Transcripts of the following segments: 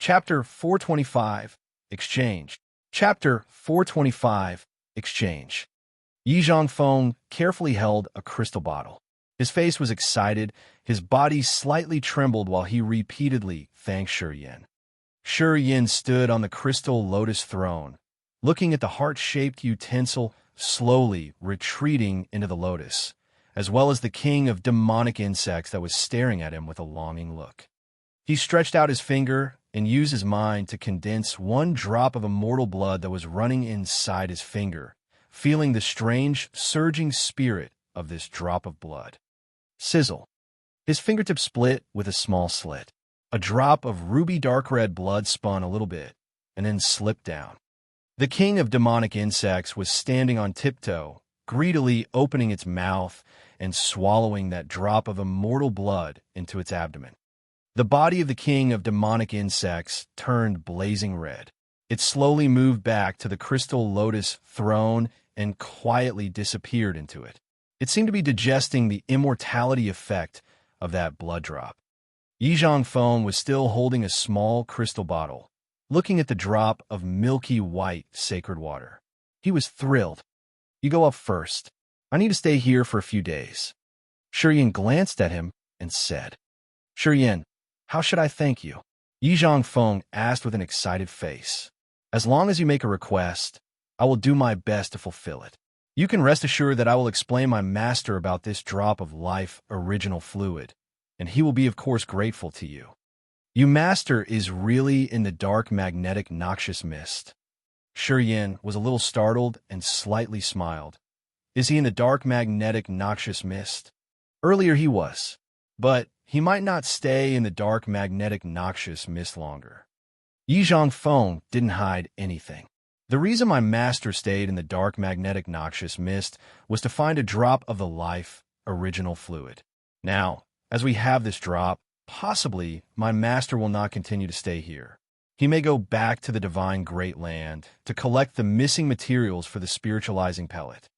Chapter 425, Exchange. Chapter 425, Exchange. Yi Zhongfeng carefully held a crystal bottle. His face was excited, his body slightly trembled while he repeatedly thanked Shi Yin. Shi Yin stood on the crystal lotus throne, looking at the heart-shaped utensil slowly retreating into the lotus, as well as the king of demonic insects that was staring at him with a longing look. He stretched out his finger and used his mind to condense one drop of immortal blood that was running inside his finger, feeling the strange, surging spirit of this drop of blood. Sizzle. His fingertip split with a small slit. A drop of ruby dark red blood spun a little bit, and then slipped down. The king of demonic insects was standing on tiptoe, greedily opening its mouth and swallowing that drop of immortal blood into its abdomen. The body of the king of demonic insects turned blazing red. It slowly moved back to the crystal lotus throne and quietly disappeared into it. It seemed to be digesting the immortality effect of that blood drop. Yi Zhongfeng was still holding a small crystal bottle, looking at the drop of milky white sacred water. He was thrilled. "You go up first. I need to stay here for a few days." Shi Yin glanced at him and said, "Shi Yin, how should I thank you?" Yi Zhongfeng asked with an excited face. "As long as you make a request, I will do my best to fulfill it. You can rest assured that I will explain my master about this drop of life original fluid, and he will be of course grateful to you." "You master is really in the dark magnetic noxious mist." Shi Yin was a little startled and slightly smiled. "Is he in the dark magnetic noxious mist?" "Earlier he was, but he might not stay in the dark magnetic noxious mist longer." Yi Zhongfeng didn't hide anything. "The reason my master stayed in the dark magnetic noxious mist was to find a drop of the life original fluid. Now, as we have this drop, possibly my master will not continue to stay here. He may go back to the divine great land to collect the missing materials for the spiritualizing pellet."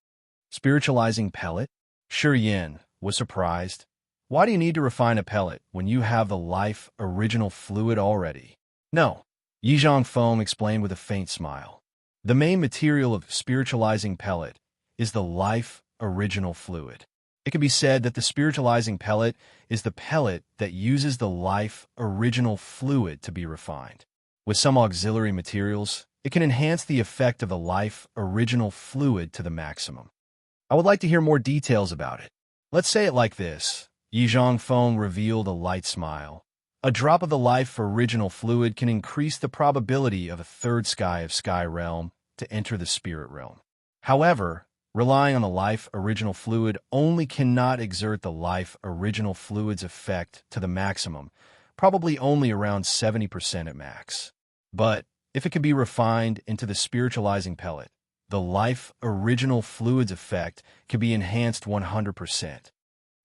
"Spiritualizing pellet?" Shi Yin was surprised. "Why do you need to refine a pellet when you have the life original fluid already?" "No," Yi Zhongfeng explained with a faint smile. "The main material of spiritualizing pellet is the life original fluid. It can be said that the spiritualizing pellet is the pellet that uses the life original fluid to be refined. With some auxiliary materials, it can enhance the effect of the life original fluid to the maximum." "I would like to hear more details about it." "Let's say it like this." Yi Zhongfeng revealed a light smile. "A drop of the life original fluid can increase the probability of a third sky of sky realm to enter the spirit realm. However, relying on the life original fluid only cannot exert the life original fluid's effect to the maximum, probably only around 70% at max. But if it can be refined into the spiritualizing pellet, the life original fluid's effect can be enhanced 100%.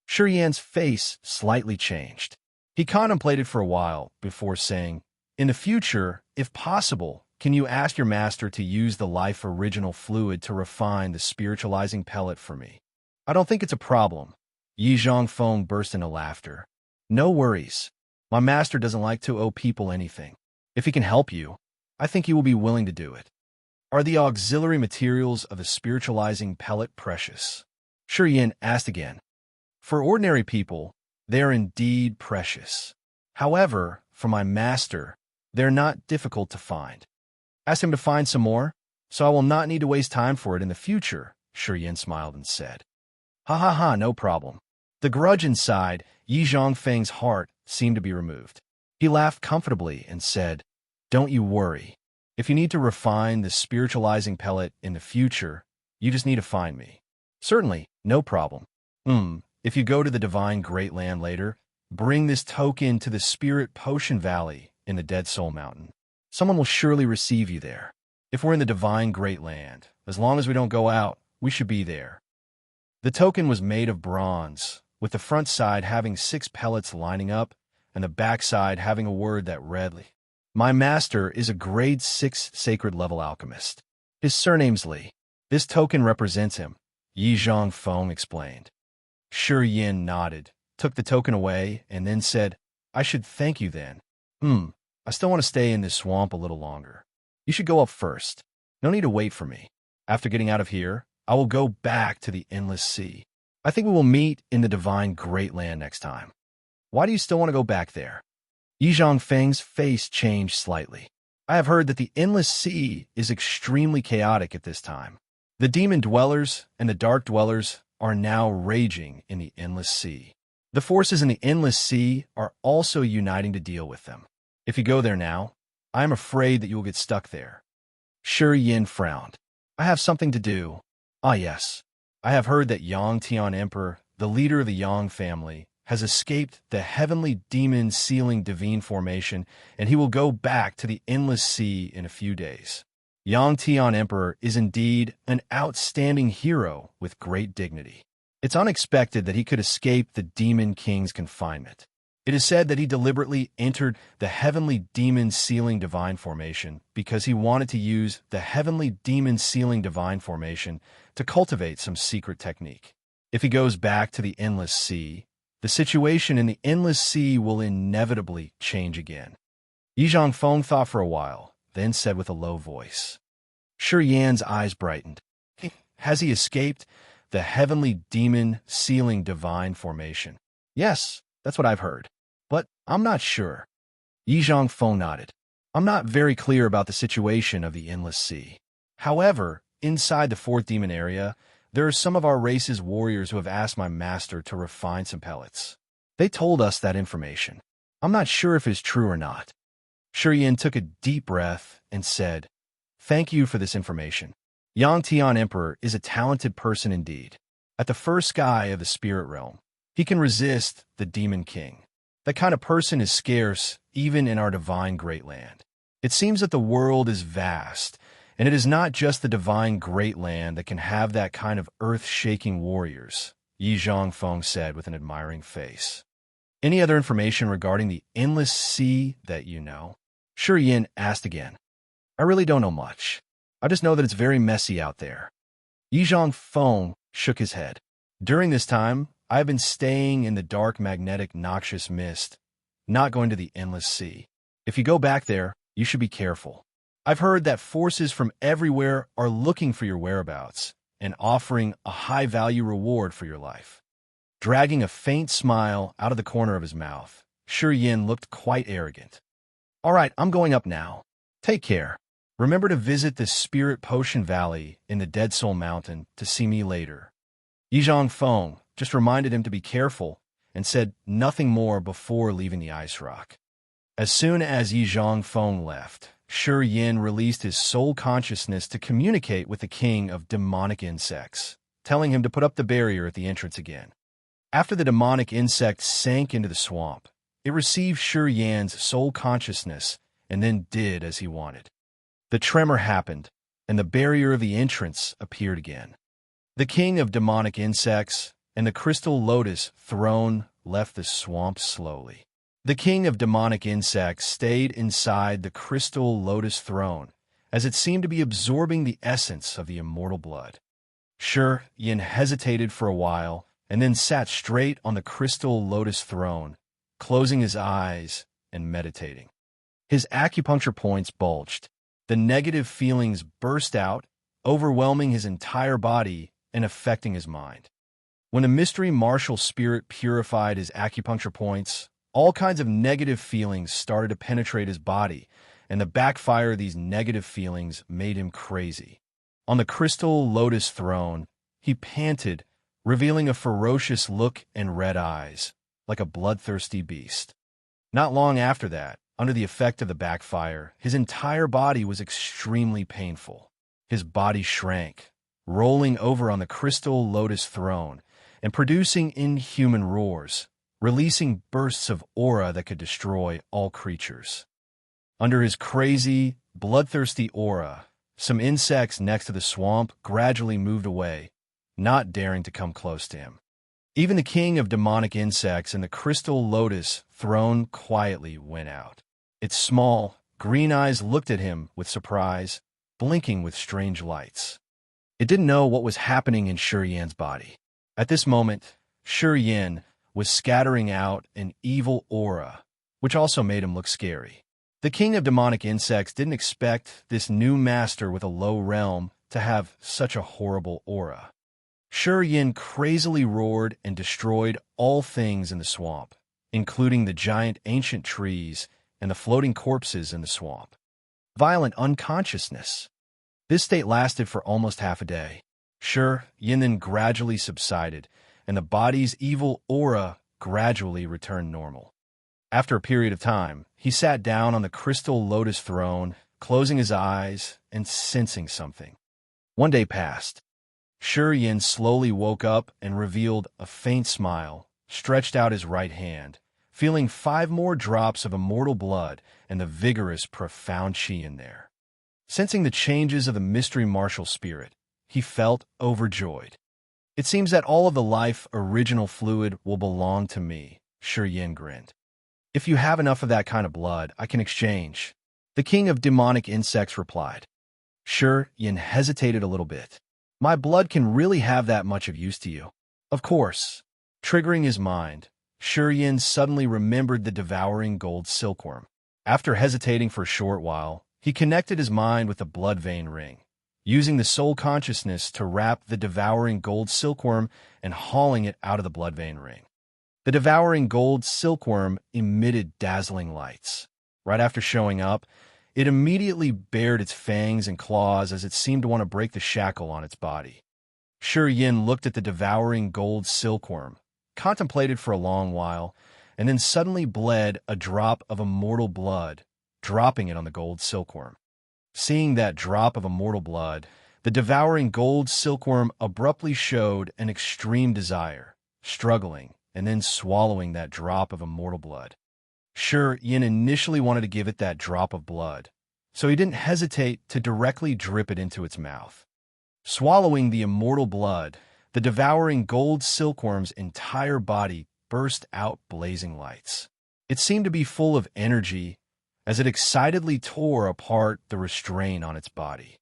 Shi Yin's face slightly changed. He contemplated for a while before saying, "In the future, if possible, can you ask your master to use the life original fluid to refine the spiritualizing pellet for me?" "I don't think it's a problem." Yi Zhongfeng burst into laughter. "No worries. My master doesn't like to owe people anything. If he can help you, I think he will be willing to do it." "Are the auxiliary materials of the spiritualizing pellet precious?" Shi Yin asked again. "For ordinary people, they are indeed precious. However, for my master, they're not difficult to find. Ask him to find some more, so I will not need to waste time for it in the future," Shi Yin smiled and said. "Ha ha ha, no problem." The grudge inside Yi Zhongfeng's heart seemed to be removed. He laughed comfortably and said, "Don't you worry. If you need to refine the spiritualizing pellet in the future, you just need to find me." "Certainly, no problem. If you go to the divine great land later, bring this token to the Spirit Potion Valley in the Dead Soul Mountain. Someone will surely receive you there. If we're in the divine great land, as long as we don't go out, we should be there." The token was made of bronze, with the front side having 6 pellets lining up, and the back side having a word that read, "My master is a grade 6 sacred level alchemist. His surname's Li. This token represents him," Yi Zhongfeng explained. Shi Yin nodded, took the token away, and then said, "I should thank you then." I still want to stay in this swamp a little longer. You should go up first. No need to wait for me. After getting out of here, I will go back to the endless sea. I think we will meet in the divine great land next time. Why do you still want to go back there? Yi Feng's face changed slightly. I have heard that the endless sea is extremely chaotic at this time. The demon dwellers and the dark dwellers are now raging in the endless sea. The forces in the endless sea are also uniting to deal with them. If you go there now, I am afraid that you will get stuck there. Shi Yin frowned. I have something to do. Ah yes. I have heard that Yang Tian Emperor, the leader of the Yang family, has escaped the heavenly demon sealing divine formation, and he will go back to the endless sea in a few days. Yang Tian Emperor is indeed an outstanding hero with great dignity. It's unexpected that he could escape the Demon King's confinement. It is said that he deliberately entered the heavenly demon sealing divine formation because he wanted to use the heavenly demon sealing divine formation to cultivate some secret technique. If he goes back to the endless sea, the situation in the endless sea will inevitably change again. Yi Feng thought for a while, then said with a low voice. Shi Yan's eyes brightened. Has he escaped the heavenly demon sealing divine formation? Yes, that's what I've heard. But I'm not sure. Yi Feng nodded. I'm not very clear about the situation of the endless sea. However, inside the fourth demon area, there are some of our race's warriors who have asked my master to refine some pellets. They told us that information. I'm not sure if it's true or not. Shi Yin took a deep breath and said, Thank you for this information. Yang Tian Emperor is a talented person indeed. At the first sky of the spirit realm, he can resist the Demon King. That kind of person is scarce even in our divine great land. It seems that the world is vast, and it is not just the divine great land that can have that kind of earth-shaking warriors, Yi Feng said with an admiring face. Any other information regarding the endless sea that you know? Shi Yin asked again. I really don't know much. I just know that it's very messy out there. Yi Feng shook his head. During this time, I have been staying in the dark, magnetic, noxious mist, not going to the endless sea. If you go back there, you should be careful. I've heard that forces from everywhere are looking for your whereabouts and offering a high-value reward for your life. Dragging a faint smile out of the corner of his mouth, Shi Yin looked quite arrogant. All right, I'm going up now. Take care. Remember to visit the Spirit Potion Valley in the Dead Soul Mountain to see me later. Yi Feng just reminded him to be careful and said nothing more before leaving the ice rock. As soon as Yi Feng left, Shi Yin released his soul consciousness to communicate with the king of demonic insects, telling him to put up the barrier at the entrance again. After the demonic insect sank into the swamp, it received Shi Yan's soul consciousness and then did as he wanted. The tremor happened, and the barrier of the entrance appeared again. The king of demonic insects and the crystal lotus throne left the swamp slowly. The king of demonic insects stayed inside the crystal lotus throne, as it seemed to be absorbing the essence of the immortal blood. Shi Yin hesitated for a while, and then sat straight on the crystal lotus throne, closing his eyes and meditating. His acupuncture points bulged. The negative feelings burst out, overwhelming his entire body and affecting his mind. When the mystery martial spirit purified his acupuncture points, all kinds of negative feelings started to penetrate his body, and the backfire of these negative feelings made him crazy. On the crystal lotus throne, he panted, revealing a ferocious look and red eyes, like a bloodthirsty beast. Not long after that, under the effect of the backfire, his entire body was extremely painful. His body shrank, rolling over on the crystal lotus throne and producing inhuman roars, releasing bursts of aura that could destroy all creatures. Under his crazy, bloodthirsty aura, some insects next to the swamp gradually moved away, not daring to come close to him. Even the king of demonic insects and the crystal lotus throne quietly went out. Its small, green eyes looked at him with surprise, blinking with strange lights. It didn't know what was happening in Shi Yan's body. At this moment, Shi Yin was scattering out an evil aura, which also made him look scary. The king of demonic insects didn't expect this new master with a low realm to have such a horrible aura. Yin crazily roared and destroyed all things in the swamp, including the giant ancient trees and the floating corpses in the swamp. Violent unconsciousness. This state lasted for almost half a day. Yin then gradually subsided, and the body's evil aura gradually returned normal. After a period of time, he sat down on the crystal lotus throne, closing his eyes and sensing something. One day passed. Yin slowly woke up and revealed a faint smile, stretched out his right hand, feeling 5 more drops of immortal blood and the vigorous, profound qi in there. Sensing the changes of the mystery martial spirit, he felt overjoyed. It seems that all of the life original fluid will belong to me, Yin grinned. If you have enough of that kind of blood, I can exchange. The king of demonic insects replied. Yin hesitated a little bit. My blood can really have that much of use to you. Of course. Triggering his mind, Yin suddenly remembered the devouring gold silkworm. After hesitating for a short while, he connected his mind with the blood vein ring, using the soul consciousness to wrap the devouring gold silkworm and hauling it out of the blood vein ring. The devouring gold silkworm emitted dazzling lights. Right after showing up, it immediately bared its fangs and claws as it seemed to want to break the shackle on its body. Yin looked at the devouring gold silkworm, contemplated for a long while, and then suddenly bled a drop of immortal blood, dropping it on the gold silkworm. Seeing that drop of immortal blood, the devouring gold silkworm abruptly showed an extreme desire, struggling and then swallowing that drop of immortal blood. Yin initially wanted to give it that drop of blood, so he didn't hesitate to directly drip it into its mouth. Swallowing the immortal blood, the devouring gold silkworm's entire body burst out blazing lights. It seemed to be full of energy as it excitedly tore apart the restraint on its body.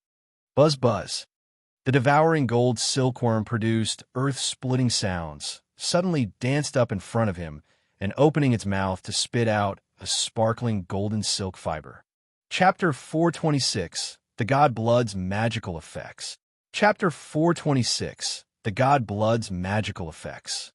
Buzz buzz. The devouring gold silkworm produced earth-splitting sounds, suddenly danced up in front of him, and opening its mouth to spit out a sparkling golden silk fiber. Chapter 426, The God Blood's Magical Effects. Chapter 426, The God Blood's Magical Effects.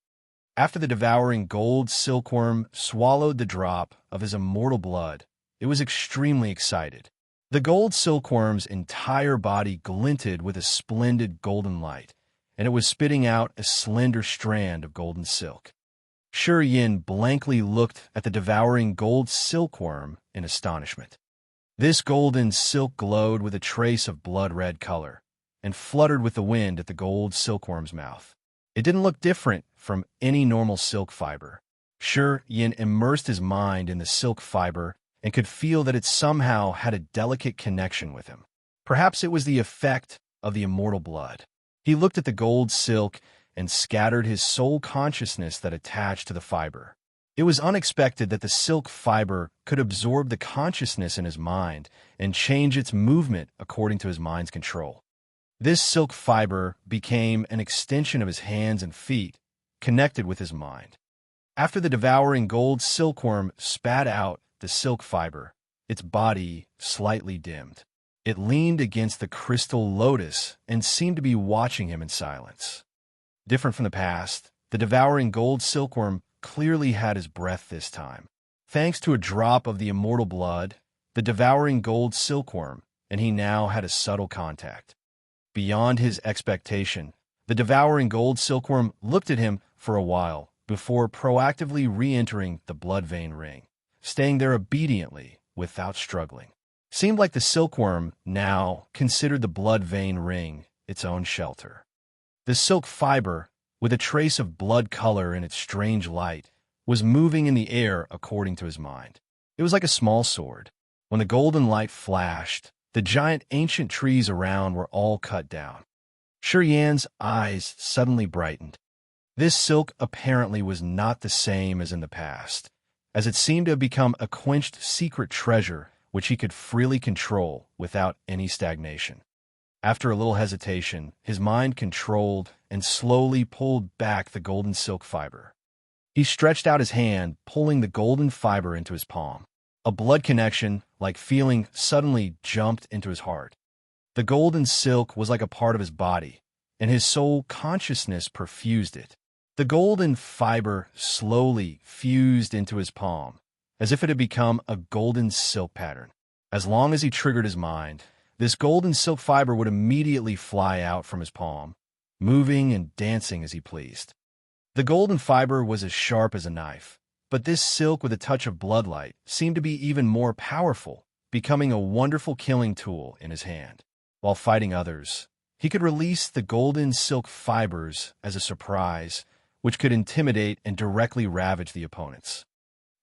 After the devouring gold silkworm swallowed the drop of his immortal blood, it was extremely excited. The gold silkworm's entire body glinted with a splendid golden light, and it was spitting out a slender strand of golden silk. Yin blankly looked at the devouring gold silkworm in astonishment. This golden silk glowed with a trace of blood-red color and fluttered with the wind at the gold silkworm's mouth. It didn't look different from any normal silk fiber. Yin immersed his mind in the silk fiber and could feel that it somehow had a delicate connection with him. Perhaps it was the effect of the immortal blood. He looked at the gold silk and scattered his soul consciousness that attached to the fiber. It was unexpected that the silk fiber could absorb the consciousness in his mind and change its movement according to his mind's control. This silk fiber became an extension of his hands and feet, connected with his mind. After the devouring gold silkworm spat out the silk fiber, its body slightly dimmed. It leaned against the crystal lotus and seemed to be watching him in silence. Different from the past, the devouring gold silkworm clearly had his breath this time. Thanks to a drop of the immortal blood, the devouring gold silkworm, and he now had a subtle contact. Beyond his expectation, the devouring gold silkworm looked at him for a while before proactively re-entering the blood vein ring, staying there obediently without struggling. Seemed like the silkworm now considered the blood vein ring its own shelter. The silk fiber, with a trace of blood color in its strange light, was moving in the air according to his mind. It was like a small sword. When the golden light flashed, the giant ancient trees around were all cut down. Yin's eyes suddenly brightened. This silk apparently was not the same as in the past, as it seemed to have become a quenched secret treasure which he could freely control without any stagnation. After a little hesitation, his mind controlled and slowly pulled back the golden silk fiber. He stretched out his hand, pulling the golden fiber into his palm. A blood connection, like feeling, suddenly jumped into his heart. The golden silk was like a part of his body, and his soul consciousness perfused it. The golden fiber slowly fused into his palm, as if it had become a golden silk pattern. As long as he triggered his mind, this golden silk fiber would immediately fly out from his palm, moving and dancing as he pleased. The golden fiber was as sharp as a knife, but this silk with a touch of bloodlight seemed to be even more powerful, becoming a wonderful killing tool in his hand. While fighting others, he could release the golden silk fibers as a surprise, which could intimidate and directly ravage the opponents.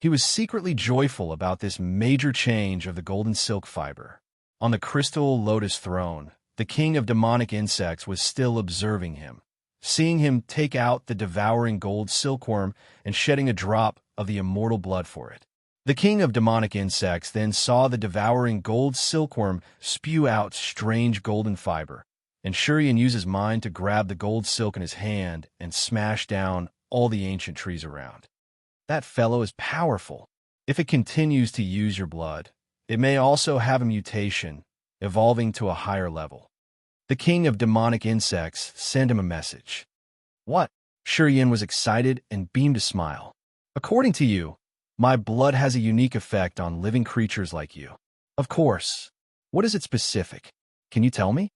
He was secretly joyful about this major change of the golden silk fiber. On the crystal lotus throne, the king of demonic insects was still observing him, seeing him take out the devouring gold silkworm and shedding a drop of the immortal blood for it. The king of demonic insects then saw the devouring gold silkworm spew out strange golden fiber, and Shurian used his mind to grab the gold silk in his hand and smash down all the ancient trees around. That fellow is powerful. If it continues to use your blood, it may also have a mutation, evolving to a higher level. The king of demonic insects sent him a message. What? Shurian was excited and beamed a smile. According to you, my blood has a unique effect on living creatures like you. Of course. What is it specific? Can you tell me?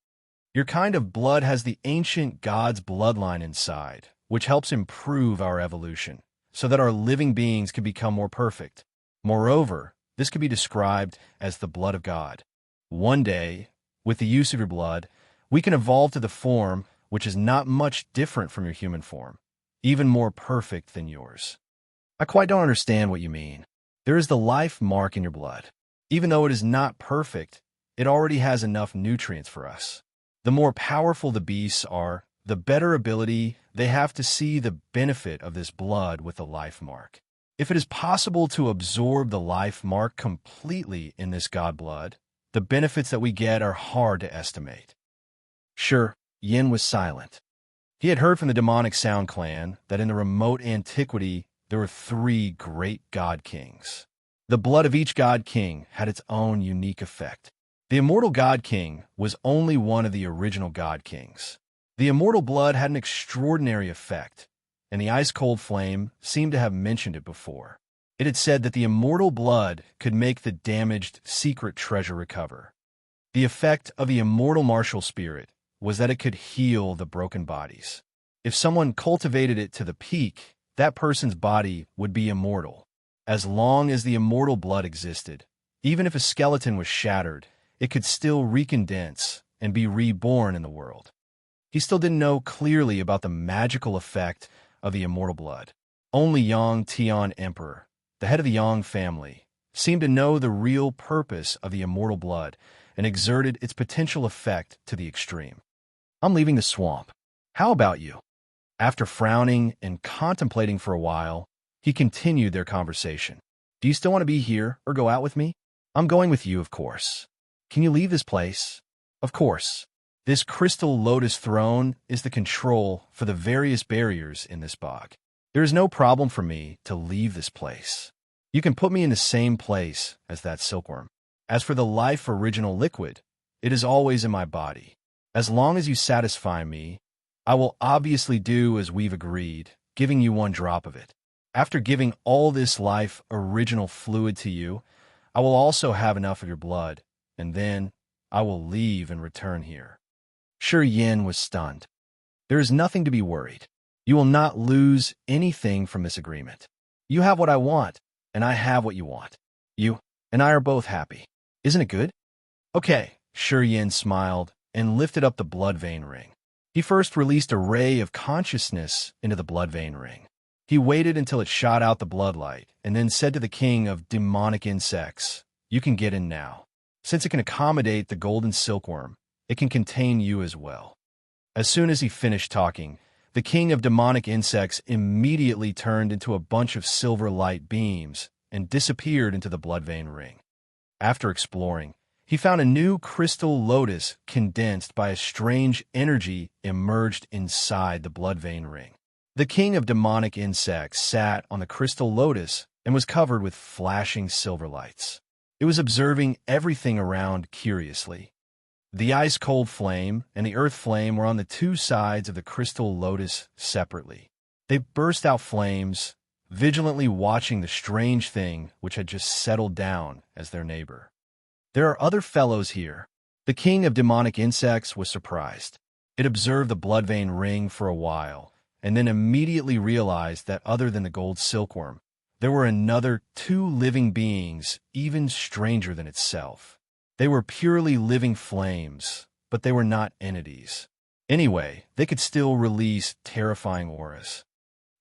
Your kind of blood has the ancient god's bloodline inside, which helps improve our evolution, so that our living beings can become more perfect. Moreover, this could be described as the blood of God. One day, with the use of your blood, we can evolve to the form which is not much different from your human form, even more perfect than yours. I quite don't understand what you mean. There is the life mark in your blood. Even though it is not perfect, it already has enough nutrients for us. The more powerful the beasts are, the better ability they have to see the benefit of this blood with the life mark. If it is possible to absorb the life mark completely in this god blood, the benefits that we get are hard to estimate. Sure, Yin was silent. He had heard from the demonic Sound clan that in the remote antiquity there were 3 great god kings. The blood of each god king had its own unique effect. The immortal god king was only one of the original god kings. The immortal blood had an extraordinary effect, and the ice-cold flame seemed to have mentioned it before. It had said that the immortal blood could make the damaged secret treasure recover. The effect of the immortal martial spirit was that it could heal the broken bodies. If someone cultivated it to the peak, that person's body would be immortal. As long as the immortal blood existed, even if a skeleton was shattered, it could still recondense and be reborn in the world. He still didn't know clearly about the magical effect of the immortal blood. Only Yang Tian Emperor, the head of the Yang family, seemed to know the real purpose of the immortal blood and exerted its potential effect to the extreme. I'm leaving the swamp. How about you? After frowning and contemplating for a while, he continued their conversation. Do you still want to be here or go out with me? I'm going with you, of course. Can you leave this place? Of course. This crystal lotus throne is the control for the various barriers in this bog. There is no problem for me to leave this place. You can put me in the same place as that silkworm. As for the life original liquid, it is always in my body. As long as you satisfy me, I will obviously do as we've agreed, giving you 1 drop of it. After giving all this life original fluid to you, I will also have enough of your blood, and then I will leave and return here. Sure, Yin was stunned. There is nothing to be worried. You will not lose anything from this agreement. You have what I want, and I have what you want. You and I are both happy. Isn't it good? Okay, Sure Yin smiled and lifted up the blood vein ring. He first released a ray of consciousness into the blood vein ring. He waited until it shot out the bloodlight, and then said to the king of demonic insects, "You can get in now. Since it can accommodate the golden silkworm, it can contain you as well." As soon as he finished talking, the king of demonic insects immediately turned into a bunch of silver light beams and disappeared into the blood vein ring. After exploring, he found a new crystal lotus condensed by a strange energy emerged inside the blood vein ring. The king of demonic insects sat on the crystal lotus and was covered with flashing silver lights. It was observing everything around curiously. The ice-cold flame and the earth flame were on the two sides of the crystal lotus separately. They burst out flames, vigilantly watching the strange thing which had just settled down as their neighbor. "There are other fellows here." The king of demonic insects was surprised. It observed the blood vein ring for a while, and then immediately realized that other than the gold silkworm, there were another two living beings even stranger than itself. They were purely living flames, but they were not entities. Anyway, they could still release terrifying auras.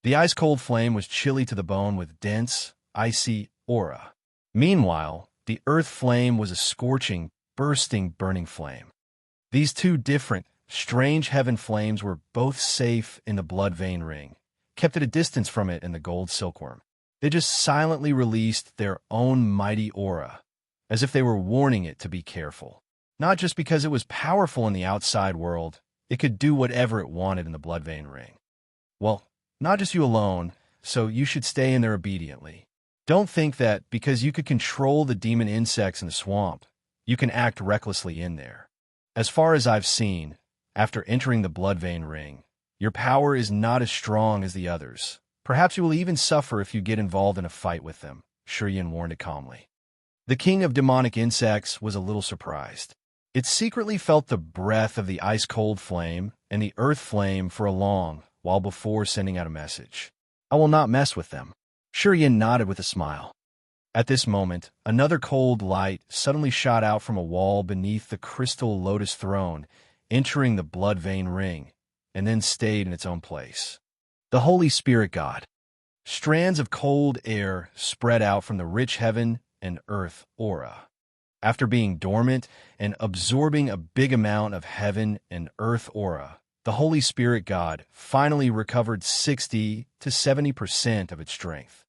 The ice-cold flame was chilly to the bone with dense, icy aura. Meanwhile, the earth flame was a scorching, bursting, burning flame. These two different, strange heaven flames were both safe in the blood vein ring, kept at a distance from it and the gold silkworm. They just silently released their own mighty aura, as if they were warning it to be careful. Not just because it was powerful in the outside world, it could do whatever it wanted in the blood vein ring. Well, not just you alone, so you should stay in there obediently. Don't think that because you could control the demon insects in the swamp, you can act recklessly in there. As far as I've seen, after entering the blood vein ring, your power is not as strong as the others. Perhaps you will even suffer if you get involved in a fight with them, Shurian warned it calmly. The king of demonic insects was a little surprised. It secretly felt the breath of the ice-cold flame and the earth flame for a long while before sending out a message. "I will not mess with them." Shurian nodded with a smile. At this moment, another cold light suddenly shot out from a wall beneath the crystal lotus throne, entering the blood vein ring, and then stayed in its own place. The Holy Spirit God. Strands of cold air spread out from the rich heaven and earth aura. After being dormant and absorbing a big amount of heaven and earth aura, the Holy Spirit God finally recovered 60 to 70% of its strength.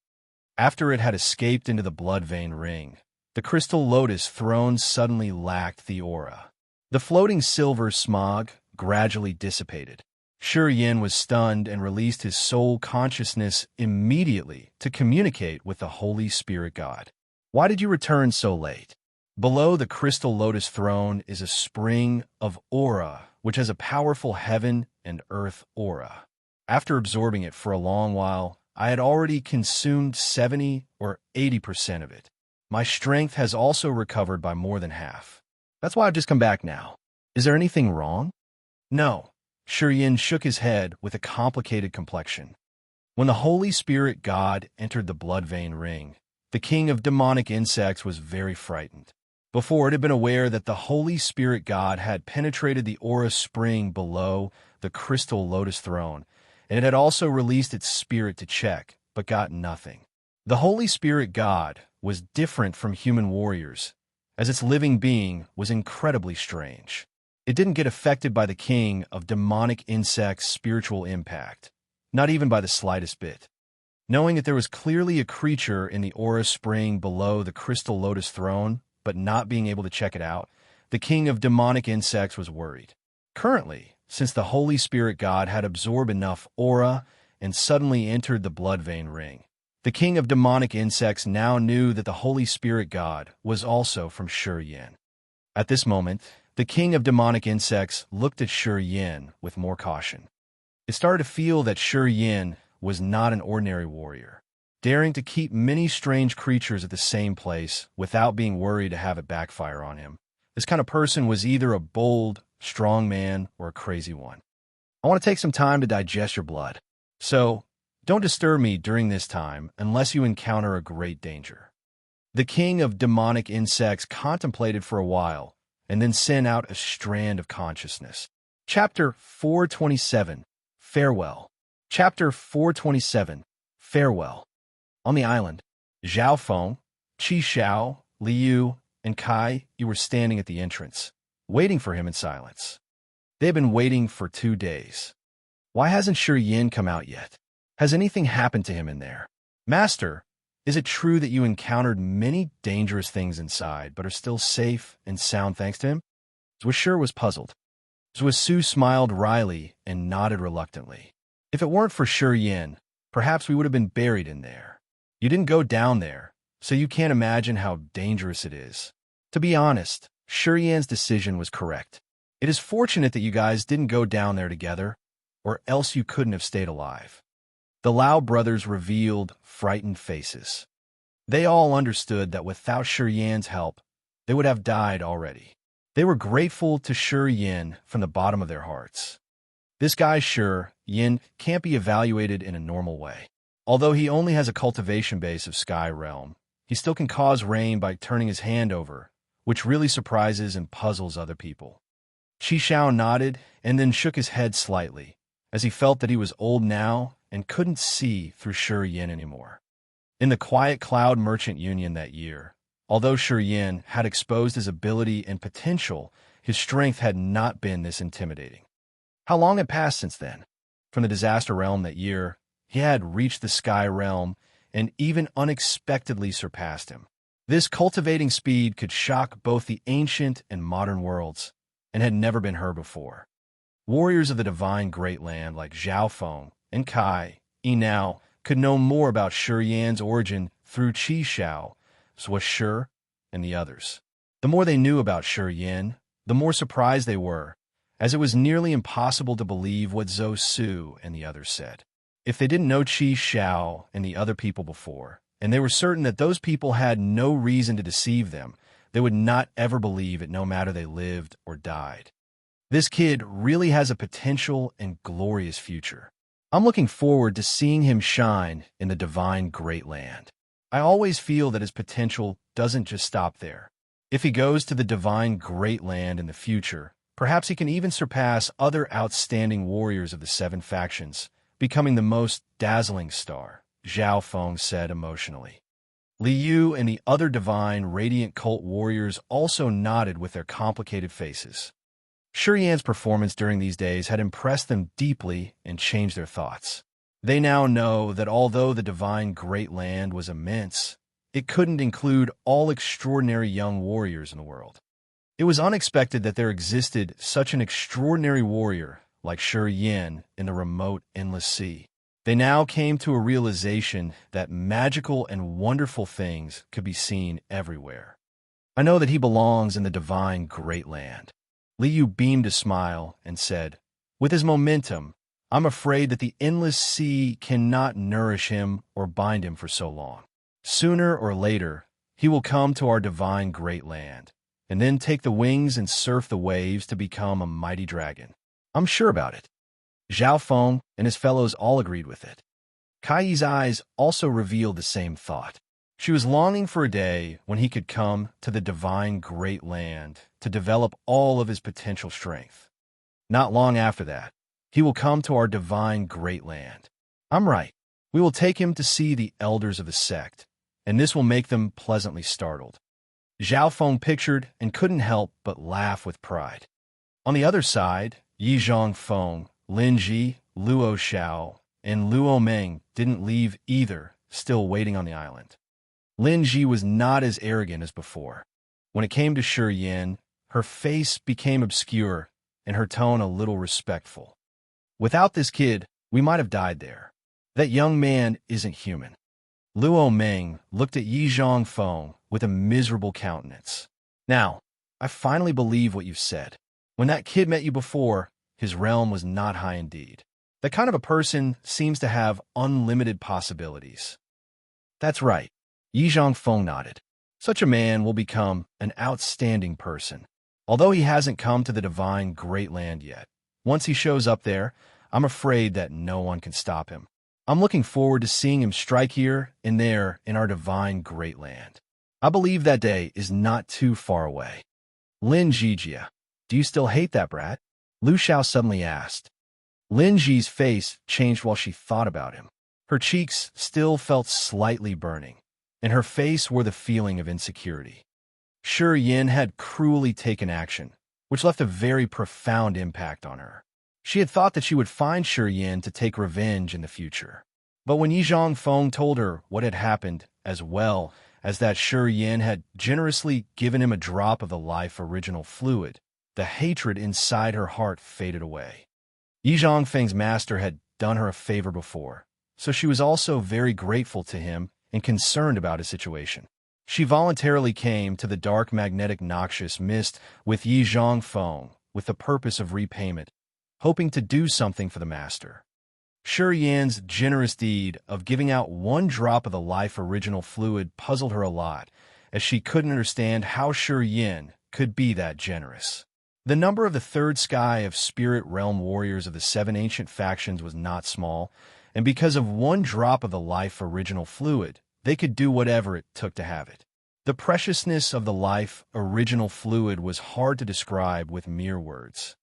After it had escaped into the blood vein ring, the crystal lotus throne suddenly lacked the aura. The floating silver smog gradually dissipated. Shurian was stunned and released his soul consciousness immediately to communicate with the Holy Spirit God. "Why did you return so late?" Below the crystal lotus throne is a spring of aura, which has a powerful heaven and earth aura. After absorbing it for a long while, I had already consumed 70 or 80% of it. My strength has also recovered by more than half. That's why I've just come back now. Is there anything wrong? No. Shurian shook his head with a complicated complexion. When the Holy Spirit God entered the blood vein ring, the king of demonic insects was very frightened. Before, it had been aware that the Holy Spirit God had penetrated the aura spring below the crystal lotus throne, and it had also released its spirit to check, but got nothing. The Holy Spirit God was different from human warriors, as its living being was incredibly strange. It didn't get affected by the king of demonic insects' spiritual impact, not even by the slightest bit. Knowing that there was clearly a creature in the aura spring below the crystal lotus throne, but not being able to check it out, the king of demonic insects was worried. Currently, since the Holy Spirit God had absorbed enough aura and suddenly entered the blood vein ring, the king of demonic insects now knew that the Holy Spirit God was also from Shurian. At this moment, the king of demonic insects looked at Shurian with more caution. It started to feel that Shurian was not an ordinary warrior, daring to keep many strange creatures at the same place without being worried to have it backfire on him. This kind of person was either a bold, strong man or a crazy one. I want to take some time to digest your blood, so don't disturb me during this time unless you encounter a great danger. The king of demonic insects contemplated for a while and then sent out a strand of consciousness. Chapter 427, Farewell. Chapter 427, Farewell. On the island, Zhao Feng, Qi Xiao, Liu, and Kai Yu were standing at the entrance, waiting for him in silence. They had been waiting for 2 days. Why hasn't Shurian come out yet? Has anything happened to him in there? Master, is it true that you encountered many dangerous things inside, but are still safe and sound thanks to him? Zhuoshi was puzzled. Zhuoshi smiled wryly and nodded reluctantly. If it weren't for Shurian, perhaps we would have been buried in there. You didn't go down there, so you can't imagine how dangerous it is. To be honest, Yan's decision was correct. It is fortunate that you guys didn't go down there together, or else you couldn't have stayed alive. The Lau brothers revealed frightened faces. They all understood that without Yan's help, they would have died already. They were grateful to Yin from the bottom of their hearts. This guy Yin can't be evaluated in a normal way. Although he only has a cultivation base of Sky Realm, he still can cause rain by turning his hand over, which really surprises and puzzles other people. Qi Xiao nodded and then shook his head slightly, as he felt that he was old now and couldn't see through Yin anymore. In the quiet Cloud Merchant Union that year, although Yin had exposed his ability and potential, his strength had not been this intimidating. How long had passed since then? From the Disaster Realm that year, he had reached the Sky Realm and even unexpectedly surpassed him. This cultivating speed could shock both the ancient and modern worlds, and had never been heard before. Warriors of the Divine Great Land like Zhao Feng and Kai Now could know more about Yan's origin through Qi Xiao, Shi, and the others. The more they knew about Yin, the more surprised they were, as it was nearly impossible to believe what Zhou Su and the others said. If they didn't know Qi Xiao and the other people before, and they were certain that those people had no reason to deceive them, they would not ever believe it no matter they lived or died. This kid really has a potential and glorious future. I'm looking forward to seeing him shine in the Divine Great Land. I always feel that his potential doesn't just stop there. If he goes to the Divine Great Land in the future, perhaps he can even surpass other outstanding warriors of the 7 factions, becoming the most dazzling star, Zhao Feng said emotionally. Li Yu and the other divine radiant cult warriors also nodded with their complicated faces. Yan's performance during these days had impressed them deeply and changed their thoughts. They now know that although the Divine Great Land was immense, it couldn't include all extraordinary young warriors in the world. It was unexpected that there existed such an extraordinary warrior like Yin in the remote endless sea. They now came to a realization that magical and wonderful things could be seen everywhere. I know that he belongs in the Divine Great Land. Li Yu beamed a smile and said, with his momentum, I'm afraid that the endless sea cannot nourish him or bind him for so long. Sooner or later, he will come to our Divine Great Land, and then take the wings and surf the waves to become a mighty dragon. I'm sure about it. Zhao Feng and his fellows all agreed with it. Kai's eyes also revealed the same thought. She was longing for a day when he could come to the Divine Great Land to develop all of his potential strength. Not long after that, he will come to our Divine Great Land. I'm right. We will take him to see the elders of the sect, and this will make them pleasantly startled. Zhao Feng pictured and couldn't help but laugh with pride. On the other side, Yi Zhongfeng, Lin Ji, Luo Xiao, and Luo Meng didn't leave either, still waiting on the island. Lin Ji was not as arrogant as before. When it came to Yin, her face became obscure and her tone a little respectful. Without this kid, we might have died there. That young man isn't human. Luo Meng looked at Yi Zhongfeng with a miserable countenance. Now, I finally believe what you've said. When that kid met you before, his realm was not high indeed. That kind of a person seems to have unlimited possibilities. That's right. Yi Zhongfeng nodded. Such a man will become an outstanding person. Although he hasn't come to the Divine Great Land yet, once he shows up there, I'm afraid that no one can stop him. I'm looking forward to seeing him strike here and there in our Divine Great Land. I believe that day is not too far away. Lin Jijia, do you still hate that brat? Lu Xiao suddenly asked. Lin Ji's face changed while she thought about him. Her cheeks still felt slightly burning, and her face wore the feeling of insecurity. Yin had cruelly taken action, which left a very profound impact on her. She had thought that she would find Yin to take revenge in the future. But when Yi Zhongfeng told her what had happened, as well as that Yin had generously given him a drop of the life original fluid, the hatred inside her heart faded away. Yi Zhongfeng's master had done her a favor before, so she was also very grateful to him and concerned about his situation. She voluntarily came to the dark magnetic noxious mist with Yi Zhongfeng with the purpose of repayment, hoping to do something for the master. Shi Yan's generous deed of giving out one drop of the life original fluid puzzled her a lot, as she couldn't understand how Shi Yan could be that generous. The number of the third sky of spirit realm warriors of the 7 ancient factions was not small, and because of one drop of the life original fluid, they could do whatever it took to have it. The preciousness of the life original fluid was hard to describe with mere words.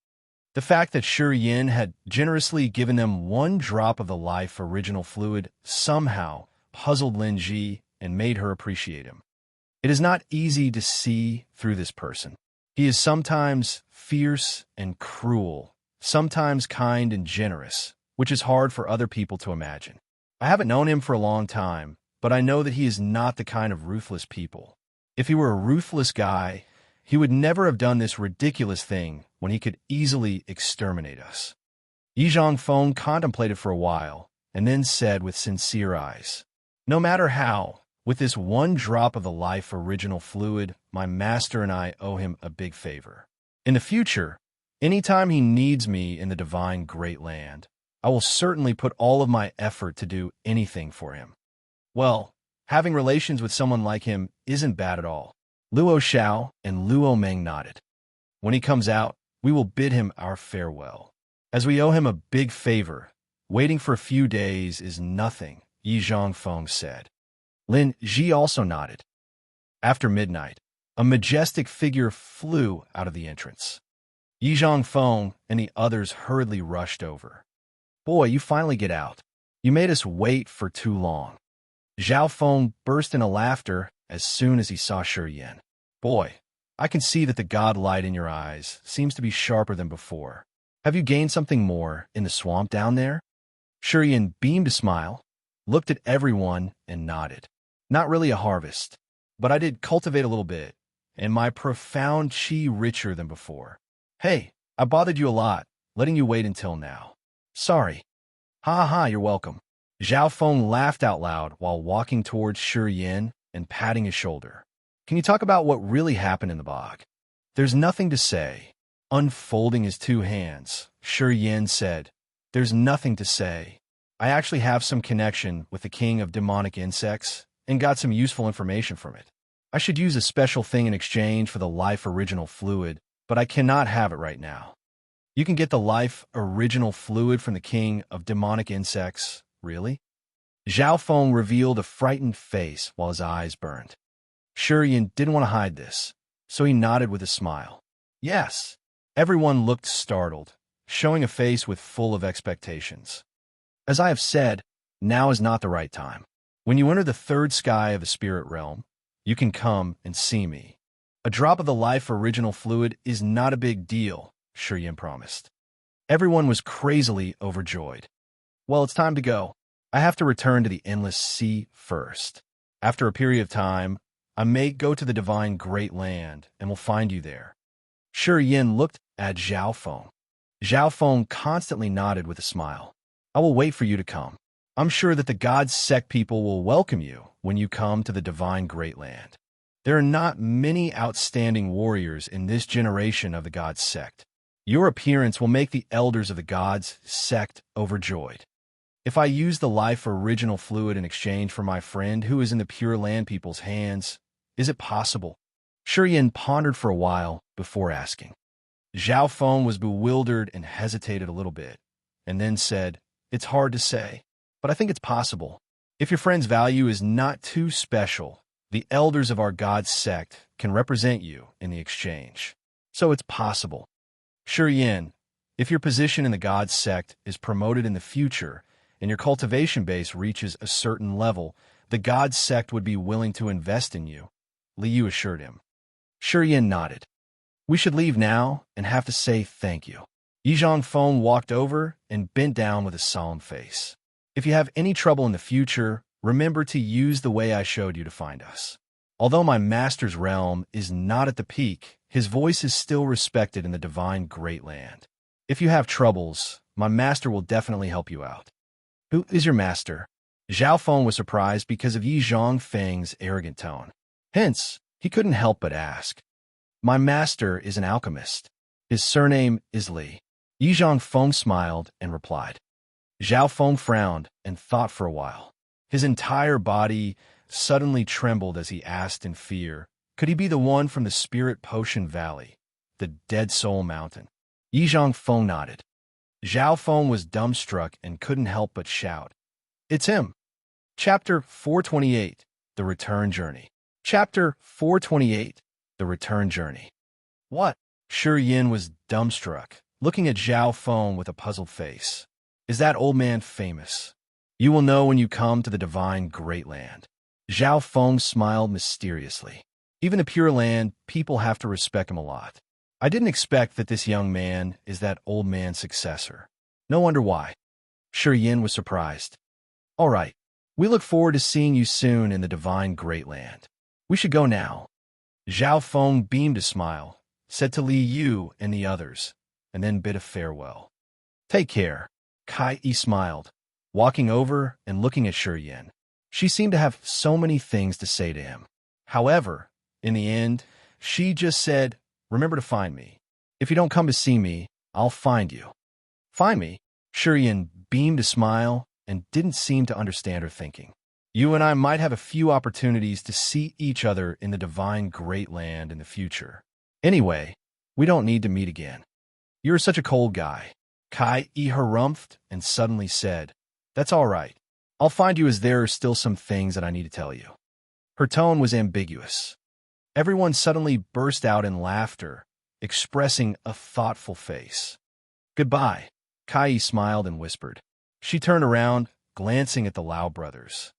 The fact that Shi Yan had generously given them one drop of the life original fluid somehow puzzled Lin Ji and made her appreciate him. It is not easy to see through this person. He is sometimes fierce and cruel, sometimes kind and generous, which is hard for other people to imagine. I haven't known him for a long time, but I know that he is not the kind of ruthless people. If he were a ruthless guy, he would never have done this ridiculous thing when he could easily exterminate us. Yi Zhongfeng contemplated for a while, and then said with sincere eyes, "No matter how, with this one drop of the life original fluid, my master and I owe him a big favor. In the future, anytime he needs me in the divine great land, I will certainly put all of my effort to do anything for him." Well, having relations with someone like him isn't bad at all. Luo Xiao and Luo Meng nodded. When he comes out, we will bid him our farewell. As we owe him a big favor, waiting for a few days is nothing, Yi Zhongfeng said. Lin Ji also nodded. After midnight, a majestic figure flew out of the entrance. Yi Zhongfeng and the others hurriedly rushed over. "Boy, you finally get out. You made us wait for too long." Zhao Feng burst into laughter as soon as he saw Shi Yan. "Boy, I can see that the god light in your eyes seems to be sharper than before. Have you gained something more in the swamp down there?" Shi Yan beamed a smile, looked at everyone, and nodded. "Not really a harvest, but I did cultivate a little bit, and my profound qi richer than before. Hey, I bothered you a lot, letting you wait until now. Sorry." "Ha ha, you're welcome." Zhao Feng laughed out loud while walking towards Shi Yan and patting his shoulder. "Can you talk about what really happened in the bog?" "There's nothing to say." Unfolding his two hands, Shi Yan said, "There's nothing to say. I actually have some connection with the king of demonic insects and got some useful information from it. I should use a special thing in exchange for the life original fluid, but I cannot have it right now." "You can get the life original fluid from the king of demonic insects, really?" Zhao Feng revealed a frightened face while his eyes burned. Shi Yan didn't want to hide this, so he nodded with a smile. "Yes." Everyone looked startled, showing a face full of expectations. "As I have said, now is not the right time. When you enter the third sky of the spirit realm, you can come and see me. A drop of the life original fluid is not a big deal," Shi Yan promised. Everyone was crazily overjoyed. "Well, it's time to go. I have to return to the endless sea first. After a period of time, I may go to the divine great land and will find you there." Shi Yan looked at Zhao Feng. Zhao Feng constantly nodded with a smile. "I will wait for you to come. I'm sure that the God's sect people will welcome you when you come to the divine great land. There are not many outstanding warriors in this generation of the God's sect. Your appearance will make the elders of the God's sect overjoyed. If I use the life original fluid in exchange for my friend who is in the Pure Land people's hands, is it possible?" Shi Yan pondered for a while before asking. Zhao Feng was bewildered and hesitated a little bit, and then said, "It's hard to say, but I think it's possible. If your friend's value is not too special, the elders of our God's sect can represent you in the exchange. So it's possible. Shi Yan, if your position in the God's sect is promoted in the future and your cultivation base reaches a certain level, the God's sect would be willing to invest in you," Liu assured him. Shi Yan nodded. "We should leave now and have to say thank you." Yi Zhongfeng walked over and bent down with a solemn face. "If you have any trouble in the future, remember to use the way I showed you to find us. Although my master's realm is not at the peak, his voice is still respected in the divine great land. If you have troubles, my master will definitely help you out." "Who is your master?" Zhao Feng was surprised because of Yi Zhongfeng's arrogant tone. Hence, he couldn't help but ask. My master is an alchemist. His surname is Li. Yi Zhongfeng smiled and replied. Zhao Feng frowned and thought for a while. His entire body suddenly trembled as he asked in fear, could he be the one from the Spirit Potion Valley, the Dead Soul Mountain? Yi Zhongfeng nodded. Zhao Feng was dumbstruck and couldn't help but shout. It's him. Chapter 428, The Return Journey. Chapter 428, The Return Journey. What? Shi Yin was dumbstruck, looking at Zhao Feng with a puzzled face. Is that old man famous? You will know when you come to the divine Great Land. Zhao Feng smiled mysteriously. Even to Pure Land, people have to respect him a lot. I didn't expect that this young man is that old man's successor. No wonder why. Shi Yin was surprised. All right. We look forward to seeing you soon in the divine Great Land. We should go now. Zhao Feng beamed a smile, said to Li Yu and the others, and then bid a farewell. Take care. Kai Yi smiled, walking over and looking at Shi Yin. She seemed to have so many things to say to him. However, in the end, she just said, remember to find me. If you don't come to see me, I'll find you. Find me? Shi Yin beamed a smile and didn't seem to understand her thinking. You and I might have a few opportunities to see each other in the divine Great Land in the future. Anyway, we don't need to meet again. You're such a cold guy. Kai Yi harumphed and suddenly said, That's all right. I'll find you as there are still some things that I need to tell you. Her tone was ambiguous. Everyone suddenly burst out in laughter, expressing a thoughtful face. Goodbye, Kai Yi smiled and whispered. She turned around, glancing at the Lao brothers.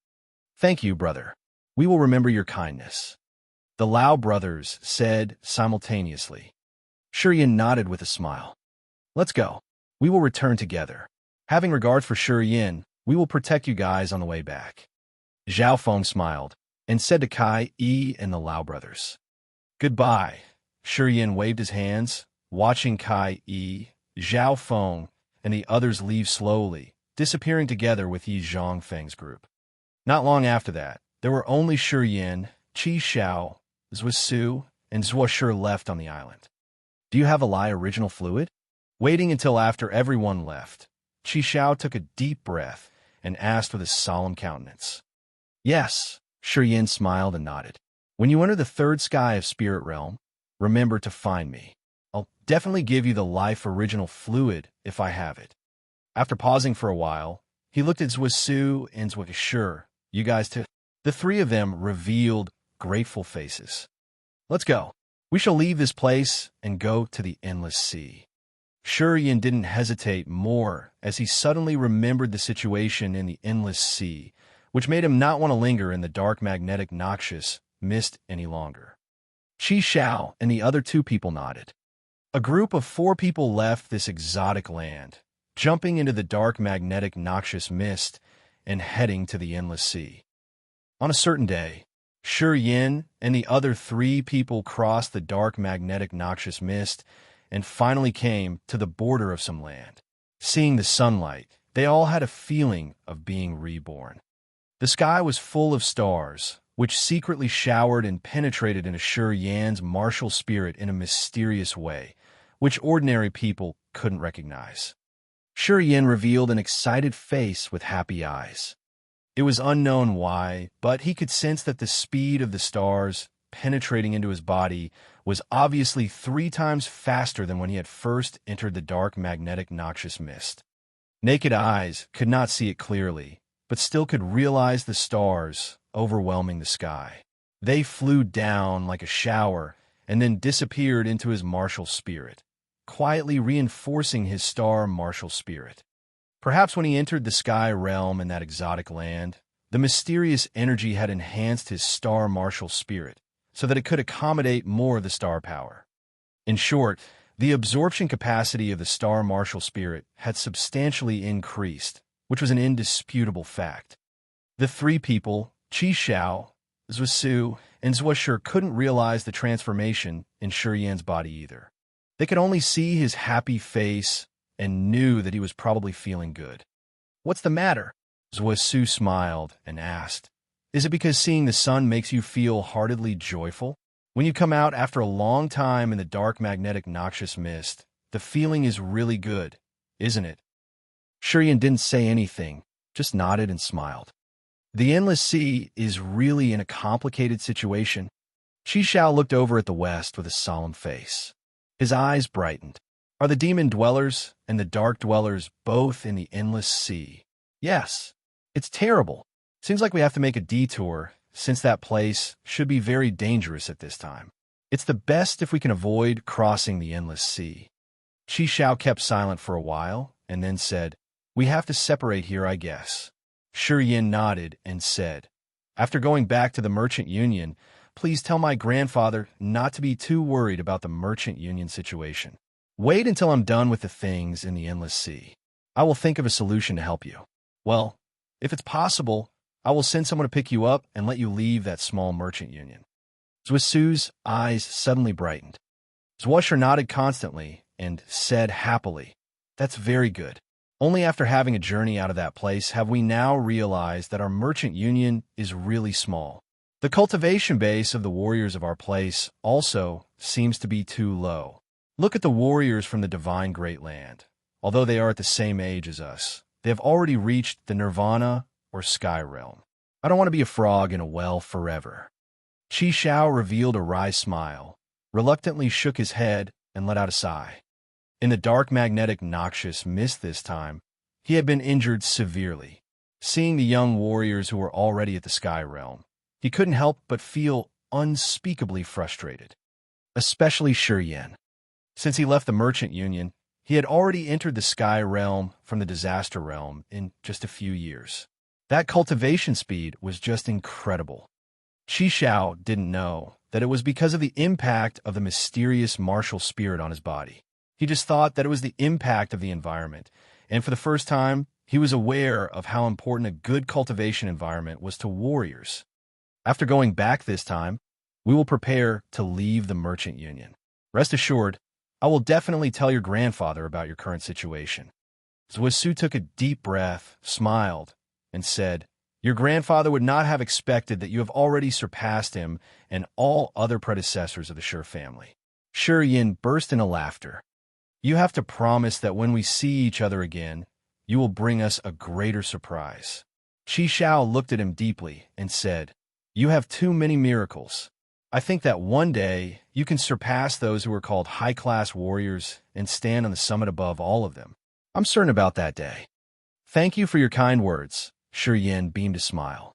Thank you, brother. We will remember your kindness. The Lao brothers said simultaneously. Shi Yin nodded with a smile. Let's go. We will return together. Having regard for Shi Yin, we will protect you guys on the way back. Zhao Feng smiled and said to Kai Yi and the Lao brothers. Goodbye. Shi Yin waved his hands, watching Kai Yi, Zhao Feng, and the others leave slowly, disappearing together with Yi Zhongfeng's group. Not long after that, there were only Shi Yin, Qi Xiao, Zhuo Su, and Zhuo Shi left on the island. Do you have a Lai original fluid? Waiting until after everyone left, Qi Xiao took a deep breath and asked with a solemn countenance. Yes, Shi Yin smiled and nodded. When you enter the third sky of Spirit Realm, remember to find me. I'll definitely give you the life original fluid if I have it. After pausing for a while, he looked at Zhuo Su and Zhuo Shi. You guys too. The three of them revealed grateful faces. Let's go. We shall leave this place and go to the endless sea. Shi Yin didn't hesitate more as he suddenly remembered the situation in the endless sea, which made him not want to linger in the dark magnetic noxious mist any longer. Qi Xiao and the other two people nodded. A group of 4 people left this exotic land, jumping into the dark magnetic noxious mist and heading to the endless sea. On a certain day, Shi Yin and the other 3 people crossed the dark magnetic noxious mist and finally came to the border of some land. Seeing the sunlight, they all had a feeling of being reborn. The sky was full of stars, which secretly showered and penetrated into Shi Yan's martial spirit in a mysterious way, which ordinary people couldn't recognize. Shi Yin revealed an excited face with happy eyes. It was unknown why, but he could sense that the speed of the stars penetrating into his body was obviously 3 times faster than when he had first entered the dark magnetic noxious mist. Naked eyes could not see it clearly, but still could realize the stars overwhelming the sky. They flew down like a shower and then disappeared into his martial spirit, quietly reinforcing his star martial spirit. Perhaps when he entered the sky realm in that exotic land, the mysterious energy had enhanced his star martial spirit so that it could accommodate more of the star power. In short, the absorption capacity of the star martial spirit had substantially increased, which was an indisputable fact. The 3 people, Qi Xiao, Zhuo Su, and Zhuo Shi, couldn't realize the transformation in Shi Yan's body either. They could only see his happy face and knew that he was probably feeling good. What's the matter? Zhuasu smiled and asked, "Is it because seeing the sun makes you feel heartedly joyful? When you come out after a long time in the dark magnetic noxious mist, the feeling is really good, isn't it?" Shurian didn't say anything, just nodded and smiled. The endless sea is really in a complicated situation. Qi Shao looked over at the west with a solemn face. His eyes brightened. Are the demon dwellers and the dark dwellers both in the endless sea? Yes. It's terrible. Seems like we have to make a detour, since that place should be very dangerous at this time. It's the best if we can avoid crossing the endless sea. Qi Shao kept silent for a while, and then said, "We have to separate here, I guess." Shurian nodded and said, "After going back to the Merchant Union, please tell my grandfather not to be too worried about the Merchant Union situation. Wait until I'm done with the things in the endless sea. I will think of a solution to help you. Well, if it's possible, I will send someone to pick you up and let you leave that small Merchant Union." Zhuasu's eyes suddenly brightened. Zhuasher nodded constantly and said happily, "That's very good. Only after having a journey out of that place have we now realized that our Merchant Union is really small. The cultivation base of the warriors of our place also seems to be too low. Look at the warriors from the Divine Great Land. Although they are at the same age as us, they have already reached the Nirvana or Sky Realm. I don't want to be a frog in a well forever." Qi Shao revealed a wry smile, reluctantly shook his head, and let out a sigh. In the dark magnetic noxious mist this time, he had been injured severely. Seeing the young warriors who were already at the Sky Realm, he couldn't help but feel unspeakably frustrated. Especially Shurian. Since he left the Merchant Union, he had already entered the Sky Realm from the Disaster Realm in just a few years. That cultivation speed was just incredible. Qi Shao didn't know that it was because of the impact of the mysterious martial spirit on his body. He just thought that it was the impact of the environment, and for the first time, he was aware of how important a good cultivation environment was to warriors. After going back this time, we will prepare to leave the Merchant Union. Rest assured, I will definitely tell your grandfather about your current situation." Zhuasu took a deep breath, smiled, and said, "Your grandfather would not have expected that you have already surpassed him and all other predecessors of the Shi family." Shurian burst into laughter. "You have to promise that when we see each other again, you will bring us a greater surprise." Qi Shao looked at him deeply and said, "You have too many miracles. I think that one day you can surpass those who are called high-class warriors and stand on the summit above all of them. I'm certain about that day." "Thank you for your kind words." Shurian beamed a smile.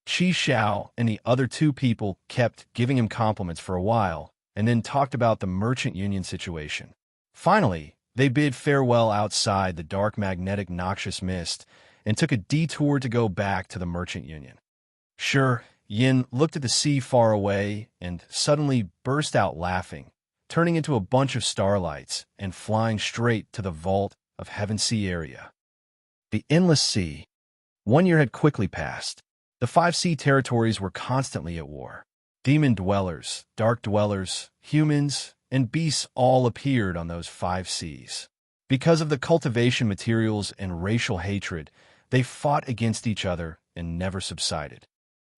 Qi Shao and the other two people kept giving him compliments for a while, and then talked about the Merchant Union situation. Finally, they bid farewell outside the dark magnetic noxious mist and took a detour to go back to the Merchant Union. Sure, Yin looked at the sea far away and suddenly burst out laughing, turning into a bunch of starlights and flying straight to the vault of Heaven Sea area. The endless sea. 1 year had quickly passed. The 5 sea territories were constantly at war. Demon dwellers, dark dwellers, humans, and beasts all appeared on those 5 seas. Because of the cultivation materials and racial hatred, they fought against each other and never subsided.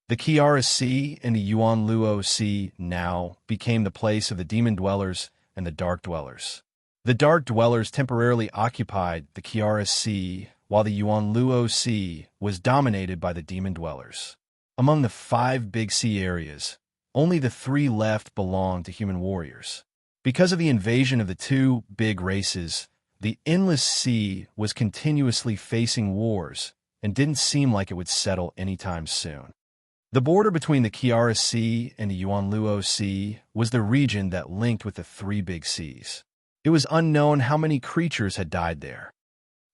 The Kiara Sea and the Yuan-Luo Sea now became the place of the demon dwellers and the dark dwellers. The dark dwellers temporarily occupied the Kiara Sea, while the Yuan-Luo Sea was dominated by the demon dwellers. Among the 5 big sea areas, only the 3 left belonged to human warriors. Because of the invasion of the 2 big races, the endless sea was continuously facing wars and didn't seem like it would settle anytime soon. The border between the Kiara Sea and the Yuan-Luo Sea was the region that linked with the 3 big seas. It was unknown how many creatures had died there.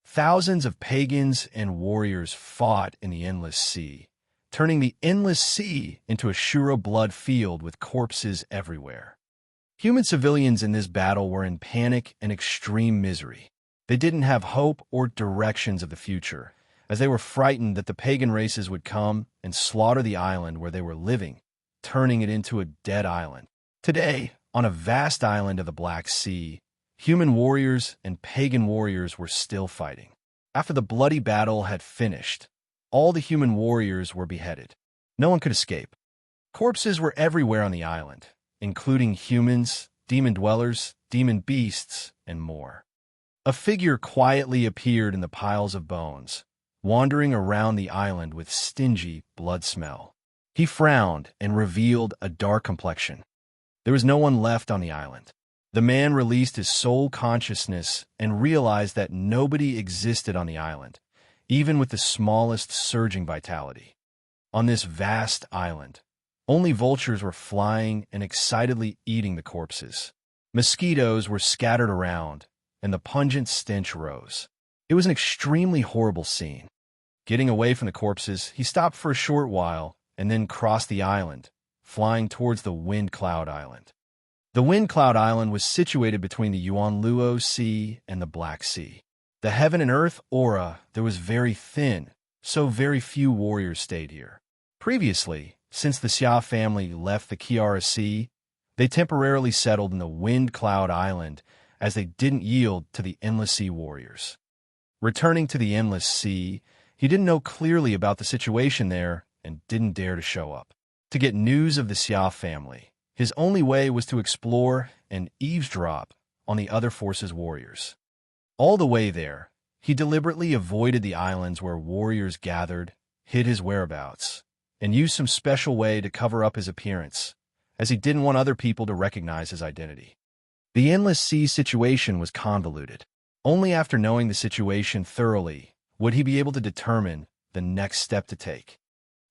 Thousands of pagans and warriors fought in the endless sea, turning the endless sea into a Shura blood field with corpses everywhere. Human civilians in this battle were in panic and extreme misery. They didn't have hope or directions of the future, as they were frightened that the pagan races would come and slaughter the island where they were living, turning it into a dead island. Today, on a vast island of the Black Sea, human warriors and pagan warriors were still fighting. After the bloody battle had finished, all the human warriors were beheaded. No one could escape. Corpses were everywhere on the island, including humans, demon dwellers, demon beasts, and more. A figure quietly appeared in the piles of bones, wandering around the island with stingy blood smell. He frowned and revealed a dark complexion. There was no one left on the island. The man released his soul consciousness and realized that nobody existed on the island, even with the smallest surging vitality. On this vast island, only vultures were flying and excitedly eating the corpses. Mosquitoes were scattered around, and the pungent stench rose. It was an extremely horrible scene. Getting away from the corpses, he stopped for a short while and then crossed the island, flying towards the Wind Cloud Island. The Wind Cloud Island was situated between the Yuanluo Sea and the Black Sea. The heaven and earth aura there was very thin, so very few warriors stayed here. Previously, since the Xia family left the Kiara Sea, they temporarily settled in the Wind Cloud Island as they didn't yield to the Endless Sea warriors. Returning to the Endless Sea, he didn't know clearly about the situation there and didn't dare to show up. To get news of the Xia family, his only way was to explore and eavesdrop on the other forces' warriors. All the way there, he deliberately avoided the islands where warriors gathered, hid his whereabouts, and used some special way to cover up his appearance, as he didn't want other people to recognize his identity. The Endless Sea situation was convoluted. Only after knowing the situation thoroughly would he be able to determine the next step to take.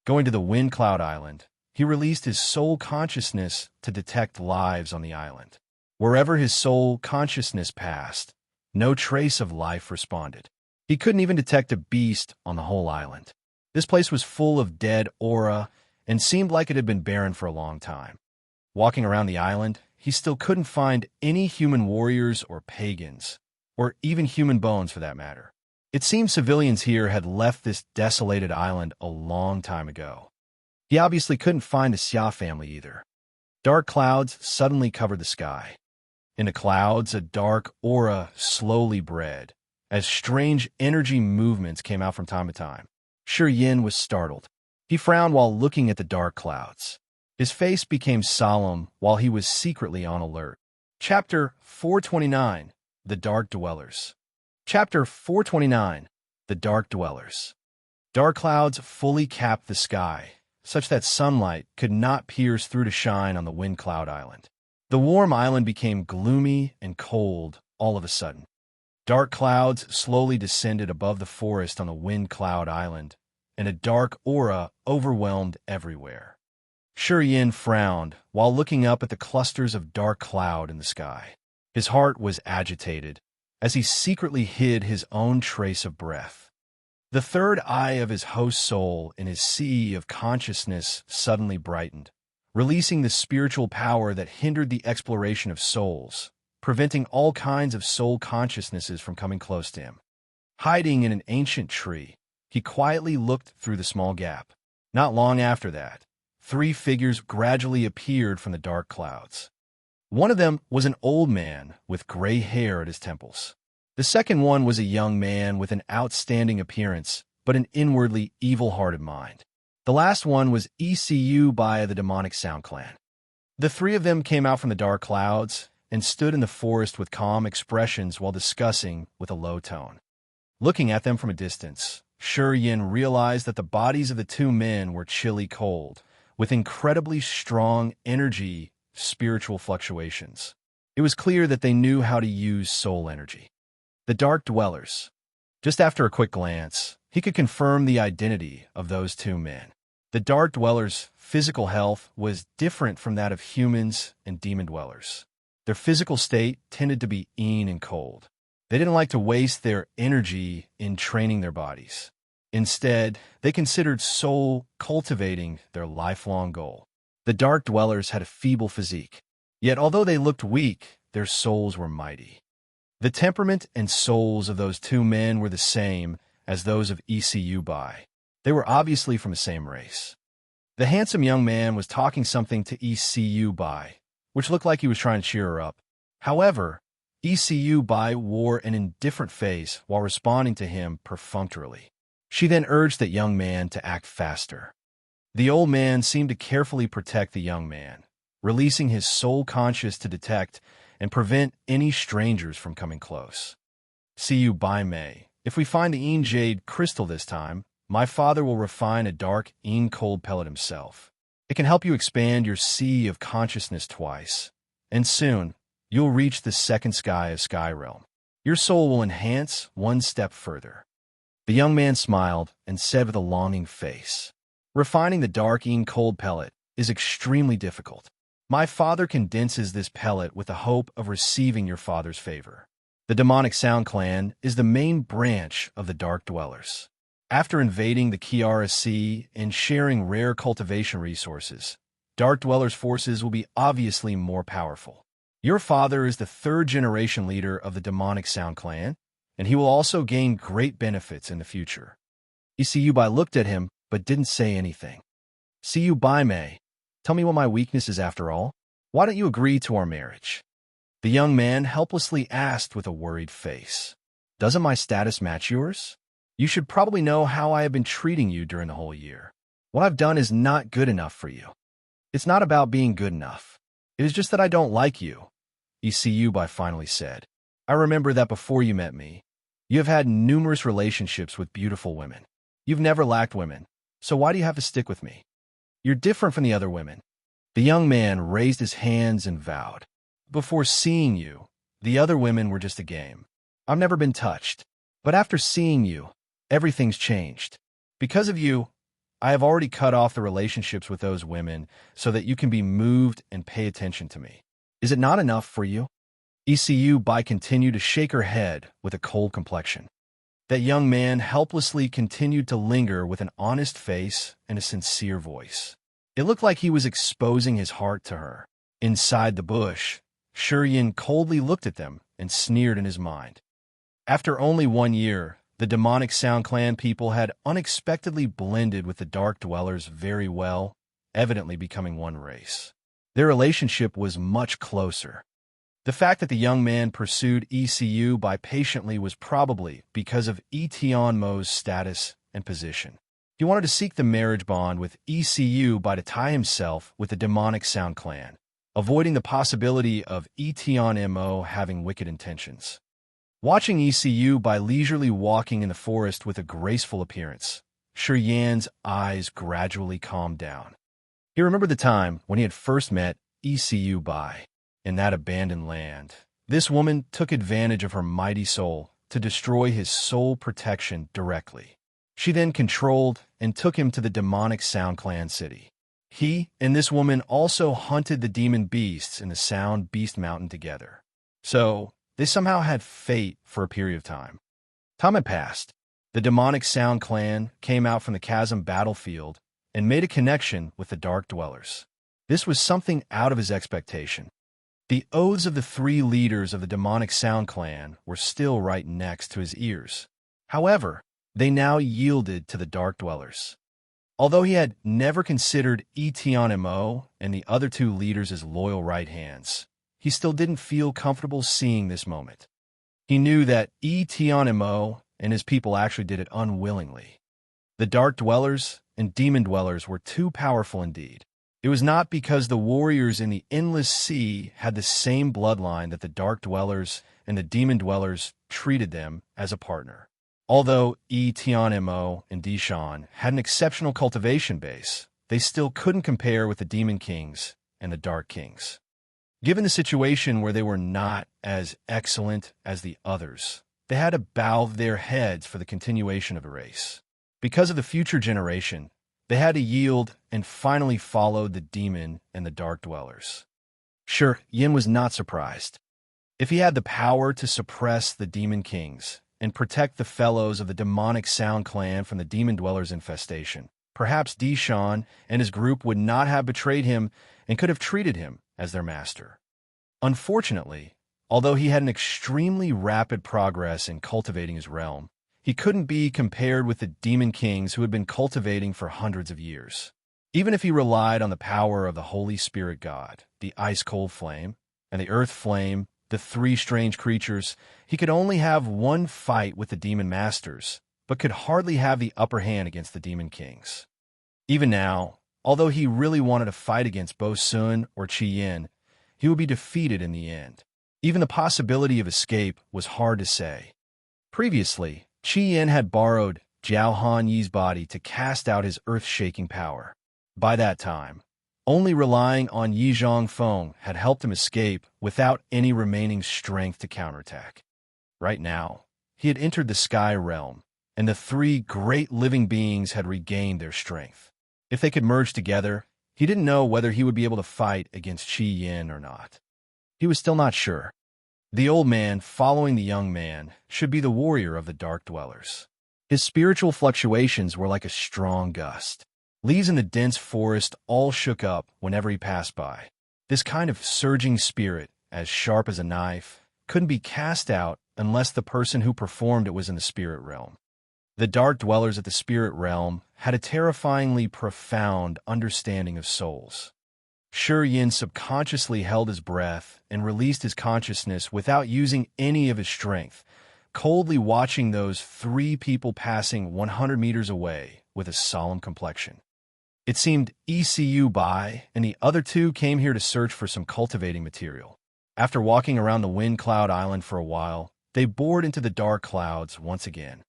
Going to the Wind Cloud Island, he released his soul consciousness to detect lives on the island. Wherever his soul consciousness passed, no trace of life responded. He couldn't even detect a beast on the whole island. This place was full of dead aura and seemed like it had been barren for a long time. Walking around the island, he still couldn't find any human warriors or pagans, or even human bones for that matter. It seemed civilians here had left this desolated island a long time ago. He obviously couldn't find the Xia family either. Dark clouds suddenly covered the sky. In the clouds, a dark aura slowly bred, as strange energy movements came out from time to time. Shi Yin was startled. He frowned while looking at the dark clouds. His face became solemn while he was secretly on alert. Chapter 429, The Dark Dwellers. Chapter 429, The Dark Dwellers. Dark clouds fully capped the sky, such that sunlight could not pierce through to shine on the Wind Cloud Island. The warm island became gloomy and cold all of a sudden. Dark clouds slowly descended above the forest on the Wind Cloud Island, and a dark aura overwhelmed everywhere. Shi Yin frowned while looking up at the clusters of dark cloud in the sky. His heart was agitated as he secretly hid his own trace of breath. The third eye of his host soul in his sea of consciousness suddenly brightened, releasing the spiritual power that hindered the exploration of souls, preventing all kinds of soul consciousnesses from coming close to him. Hiding in an ancient tree, he quietly looked through the small gap. Not long after that, 3 figures gradually appeared from the dark clouds. One of them was an old man with gray hair at his temples. The second one was a young man with an outstanding appearance, but an inwardly evil-hearted mind. The last one was ECU by the demonic Sound Clan. The 3 of them came out from the dark clouds and stood in the forest with calm expressions while discussing with a low tone. Looking at them from a distance, Shi Yin realized that the bodies of the 2 men were chilly cold, with incredibly strong energy, spiritual fluctuations. It was clear that they knew how to use soul energy. The Dark Dwellers. Just after a quick glance, he could confirm the identity of those 2 men. The Dark Dwellers' physical health was different from that of humans and demon dwellers. Their physical state tended to be yin and cold. They didn't like to waste their energy in training their bodies. Instead, they considered soul cultivating their lifelong goal. The Dark Dwellers had a feeble physique, yet although they looked weak, their souls were mighty. The temperament and souls of those 2 men were the same as those of ECU Bai. They were obviously from the same race. The handsome young man was talking something to ECU Bai, which looked like he was trying to cheer her up. However, ECU Bai wore an indifferent face while responding to him perfunctorily. She then urged that young man to act faster. The old man seemed to carefully protect the young man, releasing his soul conscious to detect and prevent any strangers from coming close. See you by May. If we find the Een Jade crystal this time, my father will refine a dark Een cold pellet himself. It can help you expand your sea of consciousness twice, and soon you'll reach the second sky of Sky Realm. Your soul will enhance one step further. The young man smiled and said with a longing face, refining the dark Een cold pellet is extremely difficult. My father condenses this pellet with the hope of receiving your father's favor. The demonic Sound Clan is the main branch of the Dark Dwellers. After invading the Kiara Sea and sharing rare cultivation resources, Dark Dwellers' forces will be obviously more powerful. Your father is the third-generation leader of the demonic Sound Clan, and he will also gain great benefits in the future. Isiyubai looked at him, but didn't say anything. See you by May. Tell me what my weakness is after all. Why don't you agree to our marriage? The young man helplessly asked with a worried face. Doesn't my status match yours? You should probably know how I have been treating you during the whole year. What I've done is not good enough for you. It's not about being good enough. It is just that I don't like you, Isiyubai finally said. I remember that before you met me, you have had numerous relationships with beautiful women. You've never lacked women, so why do you have to stick with me? You're different from the other women. The young man raised his hands and vowed. Before seeing you, the other women were just a game. I've never been touched. But after seeing you, everything's changed. Because of you, I have already cut off the relationships with those women so that you can be moved and pay attention to me. Is it not enough for you? Isiyubai continued to shake her head with a cold complexion. That young man helplessly continued to linger with an honest face and a sincere voice. It looked like he was exposing his heart to her. Inside the bush, Shuryen coldly looked at them and sneered in his mind. After only 1 year, the demonic Sound Clan people had unexpectedly blended with the Dark Dwellers very well, evidently becoming one race. Their relationship was much closer. The fact that the young man pursued Isiyubai patiently was probably because of Etionmo's status and position. He wanted to seek the marriage bond with Isiyubai to tie himself with the demonic Sound Clan, avoiding the possibility of Etionmo having wicked intentions. Watching Isiyubai leisurely walking in the forest with a graceful appearance, Shuryen's eyes gradually calmed down. He remembered the time when he had first met Isiyubai. In that abandoned land, this woman took advantage of her mighty soul to destroy his soul protection directly. She then controlled and took him to the demonic Sound Clan city. He and this woman also hunted the demon beasts in the Sound Beast Mountain together. So, they somehow had fate for a period of time. Time had passed. The demonic Sound Clan came out from the chasm battlefield and made a connection with the Dark Dwellers. This was something out of his expectation. The oaths of the 3 leaders of the demonic Sound Clan were still right next to his ears. However, they now yielded to the Dark Dwellers. Although he had never considered Etionmo and the other 2 leaders as loyal right hands, he still didn't feel comfortable seeing this moment. He knew that Etionmo and his people actually did it unwillingly. The Dark Dwellers and Demon Dwellers were too powerful indeed. It was not because the warriors in the Endless Sea had the same bloodline that the Dark Dwellers and the Demon Dwellers treated them as a partner. Although Etionmo and Dishan had an exceptional cultivation base, they still couldn't compare with the Demon Kings and the Dark Kings. Given the situation where they were not as excellent as the others, they had to bow their heads for the continuation of the race. Because of the future generation, they had to yield and finally followed the demon and the Dark Dwellers. Sure, Yin was not surprised. If he had the power to suppress the Demon Kings and protect the fellows of the demonic Sound Clan from the Demon Dwellers' infestation, perhaps Dishan and his group would not have betrayed him and could have treated him as their master. Unfortunately, although he had an extremely rapid progress in cultivating his realm, he couldn't be compared with the Demon Kings who had been cultivating for hundreds of years. Even if he relied on the power of the Holy Spirit God, the Ice-Cold Flame, and the Earth Flame, the 3 strange creatures, he could only have one fight with the Demon Masters, but could hardly have the upper hand against the Demon Kings. Even now, although he really wanted to fight against Bo Sun or Qi Yin, he would be defeated in the end. Even the possibility of escape was hard to say. Previously, Qi Yin had borrowed Jiao Han Yi's body to cast out his earth-shaking power. By that time, only relying on Yi Zhongfeng had helped him escape without any remaining strength to counterattack. Right now, he had entered the Sky Realm, and the three great living beings had regained their strength. If they could merge together, he didn't know whether he would be able to fight against Qi Yin or not. He was still not sure. The old man, following the young man, should be the warrior of the Dark Dwellers. His spiritual fluctuations were like a strong gust. Leaves in the dense forest all shook up whenever he passed by. This kind of surging spirit, as sharp as a knife, couldn't be cast out unless the person who performed it was in the spirit realm. The Dark Dwellers at the spirit realm had a terrifyingly profound understanding of souls. Shi Yin subconsciously held his breath and released his consciousness without using any of his strength, coldly watching those three people passing 100 meters away with a solemn complexion. It seemed ECU Bai and the other two came here to search for some cultivating material. After walking around the Wind Cloud Island for a while, they bored into the dark clouds once again.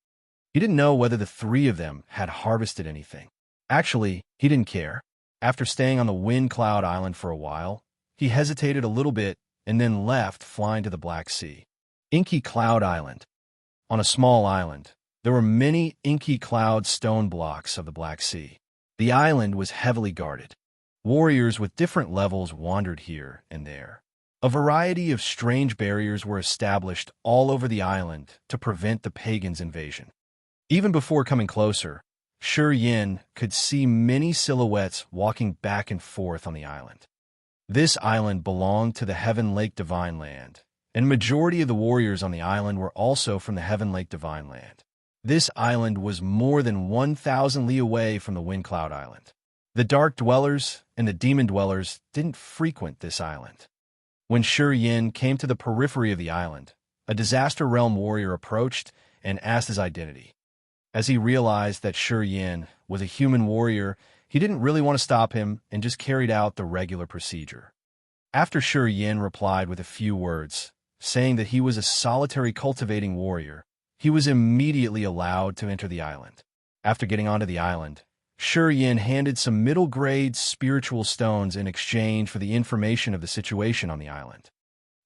He didn't know whether the three of them had harvested anything. Actually, he didn't care. After staying on the Wind Cloud Island for a while, he hesitated a little bit and then left, flying to the Black Sea. Inky Cloud Island. On a small island, there were many inky cloud stone blocks of the Black Sea. The island was heavily guarded. Warriors with different levels wandered here and there. A variety of strange barriers were established all over the island to prevent the pagans' invasion. Even before coming closer, Shi Yin could see many silhouettes walking back and forth on the island. This island belonged to the Heaven Lake Divine Land, and majority of the warriors on the island were also from the Heaven Lake Divine Land. This island was more than 1,000 li away from the Wind Cloud Island. The Dark Dwellers and the Demon Dwellers didn't frequent this island. When Shi Yin came to the periphery of the island, a Disaster Realm warrior approached and asked his identity. As he realized that Shi Yin was a human warrior, he didn't really want to stop him and just carried out the regular procedure. After Shi Yin replied with a few words, saying that he was a solitary cultivating warrior, he was immediately allowed to enter the island. After getting onto the island, Shi Yin handed some middle-grade spiritual stones in exchange for the information of the situation on the island.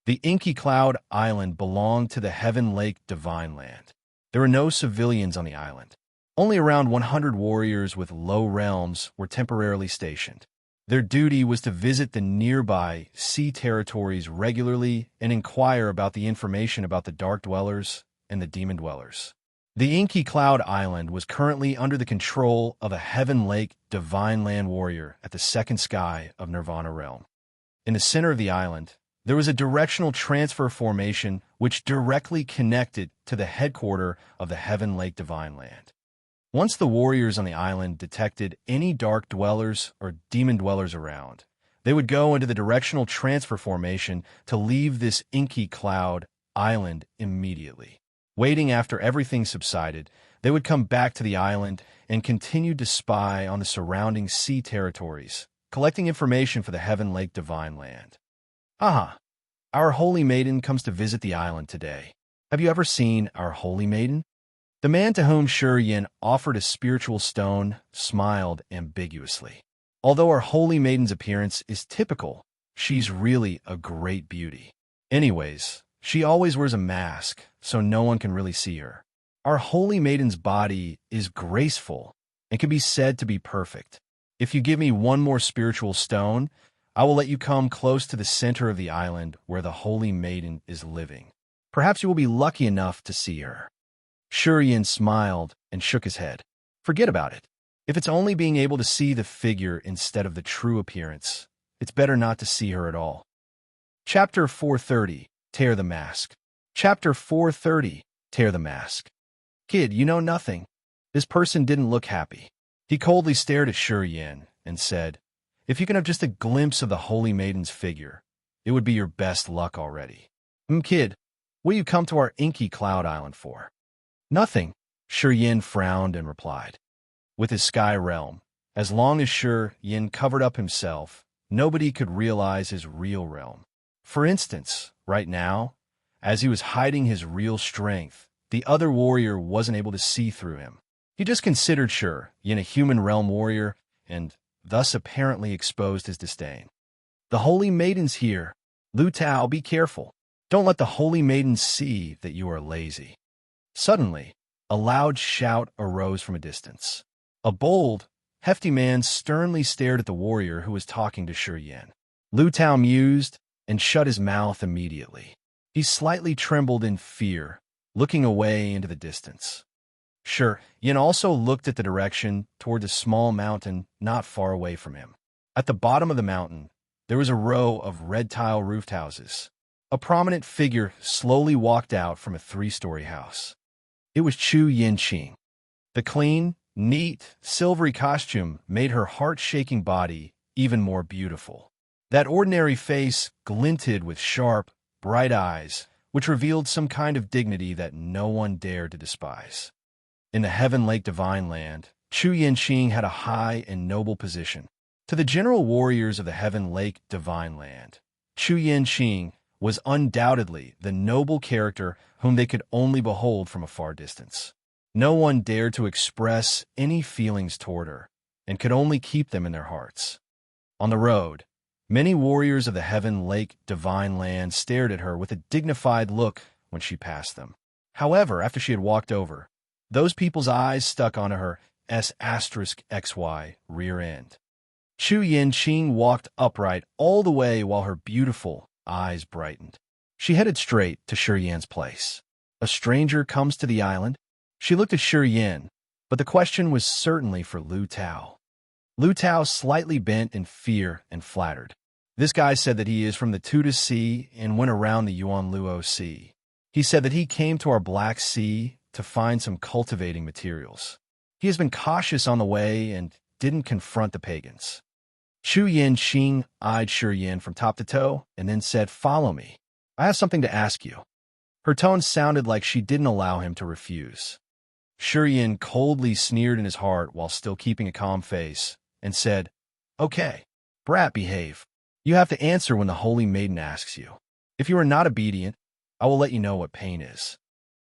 The Inky Cloud Island belonged to the Heaven Lake Divine Land. There were no civilians on the island. Only around 100 warriors with low realms were temporarily stationed. Their duty was to visit the nearby sea territories regularly and inquire about the information about the Dark Dwellers and the Demon Dwellers. The Inky Cloud Island was currently under the control of a Heaven Lake Divine Land warrior at the second sky of Nirvana Realm. In the center of the island, there was a directional transfer formation which directly connected to the headquarters of the Heaven Lake Divine Land. Once the warriors on the island detected any Dark Dwellers or Demon Dwellers around, they would go into the directional transfer formation to leave this Inky Cloud Island immediately. Waiting after everything subsided, they would come back to the island and continue to spy on the surrounding sea territories, collecting information for the Heaven Lake Divine Land. Aha! Our Holy Maiden comes to visit the island today. Have you ever seen our Holy Maiden? The man to whom Shi Yin offered a spiritual stone smiled ambiguously. Although our Holy Maiden's appearance is typical, she's really a great beauty. Anyways, she always wears a mask, so no one can really see her. Our Holy Maiden's body is graceful and can be said to be perfect. If you give me one more spiritual stone, I will let you come close to the center of the island where the Holy Maiden is living. Perhaps you will be lucky enough to see her. Shi Yin smiled and shook his head. Forget about it. If it's only being able to see the figure instead of the true appearance, it's better not to see her at all. Chapter 430, Tear the Mask. Chapter 430, Tear the Mask. Kid, you know nothing. This person didn't look happy. He coldly stared at Shi Yin and said, if you can have just a glimpse of the Holy Maiden's figure, it would be your best luck already. Kid, what do you come to our Inky Cloud Island for? Nothing. Shi Yin frowned and replied, with his sky realm. As long as Shi Yin covered up himself, nobody could realize his real realm. For instance, right now, as he was hiding his real strength, the other warrior wasn't able to see through him. He just considered Shi Yin a human realm warrior and thus apparently exposed his disdain. The Holy Maiden's here. Lu Tao, be careful. Don't let the Holy Maiden see that you are lazy. Suddenly, a loud shout arose from a distance. A bold, hefty man sternly stared at the warrior who was talking to Shi Yin. Lu Tao mused and shut his mouth immediately. He slightly trembled in fear, looking away into the distance. Shi Yin also looked at the direction toward a small mountain not far away from him. At the bottom of the mountain, there was a row of red tile roofed houses. A prominent figure slowly walked out from a 3-story house. It was Chu Yinqing. The clean, neat, silvery costume made her heart-shaking body even more beautiful. That ordinary face glinted with sharp, bright eyes, which revealed some kind of dignity that no one dared to despise. In the Heaven Lake Divine Land, Chu Yinqing had a high and noble position. To the general warriors of the Heaven Lake Divine Land, Chu Yinqing was undoubtedly the noble character whom they could only behold from a far distance. No one dared to express any feelings toward her, and could only keep them in their hearts. On the road, many warriors of the Heaven Lake Divine Land stared at her with a dignified look when she passed them. However, after she had walked over, those people's eyes stuck onto her *XY rear end. Chu Yinqing walked upright all the way while her beautiful eyes brightened. She headed straight to Shi Yin's place. A stranger comes to the island? She looked at Shi Yin, but the question was certainly for Lu Tao. Lu Tao slightly bent in fear and flattered. This guy said that he is from the Tuda Sea and went around the Yuanluo Sea. He said that he came to our Black Sea to find some cultivating materials. He has been cautious on the way and didn't confront the pagans. Chu Yinqing eyed Shi Yin from top to toe and then said, "Follow me. I have something to ask you." Her tone sounded like she didn't allow him to refuse. Shi Yin coldly sneered in his heart while still keeping a calm face and said, "Okay, brat, behave. You have to answer when the Holy Maiden asks you. If you are not obedient, I will let you know what pain is."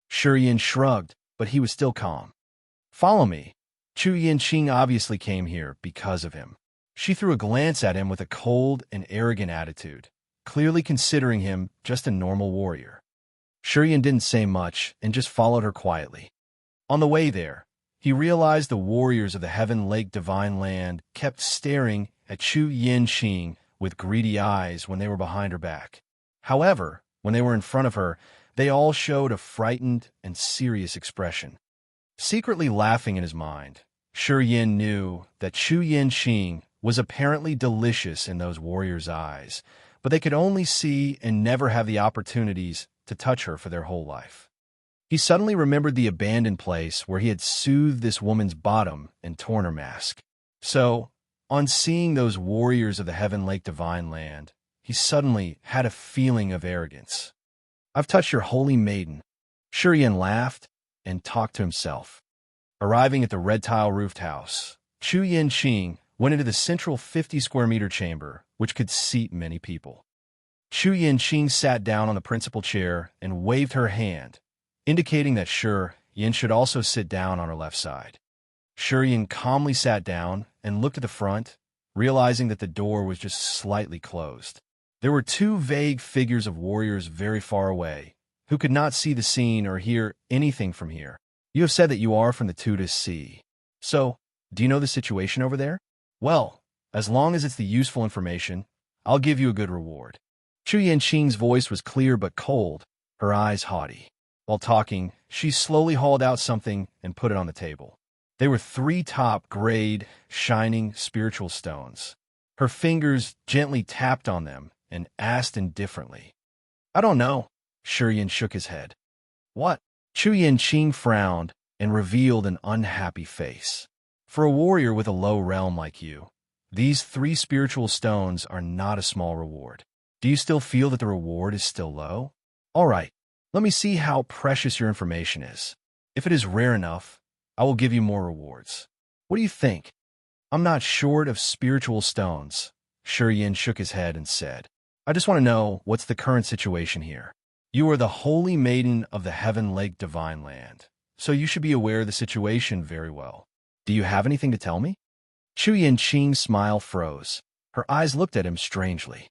Shi Yin shrugged, but he was still calm. "Follow me." Chu Yinqing obviously came here because of him. She threw a glance at him with a cold and arrogant attitude, clearly considering him just a normal warrior. Shi Yin didn't say much and just followed her quietly. On the way there, he realized the warriors of the Heaven Lake Divine Land kept staring at Chu Yinqing with greedy eyes when they were behind her back. However, when they were in front of her, they all showed a frightened and serious expression. Secretly laughing in his mind, Shi Yin knew that Chu Yinqing was apparently delicious in those warriors' eyes, but they could only see and never have the opportunities to touch her for their whole life. He suddenly remembered the abandoned place where he had soothed this woman's bottom and torn her mask. So, on seeing those warriors of the Heaven Lake Divine Land, he suddenly had a feeling of arrogance. "I've touched your Holy Maiden." Shi Yin laughed and talked to himself. Arriving at the red tile roofed house, Chu Yinqing went into the central 50-square-meter chamber, which could seat many people. Chu Yinqing sat down on the principal chair and waved her hand, indicating that Shi Yin should also sit down on her left side. Shi Yin calmly sat down and looked at the front, realizing that the door was just slightly closed. There were 2 vague figures of warriors very far away, who could not see the scene or hear anything from here. "You have said that you are from the Tuda Sea. So, do you know the situation over there? Well, as long as it's the useful information, I'll give you a good reward." Chu Yinqing's voice was clear but cold, her eyes haughty. While talking, she slowly hauled out something and put it on the table. They were 3 top-grade, shining spiritual stones. Her fingers gently tapped on them and asked indifferently, "I don't know." Shi Yin shook his head. "What?" Chu Yinqing frowned and revealed an unhappy face. "For a warrior with a low realm like you, these 3 spiritual stones are not a small reward. Do you still feel that the reward is still low? All right, let me see how precious your information is." If it is rare enough, I will give you more rewards. What do you think? I'm not short of spiritual stones. Yin shook his head and said, I just want to know what's the current situation here. You are the holy maiden of the Heaven Lake Divine Land, so you should be aware of the situation very well. Do you have anything to tell me? Ching's smile froze. Her eyes looked at him strangely.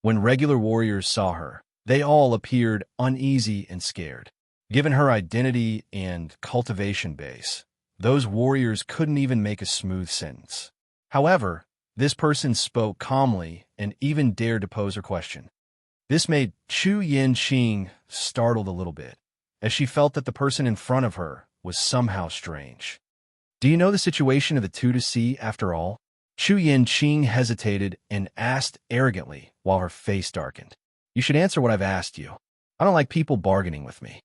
When regular warriors saw her, they all appeared uneasy and scared. Given her identity and cultivation base, those warriors couldn't even make a smooth sentence. However, this person spoke calmly and even dared to pose her question. This made Ching startled a little bit, as she felt that the person in front of her was somehow strange. Do you know the situation of the two to see, after all? Ching hesitated and asked arrogantly while her face darkened. You should answer what I've asked you. I don't like people bargaining with me.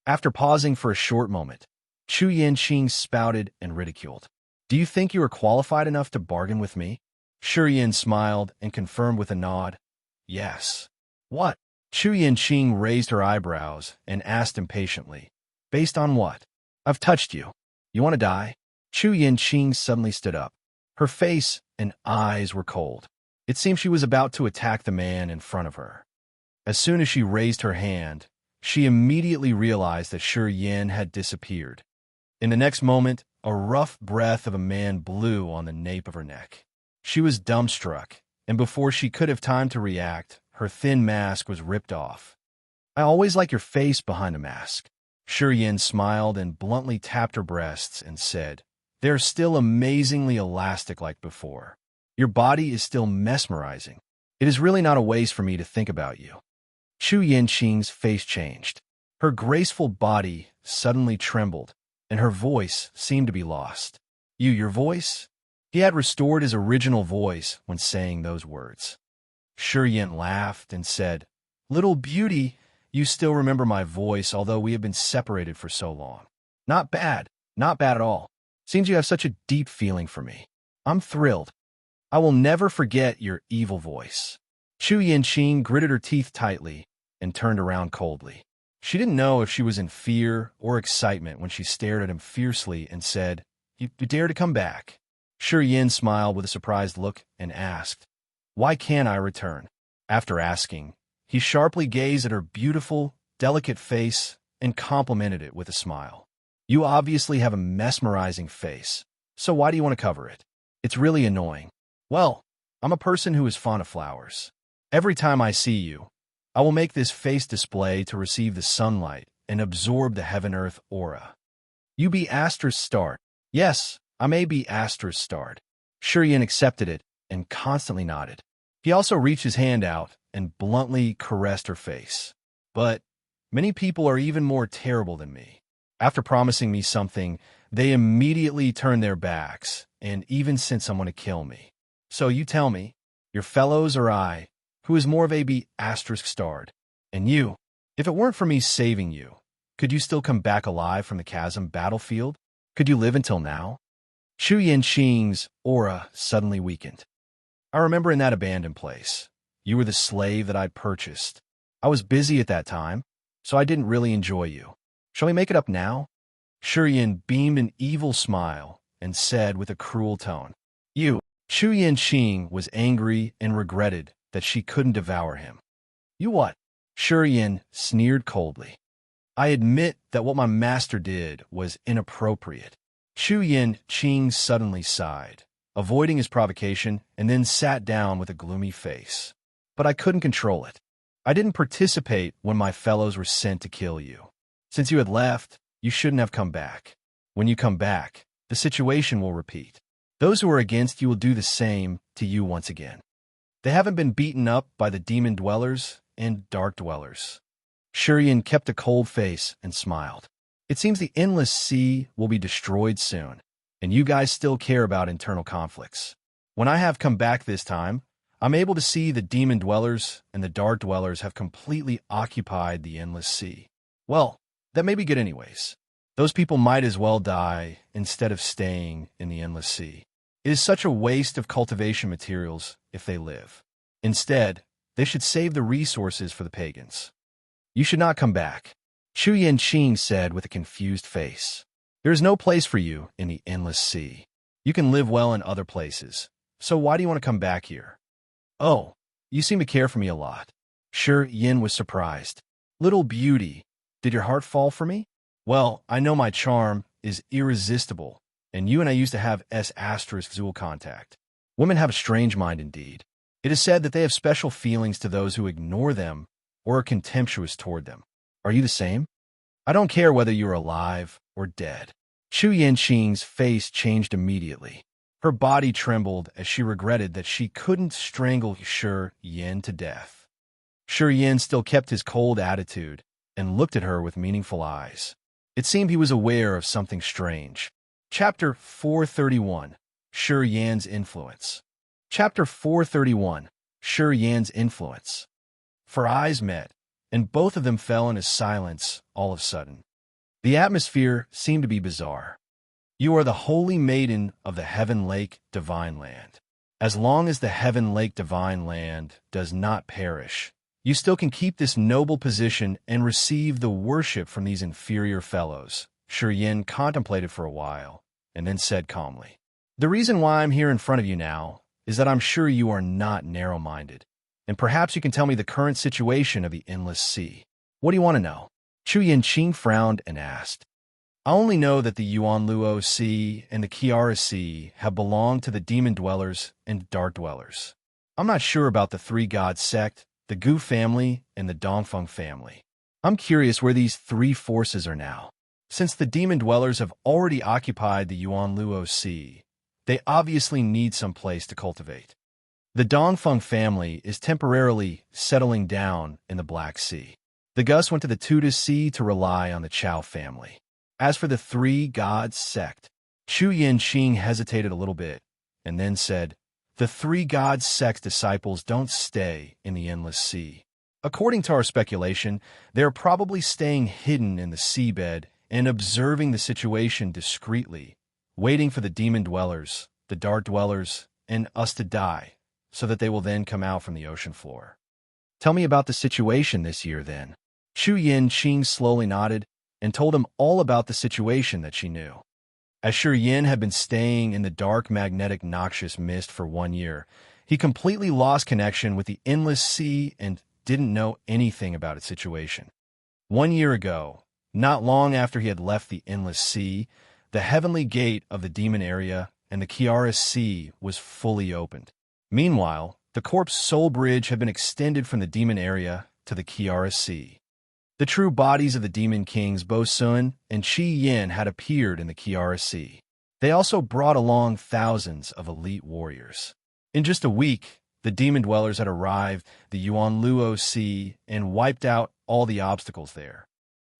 After pausing for a short moment, Ching spouted and ridiculed. Do you think you are qualified enough to bargain with me? Yin smiled and confirmed with a nod. Yes. What? Ching raised her eyebrows and asked impatiently. Based on what? I've touched you. You want to die? Ching suddenly stood up. Her face and eyes were cold. It seemed she was about to attack the man in front of her. As soon as she raised her hand, she immediately realized that Yin had disappeared. In the next moment, a rough breath of a man blew on the nape of her neck. She was dumbstruck, and before she could have time to react, her thin mask was ripped off. I always like your face behind the mask. Yin smiled and bluntly tapped her breasts and said, They're still amazingly elastic like before. Your body is still mesmerizing. It is really not a waste for me to think about you. Ching's face changed. Her graceful body suddenly trembled, and her voice seemed to be lost. Your voice? He had restored his original voice when saying those words. Yin laughed and said, Little beauty, you still remember my voice, although we have been separated for so long. Not bad at all. Seems you have such a deep feeling for me. I'm thrilled. I will never forget your evil voice. Ching gritted her teeth tightly and turned around coldly. She didn't know if she was in fear or excitement when she stared at him fiercely and said, You dare to come back? Yin smiled with a surprised look and asked, Why can't I return? After asking, he sharply gazed at her beautiful, delicate face and complimented it with a smile. You obviously have a mesmerizing face, so why do you want to cover it? It's really annoying. Well, I'm a person who is fond of flowers. Every time I see you, I will make this face display to receive the sunlight and absorb the heaven-earth aura. You be Astra's starred. Yes, I may be Astra's starred. Yin accepted it and constantly nodded. He also reached his hand out and bluntly caressed her face. But many people are even more terrible than me. After promising me something, they immediately turn their backs and even send someone to kill me. So you tell me, your fellows or I, who is more of a be asterisk starred? And you, if it weren't for me saving you, could you still come back alive from the chasm battlefield? Could you live until now? Ching's aura suddenly weakened. I remember in that abandoned place. You were the slave that I'd purchased. I was busy at that time, so I didn't really enjoy you. Shall we make it up now? Yin beamed an evil smile and said with a cruel tone, You. Ching was angry and regretted that she couldn't devour him. You what? Yin sneered coldly. I admit that what my master did was inappropriate. Ching suddenly sighed, avoiding his provocation, and then sat down with a gloomy face. But I couldn't control it. I didn't participate when my fellows were sent to kill you. Since you had left, you shouldn't have come back. When you come back, the situation will repeat. Those who are against you will do the same to you once again. They haven't been beaten up by the demon dwellers and dark dwellers. Yin kept a cold face and smiled. It seems the endless sea will be destroyed soon, and you guys still care about internal conflicts. When I have come back this time, I'm able to see the demon dwellers and the dark dwellers have completely occupied the endless sea. Well, that may be good anyways. Those people might as well die instead of staying in the endless sea. It is such a waste of cultivation materials if they live. Instead, they should save the resources for the pagans. You should not come back. Shu Yanqing said with a confused face. There is no place for you in the endless sea. You can live well in other places. So why do you want to come back here? Oh, you seem to care for me a lot. Shi Yin was surprised. Little beauty, did your heart fall for me? Well, I know my charm is irresistible, and you and I used to have S***Zool contact. Women have a strange mind indeed. It is said that they have special feelings to those who ignore them or are contemptuous toward them. Are you the same? I don't care whether you are alive or dead. Shu Yanqing's face changed immediately. Her body trembled as she regretted that she couldn't strangle Shi Yin to death. Shi Yin still kept his cold attitude and looked at her with meaningful eyes. It seemed he was aware of something strange. Chapter 431, Shi Yan's Influence. Chapter 431, Shi Yan's Influence. For eyes met, and both of them fell into silence all of a sudden. The atmosphere seemed to be bizarre. You are the holy maiden of the Heaven Lake Divine Land. As long as the Heaven Lake Divine Land does not perish, you still can keep this noble position and receive the worship from these inferior fellows. Shi Yin contemplated for a while, and then said calmly, The reason why I'm here in front of you now is that I'm sure you are not narrow-minded, and perhaps you can tell me the current situation of the endless sea. What do you want to know? Shu Yanqing frowned and asked. I only know that the Yuanluo Sea and the Kiara Sea have belonged to the demon dwellers and dark dwellers. I'm not sure about the three god sect, the Gu family, and the Dongfeng family. I'm curious where these three forces are now. Since the demon dwellers have already occupied the Yuanluo Sea, they obviously need some place to cultivate. The Dongfeng family is temporarily settling down in the Black Sea. The Gus went to the Tuda Sea to rely on the Chao family. As for the three gods sect, Shu Yanqing hesitated a little bit, and then said, The three gods sect disciples don't stay in the endless sea. According to our speculation, they are probably staying hidden in the seabed and observing the situation discreetly, waiting for the demon dwellers, the dark dwellers, and us to die, so that they will then come out from the ocean floor. Tell me about the situation this year, then. Shu Yanqing slowly nodded and told him all about the situation that she knew. As Shi Yin had been staying in the dark, magnetic, noxious mist for 1 year, he completely lost connection with the endless sea and didn't know anything about its situation. 1 year ago, not long after he had left the endless sea, the heavenly gate of the demon area and the Kiara Sea was fully opened. Meanwhile, the corpse soul bridge had been extended from the demon area to the Kiara Sea. The true bodies of the demon kings Bo Sun and Qi Yin had appeared in the Kiara Sea. They also brought along thousands of elite warriors. In just a week, the demon dwellers had arrived the Yuanluo Sea and wiped out all the obstacles there.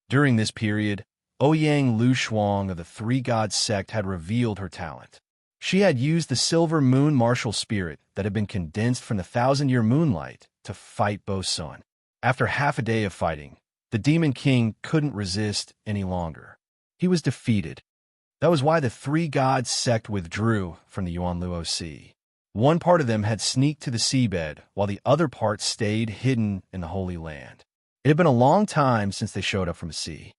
During this period, Ouyang Lu Shuang of the Three Gods sect had revealed her talent. She had used the silver moon martial spirit that had been condensed from the 1,000-year moonlight to fight Bo Sun. After half a day of fighting, the Demon King couldn't resist any longer. He was defeated. That was why the Three Gods sect withdrew from the Yuanluo Sea. One part of them had sneaked to the seabed, while the other part stayed hidden in the Holy Land. It had been a long time since they showed up from the sea.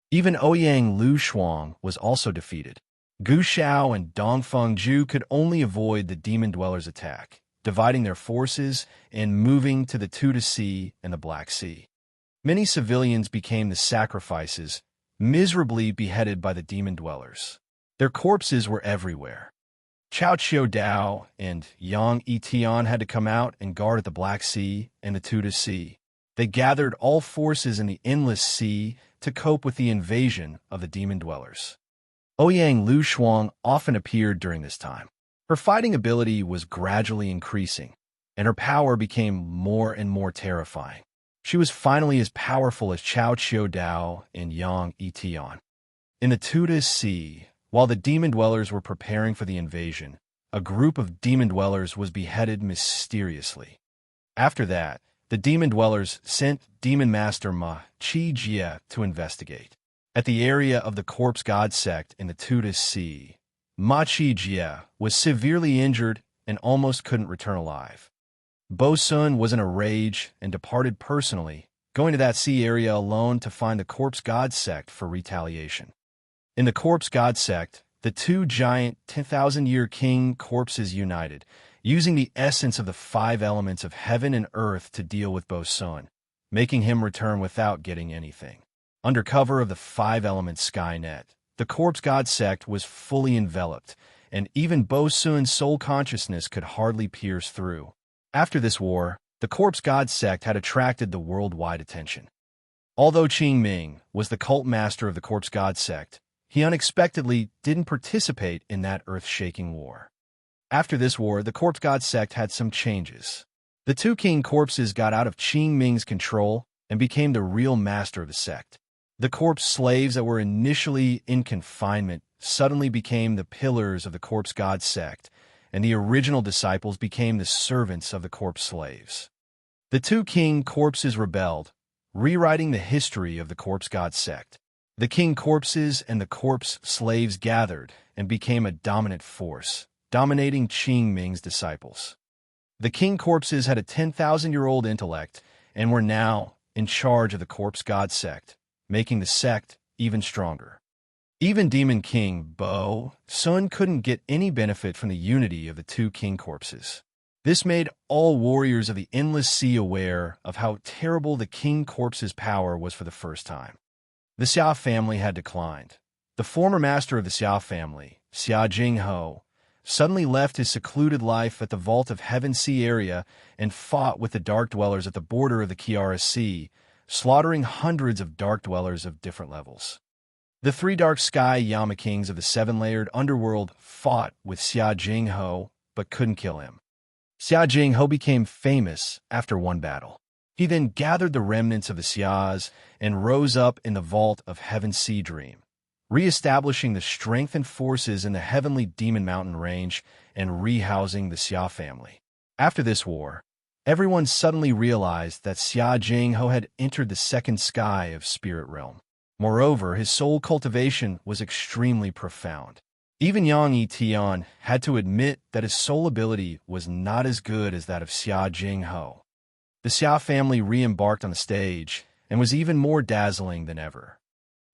Even Ouyang Lu Shuang was also defeated. Gu Xiao and Dongfeng Zhu could only avoid the demon dwellers' attack, dividing their forces and moving to the Tuda Sea and the Black Sea. Many civilians became the sacrifices, miserably beheaded by the demon dwellers. Their corpses were everywhere. Chao Qiu Dao and Yang Yitian had to come out and guard at the Black Sea and the Tuda Sea. They gathered all forces in the endless sea to cope with the invasion of the demon dwellers. Ouyang Lu Shuang often appeared during this time. Her fighting ability was gradually increasing, and her power became more and more terrifying. She was finally as powerful as Chao Qiu Dao and Yang Yitian. In the Tuda Sea, while the demon dwellers were preparing for the invasion, a group of demon dwellers was beheaded mysteriously. After that, the demon dwellers sent Demon Master Ma Qijie to investigate. At the area of the Corpse God sect in the Tuda Sea, Ma Qijie was severely injured and almost couldn't return alive. Bo Sun was in a rage and departed personally going to that sea area alone to find the Corpse God sect for retaliation. In the Corpse God sect, the two giant 10,000-year king corpses united, using the essence of the 5 elements of heaven and earth to deal with Bosun, making him return without getting anything. Under cover of the 5 elements Skynet, the Corpse God sect was fully enveloped, and even Bosun's soul consciousness could hardly pierce through. After this war, the Corpse God sect had attracted the worldwide attention. Although Qing Ming was the cult master of the Corpse God sect, he unexpectedly didn't participate in that earth-shaking war. After this war, the Corpse God sect had some changes. The 2 king corpses got out of Qing Ming's control and became the real master of the sect. The corpse slaves that were initially in confinement suddenly became the pillars of the Corpse God sect, and the original disciples became the servants of the corpse slaves. The 2 king corpses rebelled, rewriting the history of the Corpse God sect. The king corpses and the corpse slaves gathered and became a dominant force, dominating Qing Ming's disciples. The king corpses had a 10,000-year-old intellect and were now in charge of the Corpse God sect, making the sect even stronger. Even Demon King Bo Sun couldn't get any benefit from the unity of the 2 king corpses. This made all warriors of the Endless Sea aware of how terrible the king corpse's power was for the first time. The Xia family had declined. The former master of the Xia family, Xia Jingho, suddenly left his secluded life at the Vault of Heaven Sea area and fought with the Dark Dwellers at the border of the Kiara Sea, slaughtering hundreds of Dark Dwellers of different levels. The 3 Dark Sky Yama Kings of the 7-layered underworld fought with Xia Jingho, but couldn't kill him. Xia Jingho became famous after one battle. He then gathered the remnants of the Xias and rose up in the Vault of Heaven Sea Dream, re-establishing the strength and forces in the heavenly Demon Mountain range and rehousing the Xia family. After this war, everyone suddenly realized that Xia Jingho had entered the 2nd sky of Spirit Realm. Moreover, his soul cultivation was extremely profound. Even Yang Yitian had to admit that his soul ability was not as good as that of Xia Jingho. The Xia family re-embarked on the stage and was even more dazzling than ever.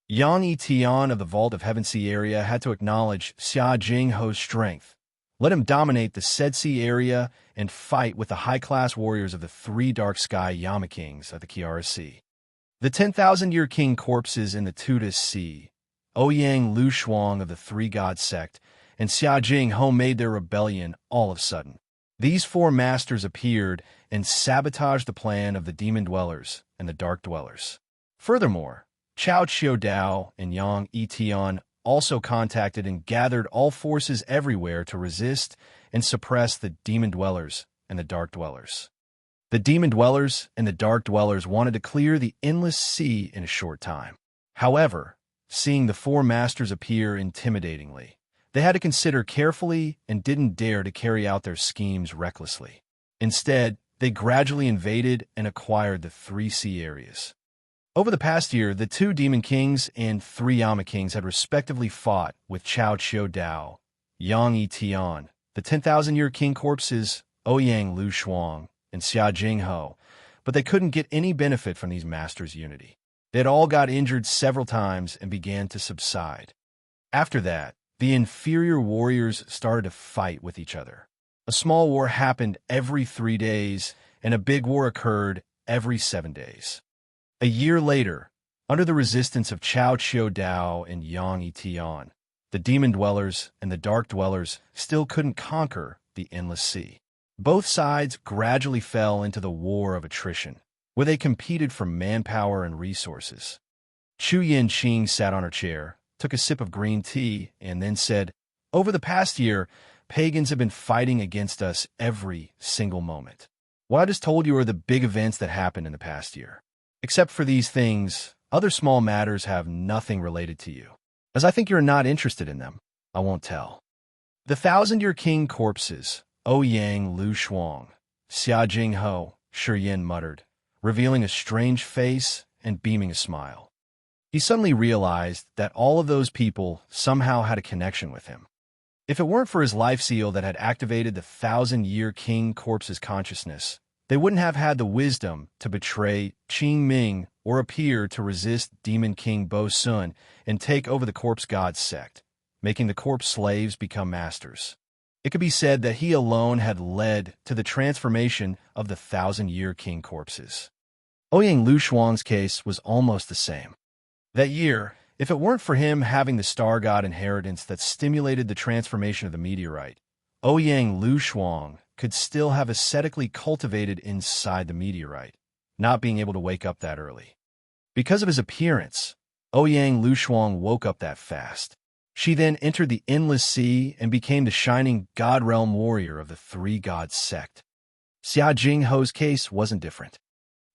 Yang Yitian of the Vault of Heaven Sea area had to acknowledge Xia Jingho's strength, let him dominate the said sea area, and fight with the high-class warriors of the 3 Dark Sky Yama Kings of the Kiara Sea. The 10,000-year king corpses in the Tudis Sea, Ouyang Lu Shuang of the 3 God sect, and Xia Jingho made their rebellion all of a sudden. These 4 masters appeared and sabotaged the plan of the Demon Dwellers and the Dark Dwellers. Furthermore, Chao Qiudao and Yang Yitian also contacted and gathered all forces everywhere to resist and suppress the Demon Dwellers and the Dark Dwellers. The Demon Dwellers and the Dark Dwellers wanted to clear the Endless Sea in a short time. However, seeing the 4 masters appear intimidatingly, they had to consider carefully and didn't dare to carry out their schemes recklessly. Instead, they gradually invaded and acquired the 3 sea areas. Over the past year, the 2 Demon Kings and 3 Yama Kings had respectively fought with Chao Qiudao, Yang Yitian, the 10,000-year king corpses, Ouyang Lu Shuang, and Xia Jingho, but they couldn't get any benefit from these masters' unity. They had all got injured several times and began to subside. After that, the inferior warriors started to fight with each other. A small war happened every 3 days, and a big war occurred every 7 days. A year later, under the resistance of Chao Qiudao and Yang Yitian, the Demon Dwellers and the Dark Dwellers still couldn't conquer the Endless Sea. Both sides gradually fell into the war of attrition, where they competed for manpower and resources. Chu Yanqing sat on her chair, took a sip of green tea, and then said, "Over the past year, pagans have been fighting against us every single moment. What I just told you are the big events that happened in the past year. Except for these things, other small matters have nothing related to you. As I think you're not interested in them, I won't tell." The 1,000-year king corpses, Ouyang Lu Shuang, Xia Jingho, Shi Yin muttered, revealing a strange face and beaming a smile. He suddenly realized that all of those people somehow had a connection with him. If it weren't for his life seal that had activated the 1,000-year king corpse's consciousness, They wouldn't have had the wisdom to betray Qing Ming or appear to resist Demon King Bo Sun and take over the corpse god sect, making the corpse slaves become masters. It could be said that he alone had led to the transformation of the thousand-year king corpses. Ouyang Lushuang's case was almost the same. That year, if it weren't for him having the star god inheritance that stimulated the transformation of the meteorite, Ouyang Lushuang could still have ascetically cultivated inside the meteorite, not being able to wake up that early. Because of his appearance, Ouyang Lushuang woke up that fast. She then entered the Endless Sea and became the shining God Realm warrior of the Three Gods sect. Xia Jingho's case wasn't different.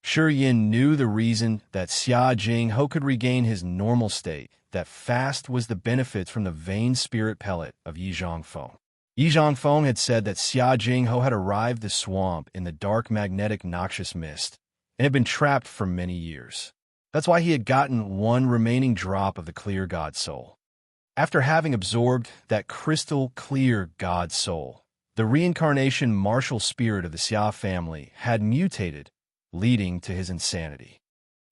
Shi Yin knew the reason that Xia Jingho could regain his normal state, that fast was the benefits from the vain spirit pellet of Yi Zhongfeng. Yi Zhongfeng had said that Xia Jingho had arrived the swamp in the dark magnetic noxious mist and had been trapped for many years. That's why he had gotten one remaining drop of the clear God soul. After having absorbed that crystal clear God soul, the reincarnation martial spirit of the Xia family had mutated, leading to his insanity.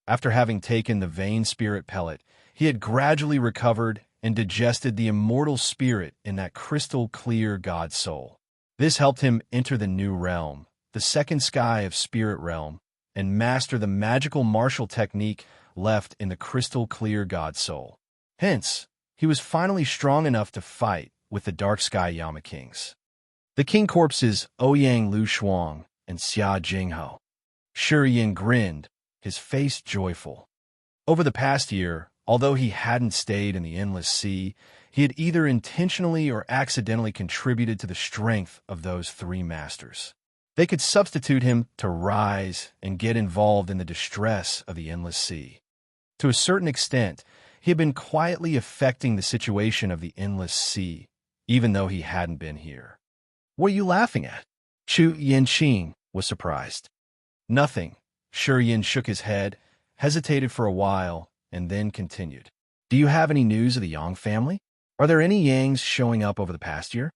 After having taken the vain spirit pellet, he had gradually recovered and digested the immortal spirit in that crystal clear God soul. This helped him enter the new realm, the second sky of spirit realm, and master the magical martial technique left in the crystal clear God soul. Hence, he was finally strong enough to fight with the dark sky Yama Kings. The king corpses Ouyang Lushuang and Xia Jingho. Shi Yin grinned, his face joyful. Over the past year, although he hadn't stayed in the Endless Sea, he had either intentionally or accidentally contributed to the strength of those three masters. They could substitute him to rise and get involved in the distress of the Endless Sea. To a certain extent, he had been quietly affecting the situation of the Endless Sea, even though he hadn't been here. "What are you laughing at?" Chu Yanqing was surprised. "Nothing." Shi Yin shook his head, hesitated for a while, and then continued. "Do you have any news of the Yang family? Are there any Yangs showing up over the past year?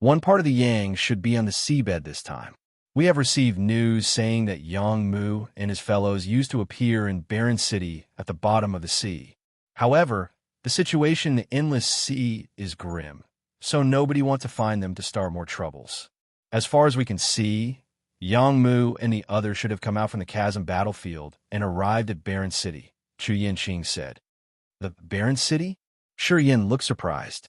One part of the Yangs should be on the seabed this time. We have received news saying that Yang Mu and his fellows used to appear in Barren City at the bottom of the sea. However, the situation in the Endless Sea is grim, so nobody wants to find them to start more troubles. As far as we can see, Yang Mu and the others should have come out from the chasm battlefield and arrived at Barren City," Chu Yanqing said. "The Barren City?" Shi Yin looked surprised.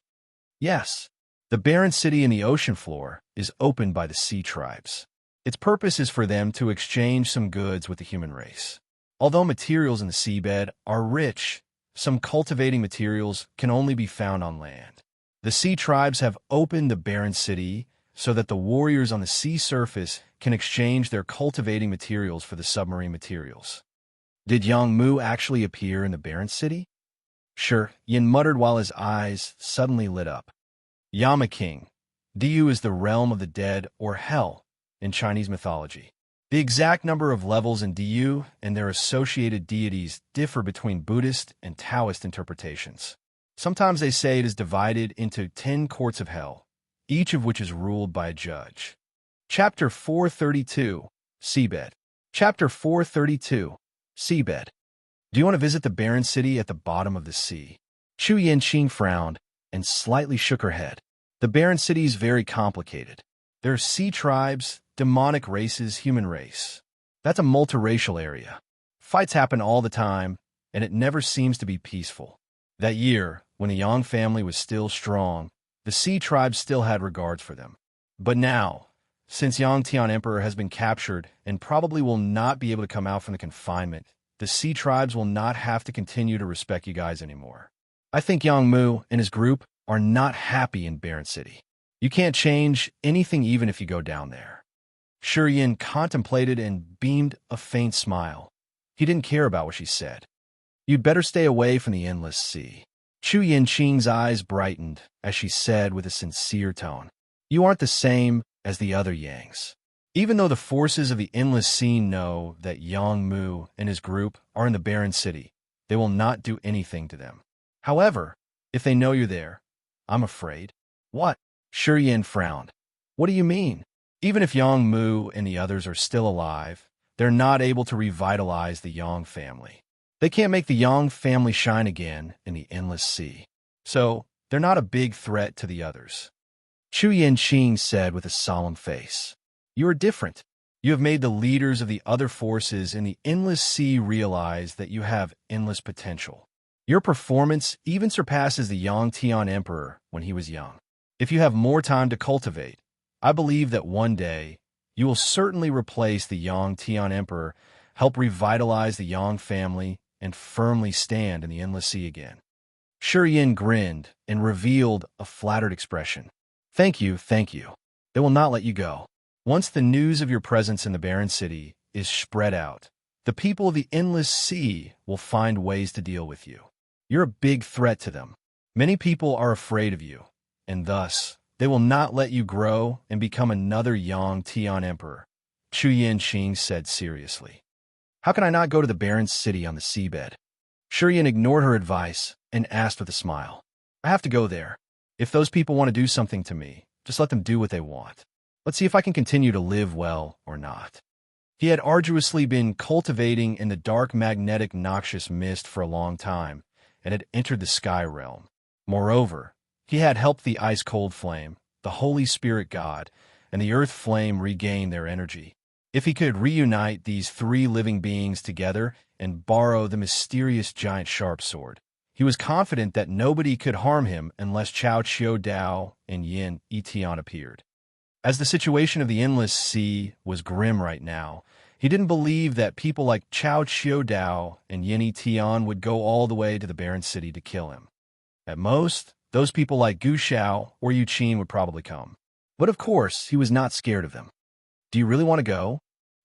"Yes, the Barren City in the ocean floor is opened by the sea tribes. Its purpose is for them to exchange some goods with the human race. Although materials in the seabed are rich, some cultivating materials can only be found on land. The sea tribes have opened the Barren City so that the warriors on the sea surface can exchange their cultivating materials for the submarine materials." "Did Yang Mu actually appear in the Barren City?" Shi Yin muttered while his eyes suddenly lit up. "Yama King. Diyu is the realm of the dead, or hell, in Chinese mythology. The exact number of levels in Diyu and their associated deities differ between Buddhist and Taoist interpretations. Sometimes they say it is divided into 10 courts of hell, each of which is ruled by a judge." Chapter 432, Seabed. Chapter 432, Seabed. "Do you want to visit the Barren City at the bottom of the sea?" Chu Yanqing frowned and slightly shook her head. "The Barren City is very complicated. There are sea tribes, demonic races, human race. That's a multiracial area. Fights happen all the time, and it never seems to be peaceful. That year, when the Yang family was still strong, the sea tribes still had regards for them. But now, since Yang Tian Emperor has been captured and probably will not be able to come out from the confinement, the sea tribes will not have to continue to respect you guys anymore. I think Yang Mu and his group are not happy in Barren City. You can't change anything even if you go down there." Shi Yin contemplated and beamed a faint smile. He didn't care about what she said. "You'd better stay away from the Endless Sea." Chu Yanqing's eyes brightened as she said with a sincere tone, "You aren't the same as the other Yangs. Even though the forces of the Endless Sea know that Yang Mu and his group are in the Barren City, they will not do anything to them. However, if they know you're there, I'm afraid." "What?" Shi Yin frowned. "What do you mean?" Even if Yang Mu and the others are still alive, they're not able to revitalize the Yang family. They can't make the Yang family shine again in the endless sea. So, they're not a big threat to the others. Chu Yanqing said with a solemn face. You are different. You have made the leaders of the other forces in the endless sea realize that you have endless potential. Your performance even surpasses the Yang Tian Emperor when he was young. If you have more time to cultivate, I believe that one day you will certainly replace the Yang Tian Emperor, help revitalize the Yang family, and firmly stand in the endless sea again. Shi Yin grinned and revealed a flattered expression. Thank you, thank you. They will not let you go. Once the news of your presence in the barren city is spread out, the people of the endless sea will find ways to deal with you. You're a big threat to them. Many people are afraid of you, and thus, they will not let you grow and become another Yang Tian Emperor, Chu Yanqing said seriously. How can I not go to the barren city on the seabed? Shi Yin ignored her advice and asked with a smile. I have to go there. If those people want to do something to me, just let them do what they want. Let's see if I can continue to live well or not. He had arduously been cultivating in the dark magnetic noxious mist for a long time and had entered the sky realm. Moreover, he had helped the ice-cold flame, the Holy Spirit God, and the earth flame regain their energy. If he could reunite these three living beings together and borrow the mysterious giant sharp sword, he was confident that nobody could harm him unless Chao Chiu Dao and Yin Etian appeared. As the situation of the endless sea was grim right now, he didn't believe that people like Chao Chiu Dao and Yin Etian would go all the way to the barren city to kill him. At most, those people like Gu Xiao or Yu Qin would probably come. But of course, he was not scared of them. Do you really want to go?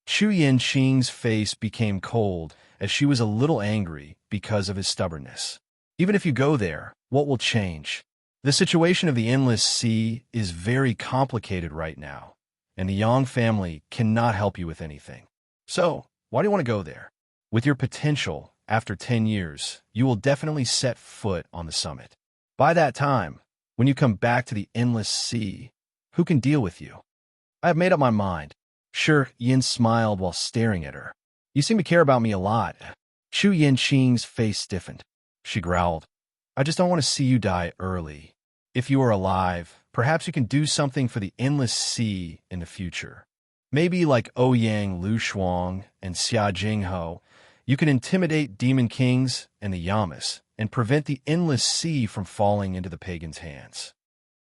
Chu Yanqing's face became cold as she was a little angry because of his stubbornness. Even if you go there, what will change? The situation of the endless sea is very complicated right now, and the Yang family cannot help you with anything. So, why do you want to go there? With your potential, after 10 years, you will definitely set foot on the summit. By that time, when you come back to the endless sea, who can deal with you? I have made up my mind. Shi Yin smiled while staring at her. You seem to care about me a lot. Chu Yanqing's face stiffened. She growled. I just don't want to see you die early. If you are alive, perhaps you can do something for the endless sea in the future. Maybe like Ouyang Lu Shuang and Xia Jingho, you can intimidate demon kings and the Yamas and prevent the endless sea from falling into the pagans' hands.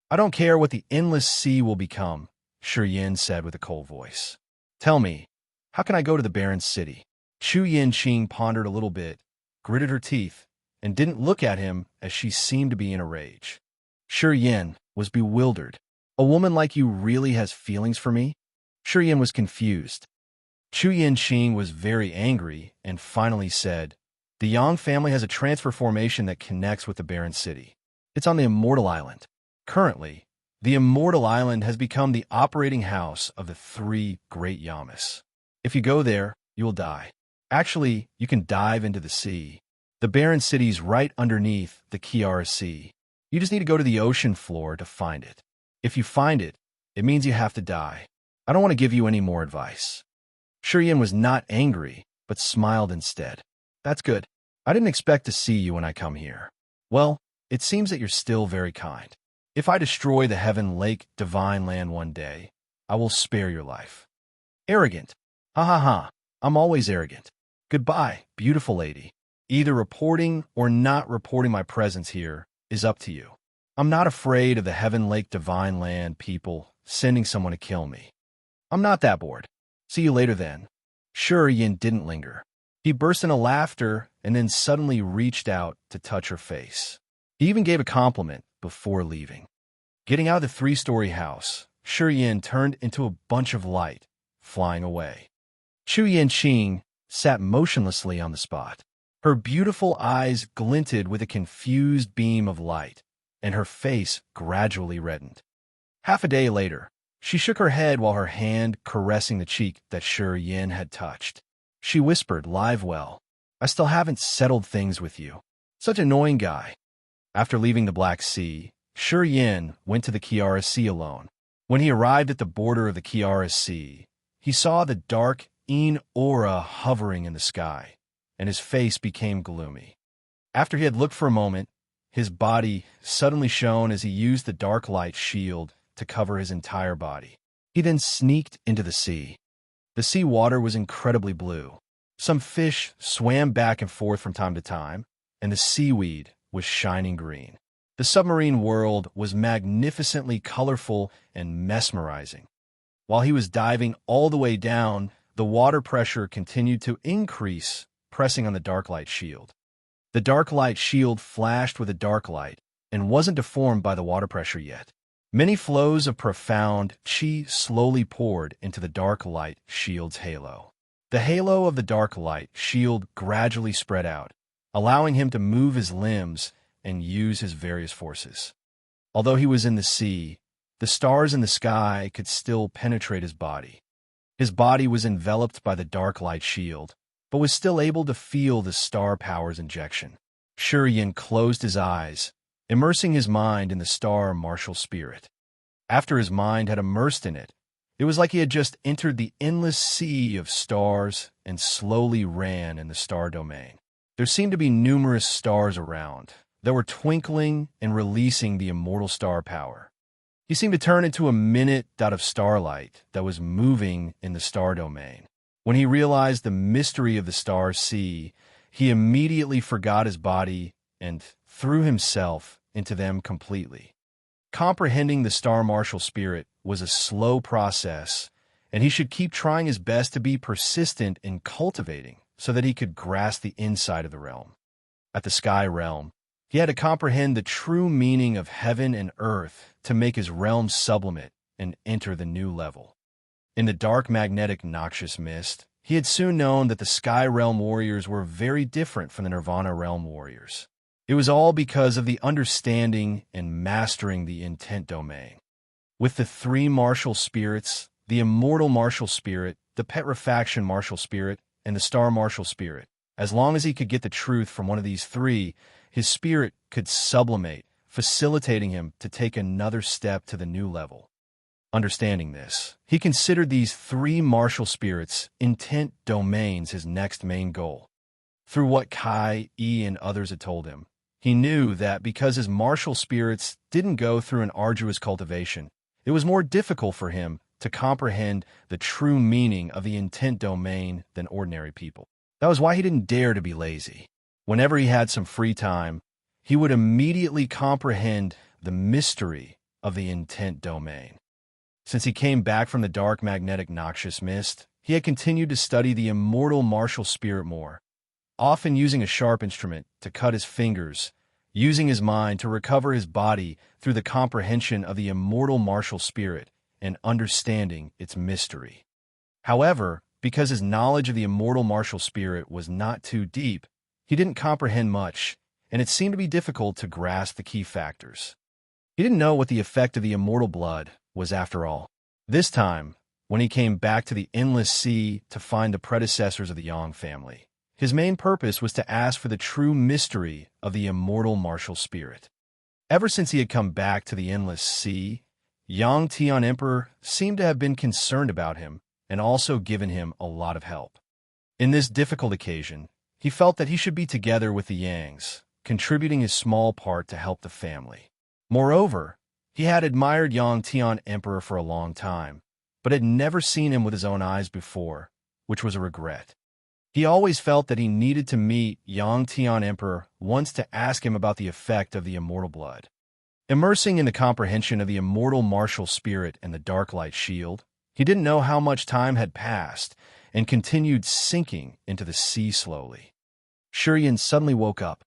I don't care what the endless sea will become, Shi Yin said with a cold voice. Tell me, how can I go to the barren city? Chu Yanqing pondered a little bit, gritted her teeth, and didn't look at him as she seemed to be in a rage. Shi Yin was bewildered. A woman like you really has feelings for me? Shi Yin was confused. Chu Yanqing was very angry and finally said, the Yang family has a transfer formation that connects with the barren city. It's on the Immortal Island. Currently, the Immortal Island has become the operating house of the three great Yamas. If you go there, you will die. Actually, you can dive into the sea. The barren city's right underneath the Kiara Sea. You just need to go to the ocean floor to find it. If you find it, it means you have to die. I don't want to give you any more advice. Shi Yin was not angry, but smiled instead. That's good. I didn't expect to see you when I come here. Well, it seems that you're still very kind. If I destroy the Heaven Lake Divine Land one day, I will spare your life. Arrogant. Ha ha ha. I'm always arrogant. Goodbye, beautiful lady. Either reporting or not reporting my presence here is up to you. I'm not afraid of the Heaven Lake Divine Land people sending someone to kill me. I'm not that bored. See you later then. Shi Yin didn't linger. He burst into laughter and then suddenly reached out to touch her face. He even gave a compliment before leaving. Getting out of the three-story house, Shi Yin turned into a bunch of light, flying away. Chu Yanqing sat motionlessly on the spot. Her beautiful eyes glinted with a confused beam of light, and her face gradually reddened. Half a day later, she shook her head while her hand caressing the cheek that Shi Yin had touched. She whispered, "Live well. I still haven't settled things with you. Such an annoying guy." After leaving the Black Sea, Shi Yin went to the Kiara Sea alone. When he arrived at the border of the Chiara Sea, he saw the dark aura hovering in the sky, and his face became gloomy. After he had looked for a moment, his body suddenly shone as he used the dark light shield to cover his entire body. He then sneaked into the sea. The sea water was incredibly blue. Some fish swam back and forth from time to time, and the seaweed was shining green. The submarine world was magnificently colorful and mesmerizing. While he was diving all the way down, the water pressure continued to increase, pressing on the dark light shield. The dark light shield flashed with a dark light and wasn't deformed by the water pressure yet. Many flows of profound chi slowly poured into the dark light shield's halo. The halo of the dark light shield gradually spread out, allowing him to move his limbs and use his various forces. Although he was in the sea, the stars in the sky could still penetrate his body. His body was enveloped by the dark light shield, but was still able to feel the star power's injection. Shurian closed his eyes, immersing his mind in the star martial spirit. After his mind had immersed in it, it was like he had just entered the endless sea of stars and slowly ran in the star domain. There seemed to be numerous stars around that were twinkling and releasing the immortal star power. He seemed to turn into a minute dot of starlight that was moving in the star domain. When he realized the mystery of the star sea, he immediately forgot his body and threw himself into them completely. Comprehending the star martial spirit was a slow process, and he should keep trying his best to be persistent in cultivating so that he could grasp the inside of the realm. At the sky realm, he had to comprehend the true meaning of heaven and earth to make his realm sublimate and enter the new level. In the dark magnetic noxious mist, he had soon known that the Sky Realm warriors were very different from the Nirvana Realm warriors. It was all because of the understanding and mastering the intent domain. With the three martial spirits, the immortal martial spirit, the petrifaction martial spirit, and the star martial spirit, as long as he could get the truth from one of these three, his spirit could sublimate, facilitating him to take another step to the new level. Understanding this, he considered these three martial spirits' intent domains his next main goal. Through what Kai, E, and others had told him, he knew that because his martial spirits didn't go through an arduous cultivation, it was more difficult for him to comprehend the true meaning of the intent domain than ordinary people. That was why he didn't dare to be lazy. Whenever he had some free time, he would immediately comprehend the mystery of the intent domain. Since he came back from the dark magnetic noxious mist, he had continued to study the immortal martial spirit more, often using a sharp instrument to cut his fingers, using his mind to recover his body through the comprehension of the immortal martial spirit and understanding its mystery. However, because his knowledge of the immortal martial spirit was not too deep, he didn't comprehend much, and it seemed to be difficult to grasp the key factors. He didn't know what the effect of the immortal blood was after all. This time, when he came back to the endless sea to find the predecessors of the Yang family, his main purpose was to ask for the true mystery of the immortal martial spirit. Ever since he had come back to the endless sea, Yang Tian Emperor seemed to have been concerned about him and also given him a lot of help. In this difficult occasion, he felt that he should be together with the Yangs, contributing his small part to help the family. Moreover, he had admired Yang Tian Emperor for a long time, but had never seen him with his own eyes before, which was a regret. He always felt that he needed to meet Yang Tian Emperor once to ask him about the effect of the immortal blood. Immersing in the comprehension of the immortal martial spirit and the dark light shield, he didn't know how much time had passed and continued sinking into the sea slowly. Shurian suddenly woke up.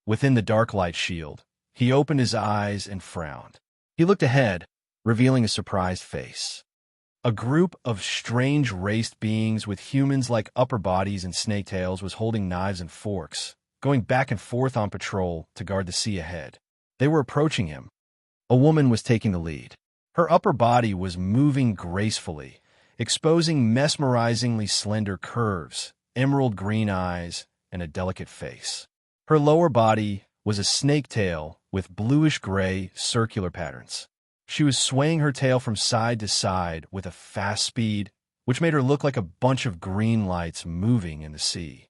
Within the dark light shield, he opened his eyes and frowned. He looked ahead, revealing a surprised face. A group of strange raced beings with humans-like upper bodies and snake tails was holding knives and forks, going back and forth on patrol to guard the sea ahead. They were approaching him. A woman was taking the lead. Her upper body was moving gracefully, exposing mesmerizingly slender curves, emerald green eyes, and a delicate face. Her lower body was a snake tail with bluish-gray circular patterns. She was swaying her tail from side to side with a fast speed, which made her look like a bunch of green lights moving in the sea.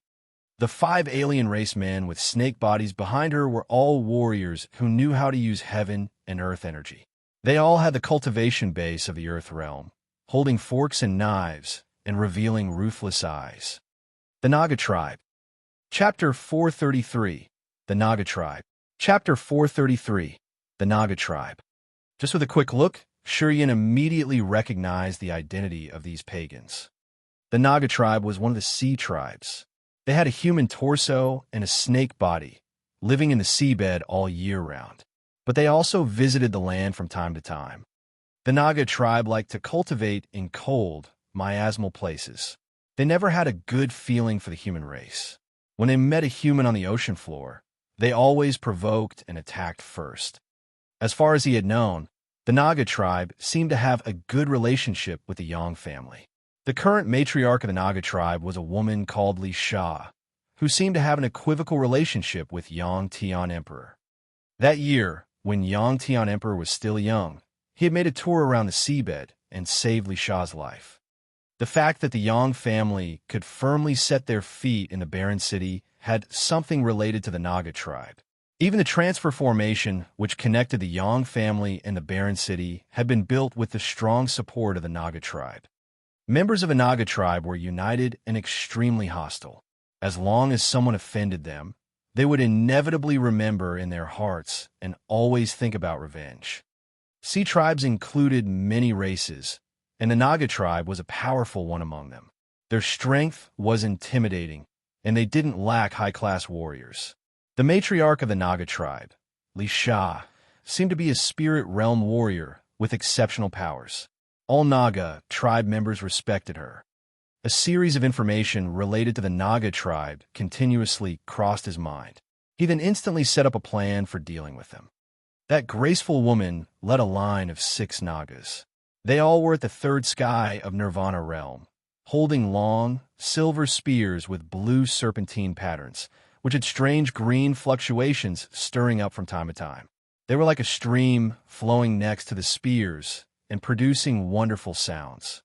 The 5 alien race men with snake bodies behind her were all warriors who knew how to use heaven and earth energy. They all had the cultivation base of the earth realm, holding forks and knives and revealing ruthless eyes. The Naga Tribe. Chapter 433. The Naga Tribe. Chapter 433. The Naga Tribe. Just with a quick look, Shurien immediately recognized the identity of these pagans. The Naga Tribe was one of the sea tribes. They had a human torso and a snake body, living in the seabed all year round. But they also visited the land from time to time. The Naga Tribe liked to cultivate in cold, miasmal places. They never had a good feeling for the human race. When they met a human on the ocean floor, they always provoked and attacked first. As far as he had known, the Naga Tribe seemed to have a good relationship with the Yang family. The current matriarch of the Naga Tribe was a woman called Li Sha, who seemed to have an equivocal relationship with Yang Tian Emperor. That year, when Yang Tian Emperor was still young, he had made a tour around the seabed and saved Li Sha's life. The fact that the Yang family could firmly set their feet in the barren city had something related to the Naga Tribe. Even the transfer formation, which connected the Yang family and the barren city, had been built with the strong support of the Naga Tribe. Members of a Naga Tribe were united and extremely hostile. As long as someone offended them, they would inevitably remember in their hearts and always think about revenge. Sea tribes included many races, and the Naga Tribe was a powerful one among them. Their strength was intimidating, and they didn't lack high-class warriors. The matriarch of the Naga Tribe, Li Sha, seemed to be a spirit realm warrior with exceptional powers. All Naga tribe members respected her. A series of information related to the Naga Tribe continuously crossed his mind. He then instantly set up a plan for dealing with them. That graceful woman led a line of 6 Nagas. They all were at the 3rd sky of Nirvana realm, holding long, silver spears with blue serpentine patterns, which had strange green fluctuations stirring up from time to time. They were like a stream flowing next to the spears and producing wonderful sounds.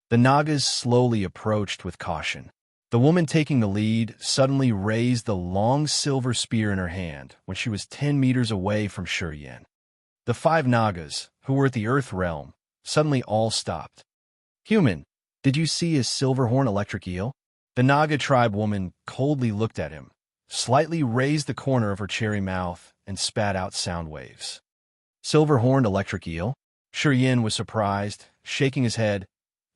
The Nagas slowly approached with caution. The woman taking the lead suddenly raised the long silver spear in her hand when she was 10 meters away from Shurien. The 5 Nagas, who were at the Earth realm, suddenly all stopped. "Human, did you see a silver-horn electric eel?" The Naga Tribe woman coldly looked at him, slightly raised the corner of her cherry mouth, and spat out sound waves. "Silver-horned electric eel?" Shurien was surprised, shaking his head.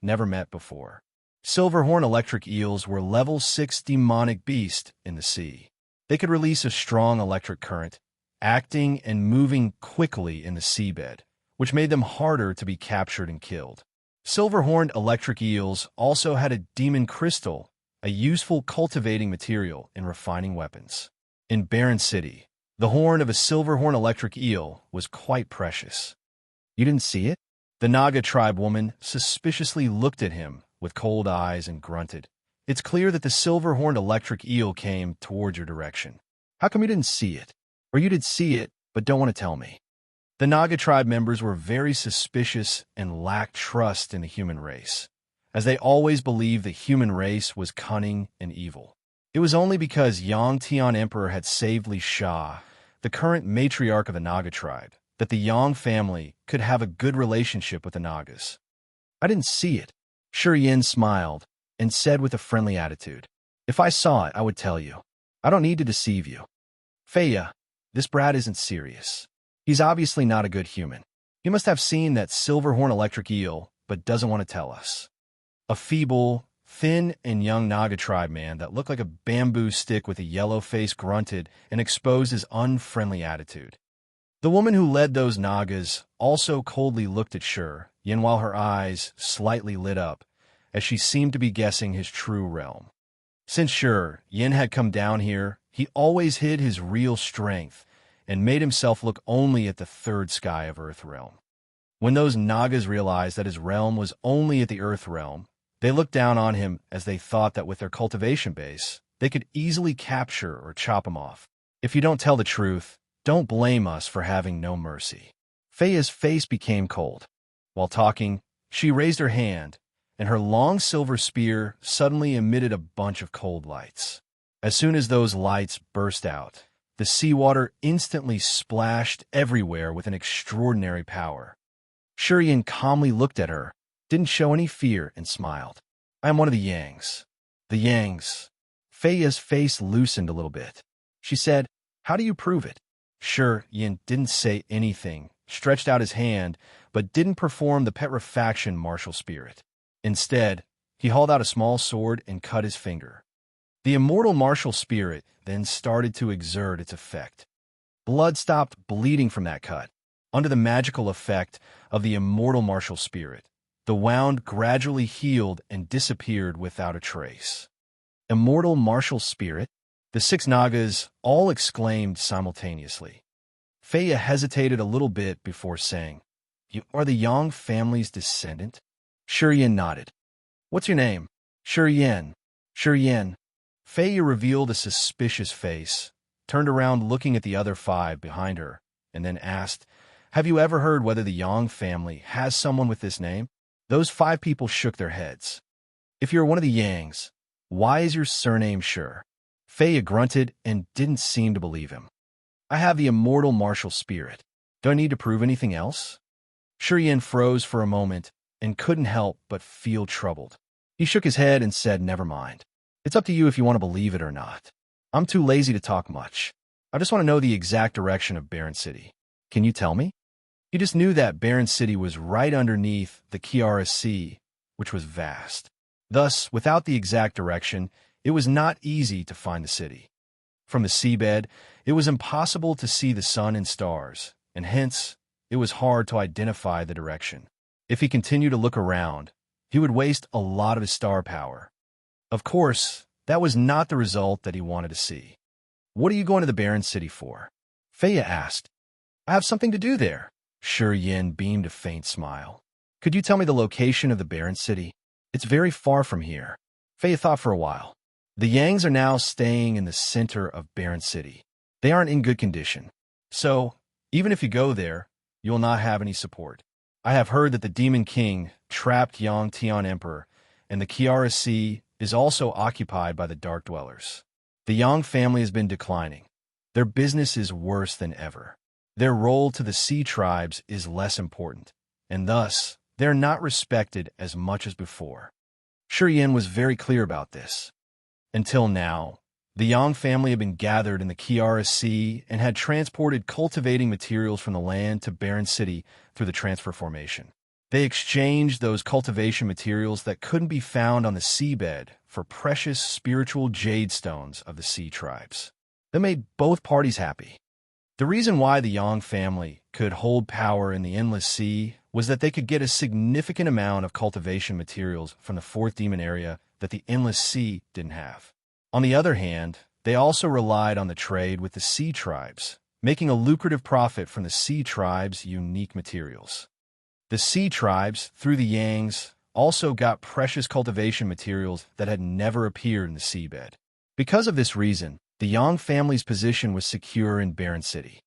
Never met before. Silverhorn electric eels were level 6 demonic beasts in the sea. They could release a strong electric current, acting and moving quickly in the seabed, which made them harder to be captured and killed. Silverhorned electric eels also had a demon crystal, a useful cultivating material in refining weapons. In Barren City, the horn of a silverhorn electric eel was quite precious. "You didn't see it?" The Naga Tribe woman suspiciously looked at him with cold eyes and grunted. "It's clear that the silver-horned electric eel came toward your direction. How come you didn't see it? Or you did see it, but don't want to tell me?" The Naga Tribe members were very suspicious and lacked trust in the human race, as they always believed the human race was cunning and evil. It was only because Yang Tian Emperor had saved Li Sha, the current matriarch of the Naga Tribe, that the Yang family could have a good relationship with the Nagas. "I didn't see it." Shurien smiled and said with a friendly attitude, "If I saw it, I would tell you. I don't need to deceive you. Feya, this brat isn't serious. He's obviously not a good human. He must have seen that silverhorn electric eel, but doesn't want to tell us." A feeble, thin, and young Naga Tribe man that looked like a bamboo stick with a yellow face grunted and exposed his unfriendly attitude. The woman who led those Nagas also coldly looked at Shur, Yin, while her eyes slightly lit up, as she seemed to be guessing his true realm. Since Shur, Yin had come down here, he always hid his real strength and made himself look only at the 3rd sky of Earth realm. When those Nagas realized that his realm was only at the Earth realm, they looked down on him as they thought that with their cultivation base, they could easily capture or chop him off. "If you don't tell the truth, don't blame us for having no mercy." Feia's face became cold. While talking, she raised her hand, and her long silver spear suddenly emitted a bunch of cold lights. As soon as those lights burst out, the seawater instantly splashed everywhere with an extraordinary power. Shurian calmly looked at her, didn't show any fear, and smiled. "I am one of the Yangs." "The Yangs." Feia's face loosened a little bit. She said, "How do you prove it?" Shurian didn't say anything, stretched out his hand, but didn't perform the petrifaction martial spirit. Instead, he hauled out a small sword and cut his finger. The immortal martial spirit then started to exert its effect. Blood stopped bleeding from that cut. Under the magical effect of the immortal martial spirit, the wound gradually healed and disappeared without a trace. Immortal martial spirit? The 6 Nagas all exclaimed simultaneously. Feia hesitated a little bit before saying, "You are the Yang family's descendant?" Shurian nodded. "What's your name?" "Shurian." "Shurian." Feia revealed a suspicious face, turned around looking at the other 5 behind her, and then asked, "Have you ever heard whether the Yang family has someone with this name?" Those 5 people shook their heads. "If you're one of the Yangs, why is your surname Shur?" Feia grunted and didn't seem to believe him. "I have the immortal martial spirit. Do I need to prove anything else?" Shurian froze for a moment and couldn't help but feel troubled. He shook his head and said, "Never mind. It's up to you if you want to believe it or not. I'm too lazy to talk much. I just want to know the exact direction of Barren City. Can you tell me?" He just knew that Barren City was right underneath the Kiara Sea, which was vast. Thus, without the exact direction, it was not easy to find the city. From the seabed, it was impossible to see the sun and stars, and hence, it was hard to identify the direction. If he continued to look around, he would waste a lot of his star power. Of course, that was not the result that he wanted to see. "What are you going to the Barren City for?" Feia asked. "I have something to do there." Shurian beamed a faint smile. "Could you tell me the location of the Barren City?" "It's very far from here." Feia thought for a while. "The Yangs are now staying in the center of Barren City. They aren't in good condition. So, even if you go there, you'll not have any support. I have heard that the Demon King trapped Yang Tian Emperor, and the Kiara Sea is also occupied by the Dark Dwellers. The Yang family has been declining. Their business is worse than ever. Their role to the sea tribes is less important, and thus, they're not respected as much as before." Shurian was very clear about this. Until now, the Yang family had been gathered in the Kiara Sea and had transported cultivating materials from the land to Barren City through the transfer formation. They exchanged those cultivation materials that couldn't be found on the seabed for precious spiritual jade stones of the sea tribes. That made both parties happy. The reason why the Yang family could hold power in the Endless Sea was that they could get a significant amount of cultivation materials from the 4th demon area that the Endless Sea didn't have. On the other hand, they also relied on the trade with the sea tribes, making a lucrative profit from the sea tribes' unique materials. The sea tribes, through the Yangs, also got precious cultivation materials that had never appeared in the seabed. Because of this reason, the Yang family's position was secure in Barren City.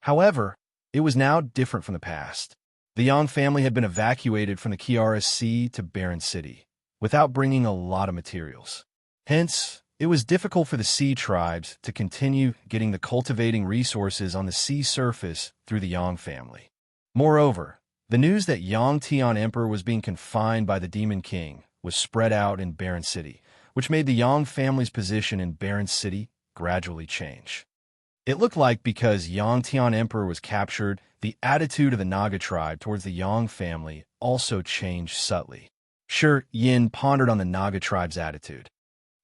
However, it was now different from the past. The Yang family had been evacuated from the Kiara Sea to Barren City, without bringing a lot of materials. Hence, it was difficult for the sea tribes to continue getting the cultivating resources on the sea surface through the Yang family. Moreover, the news that Yang Tian Emperor was being confined by the Demon King was spread out in Barren City, which made the Yang family's position in Barren City gradually change. It looked like because Yang Tian Emperor was captured, the attitude of the Naga tribe towards the Yang family also changed subtly. Shurian pondered on the Naga tribe's attitude.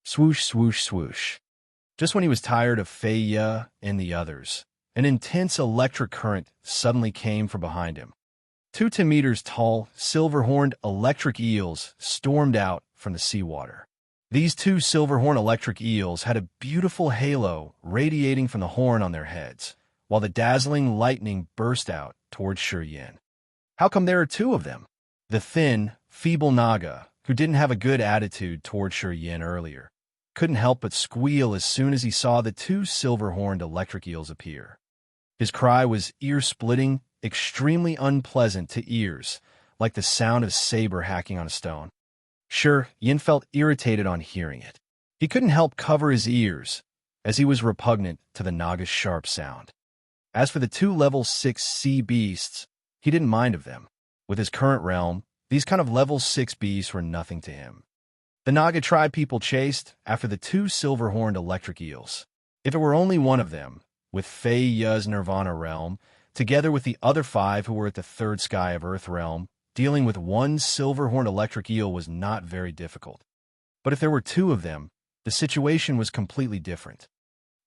Swoosh, swoosh, swoosh. Just when he was tired of Feia and the others, an intense electric current suddenly came from behind him. 2 to meters tall, silver-horned electric eels stormed out from the seawater. These 2 silver-horned electric eels had a beautiful halo radiating from the horn on their heads, while the dazzling lightning burst out towards Shurian. How come there are 2 of them? The thin, feeble Naga, who didn't have a good attitude towards Shurian earlier, couldn't help but squeal as soon as he saw the 2 silver-horned electric eels appear. His cry was ear-splitting, extremely unpleasant to ears, like the sound of saber hacking on a stone. Sure, Yin felt irritated on hearing it. He couldn't help cover his ears, as he was repugnant to the Naga's sharp sound. As for the two level 6 sea beasts, he didn't mind of them. With his current realm, these kind of level 6 beasts were nothing to him. The Naga tribe people chased after the two silver-horned electric eels. If it were only one of them, with Fei Ya's Nirvana realm, together with the other 5 who were at the third sky of Earth realm, dealing with one silver-horned electric eel was not very difficult. But if there were 2 of them, the situation was completely different.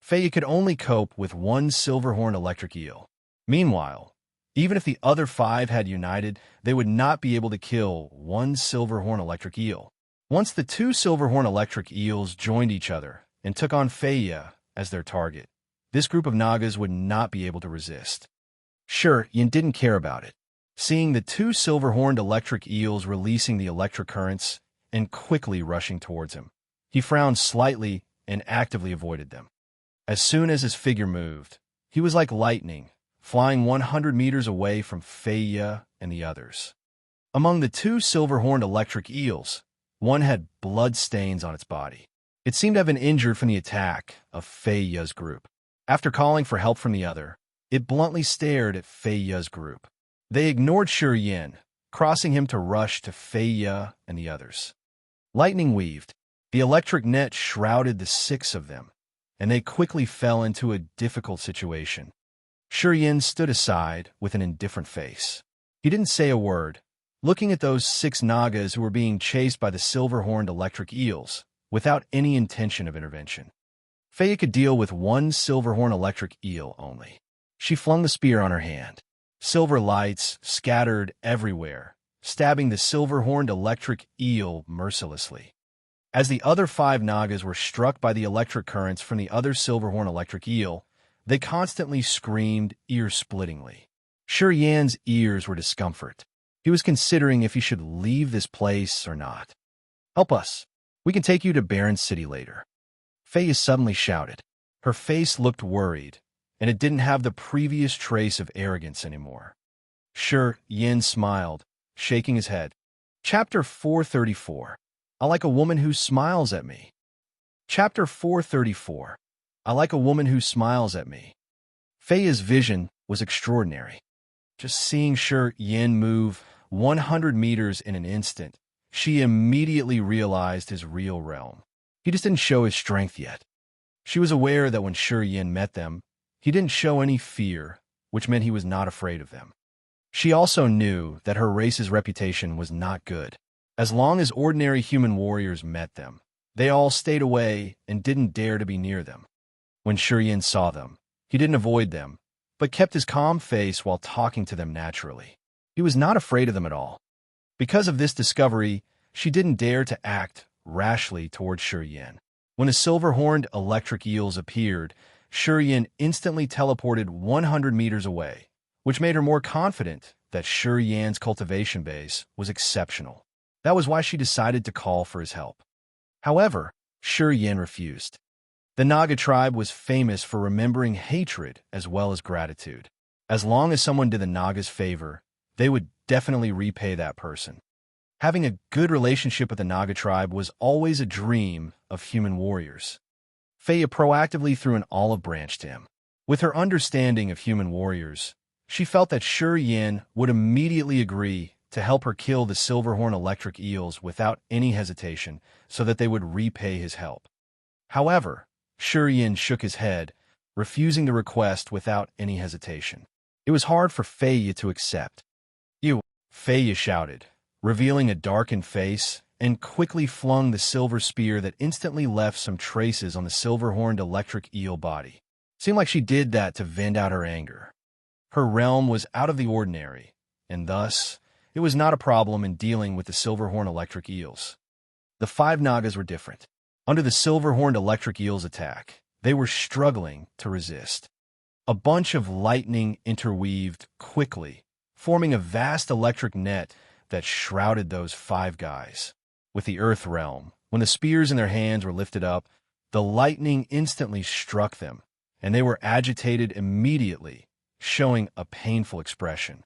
Fei could only cope with one silver-horned electric eel. Meanwhile, even if the other 5 had united, they would not be able to kill one silver-horned electric eel. Once the 2 silver-horned electric eels joined each other and took on Fei as their target, this group of Nagas would not be able to resist. Sure, Yin didn't care about it. Seeing the 2 silver-horned electric eels releasing the electric currents and quickly rushing towards him, he frowned slightly and actively avoided them. As soon as his figure moved, he was like lightning, flying 100 meters away from Fei and the others. Among the 2 silver-horned electric eels, one had blood stains on its body. It seemed to have been injured from the attack of Fei group. After calling for help from the other, it bluntly stared at Fei group. They ignored Shi Yin, crossing him to rush to Fei and the others. Lightning weaved. The electric net shrouded the 6 of them, and they quickly fell into a difficult situation. Shi Yin stood aside with an indifferent face. He didn't say a word, looking at those 6 Nagas who were being chased by the silver-horned electric eels, without any intention of intervention. Fei could deal with one silver-horned electric eel only. She flung the spear on her hand. Silver lights scattered everywhere, stabbing the silver-horned electric eel mercilessly. As the other 5 Nagas were struck by the electric currents from the other silver-horned electric eel, they constantly screamed ear-splittingly. Shi Yan's ears were discomfort. He was considering if he should leave this place or not. "Help us. We can take you to Baron City later." Fei suddenly shouted. Her face looked worried, and it didn't have the previous trace of arrogance anymore. Shi Yin smiled, shaking his head. Chapter 434. I like a woman who smiles at me. Chapter 434. I like a woman who smiles at me. Fei's vision was extraordinary. Just seeing Shi Yin move 100 meters in an instant, she immediately realized his real realm. He just didn't show his strength yet. She was aware that when Shi Yin met them, he didn't show any fear, which meant he was not afraid of them. She also knew that her race's reputation was not good. As long as ordinary human warriors met them, they all stayed away and didn't dare to be near them. When Shi Yin saw them, he didn't avoid them, but kept his calm face while talking to them naturally. He was not afraid of them at all. Because of this discovery, she didn't dare to act rashly towards Shi Yin. When the silver-horned electric eels appeared, Shi Yin instantly teleported 100 meters away, which made her more confident that Shi Yan's cultivation base was exceptional. That was why she decided to call for his help. However, Shi Yin refused. The Naga tribe was famous for remembering hatred as well as gratitude. As long as someone did the Naga's favor, they would definitely repay that person. Having a good relationship with the Naga tribe was always a dream of human warriors. Fei proactively threw an olive branch to him. With her understanding of human warriors, she felt that Shi Yin would immediately agree to help her kill the silver-horned electric eels without any hesitation so that they would repay his help. However, Shi Yin shook his head, refusing the request without any hesitation. It was hard for Fei to accept. "You!" Fei shouted, revealing a darkened face, and quickly flung the silver spear that instantly left some traces on the silver-horned electric eel body. Seemed like she did that to vent out her anger. Her realm was out of the ordinary, and thus, it was not a problem in dealing with the silver-horned electric eels. The 5 Nagas were different. Under the silver-horned electric eel's attack, they were struggling to resist. A bunch of lightning interweaved quickly, forming a vast electric net that shrouded those 5 guys. With the Earth realm, when the spears in their hands were lifted up, the lightning instantly struck them, and they were agitated immediately. showing a painful expression.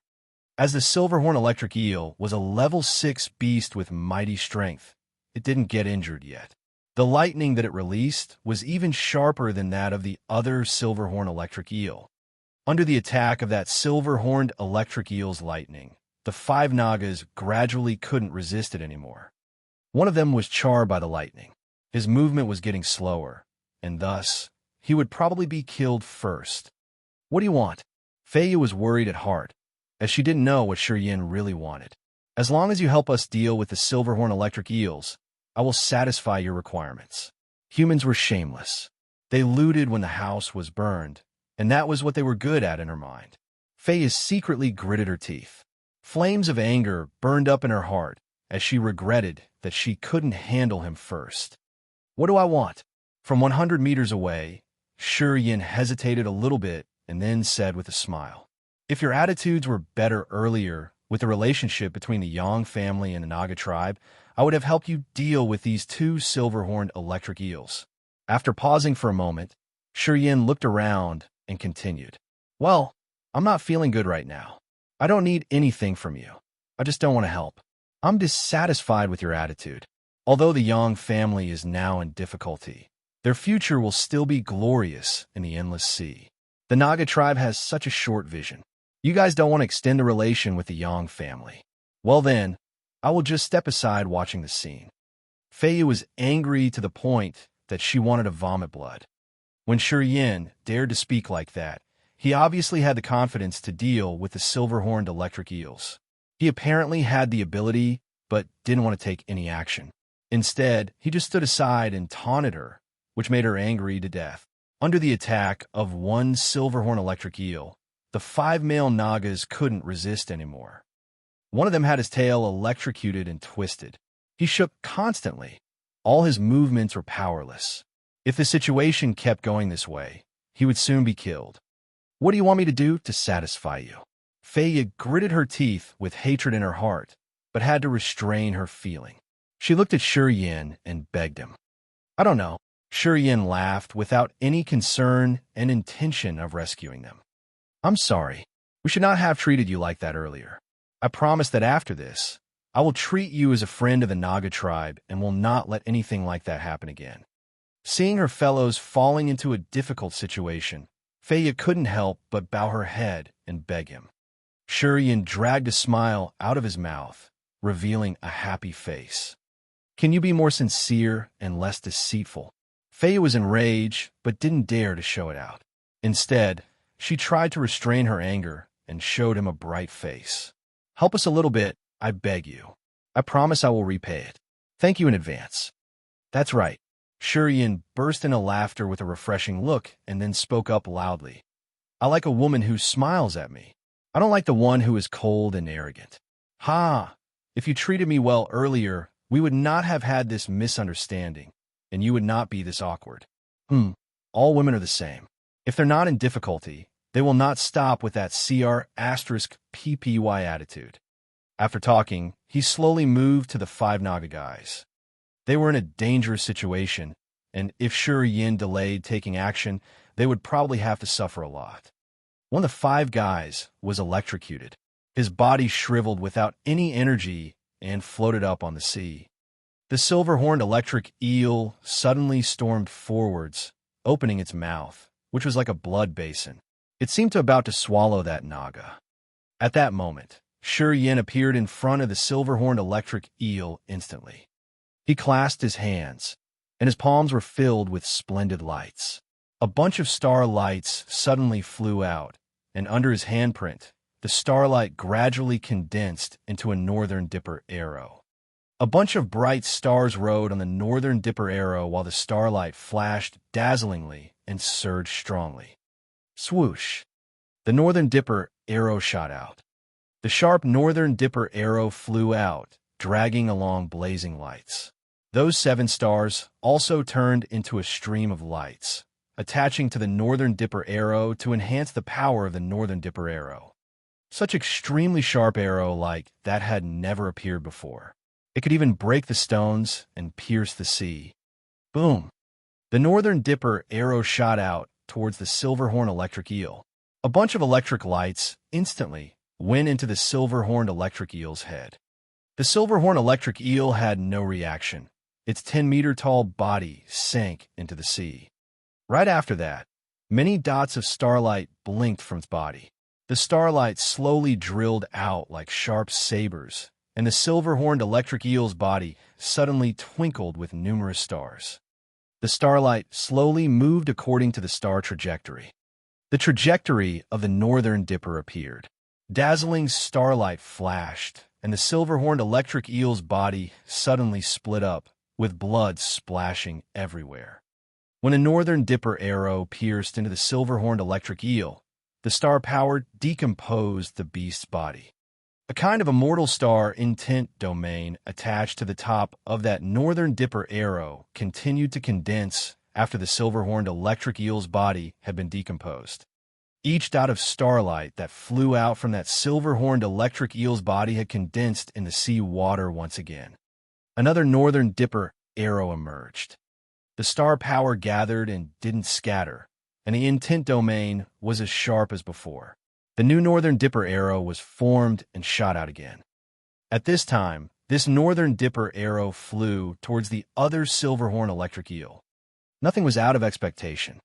As the silverhorn electric eel was a level 6 beast with mighty strength, it didn't get injured yet. The lightning that it released was even sharper than that of the other silverhorn electric eel. Under the attack of that silver-horned electric eel's lightning, the 5 Nagas gradually couldn't resist it anymore. One of them was charred by the lightning. His movement was getting slower, and thus, he would probably be killed first. "What do you want?" Feiyu was worried at heart, as she didn't know what Yin really wanted. "As long as you help us deal with the silverhorn electric eels, I will satisfy your requirements." Humans were shameless. They looted when the house was burned, and that was what they were good at in her mind. Feiyu secretly gritted her teeth. Flames of anger burned up in her heart as she regretted that she couldn't handle him first. "What do I want?" From 100 meters away, Yin hesitated a little bit and then said with a smile, "If your attitudes were better earlier with the relationship between the Yang family and the Naga tribe, I would have helped you deal with these 2 silver-horned electric eels." After pausing for a moment, Yin looked around and continued, "Well, I'm not feeling good right now. I don't need anything from you. I just don't want to help. I'm dissatisfied with your attitude. Although the Yang family is now in difficulty, their future will still be glorious in the endless sea. The Naga tribe has such a short vision. You guys don't want to extend the relation with the Yang family. Well then, I will just step aside watching the scene." Feiyu was angry to the point that she wanted to vomit blood. When Yin dared to speak like that, he obviously had the confidence to deal with the silver-horned electric eels. He apparently had the ability, but didn't want to take any action. Instead, he just stood aside and taunted her, which made her angry to death. Under the attack of 1 silverhorn electric eel, the 5 male Nagas couldn't resist anymore. One of them had his tail electrocuted and twisted. He shook constantly. All his movements were powerless. If the situation kept going this way, he would soon be killed. "What do you want me to do to satisfy you?" Feiyu gritted her teeth with hatred in her heart, but had to restrain her feeling. She looked at Yin and begged him. "I don't know." Yin laughed without any concern and intention of rescuing them. "I'm sorry. We should not have treated you like that earlier. I promise that after this, I will treat you as a friend of the Naga tribe and will not let anything like that happen again." Seeing her fellows falling into a difficult situation, Feiyu couldn't help but bow her head and beg him. Yin dragged a smile out of his mouth, revealing a happy face. "Can you be more sincere and less deceitful?" Feiyu was enraged, but didn't dare to show it out. Instead, she tried to restrain her anger and showed him a bright face. "Help us a little bit, I beg you. I promise I will repay it. Thank you in advance." "That's right." Yin burst into laughter with a refreshing look and then spoke up loudly. "I like a woman who smiles at me. I don't like the one who is cold and arrogant." "Ha! If you treated me well earlier, we would not have had this misunderstanding, and you would not be this awkward." All women are the same. If they're not in difficulty, they will not stop with that CR*PPY attitude. After talking, he slowly moved to the 5 Naga guys. They were in a dangerous situation, and if Yin delayed taking action, they would probably have to suffer a lot. One of the 5 guys was electrocuted. His body shriveled without any energy and floated up on the sea. The silver-horned electric eel suddenly stormed forwards, opening its mouth, which was like a blood basin. It seemed to about to swallow that Naga. At that moment, Yin appeared in front of the silver-horned electric eel instantly. He clasped his hands, and his palms were filled with splendid lights. A bunch of starlights suddenly flew out, and under his handprint, the starlight gradually condensed into a Northern Dipper arrow. A bunch of bright stars rode on the Northern Dipper arrow while the starlight flashed dazzlingly and surged strongly. Swoosh! The Northern Dipper arrow shot out. The sharp Northern Dipper arrow flew out, dragging along blazing lights. Those 7 stars also turned into a stream of lights, attaching to the Northern Dipper arrow to enhance the power of the Northern Dipper arrow. Such extremely sharp arrow like that had never appeared before. It could even break the stones and pierce the sea. Boom! The Northern Dipper arrow shot out towards the silverhorn electric eel. A bunch of electric lights instantly went into the silver-horned electric eel's head. The silver-horned electric eel had no reaction. Its 10-meter-tall body sank into the sea. Right after that, many dots of starlight blinked from its body. The starlight slowly drilled out like sharp sabers, and the silver-horned electric eel's body suddenly twinkled with numerous stars. The starlight slowly moved according to the star trajectory. The trajectory of the northern dipper appeared. Dazzling starlight flashed, and the silver-horned electric eel's body suddenly split up, with blood splashing everywhere. When a northern dipper arrow pierced into the silver-horned electric eel, the star power decomposed the beast's body. A kind of immortal star intent domain attached to the top of that northern dipper arrow continued to condense after the silver-horned electric eel's body had been decomposed. Each dot of starlight that flew out from that silver-horned electric eel's body had condensed in the sea water once again. Another northern dipper arrow emerged. The star power gathered and didn't scatter, and the intent domain was as sharp as before. The new northern dipper arrow was formed and shot out again. At this time, this northern dipper arrow flew towards the other silver-horned electric eel. Nothing was out of expectation.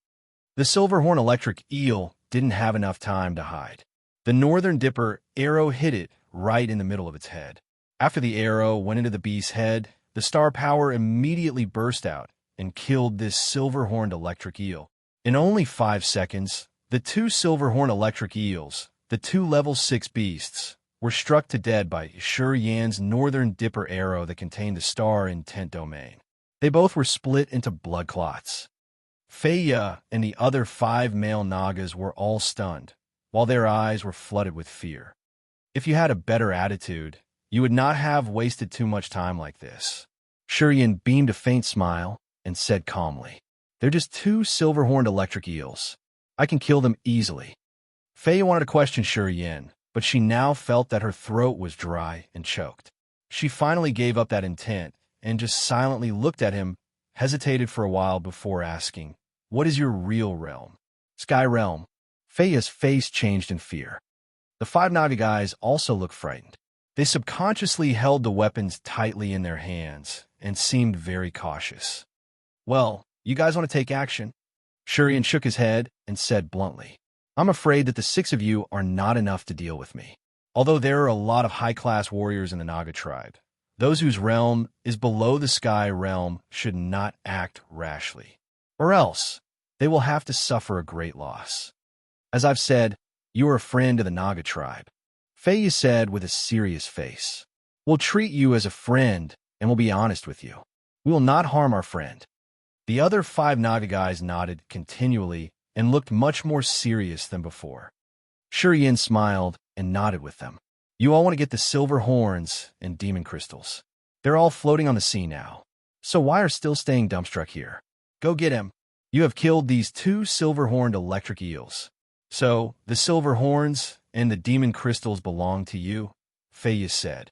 The silver-horned electric eel didn't have enough time to hide. The northern dipper arrow hit it right in the middle of its head. After the arrow went into the beast's head, the star power immediately burst out and killed this silver-horned electric eel. In only 5 seconds, the two silver-horned electric eels, the two level 6 beasts, were struck to dead by Shi Yan's northern dipper arrow that contained the star intent domain. They both were split into blood clots. Feya and the other 5 male Nagas were all stunned, while their eyes were flooded with fear. If you had a better attitude, you would not have wasted too much time like this. Shi Yan beamed a faint smile and said calmly, "They're just 2 silver-horned electric eels. I can kill them easily." Feya wanted to question Shi Yan, but she now felt that her throat was dry and choked. She finally gave up that intent and just silently looked at him, hesitated for a while before asking, "What is your real realm?" "Sky realm." Feya's face changed in fear. The 5 Naga guys also looked frightened. They subconsciously held the weapons tightly in their hands and seemed very cautious. "Well, you guys want to take action?" Shi Yan shook his head and said bluntly, "I'm afraid that the 6 of you are not enough to deal with me. Although there are a lot of high-class warriors in the Naga tribe, those whose realm is below the sky realm should not act rashly, or else they will have to suffer a great loss. As I've said, you are a friend of the Naga tribe." Feya said with a serious face, "We'll treat you as a friend and we'll be honest with you. We will not harm our friend." The other 5 Naga guys nodded continually and looked much more serious than before. Shi Yan smiled and nodded with them. "You all want to get the silver horns and demon crystals. They're all floating on the sea now. So why are still staying dumbstruck here? Go get him. You have killed these 2 silver-horned electric eels. So the silver horns and the demon crystals belong to you," Feya said.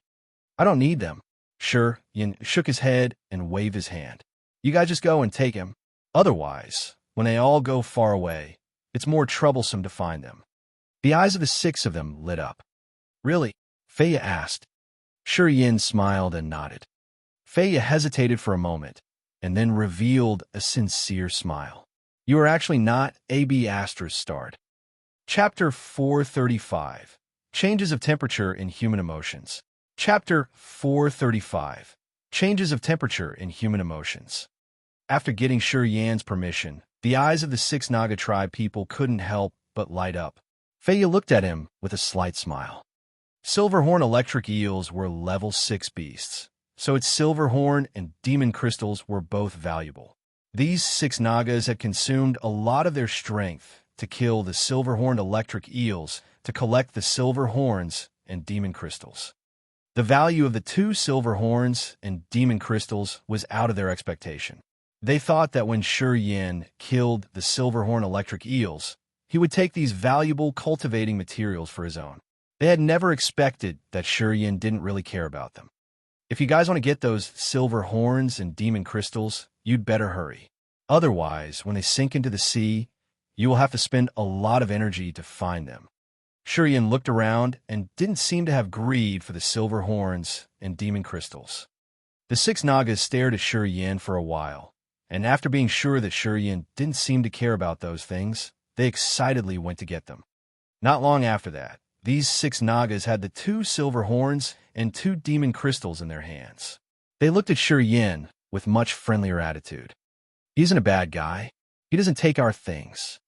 "I don't need them." Shi Yan shook his head and waved his hand. "You guys just go and take him. Otherwise, when they all go far away, it's more troublesome to find them." The eyes of the 6 of them lit up. "Really?" Feya asked. Shi Yan smiled and nodded. Feya hesitated for a moment, and then revealed a sincere smile. "You are actually not A.B. Astra's starred." Chapter 435. Changes of Temperature in Human Emotions. Chapter 435. Changes of Temperature in Human Emotions. After getting Shi Yan's permission, the eyes of the 6 Naga tribe people couldn't help but light up. Feya looked at him with a slight smile. Silverhorn electric eels were level 6 beasts, so its silverhorn and demon crystals were both valuable. These 6 Nagas had consumed a lot of their strength to kill the silverhorn electric eels to collect the silver horns and demon crystals. The value of the 2 silver horns and demon crystals was out of their expectation. They thought that when Shi Yan killed the silverhorn electric eels, he would take these valuable cultivating materials for his own. They had never expected that Shi Yan didn't really care about them. "If you guys want to get those silver horns and demon crystals, you'd better hurry. Otherwise, when they sink into the sea, You will have to spend a lot of energy to find them. Shurian looked around and didn't seem to have greed for the silver horns and demon crystals. The 6 Nagas stared at Shurian for a while, and after being sure that Shurian didn't seem to care about those things, they excitedly went to get them. Not long after that, these 6 Nagas had the 2 silver horns and 2 demon crystals in their hands. They looked at Shurian with much friendlier attitude. He isn't a bad guy. He doesn't take our things.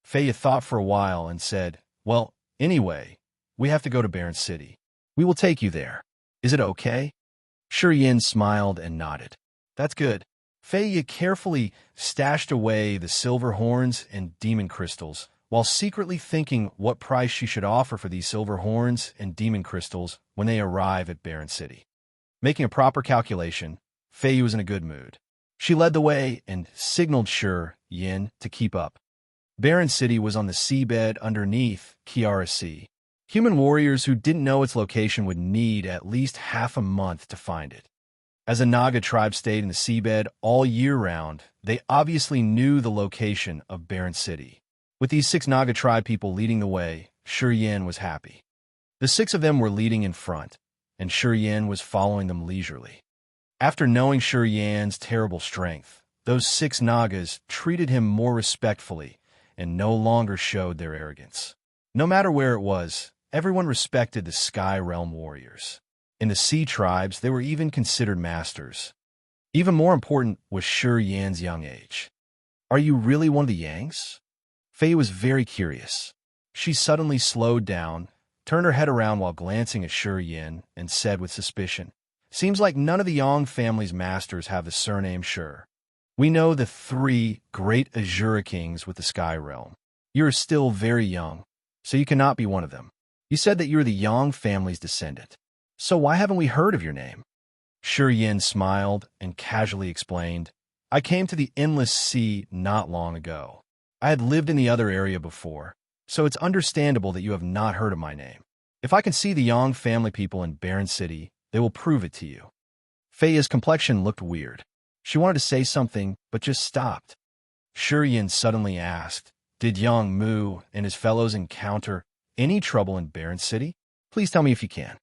Feya thought for a while and said, well, anyway, we have to go to Barren City. We will take you there. Is it okay? Shurian smiled and nodded. That's good. Feya carefully stashed away the silver horns and demon crystals, while secretly thinking what price she should offer for these silver horns and demon crystals when they arrive at Barren City. Making a proper calculation, Feya was in a good mood. She led the way and signaled Shurian to keep up. Barren City was on the seabed underneath Kiara Sea. Human warriors who didn't know its location would need at least half a month to find it. As a Naga tribe stayed in the seabed all year round, they obviously knew the location of Barren City. With these 6 Naga tribe people leading the way, Shurian was happy. The 6 of them were leading in front, and Shurian was following them leisurely. After knowing Shurian's terrible strength, those 6 Nagas treated him more respectfully and no longer showed their arrogance. No matter where it was, everyone respected the Sky Realm warriors. In the sea tribes, they were even considered masters. Even more important was Shurian's young age. Are you really one of the Yangs? Feya was very curious. She suddenly slowed down, turned her head around while glancing at Shurian, and said with suspicion, seems like none of the Yang family's masters have the surname Shur. We know the 3 great Azura kings with the Sky Realm. You are still very young, so you cannot be one of them. You said that you are the Yang family's descendant. So why haven't we heard of your name? Shurian smiled and casually explained, I came to the Endless Sea not long ago. I had lived in the other area before, so it's understandable that you have not heard of my name. If I can see the Yang family people in Barren City, they will prove it to you. Feya's complexion looked weird. She wanted to say something, but just stopped. Shurian suddenly asked, did Yang Mu and his fellows encounter any trouble in Barren City? Please tell me if you can.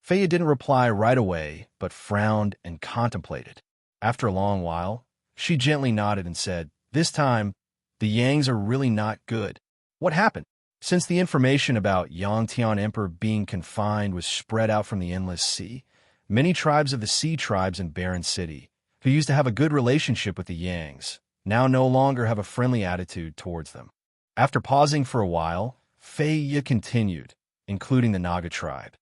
Feya didn't reply right away, but frowned and contemplated. After a long while, she gently nodded and said, this time, the Yangs are really not good. What happened? Since the information about Yang Tian Emperor being confined was spread out from the Endless Sea, many tribes of the Sea tribes in Barren City, who used to have a good relationship with the Yangs, now no longer have a friendly attitude towards them. After pausing for a while, Feya continued, including the Naga tribe.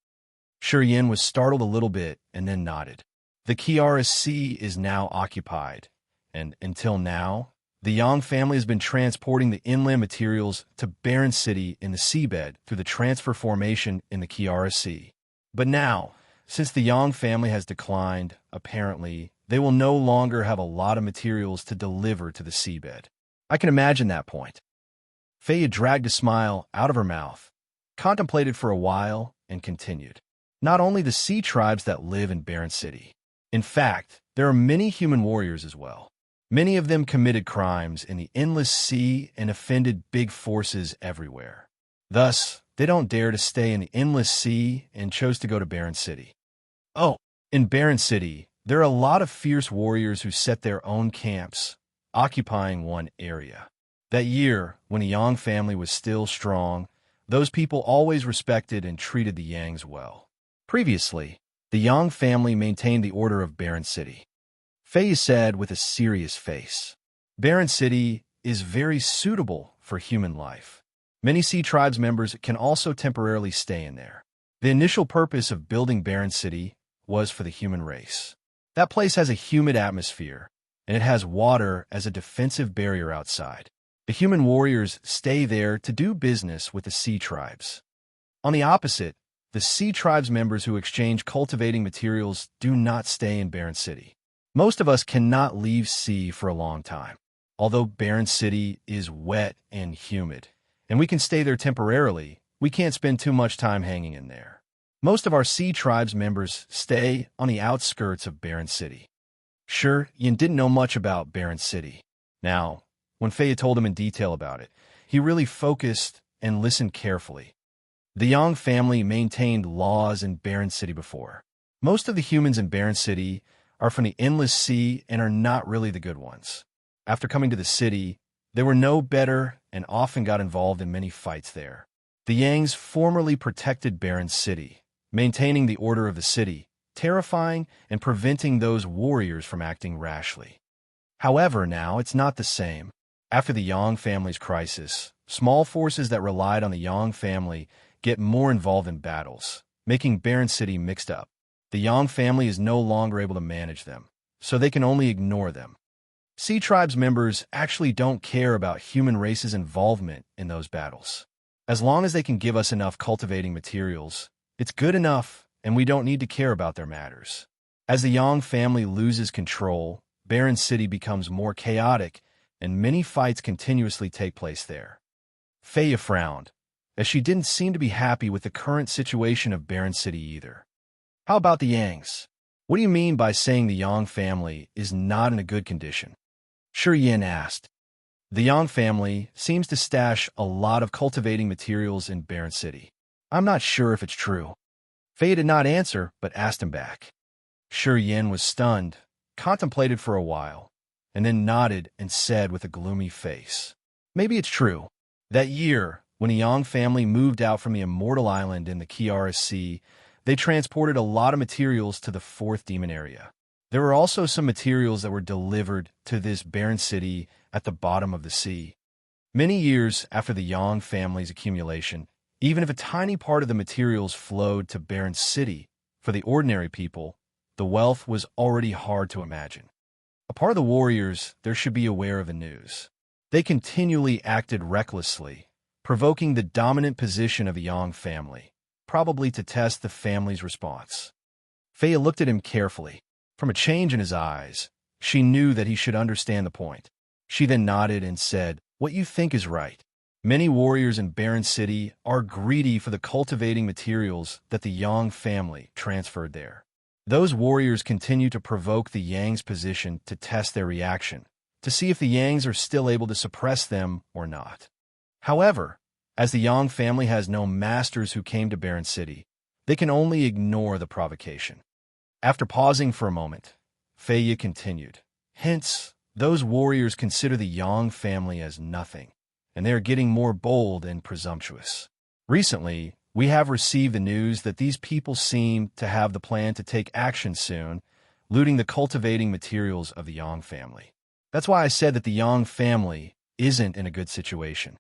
Shurian was startled a little bit and then nodded. The Kiara Sea is now occupied, and until now, the Yang family has been transporting the inland materials to Barren City in the seabed through the transfer formation in the Kiara Sea. But now, since the Yang family has declined, apparently, they will no longer have a lot of materials to deliver to the seabed. I can imagine that point. Feya dragged a smile out of her mouth, contemplated for a while, and continued. Not only the sea tribes that live in Barren City. In fact, there are many human warriors as well. Many of them committed crimes in the Endless Sea and offended big forces everywhere. Thus, they don't dare to stay in the Endless Sea and chose to go to Barren City. Oh, in Barren City, there are a lot of fierce warriors who set their own camps, occupying one area. That year, when the Yang family was still strong, those people always respected and treated the Yangs well. Previously, the Yang family maintained the order of Barren City. Feya said with a serious face, Barren City is very suitable for human life. Many Sea Tribes members can also temporarily stay in there. The initial purpose of building Barren City was for the human race. That place has a humid atmosphere, and it has water as a defensive barrier outside. The human warriors stay there to do business with the Sea Tribes. On the opposite, the Sea Tribes members who exchange cultivating materials do not stay in Barren City. Most of us cannot leave sea for a long time. Although Barren City is wet and humid, and we can stay there temporarily, we can't spend too much time hanging in there. Most of our Sea Tribes members stay on the outskirts of Barren City. Sure, Yin didn't know much about Barren City. Now, when Feya told him in detail about it, He really focused and listened carefully. The Yang family maintained laws in Barren City before. Most of the humans in Barren City are from the Endless Sea and are not really the good ones. After coming to the city, they were no better and often got involved in many fights there. The Yangs formerly protected Barren City, maintaining the order of the city, terrifying and preventing those warriors from acting rashly. However, now it's not the same. After the Yang family's crisis, small forces that relied on the Yang family get more involved in battles, making Barren City mixed up. The Yang family is no longer able to manage them, so they can only ignore them. Sea Tribes members actually don't care about human race's involvement in those battles. As long as they can give us enough cultivating materials, it's good enough, and we don't need to care about their matters. As the Yang family loses control, Barren City becomes more chaotic, and many fights continuously take place there. Feya frowned, as she didn't seem to be happy with the current situation of Barren City either. How about the Yangs? What do you mean by saying the Yang family is not in a good condition? Yin asked. The Yang family seems to stash a lot of cultivating materials in Barren City. I'm not sure if it's true. Feya did not answer, but asked him back. Yin was stunned, contemplated for a while, and then nodded and said with a gloomy face, "Maybe it's true. That year, when the Yang family moved out from the Immortal Island in the Kiara Sea, they transported a lot of materials to the Fourth Demon area. There were also some materials that were delivered to this barren city at the bottom of the sea. Many years after the Yang family's accumulation, even if a tiny part of the materials flowed to Barren City, for the ordinary people, the wealth was already hard to imagine. A part of the warriors there should be aware of the news. They continually acted recklessly, provoking the dominant position of the Yang family, probably to test the family's response. Feya looked at him carefully. From a change in his eyes, she knew that he should understand the point. She then nodded and said, "What you think is right. Many warriors in Barren City are greedy for the cultivating materials that the Yang family transferred there. Those warriors continue to provoke the Yang's position to test their reaction, to see if the Yangs are still able to suppress them or not. However, as the Yang family has no masters who came to Barren City, they can only ignore the provocation." After pausing for a moment, Feya continued, "Hence, those warriors consider the Yang family as nothing, and they are getting more bold and presumptuous. Recently, we have received the news that these people seem to have the plan to take action soon, looting the cultivating materials of the Yang family. That's why I said that the Yang family isn't in a good situation.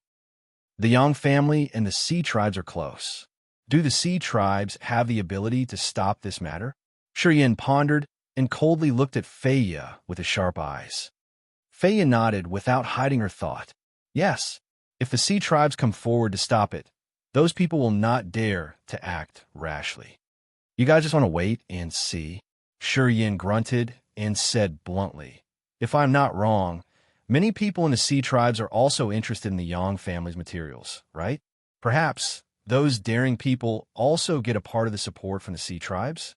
The Yang family and the Sea Tribes are close. Do the Sea Tribes have the ability to stop this matter?" Yin pondered and coldly looked at Feya with his sharp eyes. Feya nodded without hiding her thought. Yes, if the Sea Tribes come forward to stop it, those people will not dare to act rashly. You guys just want to wait and see? Yin grunted and said bluntly, "If I'm not wrong, many people in the Sea Tribes are also interested in the Yang family's materials, right? Perhaps those daring people also get a part of the support from the Sea Tribes?"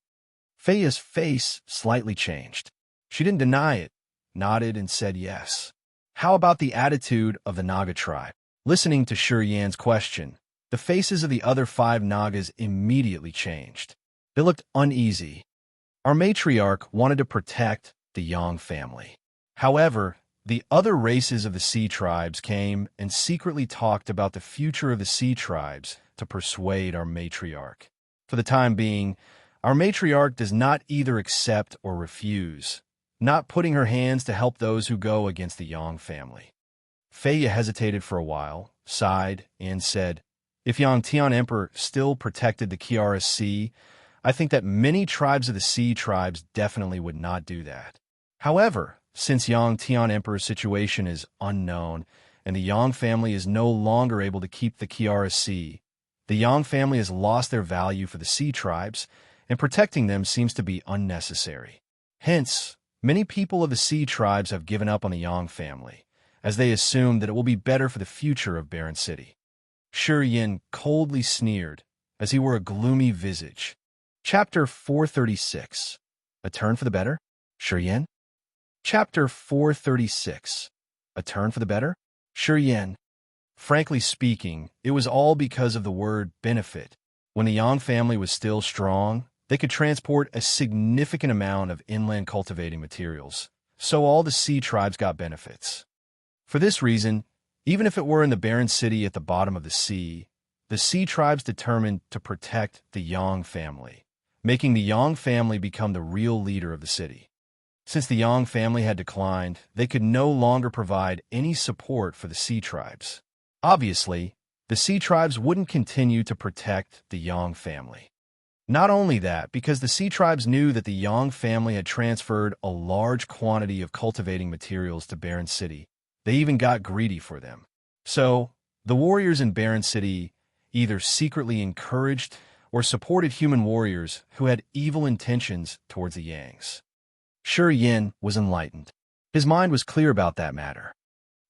Feya's face slightly changed. She didn't deny it, nodded and said yes. How about the attitude of the Naga tribe? Listening to Yan's question, the faces of the other 5 Nagas immediately changed. They looked uneasy. Our matriarch wanted to protect the Yang family. However, the other races of the Sea Tribes came and secretly talked about the future of the Sea Tribes to persuade our matriarch. For the time being, our matriarch does not either accept or refuse, not putting her hands to help those who go against the Yang family. Feya hesitated for a while, sighed, and said, "If Yang Tian Emperor still protected the Kiara Sea, I think that many tribes of the Sea Tribes definitely would not do that. However, since Yang Tian Emperor's situation is unknown, and the Yang family is no longer able to keep the Kiara Sea, the Yang family has lost their value for the Sea Tribes, and protecting them seems to be unnecessary. Hence, many people of the Sea Tribes have given up on the Yang family, as they assume that it will be better for the future of Barren City." Yin coldly sneered, as he wore a gloomy visage. Chapter 436. A Turn for the Better? Yin? Chapter 436. A Turn for the Better? Yin. Frankly speaking, it was all because of the word benefit. When the Yang family was still strong, they could transport a significant amount of inland cultivating materials, so all the sea tribes got benefits. For this reason, even if it were in the barren city at the bottom of the sea tribes determined to protect the Yang family, making the Yang family become the real leader of the city. Since the Yang family had declined, they could no longer provide any support for the sea tribes. Obviously, the sea tribes wouldn't continue to protect the Yang family. Not only that, because the sea tribes knew that the Yang family had transferred a large quantity of cultivating materials to Barren City, they even got greedy for them. So, the warriors in Barren City either secretly encouraged or supported human warriors who had evil intentions towards the Yangs. Shi Yin was enlightened. His mind was clear about that matter.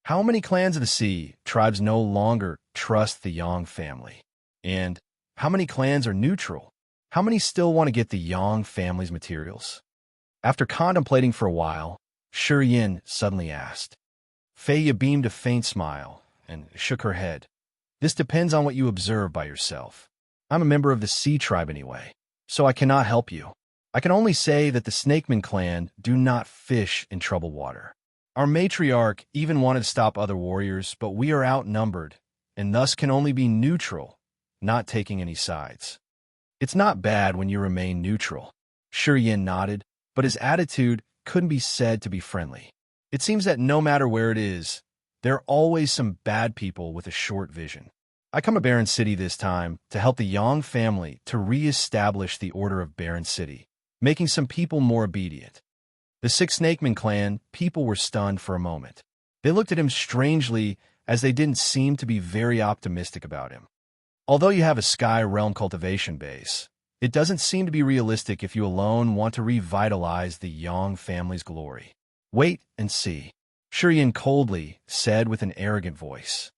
How many clans of the sea tribes no longer trust the Yang family? And how many clans are neutral? How many still want to get the Yang family's materials? After contemplating for a while, Shi Yin suddenly asked. Feiya beamed a faint smile and shook her head. This depends on what you observe by yourself. I'm a member of the Sea tribe anyway, so I cannot help you. I can only say that the Snakeman clan do not fish in troubled water. Our matriarch even wanted to stop other warriors, but we are outnumbered, and thus can only be neutral, not taking any sides. It's not bad when you remain neutral. Shi Yin nodded, but his attitude couldn't be said to be friendly. It seems that no matter where it is, there are always some bad people with a short vision. I come to Barren City this time to help the Yang family to re-establish the order of Barren City, making some people more obedient. The Six Snakeman clan people were stunned for a moment. They looked at him strangely as they didn't seem to be very optimistic about him. Although you have a Sky Realm cultivation base, it doesn't seem to be realistic if you alone want to revitalize the Yang family's glory. Wait and see, Shi Yin coldly said with an arrogant voice.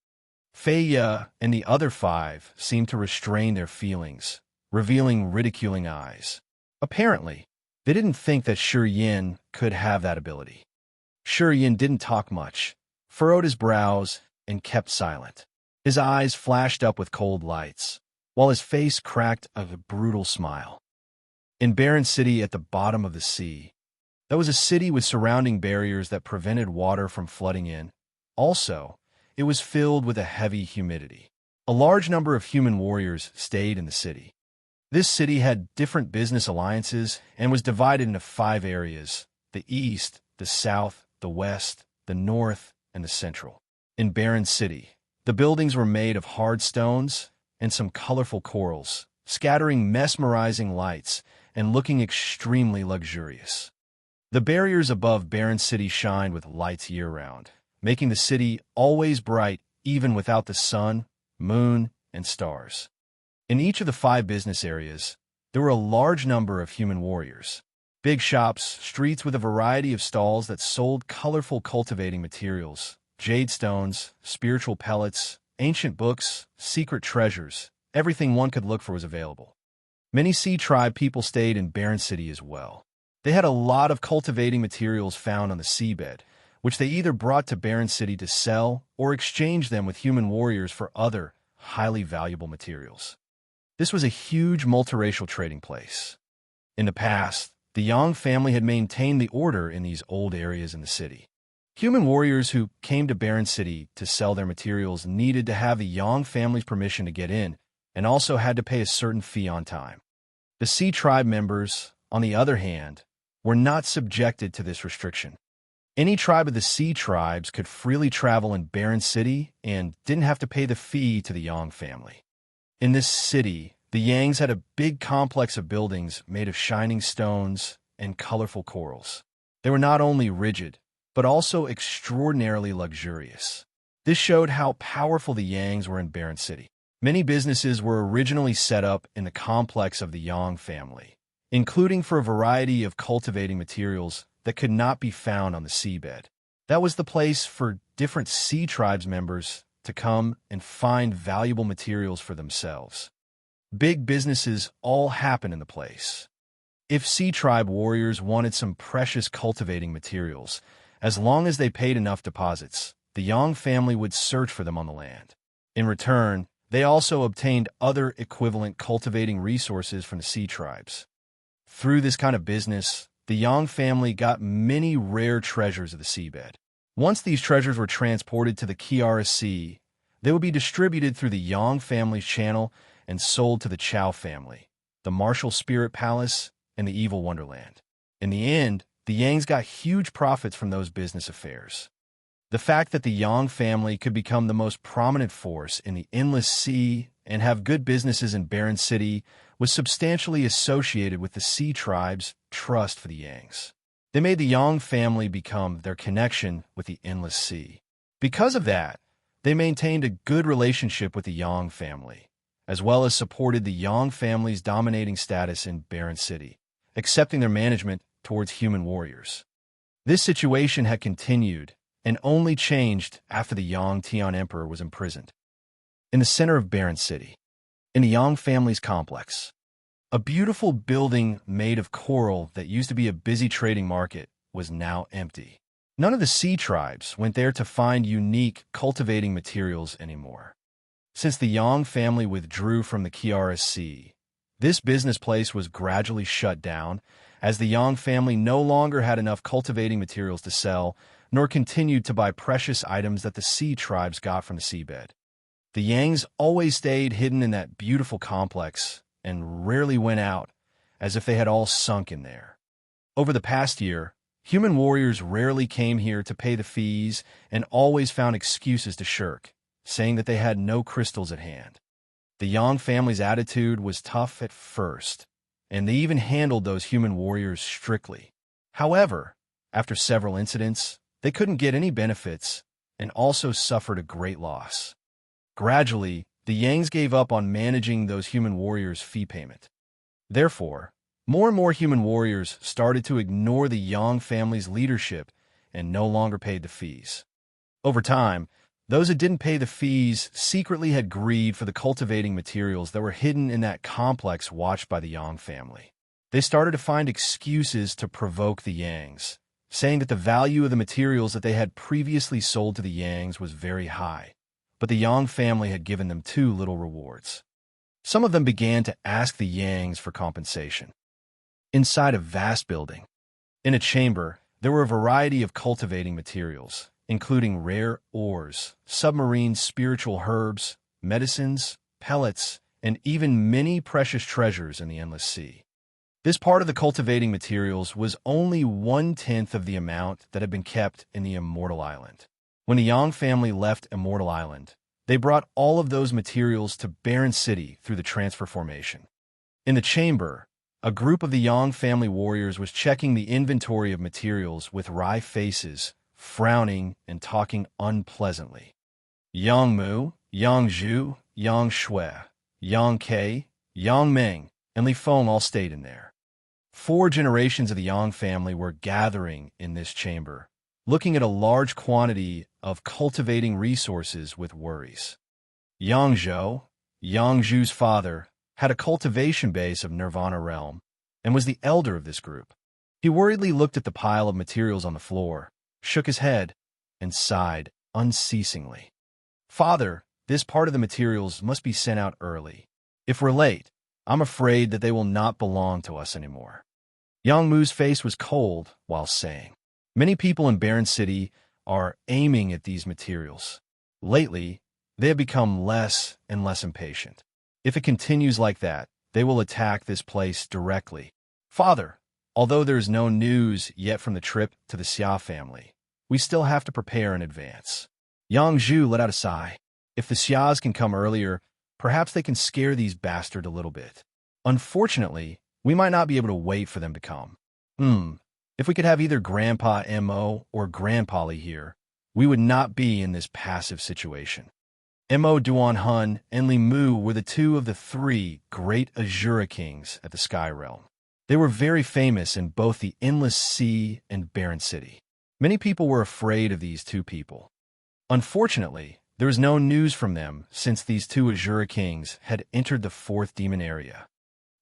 Feiya and the other five seemed to restrain their feelings, revealing ridiculing eyes. Apparently, they didn't think that Shi Yin could have that ability. Shi Yin didn't talk much, furrowed his brows, and kept silent. His eyes flashed up with cold lights, while his face cracked a brutal smile. In Barren City at the bottom of the sea, that was a city with surrounding barriers that prevented water from flooding in. Also, it was filled with a heavy humidity. A large number of human warriors stayed in the city. This city had different business alliances and was divided into 5 areas: the east, the south, the west, the north, and the central. In Barren City, the buildings were made of hard stones and some colorful corals, scattering mesmerizing lights and looking extremely luxurious. The barriers above Barren City shined with lights year-round, making the city always bright even without the sun, moon, and stars. In each of the 5 business areas, there were a large number of human warriors. Big shops, streets with a variety of stalls that sold colorful cultivating materials, jade stones, spiritual pellets, ancient books, secret treasures. Everything one could look for was available. Many Sea tribe people stayed in Barren City as well. They had a lot of cultivating materials found on the seabed, which they either brought to Barren City to sell or exchange them with human warriors for other, highly valuable materials. This was a huge multiracial trading place. In the past, the Yang family had maintained the order in these old areas in the city. Human warriors who came to Barren City to sell their materials needed to have the Yang family's permission to get in, and also had to pay a certain fee on time. The Sea tribe members, on the other hand, were not subjected to this restriction. Any tribe of the Sea tribes could freely travel in Barren City and didn't have to pay the fee to the Yang family. In this city, the Yangs had a big complex of buildings made of shining stones and colorful corals. They were not only rigid, but also extraordinarily luxurious. This showed how powerful the Yangs were in Barren City. Many businesses were originally set up in the complex of the Yang family, including for a variety of cultivating materials that could not be found on the seabed. That was the place for different Sea tribes members to come and find valuable materials for themselves. Big businesses all happen in the place. If Sea tribe warriors wanted some precious cultivating materials, as long as they paid enough deposits, the Yang family would search for them on the land. In return, they also obtained other equivalent cultivating resources from the sea tribes. Through this kind of business, the Yang family got many rare treasures of the seabed. Once these treasures were transported to the Kiara Sea, they would be distributed through the Yang family's channel and sold to the Chow family, the Martial Spirit Palace, and the Evil Wonderland. In the end, the Yangs got huge profits from those business affairs. The fact that the Yang family could become the most prominent force in the Endless Sea and have good businesses in Barren City was substantially associated with the Sea Tribe's trust for the Yangs. They made the Yang family become their connection with the Endless Sea. Because of that, they maintained a good relationship with the Yang family, as well as supported the Yang family's dominating status in Barren City, accepting their management towards human warriors. This situation had continued and only changed after the Yang Tian Emperor was imprisoned. In the center of Barren City, in the Yang family's complex, a beautiful building made of coral that used to be a busy trading market was now empty. None of the sea tribes went there to find unique cultivating materials anymore. Since the Yang family withdrew from the Kiara Sea, this business place was gradually shut down as the Yang family no longer had enough cultivating materials to sell, nor continued to buy precious items that the sea tribes got from the seabed. The Yangs always stayed hidden in that beautiful complex and rarely went out, as if they had all sunk in there. Over the past year, human warriors rarely came here to pay the fees and always found excuses to shirk, saying that they had no crystals at hand. The Yang family's attitude was tough at first, and they even handled those human warriors strictly. However, after several incidents, they couldn't get any benefits and also suffered a great loss. Gradually, the Yangs gave up on managing those human warriors' fee payment. Therefore, more and more human warriors started to ignore the Yang family's leadership and no longer paid the fees. Over time, those who didn't pay the fees secretly had greed for the cultivating materials that were hidden in that complex watched by the Yang family. They started to find excuses to provoke the Yangs, saying that the value of the materials that they had previously sold to the Yangs was very high, but the Yang family had given them too little rewards. Some of them began to ask the Yangs for compensation. Inside a vast building, in a chamber, there were a variety of cultivating materials, including rare ores, submarine spiritual herbs, medicines, pellets, and even many precious treasures in the Endless Sea. This part of the cultivating materials was only 1/10 of the amount that had been kept in the Immortal Island. When the Yang family left Immortal Island, they brought all of those materials to Barren City through the transfer formation. In the chamber, a group of the Yang family warriors was checking the inventory of materials with wry faces, frowning and talking unpleasantly. Yang Mu, Yang Zhu, Yang Shui, Yang Ke, Yang Meng, and Li Feng all stayed in there. 4 generations of the Yang family were gathering in this chamber, looking at a large quantity of cultivating resources with worries. Yang Zhou, Yang Zhu's father, had a cultivation base of Nirvana Realm and was the elder of this group. He worriedly looked at the pile of materials on the floor, shook his head, and sighed unceasingly. "Father, this part of the materials must be sent out early. If we're late, I'm afraid that they will not belong to us anymore." Yang Mu's face was cold while saying, "Many people in Barren City are aiming at these materials. Lately, they have become less and less impatient. If it continues like that, they will attack this place directly. Father, although there is no news yet from the trip to the Xia family, we still have to prepare in advance." Yang Zhu let out a sigh. If the Xias can come earlier, perhaps they can scare these bastards a little bit. Unfortunately, we might not be able to wait for them to come. If we could have either Grandpa Mo or Grandpa Li here, we would not be in this passive situation. Mo Duan Hun and Li Mu were the 2 of the 3 great Azura kings at the Sky Realm. They were very famous in both the Endless Sea and Barren City. Many people were afraid of these 2 people. Unfortunately, there was no news from them since these 2 Azura kings had entered the 4th demon area.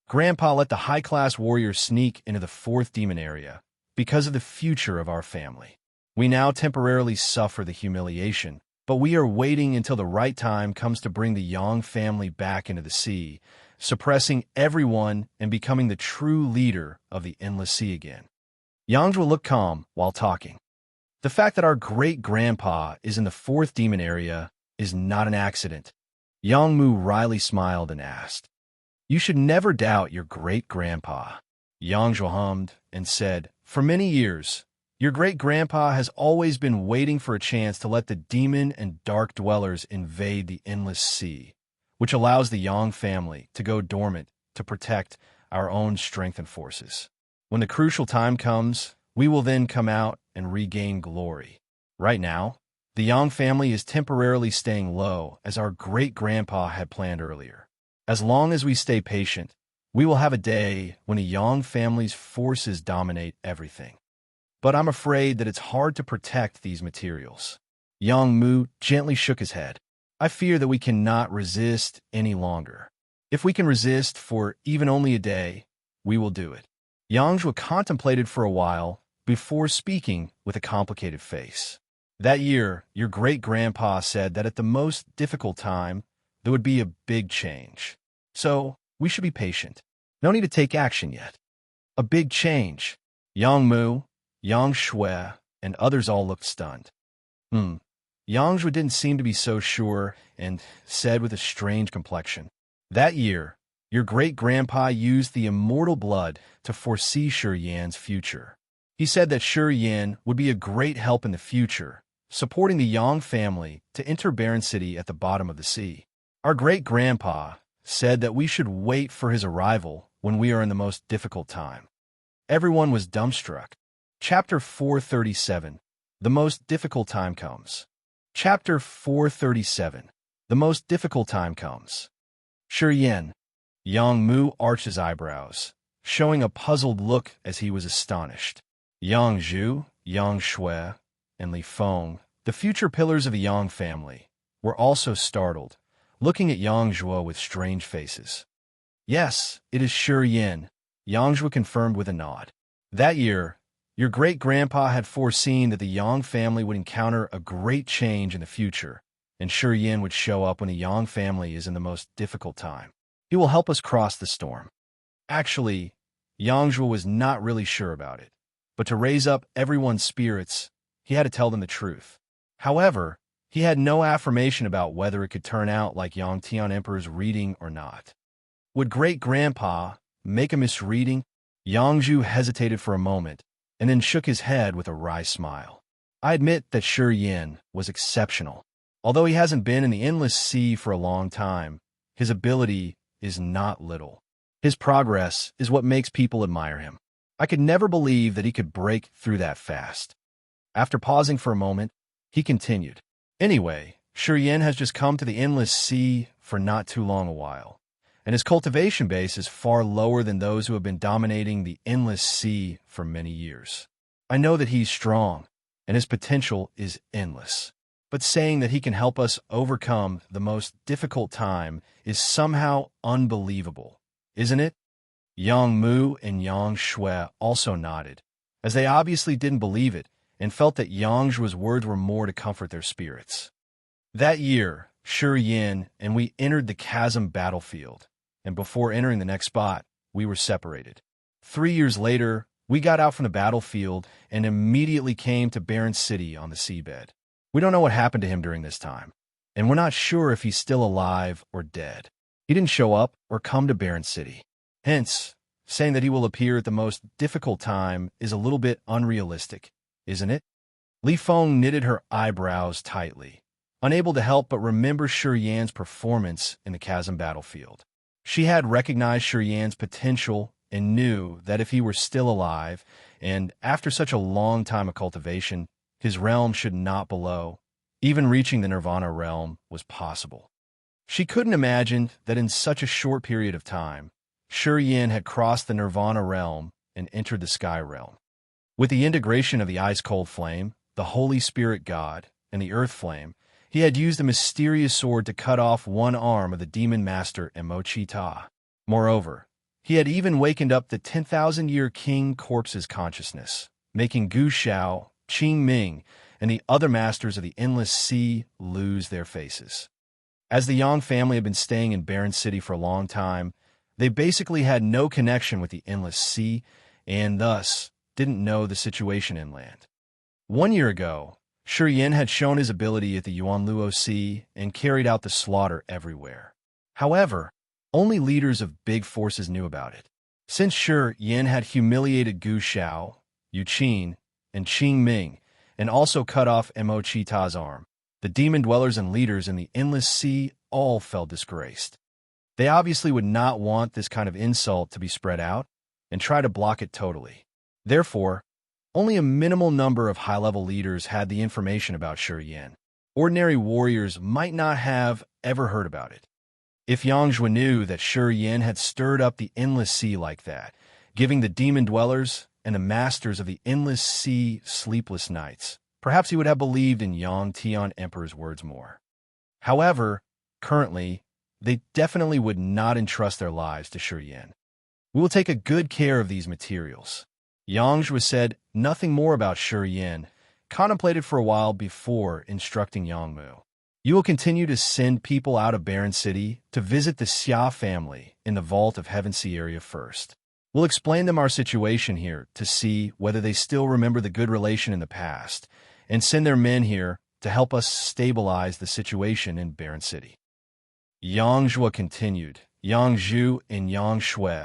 Grandpa let the high-class warrior sneak into the 4th demon area because of the future of our family. We now temporarily suffer the humiliation But we are waiting until the right time comes to bring the Yang family back into the sea, suppressing everyone and becoming the true leader of the endless sea again. Yang will look calm while talking. The fact that our great-grandpa is in the fourth demon area is not an accident. Yang Mu wryly smiled and asked, "You should never doubt your great-grandpa." Yang Zhuo hummed and said, "For many years, your great-grandpa has always been waiting for a chance to let the demon and dark dwellers invade the endless sea, which allows the Yang family to go dormant to protect our own strength and forces. When the crucial time comes, we will then come out and regain glory. Right now, the Yang family is temporarily staying low as our great-grandpa had planned earlier. As long as we stay patient, we will have a day when the Yang family's forces dominate everything. But I'm afraid that it's hard to protect these materials." Yang Mu gently shook his head. "I fear that we cannot resist any longer. If we can resist for even only a day, we will do it." Yang Zhuo contemplated for a while before speaking with a complicated face. "That year, your great-grandpa said that at the most difficult time, there would be a big change. So, we should be patient. No need to take action yet." "A big change?" Yang Mu, Yang Shui, and others all looked stunned. Yang Zhuo didn't seem to be so sure and said with a strange complexion, "That year, your great-grandpa used the immortal blood to foresee Shi Yan's future. He said that Shi Yan would be a great help in the future, supporting the Yang family to enter Barren City at the bottom of the sea. Our great-grandpa said that we should wait for his arrival when we are in the most difficult time." Everyone was dumbstruck. Chapter 437. The most difficult time comes. Chapter 437. The most difficult time comes. Shi Yan. Yang Mu arched his eyebrows, showing a puzzled look as he was astonished. Yang Zhu, Yang Shui, and Li Feng, the future pillars of the Yang family, were also startled, looking at Yang Zhuo with strange faces. "Yes, it is Shi Yan," Yang Zhuo confirmed with a nod. "That year, your great-grandpa had foreseen that the Yang family would encounter a great change in the future, and Shi Yan would show up when the Yang family is in the most difficult time. He will help us cross the storm." Actually, Yang Zhuo was not really sure about it, but to raise up everyone's spirits, he had to tell them the truth. However, he had no affirmation about whether it could turn out like Yang Tian Emperor's reading or not. Would great-grandpa make a misreading? Yang Zhu hesitated for a moment, and then shook his head with a wry smile. "I admit that Shi Yan was exceptional. Although he hasn't been in the endless sea for a long time, his ability is not little. His progress is what makes people admire him. I could never believe that he could break through that fast." After pausing for a moment, he continued, "Anyway, Shi Yan has just come to the endless sea for not too long a while, and his cultivation base is far lower than those who have been dominating the endless sea for many years. I know that he's strong, and his potential is endless. But saying that he can help us overcome the most difficult time is somehow unbelievable, isn't it?" Yang Mu and Yang Shui also nodded, as they obviously didn't believe it and felt that Yang Zhuo's words were more to comfort their spirits. "That year, Shi Yan and we entered the chasm battlefield, and before entering the next spot, we were separated. 3 years later, we got out from the battlefield and immediately came to Barren City on the seabed. We don't know what happened to him during this time, and we're not sure if he's still alive or dead. He didn't show up or come to Barren City. Hence, saying that he will appear at the most difficult time is a little bit unrealistic, isn't it?" Li Feng knitted her eyebrows tightly, unable to help but remember Shi Yan's performance in the chasm battlefield. She had recognized Shi Yan's potential and knew that if he were still alive, and after such a long time of cultivation, his realm should not below, even reaching the Nirvana realm was possible. She couldn't imagine that in such a short period of time, Shi Yan had crossed the Nirvana realm and entered the Sky realm. With the integration of the ice-cold flame, the Holy Spirit God, and the Earth flame, he had used a mysterious sword to cut off one arm of the demon master Emochi Ta. Moreover, he had even wakened up the 10,000-year king corpse's consciousness, making Gu Shao, Qing Ming, and the other masters of the endless sea lose their faces. As the Yang family had been staying in Barren City for a long time, they basically had no connection with the endless sea and thus didn't know the situation inland. 1 year ago, Shi Yin had shown his ability at the Yuanluo Sea and carried out the slaughter everywhere. However, only leaders of big forces knew about it. Since Shi Yin had humiliated Gu Xiao, Yu Qin, and Qing Ming, and also cut off Mo Chita's arm, the demon dwellers and leaders in the endless sea all felt disgraced. They obviously would not want this kind of insult to be spread out and try to block it totally. Therefore, only a minimal number of high-level leaders had the information about Shi Yin. Ordinary warriors might not have ever heard about it. If Yang Zhuo knew that Shi Yin had stirred up the endless sea like that, giving the demon dwellers and the masters of the endless sea sleepless nights, perhaps he would have believed in Yang Tian Emperor's words more. However, currently, they definitely would not entrust their lives to Shi Yin. We will take a good care of these materials. Yang Zhuo said nothing more about Shi Yin, contemplated for a while before instructing Yang Mu. You will continue to send people out of Barren City to visit the Xia family in the Vault of Heaven Sea area first. We'll explain them our situation here to see whether they still remember the good relation in the past, and send their men here to help us stabilize the situation in Barren City. Yang Zhuo continued, Yang Zhu and Yang Shui,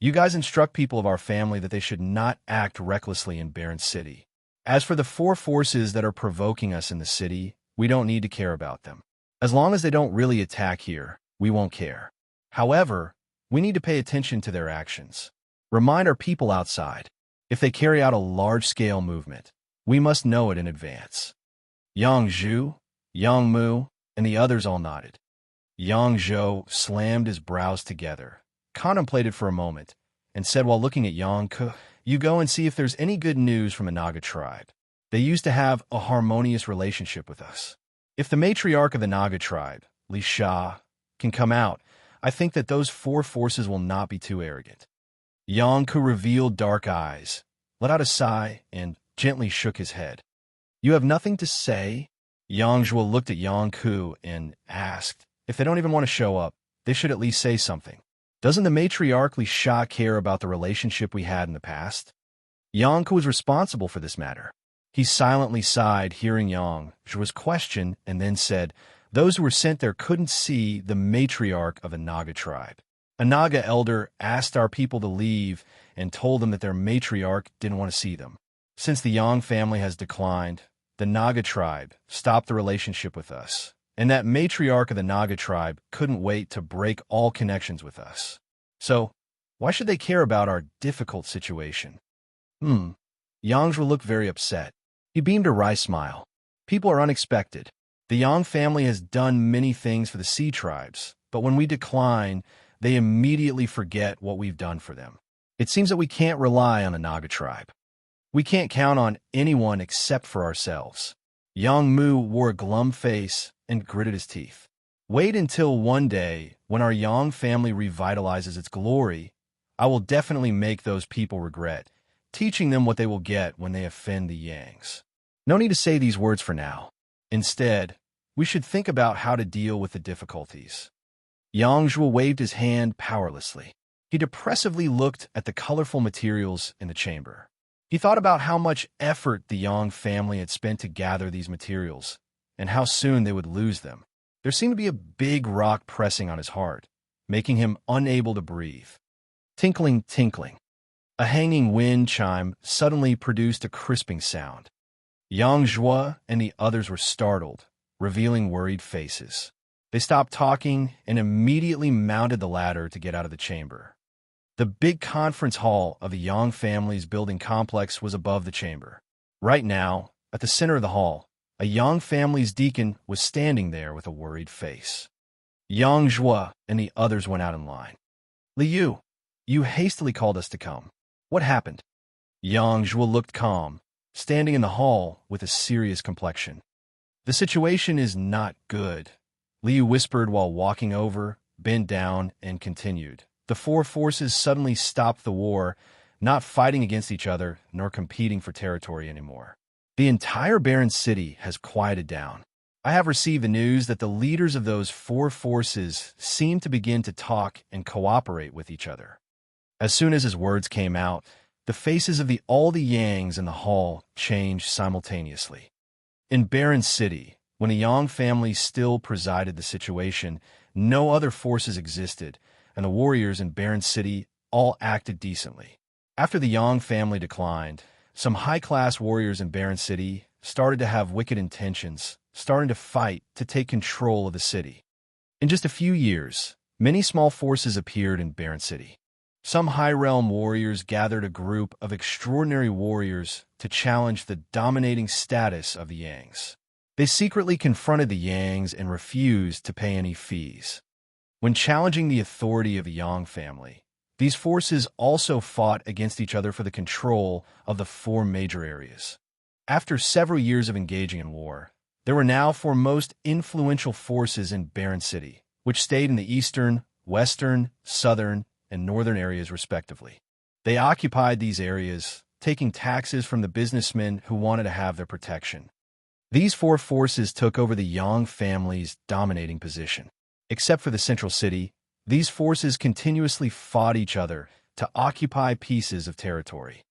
you guys instruct people of our family that they should not act recklessly in Barren City. As for the 4 forces that are provoking us in the city, we don't need to care about them. As long as they don't really attack here, we won't care. However, we need to pay attention to their actions. Remind our people outside. If they carry out a large-scale movement, we must know it in advance. Yang Zhu, Yang Mu, and the others all nodded. Yang Zhou slammed his brows together, contemplated for a moment, and said while looking at Yang Ke, you go and see if there's any good news from a Naga tribe. They used to have a harmonious relationship with us. If the matriarch of the Naga tribe, Li Sha, can come out, I think that those 4 forces will not be too arrogant. Yang Ke revealed dark eyes, let out a sigh, and gently shook his head. You have nothing to say? Yang Zhuo looked at Yang Ke and asked, if they don't even want to show up, they should at least say something. Doesn't the matriarch Li Sha care about the relationship we had in the past? Yang Ke was responsible for this matter. He silently sighed, hearing Yang Zhuo's question, and then said, those who were sent there couldn't see the matriarch of a Naga tribe. A Naga elder asked our people to leave and told them that their matriarch didn't want to see them. Since the Yang family has declined, the Naga tribe stopped the relationship with us, and that matriarch of the Naga tribe couldn't wait to break all connections with us. So, why should they care about our difficult situation? Yang Zhuo looked very upset. He beamed a wry smile. People are unexpected. The Yang family has done many things for the sea tribes, but when we decline, they immediately forget what we've done for them. It seems that we can't rely on the Naga tribe. We can't count on anyone except for ourselves. Yang Mu wore a glum face and gritted his teeth. Wait until one day, when our Yang family revitalizes its glory, I will definitely make those people regret, teaching them what they will get when they offend the Yangs. No need to say these words for now. Instead, we should think about how to deal with the difficulties. Yang Zhuo waved his hand powerlessly. He depressively looked at the colorful materials in the chamber. He thought about how much effort the Yang family had spent to gather these materials, and how soon they would lose them. There seemed to be a big rock pressing on his heart, making him unable to breathe. Tinkling, tinkling. A hanging wind chime suddenly produced a crisping sound. Yang Zhuo and the others were startled, revealing worried faces. They stopped talking and immediately mounted the ladder to get out of the chamber. The big conference hall of the Yang family's building complex was above the chamber. Right now, at the center of the hall, a Yang family's deacon was standing there with a worried face. Yang Zhuo and the others went out in line. Liu, you hastily called us to come. What happened? Yang Zhuo looked calm, standing in the hall with a serious complexion. The situation is not good, Liu whispered while walking over, bent down, and continued. The 4 forces suddenly stopped the war, not fighting against each other nor competing for territory anymore. The entire barren city has quieted down. I have received the news that the leaders of those four forces seem to begin to talk and cooperate with each other. As soon as his words came out, the faces of all the Yangs in the hall changed simultaneously. In Barren City, when a Yang family still presided the situation, no other forces existed, and the warriors in Barren City all acted decently. After the Yang family declined, some high-class warriors in Barren City started to have wicked intentions, starting to fight to take control of the city. In just a few years, many small forces appeared in Barren City. Some High Realm warriors gathered a group of extraordinary warriors to challenge the dominating status of the Yangs. They secretly confronted the Yangs and refused to pay any fees. When challenging the authority of the Yang family, these forces also fought against each other for the control of the four major areas. After several years of engaging in war, there were now four most influential forces in Barren City, which stayed in the eastern, western, southern, and northern areas respectively. They occupied these areas, taking taxes from the businessmen who wanted to have their protection. These four forces took over the Yang family's dominating position. Except for the central city, these forces continuously fought each other to occupy pieces of territory.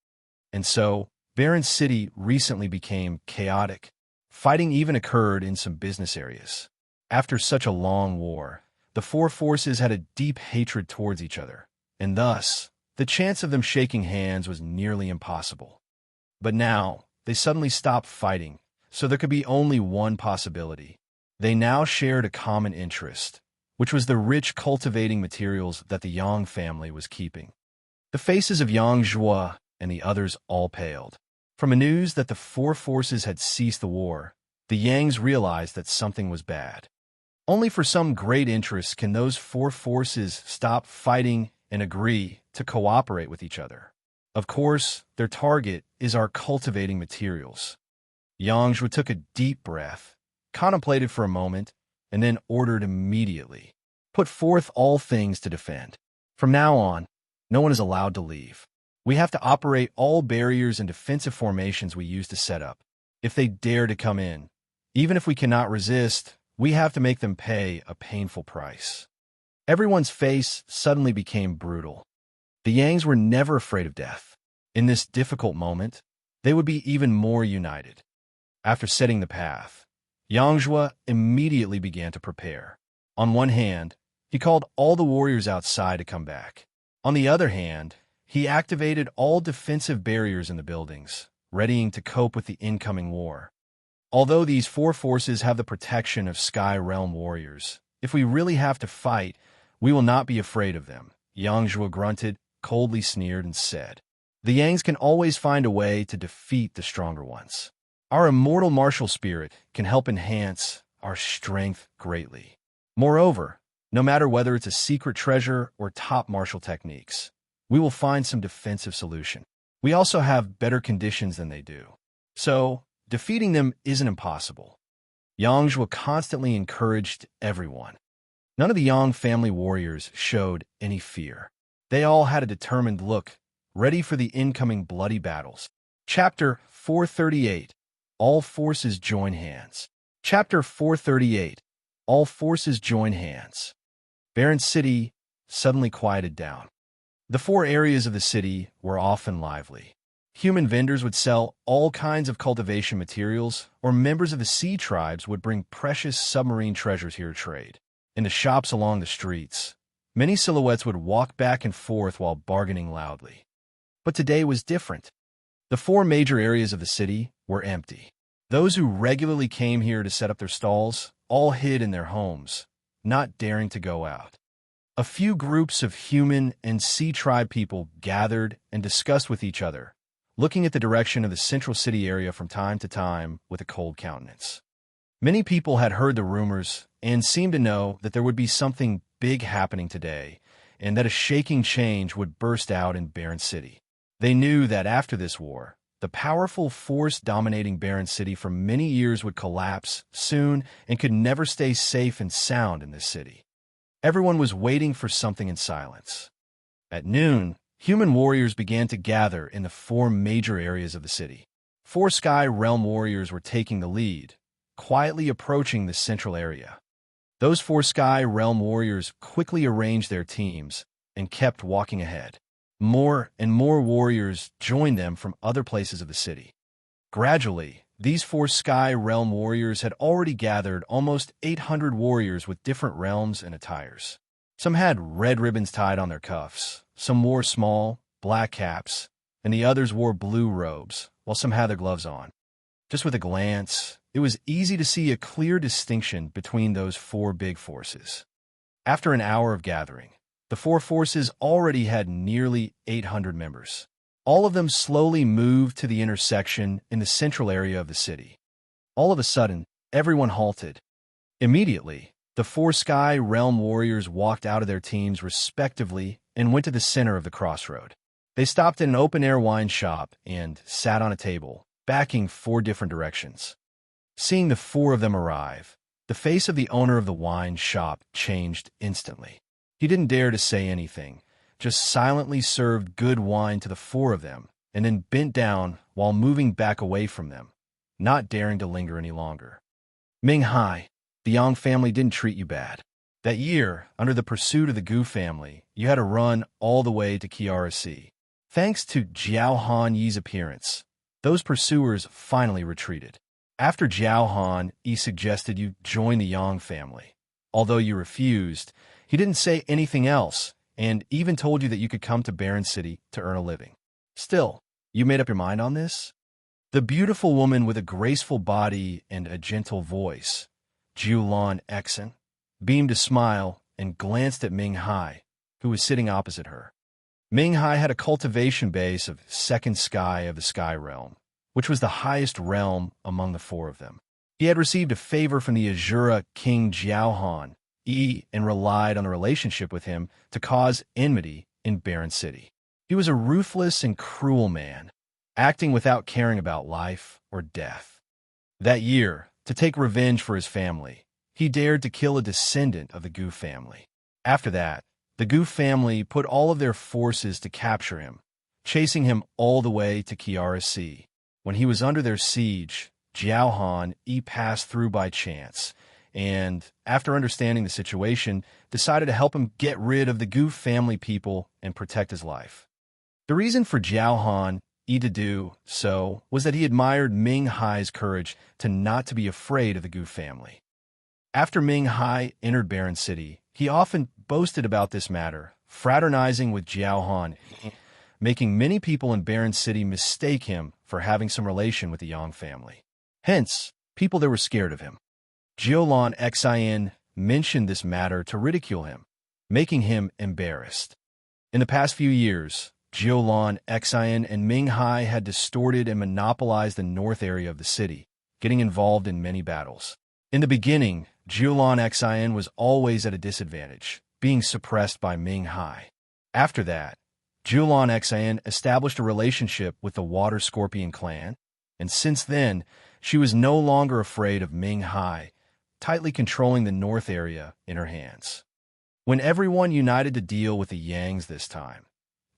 And so, Barren City recently became chaotic. Fighting even occurred in some business areas. After such a long war, the four forces had a deep hatred towards each other, and thus, the chance of them shaking hands was nearly impossible. But now, they suddenly stopped fighting, so there could be only one possibility. They now shared a common interest, which was the rich cultivating materials that the Yang family was keeping. The faces of Yang Zhua and the others all paled. From the news that the four forces had ceased the war, the Yangs realized that something was bad. Only for some great interest can those four forces stop fighting and agree to cooperate with each other. Of course, their target is our cultivating materials. Yang Zhua took a deep breath, contemplated for a moment, and then ordered immediately. Put forth all things to defend. From now on, no one is allowed to leave. We have to operate all barriers and defensive formations we used to set up. If they dare to come in, even if we cannot resist, we have to make them pay a painful price. Everyone's face suddenly became brutal. The Yangs were never afraid of death. In this difficult moment, they would be even more united. After setting the path, Yang Zhua immediately began to prepare. On one hand, he called all the warriors outside to come back. On the other hand, he activated all defensive barriers in the buildings, readying to cope with the incoming war. Although these four forces have the protection of Sky Realm warriors, if we really have to fight, we will not be afraid of them. Yang Zhua grunted, coldly sneered, and said, "The Yangs can always find a way to defeat the stronger ones. Our immortal martial spirit can help enhance our strength greatly. Moreover, no matter whether it's a secret treasure or top martial techniques, we will find some defensive solution. We also have better conditions than they do. So, defeating them isn't impossible." Yang Zhua constantly encouraged everyone. None of the Yang family warriors showed any fear. They all had a determined look, ready for the incoming bloody battles. Chapter 438. All Forces Join Hands. Chapter 438. All Forces Join Hands. Barren City suddenly quieted down. The four areas of the city were often lively. Human vendors would sell all kinds of cultivation materials, or members of the sea tribes would bring precious submarine treasures here to trade. In the shops along the streets, many silhouettes would walk back and forth while bargaining loudly. But today was different. The four major areas of the city were empty. Those who regularly came here to set up their stalls all hid in their homes, not daring to go out. A few groups of human and sea tribe people gathered and discussed with each other, looking at the direction of the central city area from time to time with a cold countenance. Many people had heard the rumors and seemed to know that there would be something big happening today and that a shaking change would burst out in Barren City. They knew that after this war, the powerful force dominating Barren City for many years would collapse soon and could never stay safe and sound in this city. Everyone was waiting for something in silence. At noon, human warriors began to gather in the four major areas of the city. 4 Sky Realm warriors were taking the lead, quietly approaching the central area. Those 4 Sky Realm warriors quickly arranged their teams and kept walking ahead. More and more warriors joined them from other places of the city. Gradually, these 4 Sky Realm warriors had already gathered almost 800 warriors with different realms and attires. Some had red ribbons tied on their cuffs, some wore small, black caps, and the others wore blue robes, while some had their gloves on. Just with a glance, it was easy to see a clear distinction between those 4 big forces. After an hour of gathering, the 4 forces already had nearly 800 members. All of them slowly moved to the intersection in the central area of the city. All of a sudden, everyone halted. Immediately, the 4 Sky Realm warriors walked out of their teams respectively and went to the center of the crossroad. They stopped at an open-air wine shop and sat on a table, backing 4 different directions. Seeing the 4 of them arrive, the face of the owner of the wine shop changed instantly. He didn't dare to say anything, just silently served good wine to the 4 of them, and then bent down while moving back away from them, not daring to linger any longer. Ming Hai, the Yang family didn't treat you bad. That year, under the pursuit of the Gu family, you had to run all the way to Kiara Sea. Thanks to Jiao Han Yi's appearance, those pursuers finally retreated. After Jiao Han Yi suggested you join the Yang family. Although you refused, he didn't say anything else, and even told you that you could come to Barren City to earn a living. Still, you made up your mind on this? The beautiful woman with a graceful body and a gentle voice, Jiulan Exen, beamed a smile and glanced at Ming Hai, who was sitting opposite her. Ming Hai had a cultivation base of 2nd Sky of the Sky Realm, which was the highest realm among the 4 of them. He had received a favor from the Azura King Jiaohan Yi and relied on the relationship with him to cause enmity in Barren City. He was a ruthless and cruel man, acting without caring about life or death. That year, to take revenge for his family, he dared to kill a descendant of the Gu family. After that, the Gu family put all of their forces to capture him, chasing him all the way to Kiara Sea. When he was under their siege, Jiaohan Yi passed through by chance, and, after understanding the situation, decided to help him get rid of the Gu family people and protect his life. The reason for Jiaohan Yi to do so was that he admired Ming Hai's courage to not to be afraid of the Gu family. After Ming Hai entered Barren City, he often boasted about this matter, fraternizing with Jiaohan, making many people in Barren City mistake him for having some relation with the Yang family. Hence, people that were scared of him. Jiulan Xin mentioned this matter to ridicule him, making him embarrassed. In the past few years, Jiulan Xin and Ming Hai had distorted and monopolized the north area of the city, getting involved in many battles. In the beginning, Jiulan Xin was always at a disadvantage, being suppressed by Ming Hai. After that, Jiulan Xin established a relationship with the Water Scorpion clan, and since then, she was no longer afraid of Ming Hai, tightly controlling the north area in her hands. When everyone united to deal with the Yangs this time,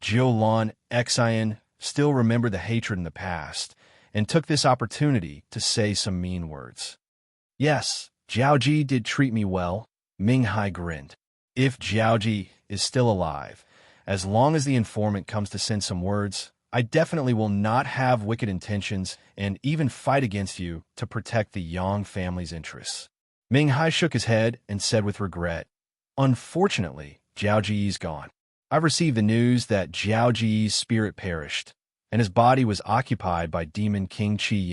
Jiulan Xin still remembered the hatred in the past and took this opportunity to say some mean words. Yes, Jiaoji did treat me well, Ming Hai grinned. If Jiaoji is still alive, as long as the informant comes to send some words, I definitely will not have wicked intentions and even fight against you to protect the Yang family's interests. Ming Hai shook his head and said with regret, Unfortunately, Jiao Ji's gone. I've received the news that Jiao Ji's spirit perished, and his body was occupied by Demon King Qi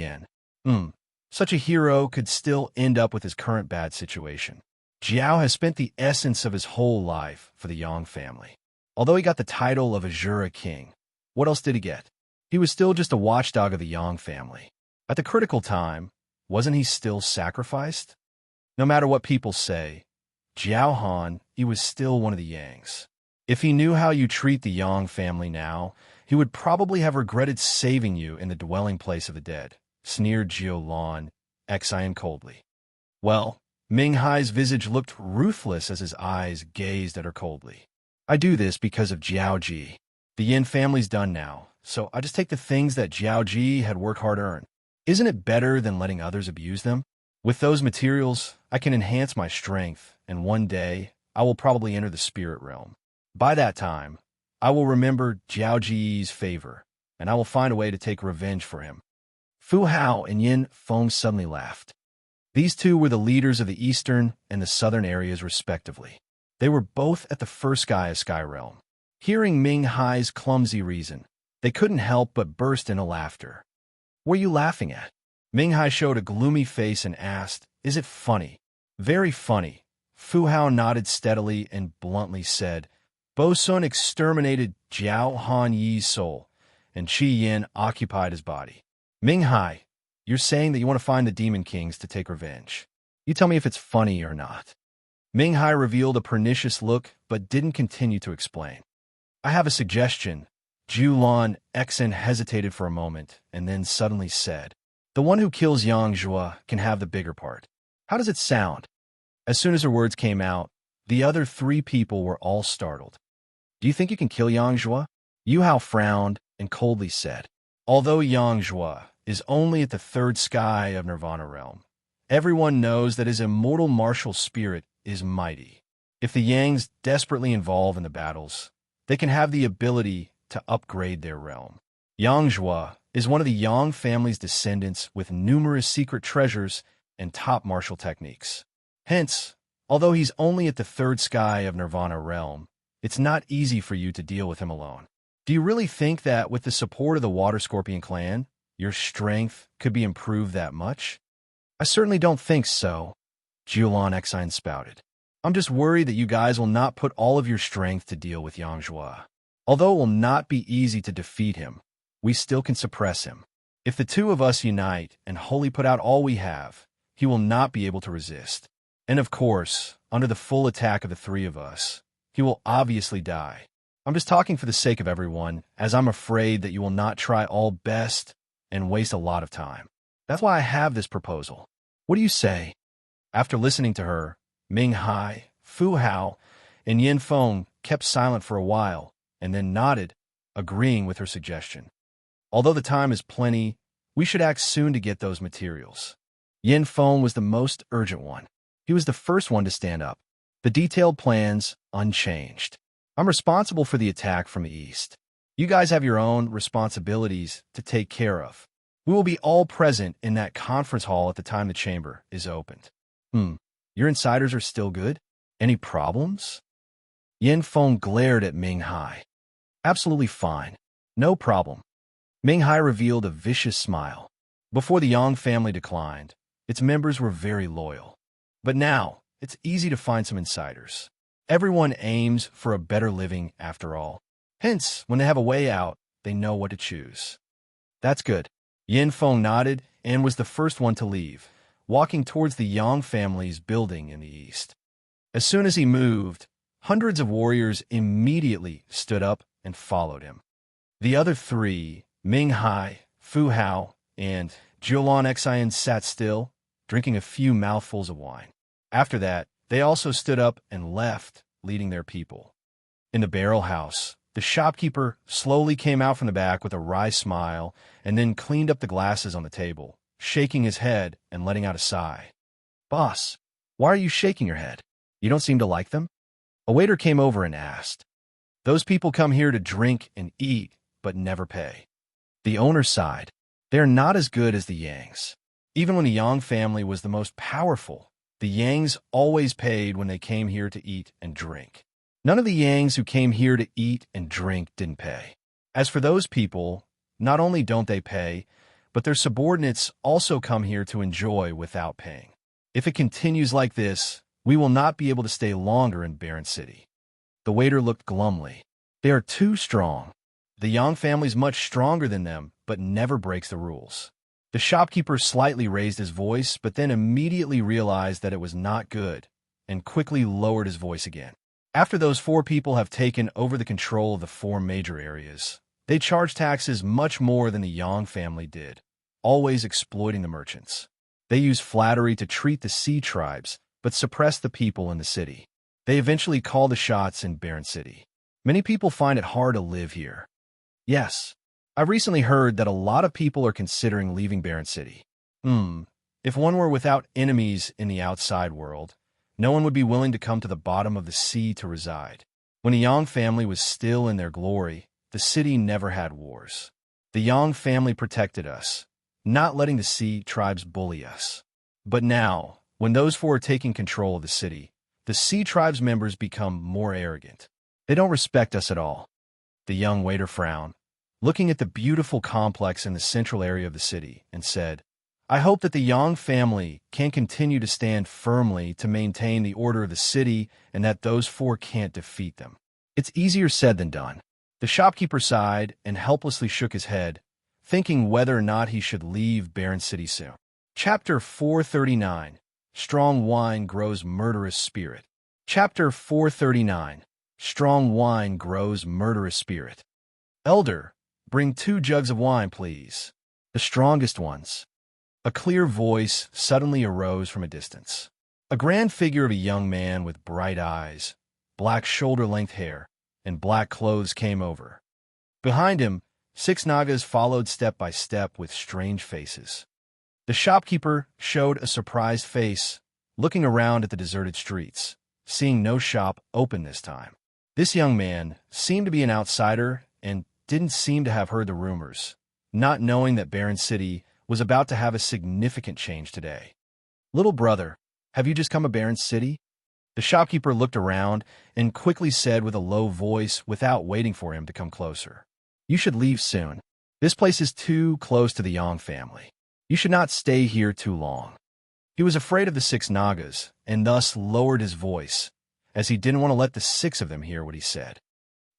Yan. Such a hero could still end up with his current bad situation. Jiao has spent the essence of his whole life for the Yang family. Although he got the title of Azura King, what else did he get? He was still just a watchdog of the Yang family. At the critical time, wasn't he still sacrificed? No matter what people say, Jiao Han, he was still one of the Yangs. If he knew how you treat the Yang family now, he would probably have regretted saving you in the dwelling place of the dead, sneered Jiulan Xin coldly. Well, Ming Hai's visage looked ruthless as his eyes gazed at her coldly. I do this because of Jiao Ji. The Yin family's done now, so I just take the things that Jiaoji had worked hard to earn. Isn't it better than letting others abuse them? With those materials, I can enhance my strength, and one day, I will probably enter the spirit realm. By that time, I will remember Jiaoji's favor, and I will find a way to take revenge for him. Fu Hao and Yin Feng suddenly laughed. These two were the leaders of the eastern and the southern areas respectively. They were both at the first sky of Sky Realm. Hearing Ming Hai's clumsy reason, they couldn't help but burst into laughter. What are you laughing at? Ming Hai showed a gloomy face and asked, Is it funny? Very funny. Fu Hao nodded steadily and bluntly said, Bo Sun exterminated Jiao Han Yi's soul, and Qi Yin occupied his body. Ming Hai, you're saying that you want to find the Demon Kings to take revenge. You tell me if it's funny or not. Ming Hai revealed a pernicious look, but didn't continue to explain. I have a suggestion. Julan Xen hesitated for a moment, and then suddenly said, The one who kills Yang Zhua can have the bigger part. How does it sound? As soon as her words came out, the other three people were all startled. Do you think you can kill Yang Zhua? Yu Hao frowned and coldly said, Although Yang Zhua is only at the third sky of Nirvana realm, everyone knows that his immortal martial spirit is mighty. If the Yangs desperately involve in the battles, they can have the ability to upgrade their realm. Yang Zhua is one of the Yang family's descendants with numerous secret treasures and top martial techniques. Hence, although he's only at the third sky of Nirvana realm, it's not easy for you to deal with him alone. Do you really think that with the support of the Water Scorpion clan, your strength could be improved that much? I certainly don't think so, Julan Exine spouted. I'm just worried that you guys will not put all of your strength to deal with Yang Zhua. Although it will not be easy to defeat him, we still can suppress him. If the two of us unite and wholly put out all we have, he will not be able to resist. And of course, under the full attack of the three of us, he will obviously die. I'm just talking for the sake of everyone, as I'm afraid that you will not try all best and waste a lot of time. That's why I have this proposal. What do you say? After listening to her, Ming Hai, Fu Hao, and Yin Feng kept silent for a while, and then nodded, agreeing with her suggestion. Although the time is plenty, we should act soon to get those materials. Yin Feng was the most urgent one. He was the first one to stand up. The detailed plans unchanged. I'm responsible for the attack from the east. You guys have your own responsibilities to take care of. We will be all present in that conference hall at the time the chamber is opened. Your insiders are still good? Any problems? Yin Feng glared at Ming Hai. Absolutely fine. No problem. Ming Hai revealed a vicious smile. Before the Yang family declined, its members were very loyal. But now, it's easy to find some insiders. Everyone aims for a better living after all. Hence, when they have a way out, they know what to choose. That's good. Yin Feng nodded and was the first one to leave, walking towards the Yang family's building in the east. As soon as he moved, hundreds of warriors immediately stood up and followed him. The other three, Ming Hai, Fu Hao, and Julan Xian, sat still, drinking a few mouthfuls of wine. After that, they also stood up and left, leading their people. In the barrel house, the shopkeeper slowly came out from the back with a wry smile and then cleaned up the glasses on the table, shaking his head and letting out a sigh. Boss, why are you shaking your head? You don't seem to like them? A waiter came over and asked. Those people come here to drink and eat, but never pay. The owner sighed. They are not as good as the Yangs. Even when the Yang family was the most powerful, the Yangs always paid when they came here to eat and drink. None of the Yangs who came here to eat and drink didn't pay. As for those people, not only don't they pay, but their subordinates also come here to enjoy without paying. If it continues like this, we will not be able to stay longer in Barren City. The waiter looked glumly. They are too strong. The Yang family's much stronger than them, but never breaks the rules. The shopkeeper slightly raised his voice, but then immediately realized that it was not good, and quickly lowered his voice again. After those four people have taken over the control of the four major areas, they charge taxes much more than the Yang family did, always exploiting the merchants. They use flattery to treat the sea tribes, but suppress the people in the city. They eventually call the shots in Barren City. Many people find it hard to live here. Yes, I've recently heard that a lot of people are considering leaving Barren City. If one were without enemies in the outside world, no one would be willing to come to the bottom of the sea to reside. When the Yang family was still in their glory, the city never had wars. The Yang family protected us, not letting the sea tribes bully us. But now, when those four are taking control of the sea tribes members become more arrogant. They don't respect us at all. The young waiter frowned, looking at the beautiful complex in the central area of the city, and said, I hope that the Yang family can continue to stand firmly to maintain the order of the city and that those four can't defeat them. It's easier said than done. The shopkeeper sighed and helplessly shook his head, thinking whether or not he should leave Barren City soon. Chapter 439. Strong Wine Grows Murderous Spirit. Chapter 439. Strong Wine Grows Murderous Spirit. Elder, bring 2 jugs of wine, please. The strongest ones. A clear voice suddenly arose from a distance. A grand figure of a young man with bright eyes, black shoulder-length hair, and black clothes came over. Behind him, 6 Nagas followed step by step with strange faces. The shopkeeper showed a surprised face, looking around at the deserted streets, seeing no shop open this time. This young man seemed to be an outsider and didn't seem to have heard the rumors, not knowing that Barren City was about to have a significant change today. Little brother, have you just come to Barren City? The shopkeeper looked around and quickly said with a low voice without waiting for him to come closer. You should leave soon. This place is too close to the Yang family. You should not stay here too long. He was afraid of the 6 Nagas and thus lowered his voice, as he didn't want to let the 6 of them hear what he said.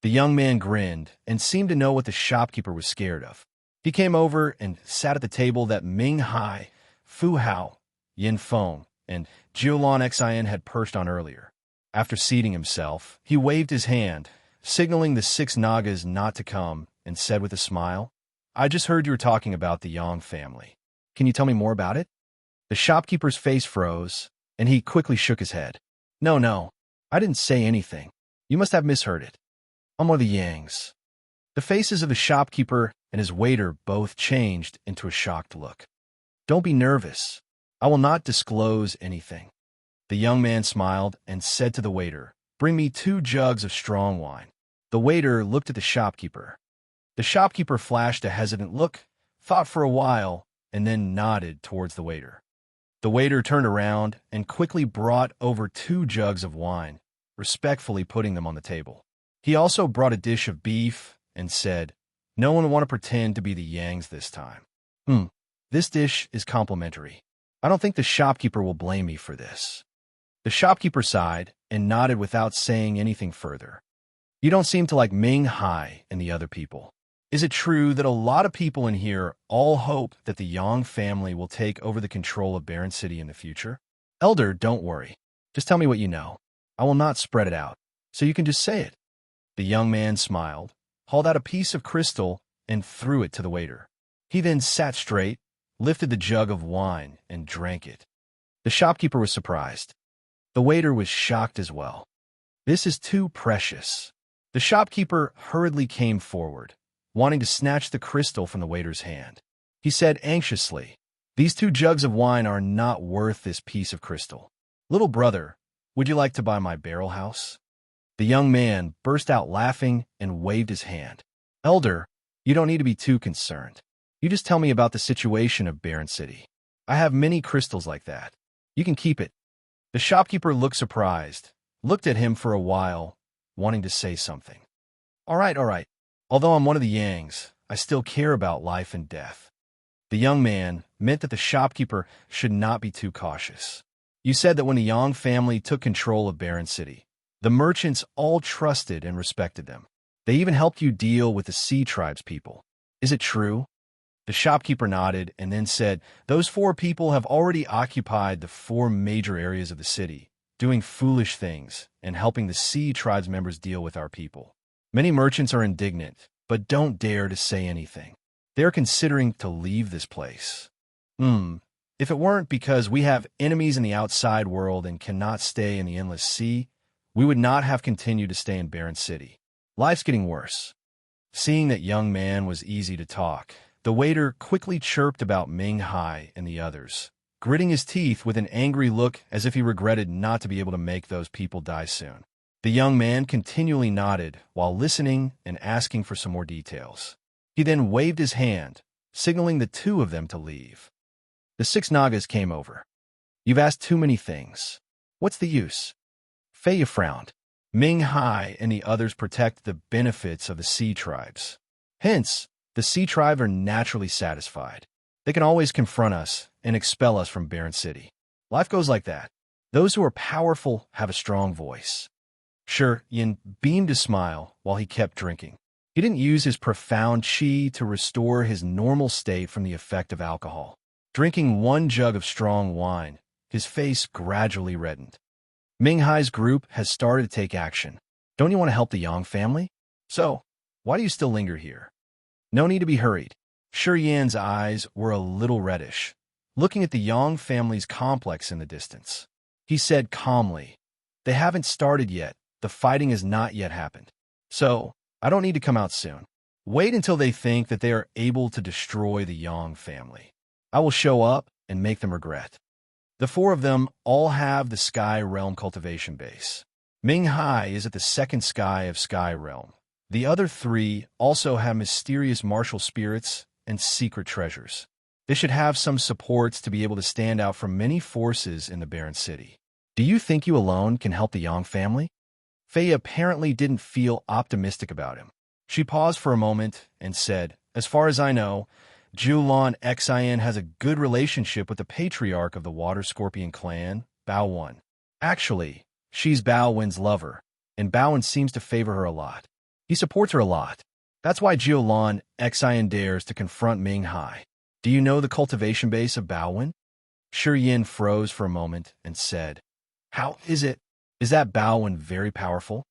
The young man grinned and seemed to know what the shopkeeper was scared of. He came over and sat at the table that Ming Hai, Fu Hao, Yin Feng, and Jiulan Xin had perched on earlier. After seating himself, he waved his hand, signaling the 6 Nagas not to come, and said with a smile, I just heard you were talking about the Yang family. Can you tell me more about it? The shopkeeper's face froze, and he quickly shook his head. No, I didn't say anything. You must have misheard it. I'm one of the Yangs. The faces of the shopkeeper and his waiter both changed into a shocked look. Don't be nervous. I will not disclose anything. The young man smiled and said to the waiter, Bring me 2 jugs of strong wine. The waiter looked at the shopkeeper. The shopkeeper flashed a hesitant look, thought for a while, and then nodded towards the waiter. The waiter turned around and quickly brought over 2 jugs of wine, respectfully putting them on the table. He also brought a dish of beef and said, No one will want to pretend to be the Yangs this time. This dish is complimentary. I don't think the shopkeeper will blame me for this. The shopkeeper sighed and nodded without saying anything further. You don't seem to like Ming Hai and the other people. Is it true that a lot of people in here all hope that the Yang family will take over the control of Barren City in the future? Elder, don't worry. Just tell me what you know. I will not spread it out, so you can just say it. The young man smiled, hauled out a piece of crystal, and threw it to the waiter. He then sat straight, lifted the jug of wine, and drank it. The shopkeeper was surprised. The waiter was shocked as well. This is too precious. The shopkeeper hurriedly came forward, wanting to snatch the crystal from the waiter's hand. He said anxiously, These 2 jugs of wine are not worth this piece of crystal. Little brother, would you like to buy my barrel house? The young man burst out laughing and waved his hand. Elder, you don't need to be too concerned. You just tell me about the situation of Barren City. I have many crystals like that. You can keep it. The shopkeeper looked surprised, looked at him for a while, wanting to say something. All right. Although I'm one of the Yangs, I still care about life and death. The young man meant that the shopkeeper should not be too cautious. You said that when the Yang family took control of Barren City, the merchants all trusted and respected them. They even helped you deal with the sea tribes people. Is it true? The shopkeeper nodded and then said, Those 4 people have already occupied the 4 major areas of the city, doing foolish things and helping the sea tribes members deal with our people. Many merchants are indignant, but don't dare to say anything. They're considering to leave this place. If it weren't because we have enemies in the outside world and cannot stay in the endless sea, we would not have continued to stay in Barren City. Life's getting worse. Seeing that young man was easy to talk, the waiter quickly chirped about Ming Hai and the others, gritting his teeth with an angry look as if he regretted not to be able to make those people die soon. The young man continually nodded while listening and asking for some more details. He then waved his hand, signaling the two of them to leave. The 6 Nagas came over. "You've asked too many things. What's the use?" Fei frowned. Ming Hai and the others protect the benefits of the sea tribes. Hence, the sea tribe are naturally satisfied. They can always confront us and expel us from Barren City. Life goes like that. Those who are powerful have a strong voice. Sure, Yin beamed a smile while he kept drinking. He didn't use his profound qi to restore his normal state from the effect of alcohol. Drinking 1 jug of strong wine, his face gradually reddened. Ming Hai's group has started to take action. Don't you want to help the Yang family? So, why do you still linger here? No need to be hurried. Shi Yan's eyes were a little reddish, looking at the Yang family's complex in the distance. He said calmly, "They haven't started yet. The fighting has not yet happened. So, I don't need to come out soon. Wait until they think that they are able to destroy the Yang family. I will show up and make them regret." The 4 of them all have the Sky Realm cultivation base. Ming Hai is at the 2nd sky of Sky Realm. The other 3 also have mysterious martial spirits and secret treasures. They should have some supports to be able to stand out from many forces in the Barren City. Do you think you alone can help the Yang family? Fei apparently didn't feel optimistic about him. She paused for a moment and said, "As far as I know, Julan Xin has a good relationship with the patriarch of the Water Scorpion clan, Bao Wen. Actually, she's Bao Wen's lover, and Bao Wen seems to favor her a lot. He supports her a lot. That's why Julan Xin dares to confront Ming Hai. Do you know the cultivation base of Bao Wen?" Shi Yin froze for a moment and said, "How is it? Is that Bao Wen very powerful?"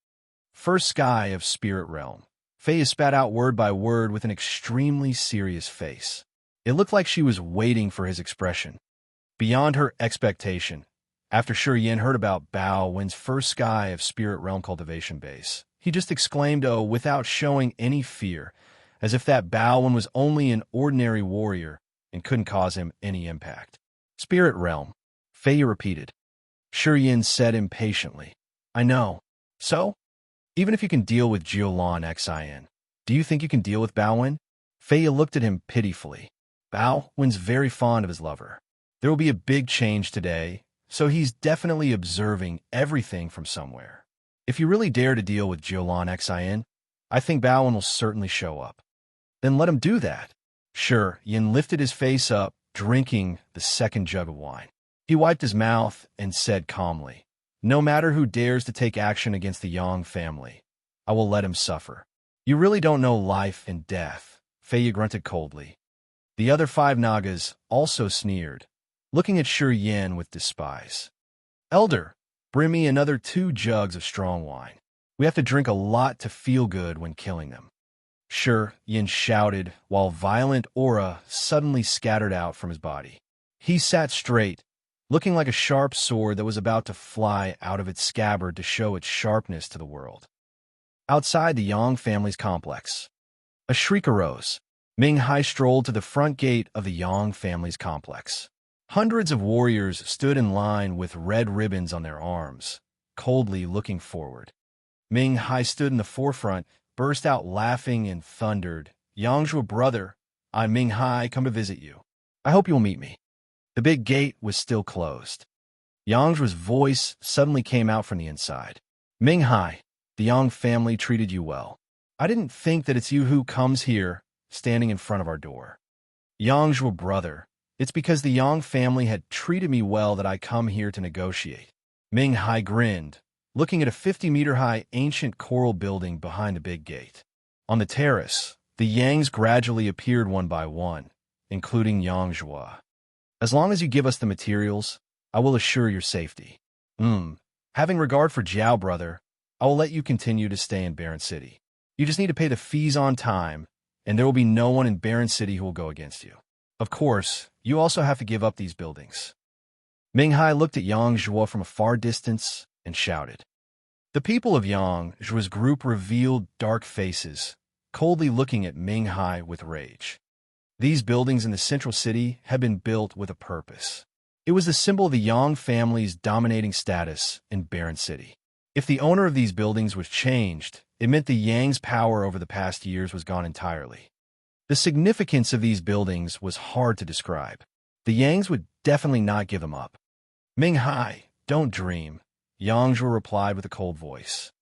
1st sky of Spirit Realm. Fei spat out word by word with an extremely serious face. It looked like she was waiting for his expression. Beyond her expectation, after Shi Yin heard about Bao Wen's 1st sky of Spirit Realm cultivation base, he just exclaimed, "Oh," without showing any fear, as if that Bao Wen was only an ordinary warrior and couldn't cause him any impact. "Spirit Realm," Fei repeated. Shi Yin said impatiently, "I know. So? Even if you can deal with Julan Xin, do you think you can deal with Bao Wen?" Fei looked at him pitifully. Bao Wen's very fond of his lover. There will be a big change today, so he's definitely observing everything from somewhere. If you really dare to deal with Julan Xin, I think Bao Wen will certainly show up. Then let him do that. Sure, Yin lifted his face up, drinking the 2nd jug of wine. He wiped his mouth and said calmly, "No matter who dares to take action against the Yang family, I will let him suffer." "You really don't know life and death," Fei grunted coldly. The other 5 Nagas also sneered, looking at Shi Yin with despise. "Elder, bring me another 2 jugs of strong wine. We have to drink a lot to feel good when killing them." Shi Yin shouted while violent aura suddenly scattered out from his body. He sat straight, looking like a sharp sword that was about to fly out of its scabbard to show its sharpness to the world. Outside the Yang family's complex, a shriek arose. Ming Hai strolled to the front gate of the Yang family's complex. Hundreds of warriors stood in line with red ribbons on their arms, coldly looking forward. Ming Hai stood in the forefront, burst out laughing and thundered, "Yangzhou brother, I'm Ming Hai, come to visit you. I hope you will meet me." The big gate was still closed. Yangzhu's voice suddenly came out from the inside. "Ming Hai, the Yang family treated you well. I didn't think that it's you who comes here, standing in front of our door." "Yangzhou brother, it's because the Yang family had treated me well that I come here to negotiate." Ming Hai grinned, looking at a 50-meter-high ancient coral building behind the big gate. On the terrace, the Yangs gradually appeared one by one, including Yangzhou. "As long as you give us the materials, I will assure your safety. Having regard for Jiao brother, I will let you continue to stay in Barren City. You just need to pay the fees on time, and there will be no one in Barren City who will go against you. Of course, you also have to give up these buildings." Ming Hai looked at Yangzhou from a far distance and shouted. The people of Yangzhou's group revealed dark faces, coldly looking at Ming Hai with rage. These buildings in the central city had been built with a purpose. It was the symbol of the Yang family's dominating status in Barren City. If the owner of these buildings was changed, it meant the Yang's power over the past years was gone entirely. The significance of these buildings was hard to describe. The Yangs would definitely not give them up. Ming Hai, don't dream, Yang Zhuo replied with a cold voice.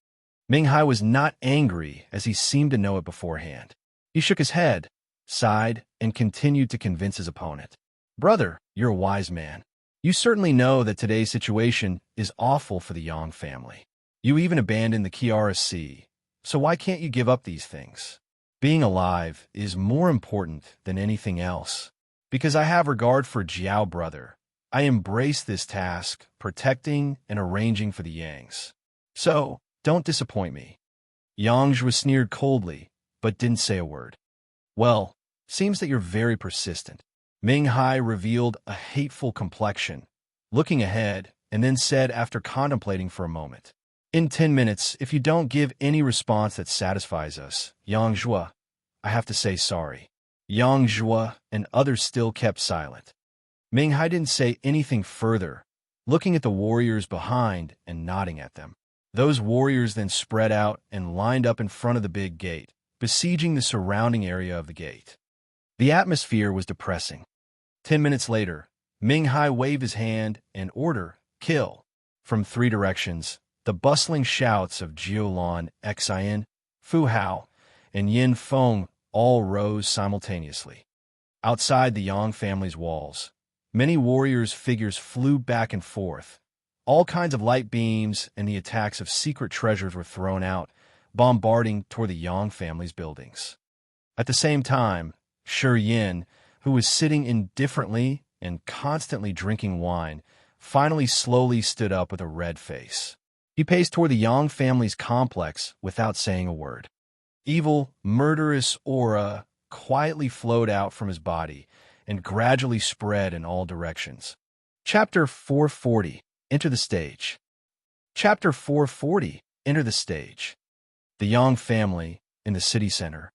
Ming Hai was not angry, as he seemed to know it beforehand. He shook his head, sighed, and continued to convince his opponent. Brother, you're a wise man. You certainly know that today's situation is awful for the Yang family. You even abandoned the Kiara Sea, so why can't you give up these things? Being alive is more important than anything else. Because I have regard for Jiao, brother, I embrace this task, protecting and arranging for the Yangs. So, don't disappoint me. Yang Zhuo sneered coldly, but didn't say a word. Well, seems that you're very persistent. Ming Hai revealed a hateful complexion, looking ahead, and then said after contemplating for a moment, In 10 minutes, if you don't give any response that satisfies us, Yang Zhuo, I have to say sorry. Yang Zhuo and others still kept silent. Ming Hai didn't say anything further, looking at the warriors behind and nodding at them. Those warriors then spread out and lined up in front of the big gate, besieging the surrounding area of the gate. The atmosphere was depressing. 10 minutes later, Ming Hai waved his hand and ordered, Kill. From 3 directions, the bustling shouts of Jiulan, Xian, Fu Hao, and Yin Feng all rose simultaneously. Outside the Yang family's walls, many warriors' figures flew back and forth. All kinds of light beams and the attacks of secret treasures were thrown out, bombarding toward the Yang family's buildings. At the same time, Shi Yin, who was sitting indifferently and constantly drinking wine, finally slowly stood up with a red face. He paced toward the Yang family's complex without saying a word. Evil, murderous aura quietly flowed out from his body and gradually spread in all directions. Chapter 440. Enter the stage. Chapter 440. Enter the stage. The Yang family in the city center.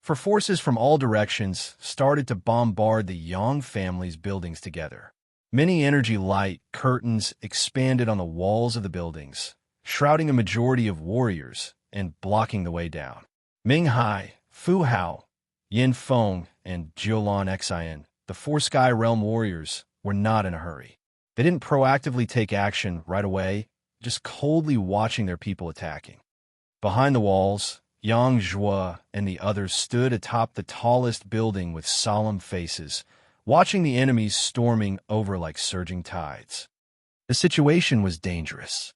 For forces from all directions started to bombard the Yang family's buildings together. Many energy light curtains expanded on the walls of the buildings, shrouding a majority of warriors and blocking the way down. Ming Hai, Fu Hao, Yin Feng, and Jiulan Xian, the 4 Sky Realm warriors, were not in a hurry. They didn't proactively take action right away, just coldly watching their people attacking. Behind the walls, Yang Zhuo and the others stood atop the tallest building with solemn faces, watching the enemies storming over like surging tides. The situation was dangerous.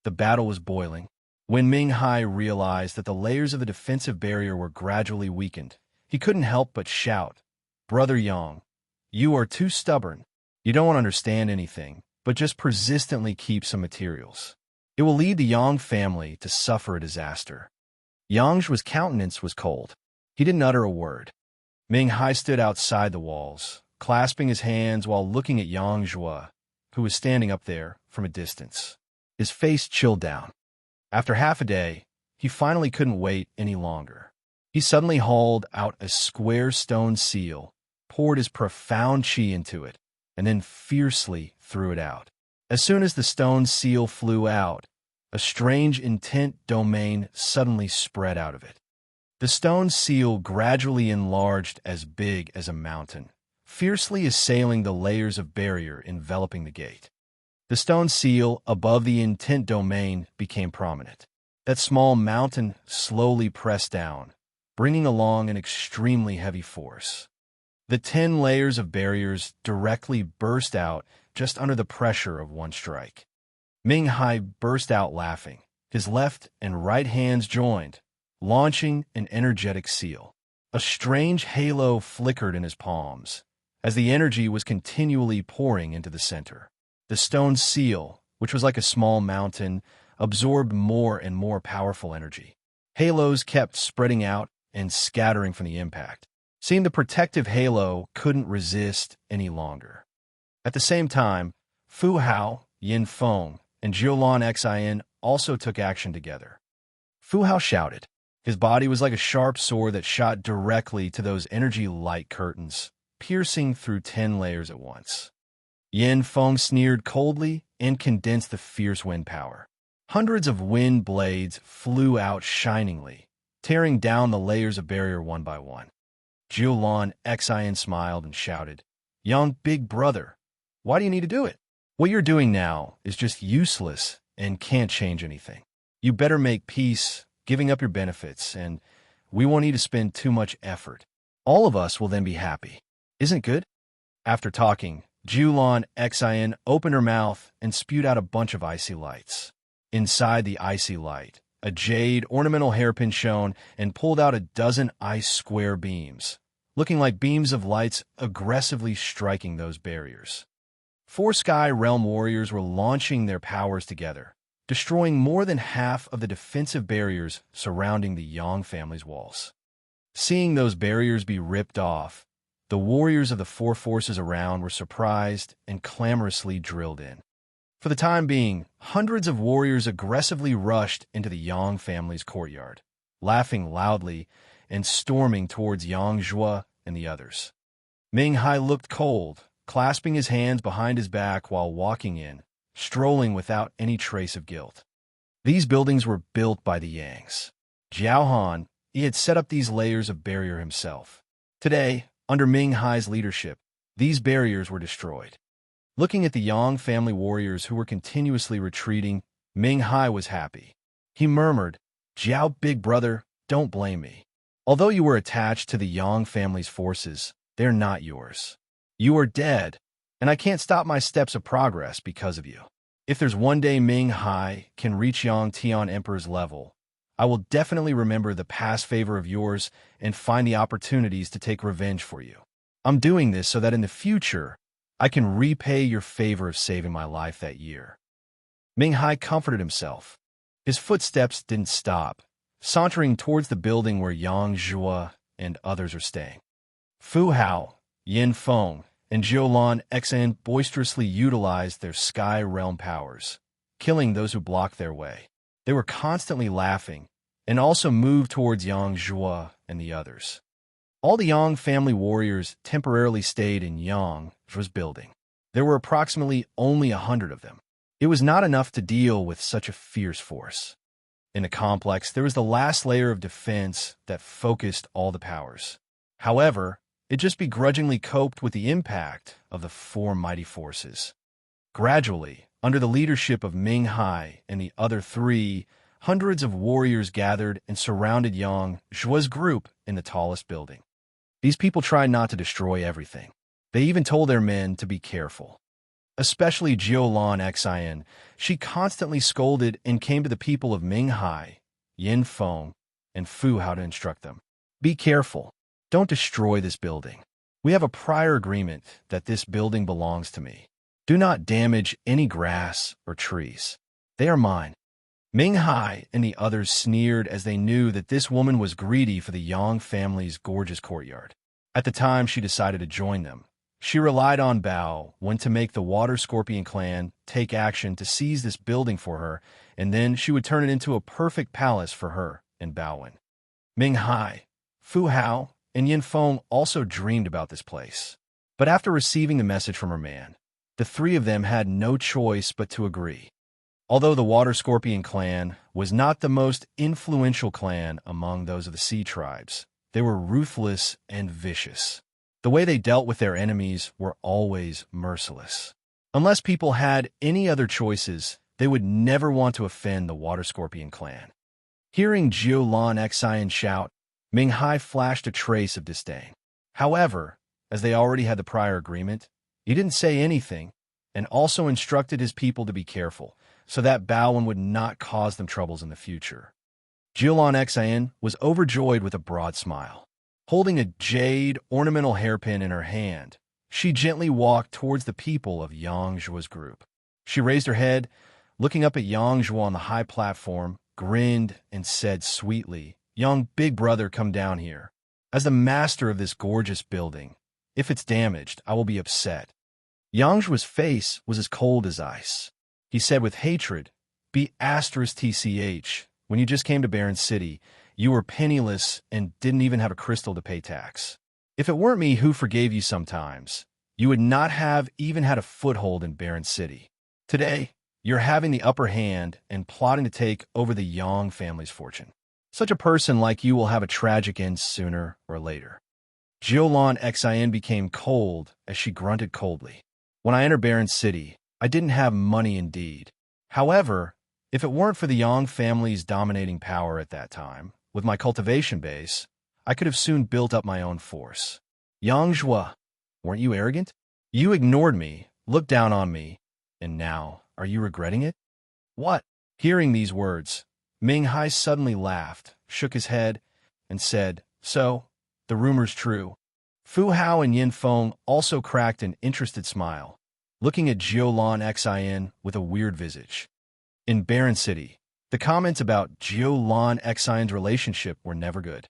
The battle was boiling. When Ming Hai realized that the layers of the defensive barrier were gradually weakened, he couldn't help but shout, Brother Yang, you are too stubborn. You don't want to understand anything, but just persistently keep some materials. It will lead the Yang family to suffer a disaster. Yang Zhuo's countenance was cold. He didn't utter a word. Ming Hai stood outside the walls, clasping his hands while looking at Yang Zhuo, who was standing up there from a distance. His face chilled down. After half a day, he finally couldn't wait any longer. He suddenly hauled out a square stone seal, poured his profound qi into it, and then fiercely threw it out. As soon as the stone seal flew out, a strange intent domain suddenly spread out of it. The stone seal gradually enlarged as big as a mountain, fiercely assailing the layers of barrier enveloping the gate. The stone seal above the intent domain became prominent. That small mountain slowly pressed down, bringing along an extremely heavy force. The 10 layers of barriers directly burst out just under the pressure of one strike. Ming Hai burst out laughing. His left and right hands joined, launching an energetic seal. A strange halo flickered in his palms, as the energy was continually pouring into the center. The stone seal, which was like a small mountain, absorbed more and more powerful energy. Halos kept spreading out and scattering from the impact. Seemed the protective halo couldn't resist any longer. At the same time, Fu Hao, Yin Feng, and Jiulan Xian also took action together. Fu Hao shouted, His body was like a sharp sword that shot directly to those energy light curtains, piercing through 10 layers at once. Yin Feng sneered coldly and condensed the fierce wind power. Hundreds of wind blades flew out shiningly, tearing down the layers of barrier one by one. Jiulan Xin smiled and shouted, "Young big brother, why do you need to do it? What you're doing now is just useless and can't change anything. You better make peace, giving up your benefits, and we won't need to spend too much effort. All of us will then be happy. Isn't it good?" After talking, Jiulan Xin opened her mouth and spewed out a bunch of icy lights. Inside the icy light, a jade ornamental hairpin shone and pulled out a dozen ice square beams, looking like beams of lights aggressively striking those barriers. 4 Sky Realm warriors were launching their powers together, destroying more than half of the defensive barriers surrounding the Yang family's walls. Seeing those barriers be ripped off, the warriors of the 4 forces around were surprised and clamorously drilled in. For the time being, hundreds of warriors aggressively rushed into the Yang family's courtyard, laughing loudly and storming towards Yang Zhuo and the others. Ming Hai looked cold, clasping his hands behind his back while walking in, strolling without any trace of guilt. These buildings were built by the Yangs. Jiao Han, he had set up these layers of barrier himself. Today, under Ming Hai's leadership, these barriers were destroyed. Looking at the Yang family warriors who were continuously retreating, Ming Hai was happy. He murmured, "Jiao, big brother, don't blame me. Although you were attached to the Yang family's forces, they're not yours. You are dead, and I can't stop my steps of progress because of you. If there's one day Ming Hai can reach Yang Tian Emperor's level, I will definitely remember the past favor of yours and find the opportunities to take revenge for you. I'm doing this so that in the future, I can repay your favor of saving my life that year." Ming Hai comforted himself. His footsteps didn't stop, sauntering towards the building where Yang Zhuo and others are staying. Fu Hao, Yin Feng, and Jiulan Xin boisterously utilized their Sky Realm powers, killing those who blocked their way. They were constantly laughing, and also moved towards Yang Zhuo and the others. All the Yang family warriors temporarily stayed in Yang Zhuo's building. There were approximately only 100 of them. It was not enough to deal with such a fierce force. In the complex, there was the last layer of defense that focused all the powers. However, it just begrudgingly coped with the impact of the 4 mighty forces. Gradually, under the leadership of Ming Hai and the other 3, hundreds of warriors gathered and surrounded Yang Zhuo's group in the tallest building. These people tried not to destroy everything. They even told their men to be careful. Especially Jiulan Xin, she constantly scolded and came to the people of Ming Hai, Yin Feng, and Fu Hao to instruct them. "Be careful. Don't destroy this building. We have a prior agreement that this building belongs to me. Do not damage any grass or trees. They are mine." Ming Hai and the others sneered as they knew that this woman was greedy for the Yang family's gorgeous courtyard. At the time she decided to join them, she relied on Bao when to make the Water Scorpion clan take action to seize this building for her, and then she would turn it into a perfect palace for her and Baowen. Ming Hai, Fu Hao, and Yin Feng also dreamed about this place. But after receiving the message from her man, the 3 of them had no choice but to agree. Although the Water Scorpion clan was not the most influential clan among those of the sea tribes, they were ruthless and vicious. The way they dealt with their enemies were always merciless. Unless people had any other choices, they would never want to offend the Water Scorpion clan. Hearing Jiulan Xin shout, Ming Hai flashed a trace of disdain. However, as they already had the prior agreement, he didn't say anything and also instructed his people to be careful, so that Baowen would not cause them troubles in the future. Jiulan Xin was overjoyed with a broad smile. Holding a jade ornamental hairpin in her hand, she gently walked towards the people of Yang Zhuo's group. She raised her head, looking up at Yang Zhuo on the high platform, grinned, and said sweetly, "Young big brother, come down here. As the master of this gorgeous building, if it's damaged, I will be upset." Yang Zhuo's face was as cold as ice. He said with hatred, "Be *tch, when you just came to Baron City, You were penniless and didn't even have a crystal to pay tax. If it weren't me who forgave you sometimes, you would not have even had a foothold in Barren City. Today, you're having the upper hand and plotting to take over the Yang family's fortune. Such a person like you will have a tragic end sooner or later. Jiolon Xin became cold as she grunted coldly. When I entered Barren City, I didn't have money indeed. However, if it weren't for the Yang family's dominating power at that time, with my cultivation base, I could have soon built up my own force. Yang Zhua, weren't you arrogant? You ignored me, looked down on me, and now, are you regretting it? What? Hearing these words, Ming Hai suddenly laughed, shook his head, and said, So, the rumor's true. Fu Hao and Yin Feng also cracked an interested smile, looking at Jiolon Xin with a weird visage. In Barren City, the comments about Jiolon Xin's relationship were never good.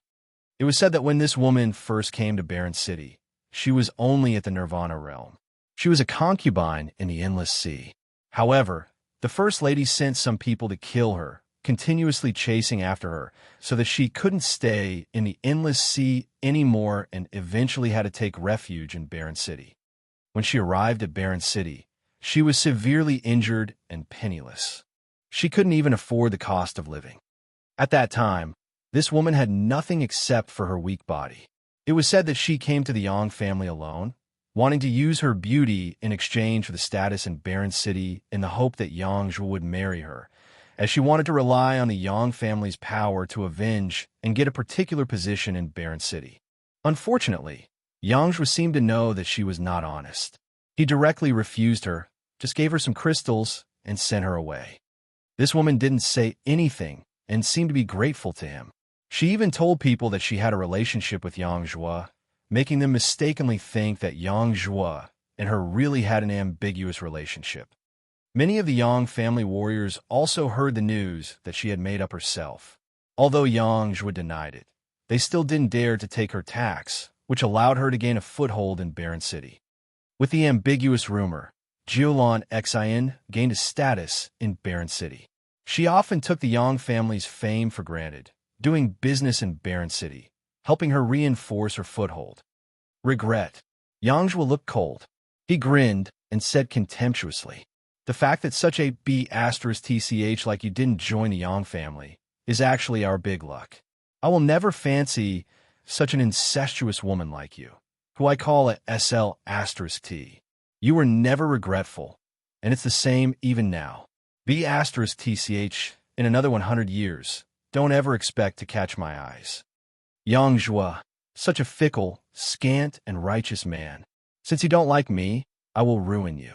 It was said that when this woman first came to Barren City, she was only at the Nirvana realm. She was a concubine in the Endless Sea. However, the First Lady sent some people to kill her, continuously chasing after her, so that she couldn't stay in the Endless Sea anymore and eventually had to take refuge in Barren City. When she arrived at Barren City, she was severely injured and penniless. She couldn't even afford the cost of living. At that time, this woman had nothing except for her weak body. It was said that she came to the Yang family alone, wanting to use her beauty in exchange for the status in Barren City in the hope that Yang Zhou would marry her, as she wanted to rely on the Yang family's power to avenge and get a particular position in Barren City. Unfortunately, Yang Zhou seemed to know that she was not honest. He directly refused her, just gave her some crystals, and sent her away. This woman didn't say anything and seemed to be grateful to him. She even told people that she had a relationship with Yang Zhua, making them mistakenly think that Yang Zhua and her really had an ambiguous relationship. Many of the Yang family warriors also heard the news that she had made up herself. Although Yang Zhua denied it, they still didn't dare to take her tax, which allowed her to gain a foothold in Barren City. With the ambiguous rumor, Jiolon Xin gained a status in Barren City. She often took the Yang family's fame for granted, doing business in Barren City, helping her reinforce her foothold. Regret. Yang Zhua looked cold. He grinned and said contemptuously, The fact that such a B*TCH like you didn't join the Yang family is actually our big luck. I will never fancy such an incestuous woman like you, who I call a SL*T. You were never regretful, and it's the same even now. B*TCH in another 100 years. Don't ever expect to catch my eyes. Yang Zhua, such a fickle, scant, and righteous man. Since you don't like me, I will ruin you.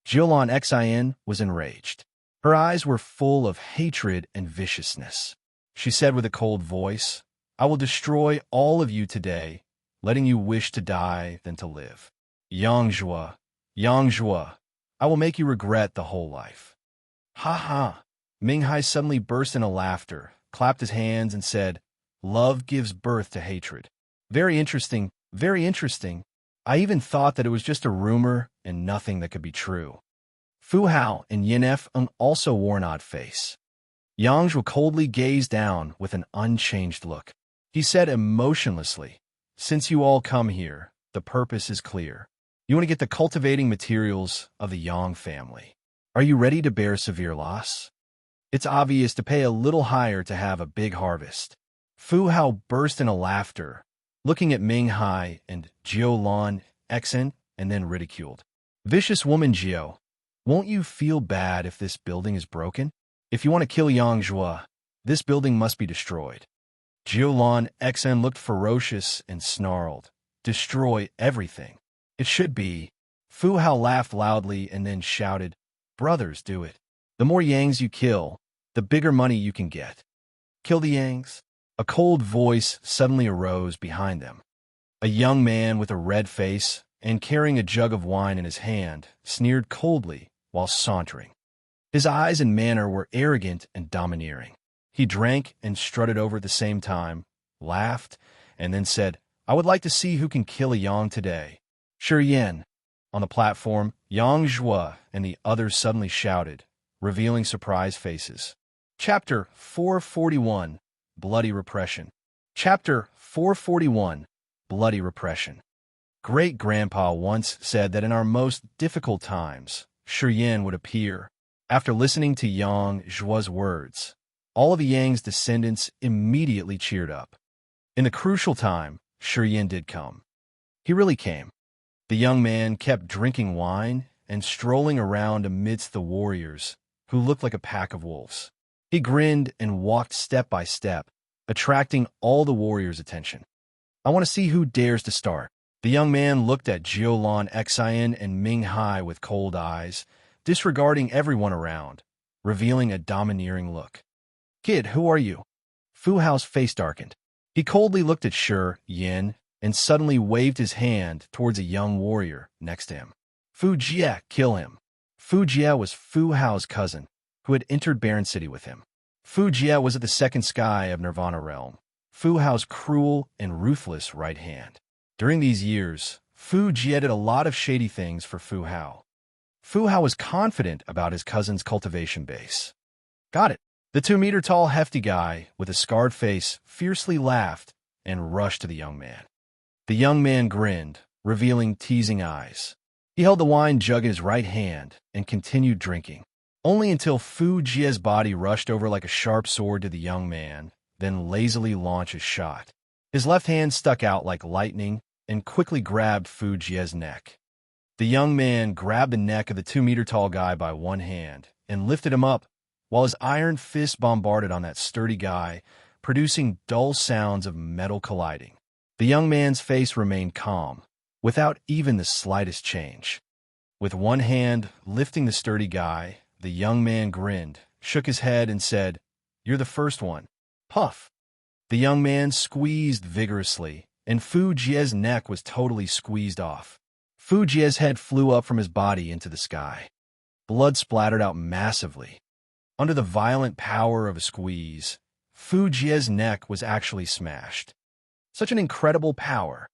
Jiolon Xin was enraged. Her eyes were full of hatred and viciousness. She said with a cold voice, I will destroy all of you today, letting you wish to die than to live. Yang Zhua, I will make you regret the whole life. Ha ha! Ming Hai suddenly burst into laughter, clapped his hands, and said, Love gives birth to hatred. Very interesting, very interesting. I even thought that it was just a rumor and nothing that could be true. Fu Hao and Yin Feng also wore an odd face. Yang Zhou coldly gazed down with an unchanged look. He said emotionlessly, Since you all come here, the purpose is clear. You want to get the cultivating materials of the Yang family. Are you ready to bear severe loss? It's obvious to pay a little higher to have a big harvest. Fu Hao burst into laughter, looking at Ming Hai and Jiolon Xin, and then ridiculed. Vicious woman Jiao, won't you feel bad if this building is broken? If you want to kill Yang Zhua, this building must be destroyed. Jiolon Xin looked ferocious and snarled. Destroy everything. It should be. Fu Hao laughed loudly and then shouted, Brothers, do it. The more Yangs you kill, the bigger money you can get. Kill the Yangs? A cold voice suddenly arose behind them. A young man with a red face and carrying a jug of wine in his hand sneered coldly while sauntering. His eyes and manner were arrogant and domineering. He drank and strutted over at the same time, laughed, and then said, I would like to see who can kill a Yang today. Sure Yen. On the platform, Yang Zhua and the others suddenly shouted, revealing surprised faces. Chapter 441. Bloody Repression. Chapter 441, Bloody Repression. Great-grandpa once said that in our most difficult times, Serene would appear. After listening to Yang Zhuo's words, all of Yang's descendants immediately cheered up. In the crucial time, Serene did come. He really came. The young man kept drinking wine and strolling around amidst the warriors, who looked like a pack of wolves. He grinned and walked step by step, attracting all the warriors' attention. I want to see who dares to start. The young man looked at Jiulan Xian and Ming Hai with cold eyes, disregarding everyone around, revealing a domineering look. Kid, who are you? Fu Hao's face darkened. He coldly looked at Shi Yin and suddenly waved his hand towards a young warrior next to him. Fu Jie, kill him. Fu Jie was Fu Hao's cousin, who had entered Barren City with him. Fu Jie was at the second sky of Nirvana realm, Fu Hao's cruel and ruthless right hand. During these years, Fu Jie did a lot of shady things for Fu Hao. Fu Hao was confident about his cousin's cultivation base. Got it. The 2-meter-tall hefty guy with a scarred face fiercely laughed and rushed to the young man. The young man grinned, revealing teasing eyes. He held the wine jug in his right hand and continued drinking, only until Fu Jie's body rushed over like a sharp sword to the young man, then lazily launched a shot. His left hand stuck out like lightning and quickly grabbed Fu Jie's neck. The young man grabbed the neck of the 2-meter-tall guy by one hand and lifted him up, while his iron fist bombarded on that sturdy guy, producing dull sounds of metal colliding. The young man's face remained calm, without even the slightest change. With one hand lifting the sturdy guy, the young man grinned, shook his head, and said, "You're the first one." Puff! The young man squeezed vigorously, and Fu Jie's neck was totally squeezed off. Fu Jie's head flew up from his body into the sky. Blood splattered out massively. Under the violent power of a squeeze, Fu Jie's neck was actually smashed. Such an incredible power.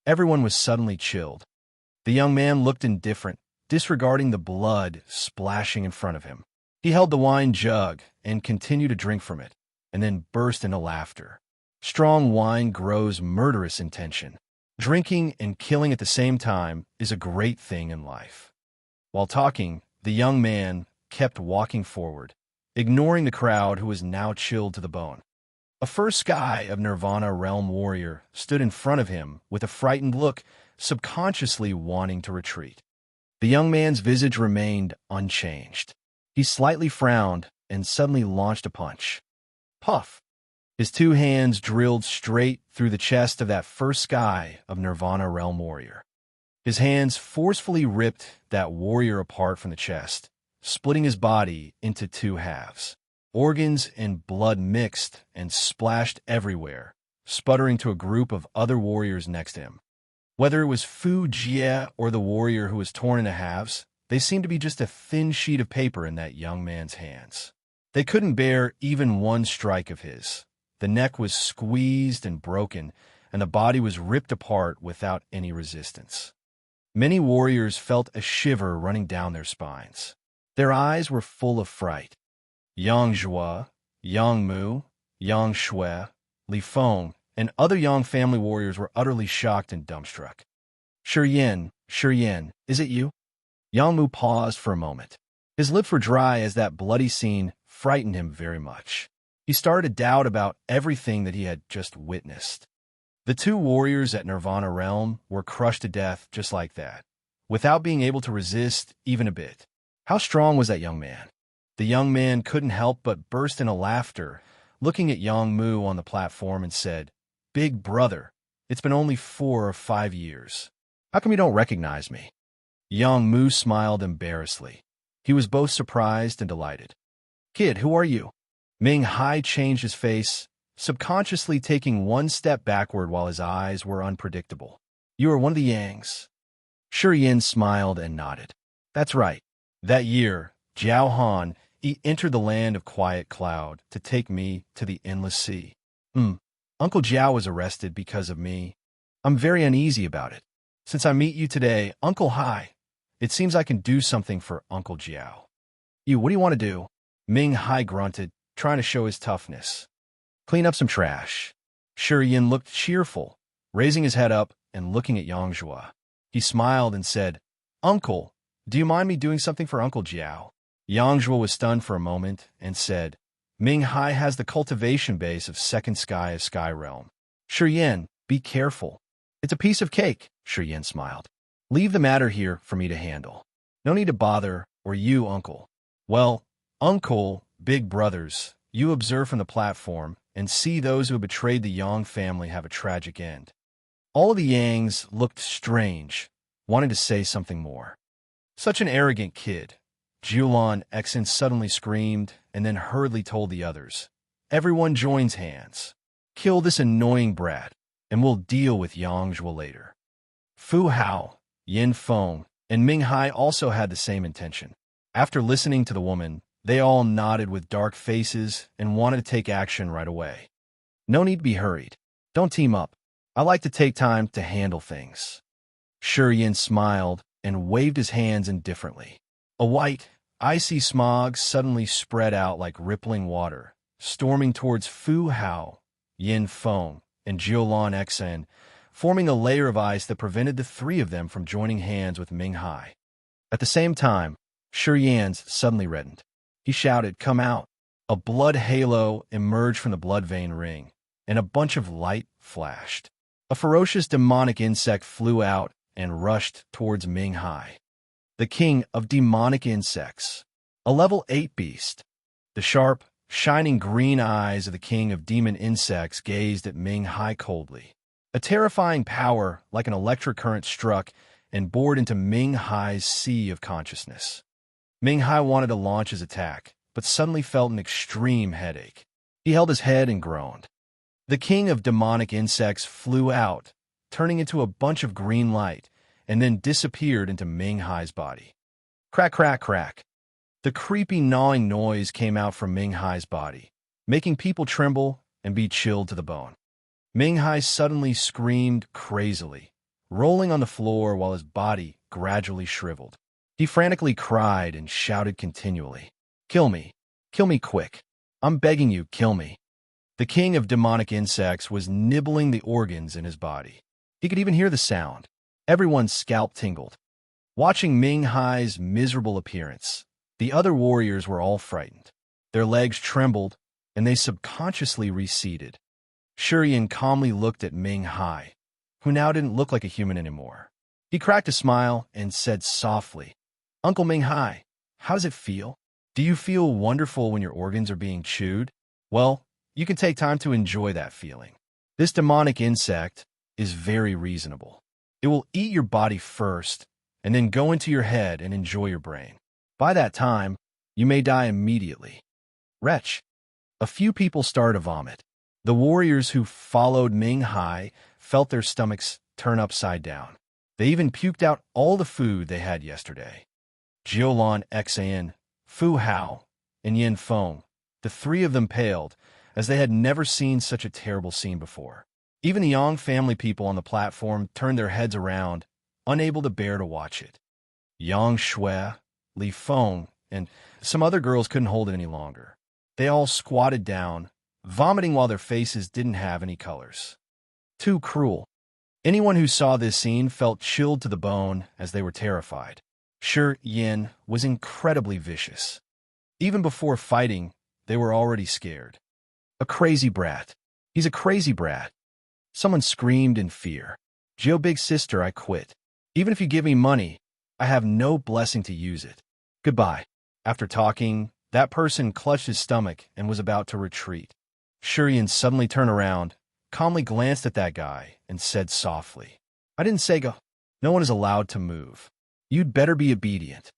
Everyone was suddenly chilled. The young man looked indifferent, disregarding the blood splashing in front of him. He held the wine jug and continued to drink from it, and then burst into laughter. Strong wine grows murderous in tension. Drinking and killing at the same time is a great thing in life. While talking, the young man kept walking forward, ignoring the crowd who was now chilled to the bone. A first sky of Nirvana realm warrior stood in front of him with a frightened look, subconsciously wanting to retreat. The young man's visage remained unchanged. He slightly frowned and suddenly launched a punch. Puff! His two hands drilled straight through the chest of that first sky of Nirvana realm warrior. His hands forcefully ripped that warrior apart from the chest, splitting his body into two halves. Organs and blood mixed and splashed everywhere, sputtering to a group of other warriors next to him. Whether it was Fu Jie or the warrior who was torn into halves, they seemed to be just a thin sheet of paper in that young man's hands. They couldn't bear even one strike of his. The neck was squeezed and broken, and the body was ripped apart without any resistance. Many warriors felt a shiver running down their spines. Their eyes were full of fright. Yang Zhuo, Yang Mu, Yang Shui, Li Feng, and other Yang family warriors were utterly shocked and dumbstruck. Shi Yin, is it you? Yang Mu paused for a moment. His lips were dry as that bloody scene frightened him very much. He started to doubt about everything that he had just witnessed. The two warriors at Nirvana realm were crushed to death just like that, without being able to resist even a bit. How strong was that young man? The young man couldn't help but burst into laughter, looking at Yang Mu on the platform, and said, "Big brother, it's been only 4 or 5 years. How come you don't recognize me?" Yang Mu smiled embarrassedly. He was both surprised and delighted. "Kid, who are you?" Ming Hai changed his face, subconsciously taking one step backward while his eyes were unpredictable. "You are one of the Yangs." Shi Yin smiled and nodded. "That's right. That year, Jiao Han, he entered the land of quiet cloud to take me to the endless sea. Uncle Jiao was arrested because of me. I'm very uneasy about it. Since I meet you today, Uncle Hai, it seems I can do something for Uncle Jiao." What do you want to do?" Ming Hai grunted, trying to show his toughness. Clean up some trash. Shi Yin looked cheerful, raising his head up and looking at Yangjua. He smiled and said, Uncle, do you mind me doing something for Uncle Jiao? Yangjua was stunned for a moment and said, Ming Hai has the cultivation base of second sky of Sky Realm. Shi Yin, be careful. It's a piece of cake, Shi Yin smiled. Leave the matter here for me to handle. No need to bother, or you, Uncle. Well, Uncle, big brothers, you observe from the platform and see those who have betrayed the Yang family have a tragic end. All of the Yangs looked strange, wanting to say something more. Such an arrogant kid. Julon Exen suddenly screamed and then hurriedly told the others, Everyone joins hands. Kill this annoying brat, and we'll deal with Yangjua later. Fu Hao, Yin Feng, and Ming Hai also had the same intention. After listening to the woman, they all nodded with dark faces and wanted to take action right away. No need to be hurried. Don't team up. I like to take time to handle things. Shi Yin smiled and waved his hands indifferently. A white, icy smog suddenly spread out like rippling water, storming towards Fu Hao, Yin Feng, and Jiulon Xen, forming a layer of ice that prevented the three of them from joining hands with Ming Hai. At the same time, Shi Yan's suddenly reddened. He shouted, Come out! A blood halo emerged from the blood vein ring, and a bunch of light flashed. A ferocious demonic insect flew out and rushed towards Ming Hai. The king of demonic insects, a level 8 beast. The sharp, shining green eyes of the king of demon insects gazed at Ming Hai coldly. A terrifying power like an electric current struck and bored into Ming Hai's sea of consciousness. Ming Hai wanted to launch his attack, but suddenly felt an extreme headache. He held his head and groaned. The king of demonic insects flew out, turning into a bunch of green light, and then disappeared into Ming Hai's body. Crack, crack, crack. The creepy gnawing noise came out from Ming Hai's body, making people tremble and be chilled to the bone. Ming Hai suddenly screamed crazily, rolling on the floor while his body gradually shriveled. He frantically cried and shouted continually, Kill me quick. I'm begging you, kill me. The king of demonic insects was nibbling the organs in his body. He could even hear the sound. Everyone's scalp tingled. Watching Ming Hai's miserable appearance, the other warriors were all frightened. Their legs trembled, and they subconsciously receded. Shi Yin calmly looked at Ming Hai, who now didn't look like a human anymore. He cracked a smile and said softly, Uncle Ming Hai, how does it feel? Do you feel wonderful when your organs are being chewed? Well, you can take time to enjoy that feeling. This demonic insect is very reasonable. It will eat your body first, and then go into your head and enjoy your brain. By that time, you may die immediately. Wretch. A few people started to vomit. The warriors who followed Ming Hai felt their stomachs turn upside down. They even puked out all the food they had yesterday. Jiulon Xan, Fu Hao, and Yin Feng, the three of them paled, as they had never seen such a terrible scene before. Even the Yang family people on the platform turned their heads around, unable to bear to watch it. Yang Shui, Li Feng, and some other girls couldn't hold it any longer. They all squatted down, vomiting while their faces didn't have any colors. Too cruel. Anyone who saw this scene felt chilled to the bone as they were terrified. Shi Yin was incredibly vicious. Even before fighting, they were already scared. A crazy brat. He's a crazy brat. Someone screamed in fear. Joe, big sister, I quit. Even if you give me money, I have no blessing to use it. Goodbye. After talking, that person clutched his stomach and was about to retreat. Shi Yin suddenly turned around, calmly glanced at that guy, and said softly, I didn't say go. No one is allowed to move. You'd better be obedient.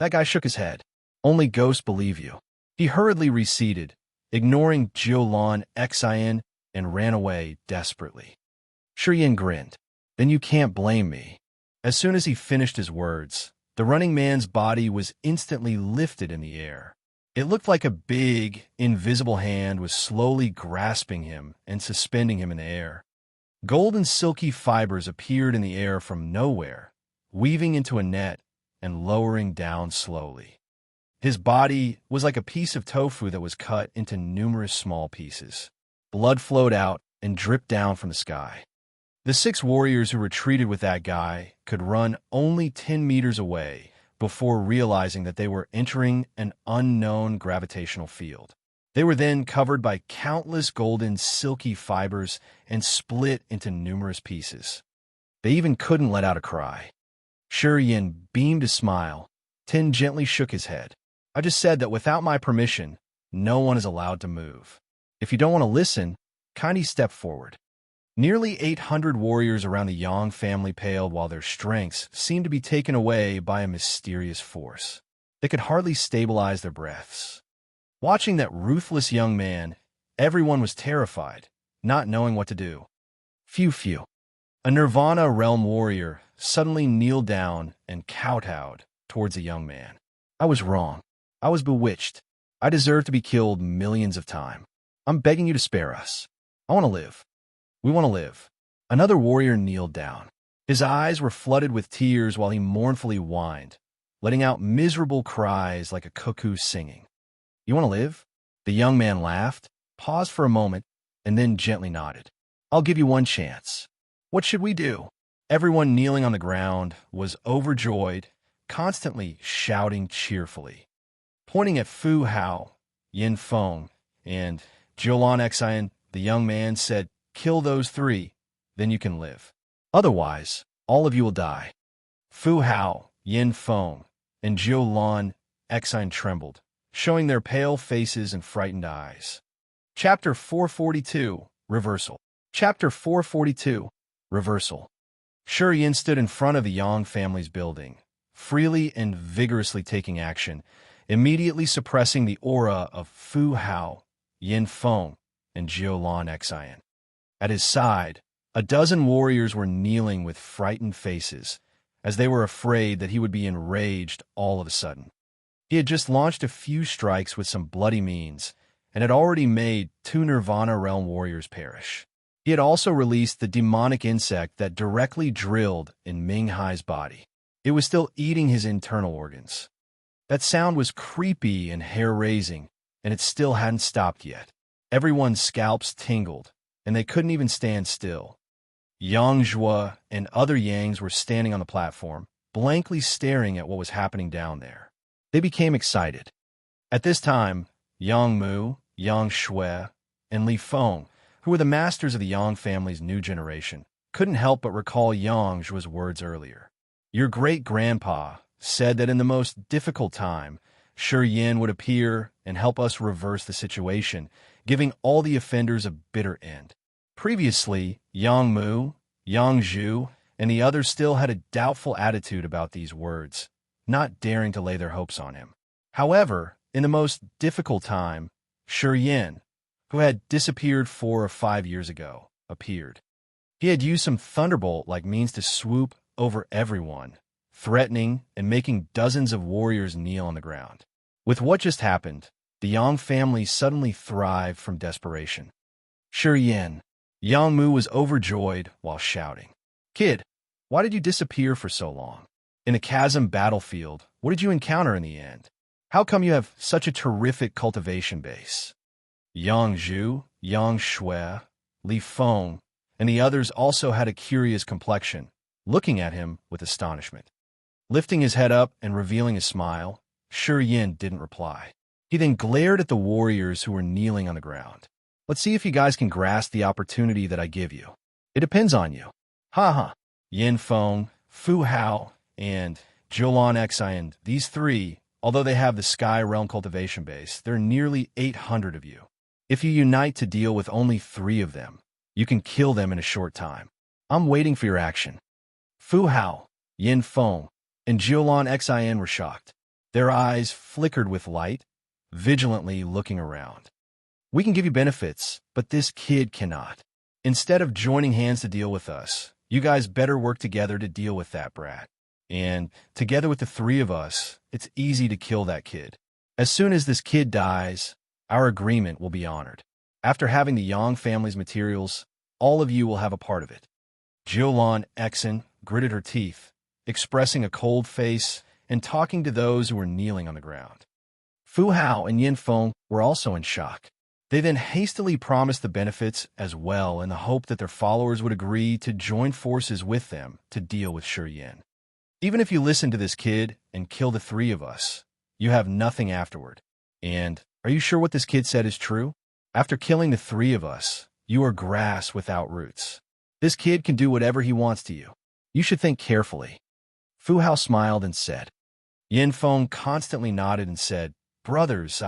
That guy shook his head. Only ghosts believe you. He hurriedly receded, ignoring Jiulon Xian, and ran away desperately. Shi Yin grinned. Then you can't blame me. As soon as he finished his words, the running man's body was instantly lifted in the air. It looked like a big, invisible hand was slowly grasping him and suspending him in the air. Golden silky fibers appeared in the air from nowhere, weaving into a net and lowering down slowly. His body was like a piece of tofu that was cut into numerous small pieces. Blood flowed out and dripped down from the sky. The 6 warriors who retreated with that guy could run only 10 meters away before realizing that they were entering an unknown gravitational field. They were then covered by countless golden, silky fibers and split into numerous pieces. They even couldn't let out a cry. Yin beamed a smile. Tin gently shook his head. I just said that without my permission, no one is allowed to move. If you don't want to listen, kindly step forward. Nearly 800 warriors around the Yang family paled while their strengths seemed to be taken away by a mysterious force. They could hardly stabilize their breaths. Watching that ruthless young man, everyone was terrified, not knowing what to do. Phew. A Nirvana realm warrior suddenly kneeled down and kowtowed towards the young man. I was wrong. I was bewitched. I deserve to be killed millions of times. I'm begging you to spare us. I want to live. We want to live. Another warrior kneeled down. His eyes were flooded with tears while he mournfully whined, letting out miserable cries like a cuckoo singing. You want to live? The young man laughed, paused for a moment, and then gently nodded. I'll give you one chance. What should we do? Everyone kneeling on the ground was overjoyed, constantly shouting cheerfully. Pointing at Fu Hao, Yin Feng, and Jiulan Xian, the young man said, kill those 3, then you can live. Otherwise, all of you will die. Fu Hao, Yin Feng, and Jiulan Xian trembled, showing their pale faces and frightened eyes. Chapter 442, Reversal. Chapter 442, Reversal. Yin stood in front of the Yang family's building, freely and vigorously taking action, immediately suppressing the aura of Fu Hao, Yin Feng, and Jiulan Xian. At his side, a dozen warriors were kneeling with frightened faces, as they were afraid that he would be enraged all of a sudden. He had just launched a few strikes with some bloody means, and had already made 2 Nirvana realm warriors perish. He had also released the demonic insect that directly drilled in Ming Hai's body. It was still eating his internal organs. That sound was creepy and hair-raising, and it still hadn't stopped yet. Everyone's scalps tingled, and they couldn't even stand still. Yang Zhua and other Yangs were standing on the platform, blankly staring at what was happening down there. They became excited. At this time, Yang Mu, Yang Shui, and Li Feng, who were the masters of the Yang family's new generation, couldn't help but recall Yang Zhua's words earlier. Your great-grandpa said that in the most difficult time, Yin would appear and help us reverse the situation, giving all the offenders a bitter end. Previously, Yang Mu, Yang Zhu, and the others still had a doubtful attitude about these words, not daring to lay their hopes on him. However, in the most difficult time, Yin, who had disappeared 4 or 5 years ago, appeared. He had used some thunderbolt-like means to swoop over everyone, threatening and making dozens of warriors kneel on the ground. With what just happened, the Yang family suddenly thrived from desperation. Yin, Yang Mu was overjoyed while shouting, Kid, why did you disappear for so long? In a chasm battlefield, what did you encounter in the end? How come you have such a terrific cultivation base? Yang Zhu, Yang Shui, Li Feng, and the others also had a curious complexion, looking at him with astonishment. Lifting his head up and revealing a smile, Yin didn't reply. He then glared at the warriors who were kneeling on the ground. Let's see if you guys can grasp the opportunity that I give you. It depends on you. Ha. Yin Feng, Fu Hao, and Jiulan Xian, these 3, although they have the Sky Realm cultivation base, there are nearly 800 of you. If you unite to deal with only 3 of them, you can kill them in a short time. I'm waiting for your action. Fu Hao, Yin Feng, and Jiulan Xian were shocked. Their eyes flickered with light, vigilantly looking around. We can give you benefits, but this kid cannot. Instead of joining hands to deal with us, you guys better work together to deal with that brat. And together with the 3 of us, it's easy to kill that kid. As soon as this kid dies, our agreement will be honored. After having the Yang family's materials, all of you will have a part of it. Jiulan Xian gritted her teeth, expressing a cold face and talking to those who were kneeling on the ground. Fu Hao and Yin Feng were also in shock. They then hastily promised the benefits as well in the hope that their followers would agree to join forces with them to deal with Shi Yin. Even if you listen to this kid and kill the three of us, you have nothing afterward. And are you sure what this kid said is true? After killing the three of us, you are grass without roots. This kid can do whatever he wants to you. You should think carefully. Fu Hao smiled and said. Yin Feng constantly nodded and said, Brothers,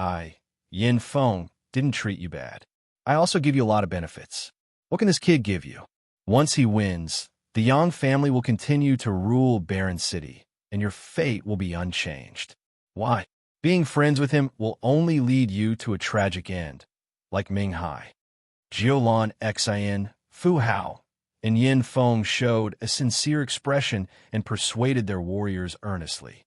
Yin Feng, didn't treat you bad. I also give you a lot of benefits. What can this kid give you? Once he wins, the Yang family will continue to rule Barren City, and your fate will be unchanged. Why? Being friends with him will only lead you to a tragic end, like Ming Hai. Jiulan Xin, Fu Hao, and Yin Feng showed a sincere expression and persuaded their warriors earnestly.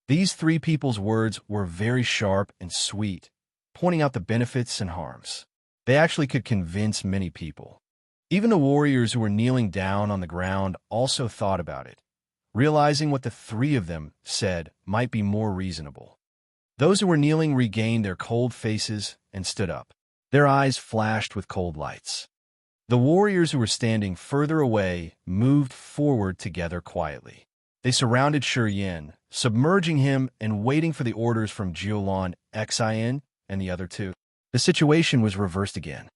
These three people's words were very sharp and sweet, pointing out the benefits and harms. They actually could convince many people. Even the warriors who were kneeling down on the ground also thought about it, realizing what the three of them said might be more reasonable. Those who were kneeling regained their cold faces and stood up. Their eyes flashed with cold lights. The warriors who were standing further away moved forward together quietly. They surrounded Shi Yin, submerging him and waiting for the orders from Jiulan Xin and the other two. The situation was reversed again.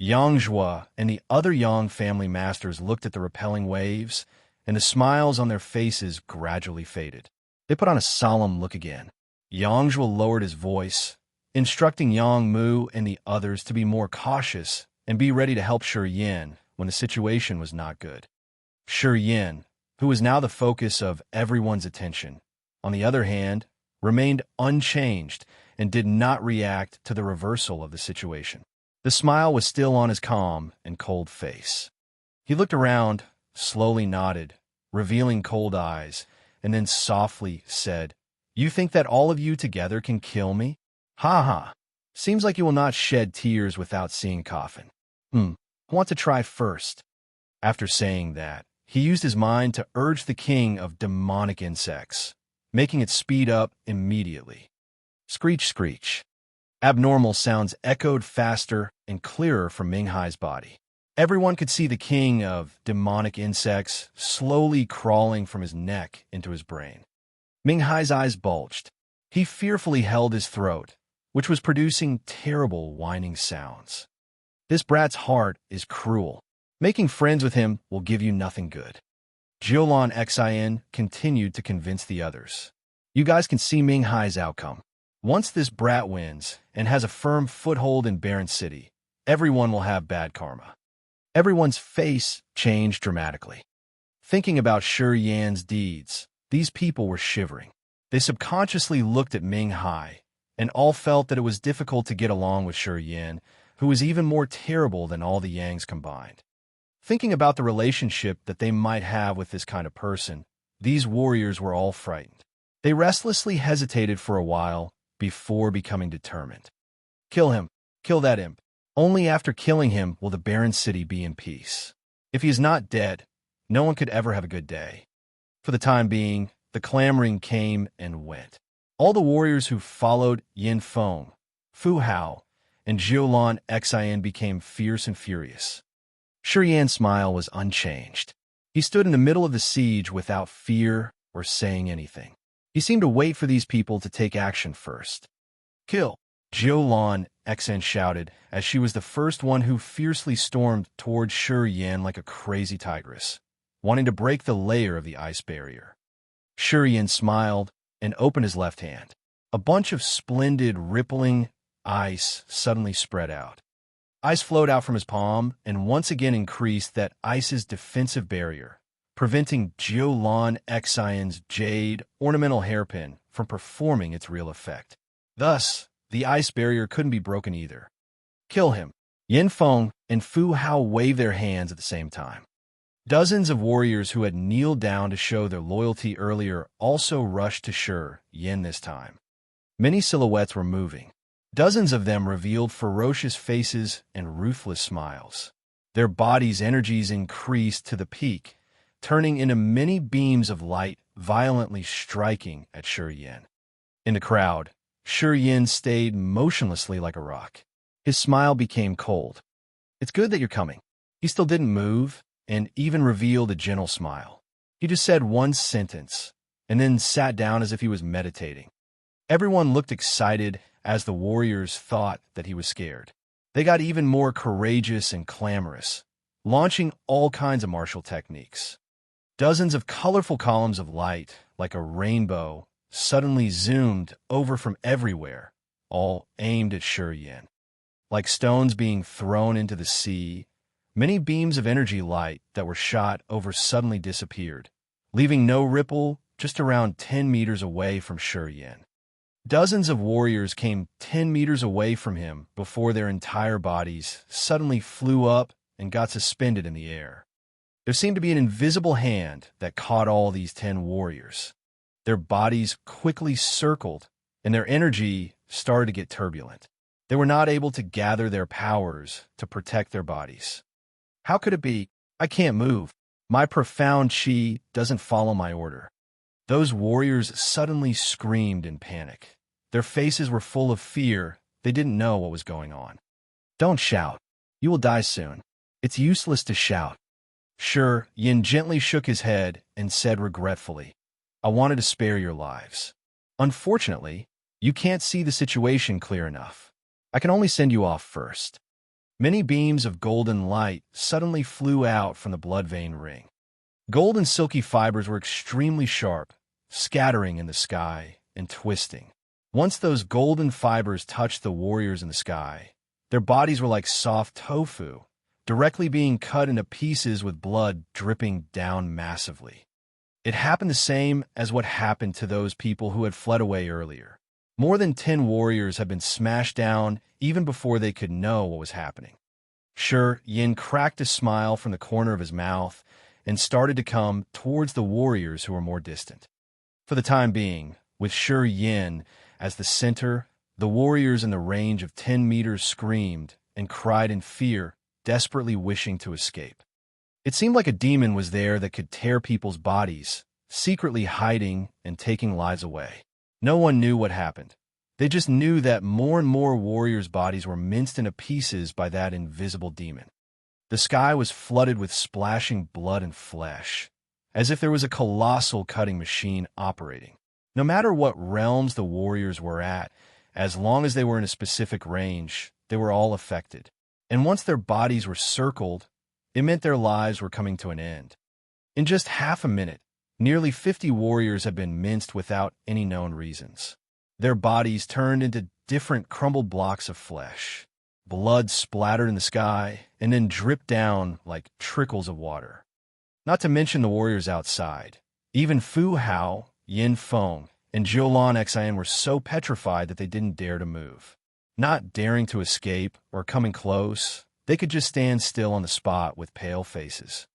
Yang Zhua and the other Yang family masters looked at the repelling waves, and the smiles on their faces gradually faded. They put on a solemn look again. Yang Zhua lowered his voice, instructing Yang Mu and the others to be more cautious and be ready to help Shi Yin when the situation was not good. Shi Yin, who was now the focus of everyone's attention, on the other hand, remained unchanged and did not react to the reversal of the situation. The smile was still on his calm and cold face. He looked around, slowly nodded, revealing cold eyes, and then softly said, You think that all of you together can kill me? Ha ha. Seems like you will not shed tears without seeing coffin. I want to try first. After saying that, he used his mind to urge the king of demonic insects, making it speed up immediately. Screech, screech. Abnormal sounds echoed faster and clearer from Ming Hai's body. Everyone could see the king of demonic insects slowly crawling from his neck into his brain. Ming Hai's eyes bulged. He fearfully held his throat, which was producing terrible whining sounds. This brat's heart is cruel. Making friends with him will give you nothing good. Jiulan Xin continued to convince the others. You guys can see Ming Hai's outcome. Once this brat wins and has a firm foothold in Barren City, everyone will have bad karma. Everyone's face changed dramatically. Thinking about Shi Yan's deeds, these people were shivering. They subconsciously looked at Ming Hai, and all felt that it was difficult to get along with Shi Yan, who was even more terrible than all the Yangs combined. Thinking about the relationship that they might have with this kind of person, these warriors were all frightened. They restlessly hesitated for a while before becoming determined. Kill him. Kill that imp. Only after killing him will the barren city be in peace. If he is not dead, no one could ever have a good day. For the time being, the clamoring came and went. All the warriors who followed Yin Feng, Fu Hao, and Jiulan Xin became fierce and furious. Shi Yan's smile was unchanged. He stood in the middle of the siege without fear or saying anything. He seemed to wait for these people to take action first. Kill! Jiulan Xin shouted as she was the first one who fiercely stormed towards Shi Yan like a crazy tigress, wanting to break the layer of the ice barrier. Shi Yan smiled and opened his left hand. A bunch of splendid, rippling ice suddenly spread out. Ice flowed out from his palm and once again increased that ice's defensive barrier, preventing Jiulan Xion's jade ornamental hairpin from performing its real effect. Thus, the ice barrier couldn't be broken either. Kill him! Yin Feng and Fu Hao waved their hands at the same time. Dozens of warriors who had kneeled down to show their loyalty earlier also rushed to Shi Yin this time. Many silhouettes were moving. Dozens of them revealed ferocious faces and ruthless smiles. Their bodies' energies increased to the peak, turning into many beams of light violently striking at Shi Yin. In the crowd, Shi Yin stayed motionlessly like a rock. His smile became cold. "It's good that you're coming." He still didn't move, and even revealed a gentle smile. He just said one sentence, and then sat down as if he was meditating. Everyone looked excited as the warriors thought that he was scared. They got even more courageous and clamorous, launching all kinds of martial techniques. Dozens of colorful columns of light, like a rainbow, suddenly zoomed over from everywhere, all aimed at Yin. Like stones being thrown into the sea, many beams of energy light that were shot over suddenly disappeared, leaving no ripple just around 10 meters away from Yin. Dozens of warriors came 10 meters away from him before their entire bodies suddenly flew up and got suspended in the air. There seemed to be an invisible hand that caught all these 10 warriors. Their bodies quickly circled, and their energy started to get turbulent. They were not able to gather their powers to protect their bodies. How could it be? I can't move. My profound chi doesn't follow my order. Those warriors suddenly screamed in panic. Their faces were full of fear. They didn't know what was going on. "Don't shout. You will die soon. It's useless to shout." Yin gently shook his head and said regretfully, "I wanted to spare your lives. Unfortunately, you can't see the situation clear enough. I can only send you off first." Many beams of golden light suddenly flew out from the blood vein ring. Golden silky fibers were extremely sharp, scattering in the sky and twisting. Once those golden fibers touched the warriors in the sky, their bodies were like soft tofu, directly being cut into pieces with blood dripping down massively. It happened the same as what happened to those people who had fled away earlier. More than 10 warriors had been smashed down even before they could know what was happening. Yin cracked a smile from the corner of his mouth and started to come towards the warriors who were more distant. For the time being, with Yin as the center, the warriors in the range of 10 meters screamed and cried in fear, desperately wishing to escape. It seemed like a demon was there that could tear people's bodies, secretly hiding and taking lives away. No one knew what happened. They just knew that more and more warriors' bodies were minced into pieces by that invisible demon. The sky was flooded with splashing blood and flesh, as if there was a colossal cutting machine operating. No matter what realms the warriors were at, as long as they were in a specific range, they were all affected. And once their bodies were circled, it meant their lives were coming to an end. In just half a minute, nearly 50 warriors had been minced without any known reasons. Their bodies turned into different crumbled blocks of flesh. Blood splattered in the sky and then dripped down like trickles of water. Not to mention the warriors outside. Even Fu Hao, Yin Feng, and Zhuolan Xian were so petrified that they didn't dare to move. Not daring to escape or coming close, they could just stand still on the spot with pale faces.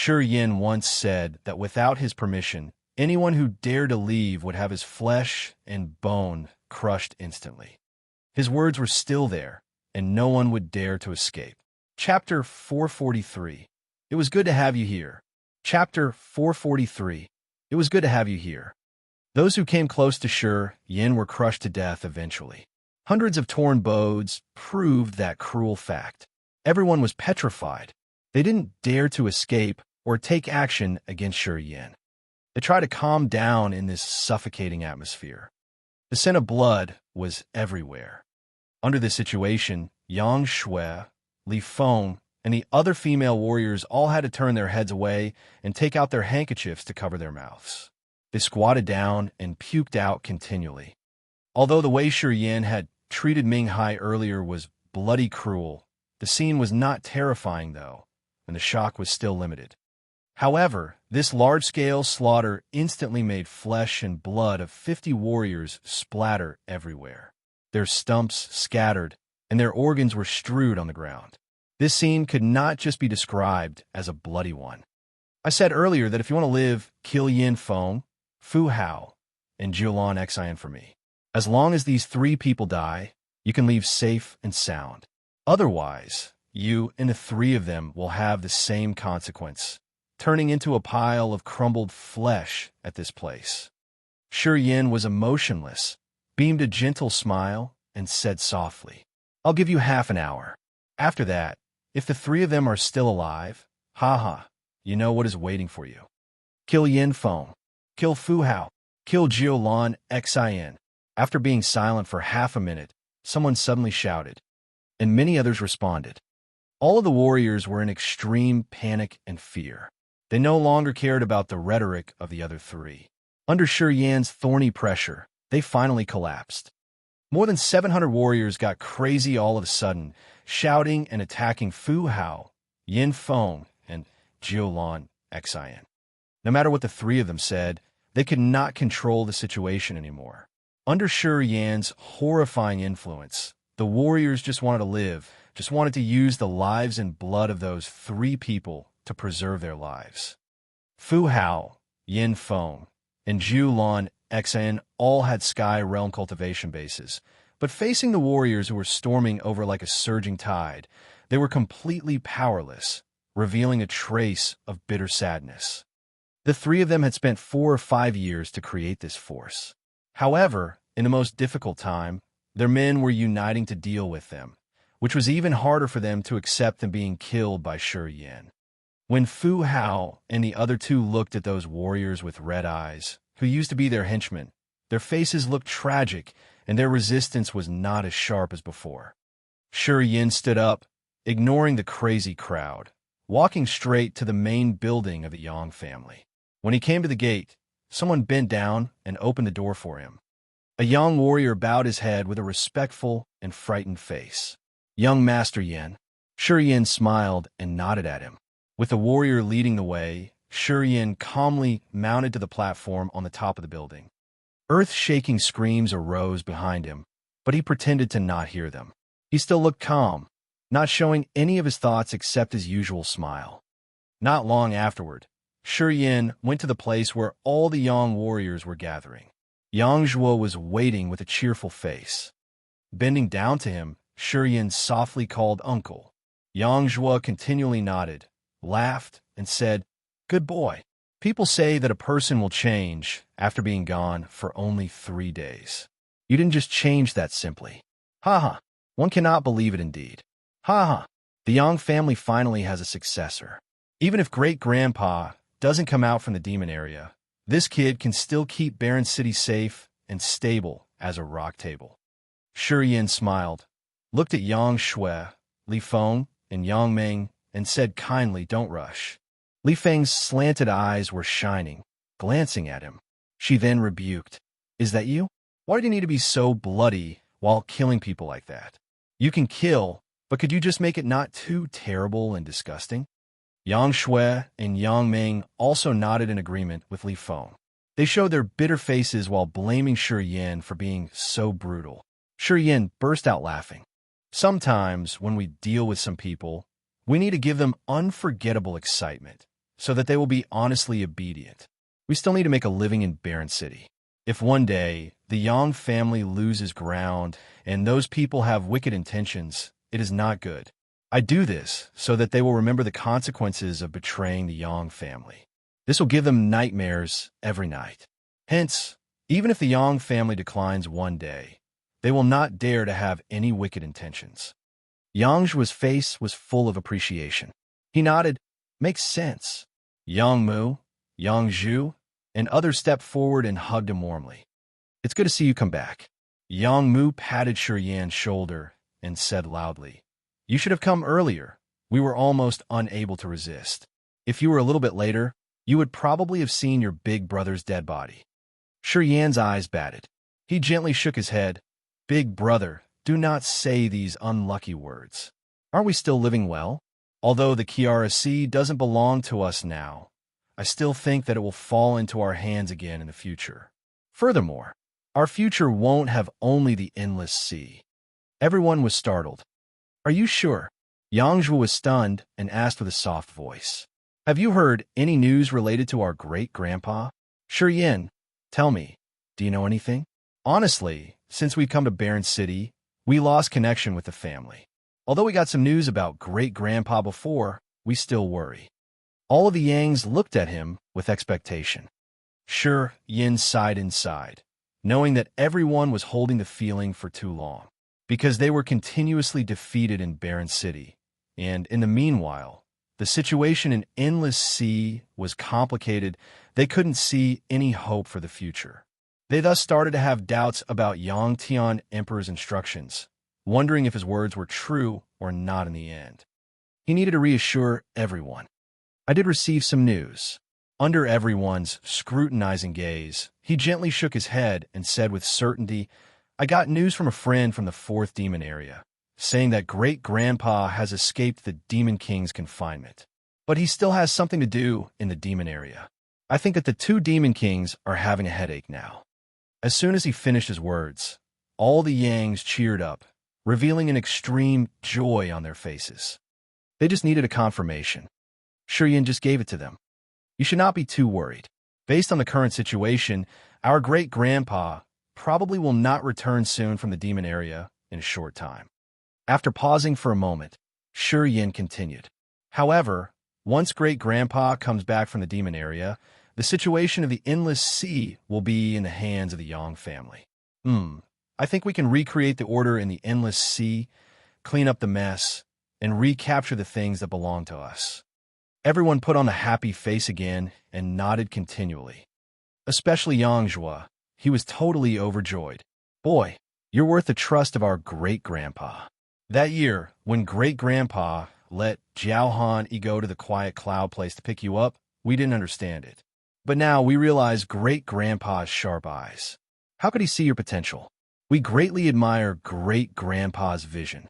Yin once said that without his permission, anyone who dared to leave would have his flesh and bone crushed instantly. His words were still there, and no one would dare to escape. Chapter 443. It was good to have you here. Chapter 443. It was good to have you here. Those who came close to Yin were crushed to death eventually. Hundreds of torn bones proved that cruel fact. Everyone was petrified. They didn't dare to escape or take action against Yin. They tried to calm down in this suffocating atmosphere. The scent of blood was everywhere. Under this situation, Yang Shui, Li Feng, and the other female warriors all had to turn their heads away and take out their handkerchiefs to cover their mouths. They squatted down and puked out continually. Although the way Yin had treated Ming Hai earlier was bloody cruel, the scene was not terrifying, though, and the shock was still limited. However, this large-scale slaughter instantly made flesh and blood of 50 warriors splatter everywhere. Their stumps scattered, and their organs were strewed on the ground. This scene could not just be described as a bloody one. I said earlier that if you want to live, kill Yin Feng, Fu Hao, and Zhuolan Xian for me. As long as these 3 people die, you can leave safe and sound. Otherwise, you and the 3 of them will have the same consequence, turning into a pile of crumbled flesh at this place. Yin was emotionless, beamed a gentle smile, and said softly, I'll give you half an hour. After that, if the three of them are still alive, haha, you know what is waiting for you. Kill Yin Feng. Kill Fu Hao. Kill Jiulan Xin. After being silent for half a minute, someone suddenly shouted, and many others responded. All of the warriors were in extreme panic and fear. They no longer cared about the rhetoric of the other three. Under Shi Yan's thorny pressure, they finally collapsed. More than 700 warriors got crazy all of a sudden, shouting and attacking Fu Hao, Yin Feng, and Jiulan Xin. No matter what the three of them said, they could not control the situation anymore. Under Shi Yan's horrifying influence, the warriors just wanted to live, just wanted to use the lives and blood of those three people to preserve their lives. Fu Hao, Yin Feng, and Jiulan Xin all had sky realm cultivation bases, but facing the warriors who were storming over like a surging tide, they were completely powerless, revealing a trace of bitter sadness. The three of them had spent 4 or 5 years to create this force. However, in the most difficult time, their men were uniting to deal with them, which was even harder for them to accept than being killed by Shi Yan. When Fu Hao and the other two looked at those warriors with red eyes, who used to be their henchmen, their faces looked tragic, and their resistance was not as sharp as before. Shi Yan stood up, ignoring the crazy crowd, walking straight to the main building of the Yang family. When he came to the gate, someone bent down and opened the door for him. A young warrior bowed his head with a respectful and frightened face. "Young Master Yan." Shi Yan smiled and nodded at him. With the warrior leading the way, Shi Yan calmly mounted to the platform on the top of the building. Earth-shaking screams arose behind him, but he pretended to not hear them. He still looked calm, not showing any of his thoughts except his usual smile. Not long afterward, Shi Yan went to the place where all the Yang warriors were gathering. Yang Zhuo was waiting with a cheerful face. Bending down to him, Shi Yan softly called uncle. Yang Zhuo continually nodded, laughed, and said, "Good boy." People say that a person will change after being gone for only 3 days. You didn't just change that simply. Haha, one cannot believe it indeed. Haha, the Yang family finally has a successor. Even if great-grandpa doesn't come out from the demon area, this kid can still keep Barren City safe and stable as a rock table. Shi Yan smiled, looked at Yang Shui, Li Feng, and Yang Meng, and said kindly, "Don't rush." Li Feng's slanted eyes were shining, glancing at him. She then rebuked, "Is that you? Why do you need to be so bloody while killing people like that? You can kill, but could you just make it not too terrible and disgusting?" Yang Shui and Yang Meng also nodded in agreement with Li Feng. They showed their bitter faces while blaming Shi Yan for being so brutal. Shi Yan burst out laughing. Sometimes, when we deal with some people, we need to give them unforgettable excitement, so that they will be honestly obedient. We still need to make a living in Barren City. If one day the Yang family loses ground and those people have wicked intentions, it is not good. I do this so that they will remember the consequences of betraying the Yang family. This will give them nightmares every night. Hence, even if the Yang family declines one day, they will not dare to have any wicked intentions. Yang Zhuo's face was full of appreciation. He nodded, "Makes sense." Yang Mu, Yang Zhu, and others stepped forward and hugged him warmly. "It's good to see you come back." Yang Mu patted Shi Yan's shoulder and said loudly, "You should have come earlier. We were almost unable to resist. If you were a little bit later, you would probably have seen your big brother's dead body." Shi Yan's eyes batted. He gently shook his head. "Big brother, do not say these unlucky words. Aren't we still living well? Although the Kiara Sea doesn't belong to us now, I still think that it will fall into our hands again in the future. Furthermore, our future won't have only the endless sea." Everyone was startled. "Are you sure?" Yang Zhuo was stunned and asked with a soft voice, "Have you heard any news related to our great-grandpa?" "Shi Yan, tell me, do you know anything?" "Honestly, since we've come to Barren City, we lost connection with the family. Although we got some news about great-grandpa before, we still worry." All of the Yangs looked at him with expectation. Shi Yan sighed inside, knowing that everyone was holding the feeling for too long. because they were continuously defeated in Barren City, and in the meanwhile, the situation in Endless Sea was complicated. They couldn't see any hope for the future. They thus started to have doubts about Yang Tian Emperor's instructions, wondering if his words were true or not in the end. He needed to reassure everyone. I did receive some news. Under everyone's scrutinizing gaze, he gently shook his head and said with certainty, I got news from a friend from the 4th Demon area, saying that Great-Grandpa has escaped the Demon King's confinement. But he still has something to do in the Demon area. I think that the 2 Demon Kings are having a headache now. As soon as he finished his words, all the Yangs cheered up, revealing an extreme joy on their faces. They just needed a confirmation. Shiyin just gave it to them. You should not be too worried. Based on the current situation, our great-grandpa probably will not return soon from the demon area in a short time. After pausing for a moment, Shiyin continued. However, once great-grandpa comes back from the demon area, the situation of the Endless Sea will be in the hands of the Yang family. I think we can recreate the order in the Endless Sea, clean up the mess, and recapture the things that belong to us. Everyone put on a happy face again and nodded continually. Especially Yang Zhua. He was totally overjoyed. Boy, you're worth the trust of our great-grandpa. That year, when great-grandpa let Jiao Han go to the quiet cloud place to pick you up, we didn't understand it. But now we realize great-grandpa's sharp eyes. How could he see your potential? We greatly admire great-grandpa's vision.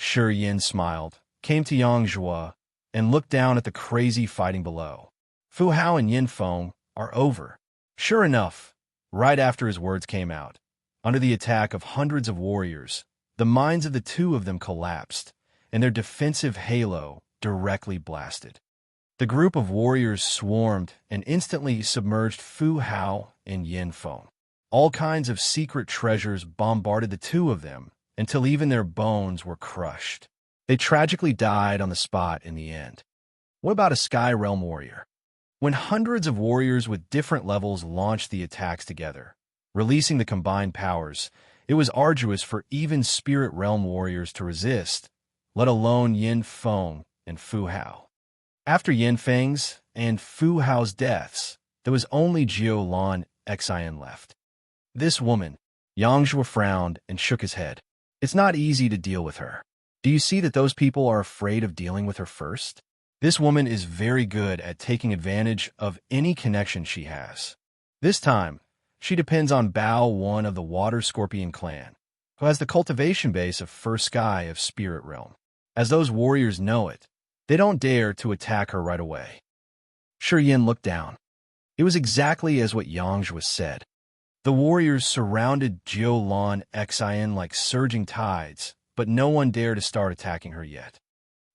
Shiyin smiled, came to Yang Zhua, and looked down at the crazy fighting below. Fu Hao and Yin Feng are over. Sure enough, right after his words came out, under the attack of hundreds of warriors, the minds of the 2 of them collapsed, and their defensive halo directly blasted. The group of warriors swarmed and instantly submerged Fu Hao and Yin Feng. All kinds of secret treasures bombarded the 2 of them until even their bones were crushed. They tragically died on the spot in the end. What about a Sky Realm warrior? When hundreds of warriors with different levels launched the attacks together, releasing the combined powers, it was arduous for even Spirit Realm warriors to resist, let alone Yin Feng and Fu Hao. After Yin Feng's and Fu Hao's deaths, there was only Jiao Lan Xian left. This woman, Yang Zhua frowned and shook his head. It's not easy to deal with her. Do you see that those people are afraid of dealing with her first? This woman is very good at taking advantage of any connection she has. This time, she depends on Bao One of the Water Scorpion clan, who has the cultivation base of First Sky of Spirit Realm. As those warriors know it, they don't dare to attack her right away. Shiyin looked down. It was exactly as what Yang Zhua said. The warriors surrounded Jiao Lan Xian like surging tides, but no one dared to start attacking her yet.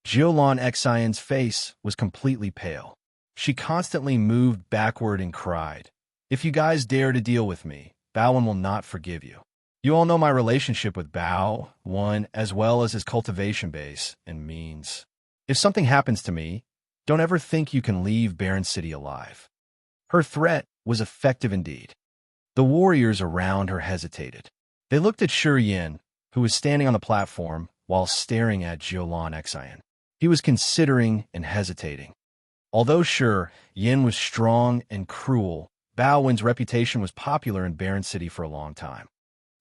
Jiao Lan Xian's face was completely pale. She constantly moved backward and cried, If you guys dare to deal with me, Bao One will not forgive you. You all know my relationship with Bao One as well as his cultivation base and means. If something happens to me, don't ever think you can leave Barren City alive. Her threat was effective indeed. The warriors around her hesitated. They looked at Shiyin, who was standing on the platform while staring at Jiao Lan Xian. He was considering and hesitating. Although Yin was strong and cruel, Bao Wen's reputation was popular in Barren City for a long time.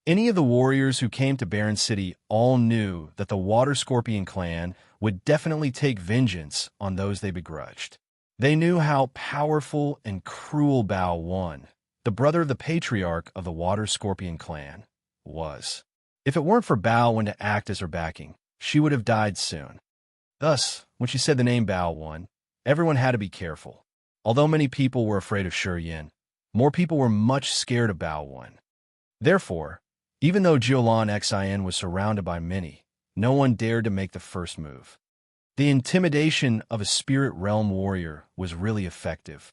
Any of the warriors who came to Barren City all knew that the Water Scorpion clan would definitely take vengeance on those they begrudged. They knew how powerful and cruel Bao One, the brother of the patriarch of the Water Scorpion clan, was. If it weren't for Bao One to act as her backing, she would have died soon. Thus, when she said the name Bao One, everyone had to be careful. Although many people were afraid of Shiyin, more people were much scared of Bao One. Therefore, even though Jiao Lan Xian was surrounded by many, no one dared to make the first move. The intimidation of a Spirit Realm warrior was really effective.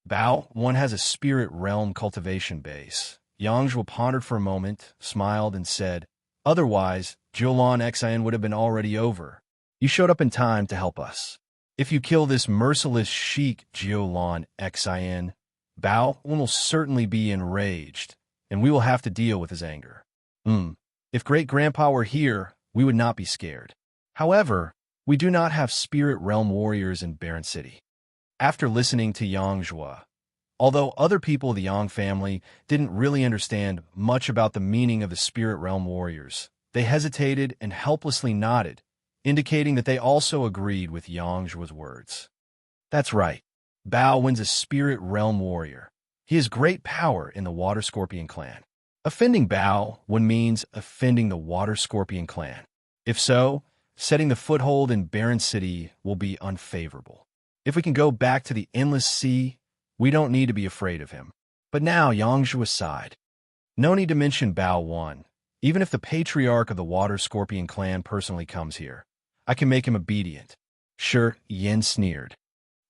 Bao One has a Spirit Realm cultivation base. Yang Zhua pondered for a moment, smiled, and said, Otherwise, Jiao Lan Xian would have been already over. You showed up in time to help us. If you kill this merciless Sheik Jiao Lan Xian, Bao One will certainly be enraged, and we will have to deal with his anger. If great-grandpa were here, we would not be scared. However, we do not have spirit realm warriors in Barren City. After listening to Yang Zhua, although other people of the Yang family didn't really understand much about the meaning of the spirit realm warriors, they hesitated and helplessly nodded, indicating that they also agreed with Yang Zhua's words. That's right. Bao Wen's a spirit realm warrior. He has great power in the Water Scorpion clan. Offending Bao Wen means offending the Water Scorpion clan. If so, setting the foothold in Barren City will be unfavorable. If we can go back to the Endless Sea, we don't need to be afraid of him. But now Yang Zhua sighed. No need to mention Bao Wen. Even if the patriarch of the Water Scorpion clan personally comes here, I can make him obedient. Shi Yin sneered.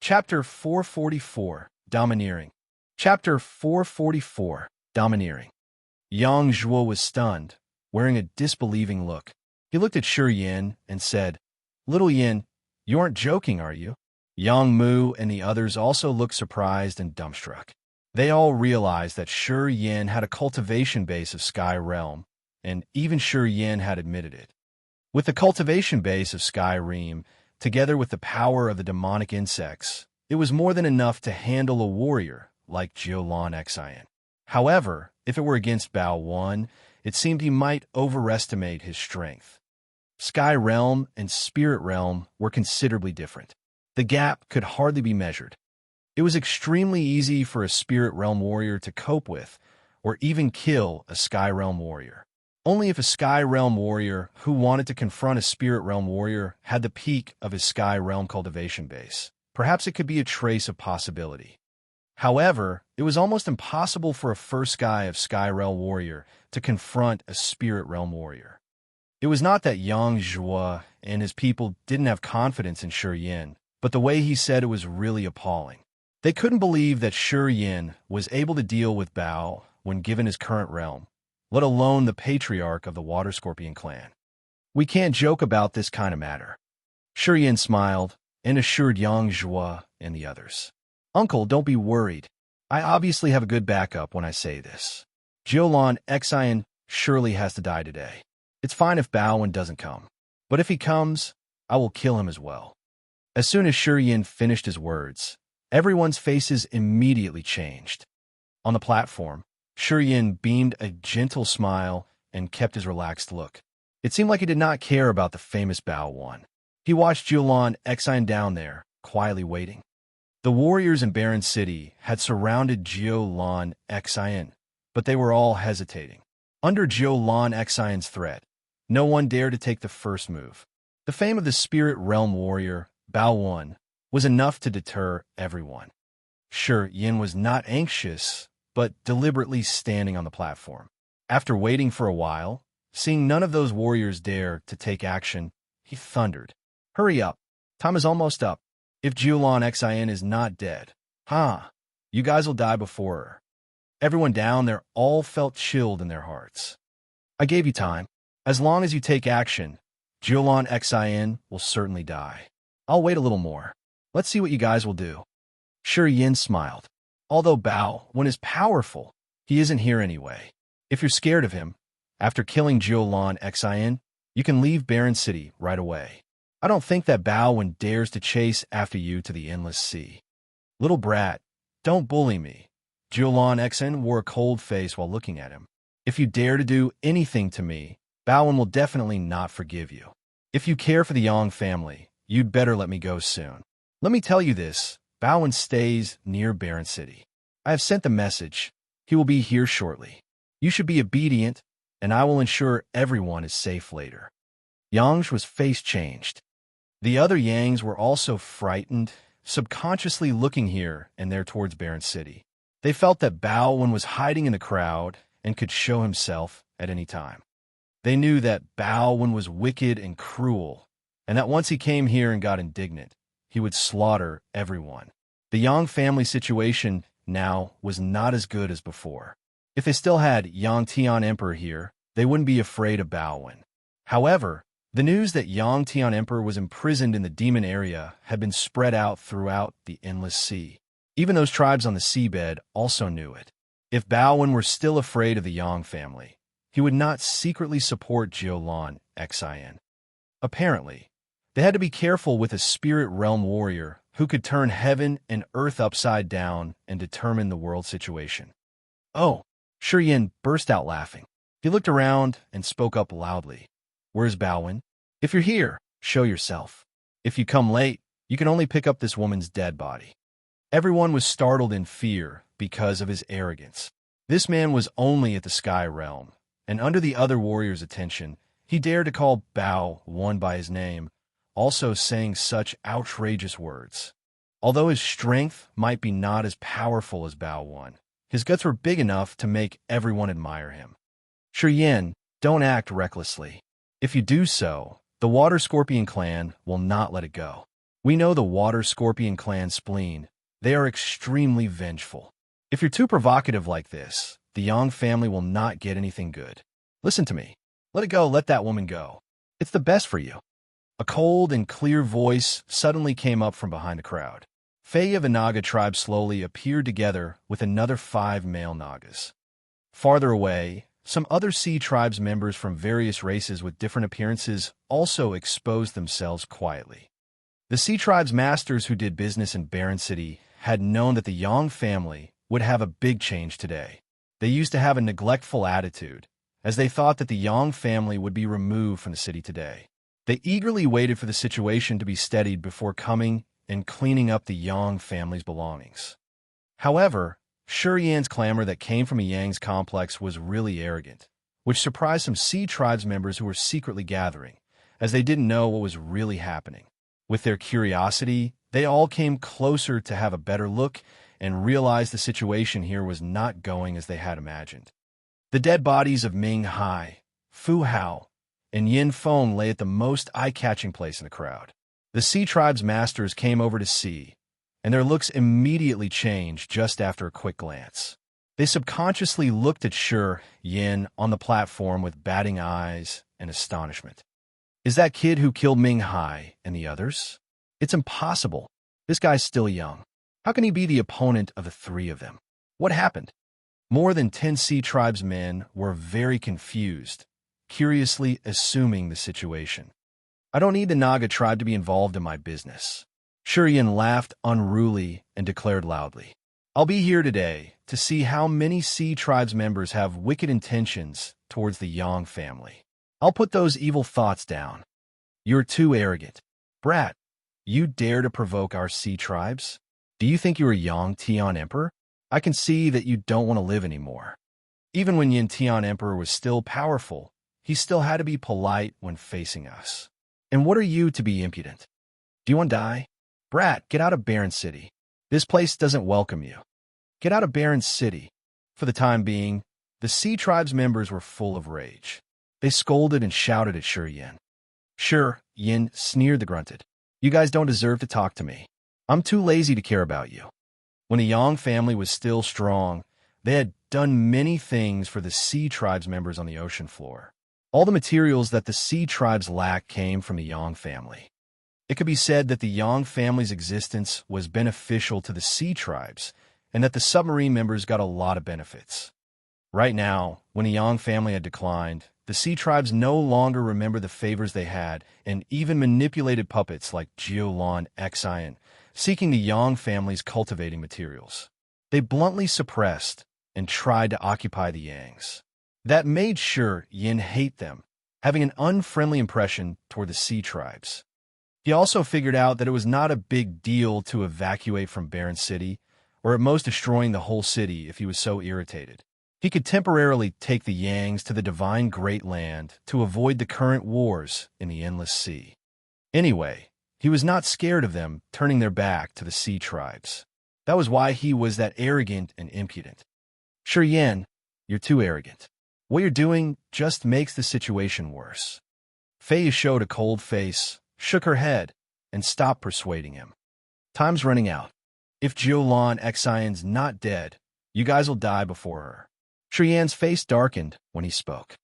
Chapter 444, Domineering. Chapter 444, Domineering. Yang Zhua was stunned, wearing a disbelieving look. He looked at Shi Yin and said, "Little Yin, you aren't joking, are you?" Yang Mu and the others also looked surprised and dumbstruck. They all realized that Shi Yin had a cultivation base of Sky Realm, and even Shi Yin had admitted it. With the cultivation base of Sky Realm, together with the power of the demonic insects, it was more than enough to handle a warrior like Jiulan Xian. However, if it were against Bao Wen, it seemed he might overestimate his strength. Sky Realm and Spirit Realm were considerably different. The gap could hardly be measured. It was extremely easy for a Spirit Realm warrior to cope with, or even kill a Sky Realm warrior. Only if a Sky Realm warrior who wanted to confront a Spirit Realm warrior had the peak of his Sky Realm cultivation base. Perhaps it could be a trace of possibility. However, it was almost impossible for a first guy of Sky Realm warrior to confront a Spirit Realm warrior. It was not that Yang Zhua and his people didn't have confidence in Shi Yin, but the way he said it was really appalling. They couldn't believe that Shi Yin was able to deal with Bao when given his current realm, let alone the patriarch of the Water Scorpion clan. "We can't joke about this kind of matter." Shi Yin smiled and assured Yang Zhua and the others. "Uncle, don't be worried. I obviously have a good backup when I say this. Jiulan Xian surely has to die today. It's fine if Bao Wen doesn't come. But if he comes, I will kill him as well." As soon as Shi Yin finished his words, everyone's faces immediately changed. On the platform, Shi Yin beamed a gentle smile and kept his relaxed look. It seemed like he did not care about the famous Bao Wen. He watched Jiulan Xian down there, quietly waiting. The warriors in Barren City had surrounded Jiulan Xian, but they were all hesitating. Under Jiulan Xian's threat, no one dared to take the first move. The fame of the Spirit Realm warrior, Bao Wen, was enough to deter everyone. Shi Yin was not anxious, but deliberately standing on the platform. After waiting for a while, seeing none of those warriors dare to take action, he thundered, "Hurry up! Time is almost up. If Jiulan Xian is not dead, you guys will die before her." Everyone down there all felt chilled in their hearts. "I gave you time. As long as you take action, Jiulan Xian will certainly die. I'll wait a little more. Let's see what you guys will do." Shi Yin smiled. Although Bao Wen is powerful, he isn't here anyway. If you're scared of him, after killing Jiulan Xian, you can leave Barren City right away. I don't think that Bao Wen dares to chase after you to the Endless Sea. "Little brat, don't bully me." Jiulan Xian wore a cold face while looking at him. "If you dare to do anything to me, Bao Wen will definitely not forgive you. If you care for the Yang family, you'd better let me go soon. Let me tell you this, Bao Wen stays near Barren City. I have sent the message. He will be here shortly. You should be obedient, and I will ensure everyone is safe later." Yang Zhua's face changed. The other Yangs were also frightened, subconsciously looking here and there towards Barren City. They felt that Bao Wen was hiding in the crowd and could show himself at any time. They knew that Bao Wen was wicked and cruel, and that once he came here and got indignant, he would slaughter everyone. The Yang family situation now was not as good as before. If they still had Yang Tian Emperor here, they wouldn't be afraid of Bao Wen. However, the news that Yang Tian Emperor was imprisoned in the demon area had been spread out throughout the Endless Sea. Even those tribes on the seabed also knew it. If Bao Wen were still afraid of the Yang family, he would not secretly support Jiulan Xin. Apparently, they had to be careful with a spirit realm warrior who could turn heaven and earth upside down and determine the world situation. Oh, Shi Yin burst out laughing. He looked around and spoke up loudly. Where's Baowen? If you're here, show yourself. If you come late, you can only pick up this woman's dead body. Everyone was startled in fear because of his arrogance. This man was only at the Sky Realm, and under the other warriors' attention, he dared to call Bao Wen by his name, also saying such outrageous words. Although his strength might be not as powerful as Bao Wen, his guts were big enough to make everyone admire him. Shi Yin, don't act recklessly. If you do so, the Water Scorpion clan will not let it go. We know the Water Scorpion clan's spleen. They are extremely vengeful. If you're too provocative like this, the Yang family will not get anything good. Listen to me. Let it go, let that woman go. It's the best for you. A cold and clear voice suddenly came up from behind the crowd. Fae of the Naga tribe slowly appeared together with another 5 male Nagas. Farther away, some other Sea Tribes members from various races with different appearances also exposed themselves quietly. The Sea Tribes masters who did business in Barren City had known that the Yang family would have a big change today. They used to have a neglectful attitude, as they thought that the Yang family would be removed from the city today. They eagerly waited for the situation to be steadied before coming and cleaning up the Yang family's belongings. However, Shi Yan's clamor that came from a Yang's complex was really arrogant, which surprised some Sea Tribes members who were secretly gathering, as they didn't know what was really happening. With their curiosity, they all came closer to have a better look and realized the situation here was not going as they had imagined. The dead bodies of Ming Hai, Fu Hao, and Yin Feng lay at the most eye-catching place in the crowd. The Sea Tribes masters came over to see, and their looks immediately changed just after a quick glance. They subconsciously looked at Shi Yin on the platform with batting eyes and astonishment. Is that kid who killed Ming Hai and the others? It's impossible. This guy's still young. How can he be the opponent of the 3 of them? What happened? More than 10 Sea Tribes men were very confused, curiously assuming the situation. I don't need the Naga tribe to be involved in my business. Shi Yin laughed unruly and declared loudly, I'll be here today to see how many Sea Tribes members have wicked intentions towards the Yang family. I'll put those evil thoughts down. You're too arrogant. Brat, you dare to provoke our Sea Tribes? Do you think you're a Yang Tian Emperor? I can see that you don't want to live anymore. Even when Yin Tian Emperor was still powerful, he still had to be polite when facing us. And what are you to be impudent? Do you want to die? Brat, get out of Barren City. This place doesn't welcome you. Get out of Barren City. For the time being, the Sea Tribes members were full of rage. They scolded and shouted at Shi Yin. Shi Yin sneered and grunted. You guys don't deserve to talk to me. I'm too lazy to care about you. When the Yang family was still strong, they had done many things for the Sea Tribes members on the ocean floor. All the materials that the Sea Tribes lacked came from the Yang family. It could be said that the Yang family's existence was beneficial to the Sea Tribes, and that the submarine members got a lot of benefits. Right now, when the Yang family had declined, the Sea Tribes no longer remembered the favors they had, and even manipulated puppets like Jiulan Xin, seeking the Yang family's cultivating materials. They bluntly suppressed and tried to occupy the Yangs. That made Shi Yin hate them, having an unfriendly impression toward the Sea Tribes. He also figured out that it was not a big deal to evacuate from Barren City, or at most destroying the whole city if he was so irritated. He could temporarily take the Yangs to the Divine Great Land to avoid the current wars in the Endless Sea. Anyway, he was not scared of them turning their back to the Sea Tribes. That was why he was that arrogant and impudent. Shi Yin, you're too arrogant. What you're doing just makes the situation worse. Faye showed a cold face, shook her head, and stopped persuading him. Time's running out. If Jiulan Xion's not dead, you guys will die before her. Shi Yan's face darkened when he spoke.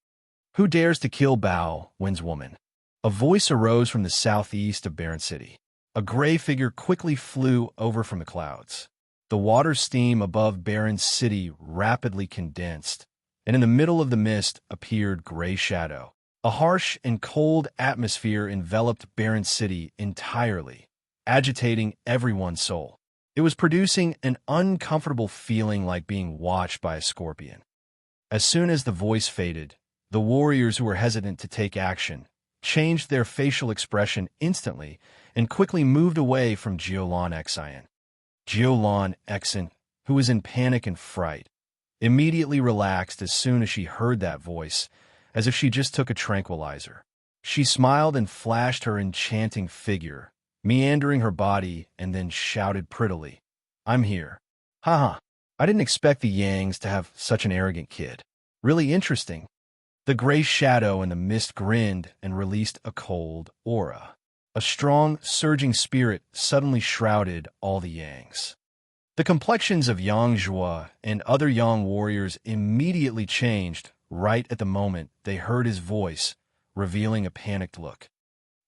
Who dares to kill Bao Wen's woman? A voice arose from the southeast of Barren City. A gray figure quickly flew over from the clouds. The water steam above Barren City rapidly condensed, and in the middle of the mist appeared Gray Shadow. A harsh and cold atmosphere enveloped Barren City entirely, agitating everyone's soul. It was producing an uncomfortable feeling like being watched by a scorpion. As soon as the voice faded, the warriors who were hesitant to take action changed their facial expression instantly and quickly moved away from Jiulan Xian. Jiulan Xian, who was in panic and fright, immediately relaxed as soon as she heard that voice, as if she just took a tranquilizer. She smiled and flashed her enchanting figure, meandering her body, and then shouted prettily, "I'm here." Haha, I didn't expect the Yangs to have such an arrogant kid. Really interesting. The Gray Shadow in the mist grinned and released a cold aura. A strong, surging spirit suddenly shrouded all the Yangs. The complexions of Yang Zhua and other Yang warriors immediately changed right at the moment they heard his voice, revealing a panicked look.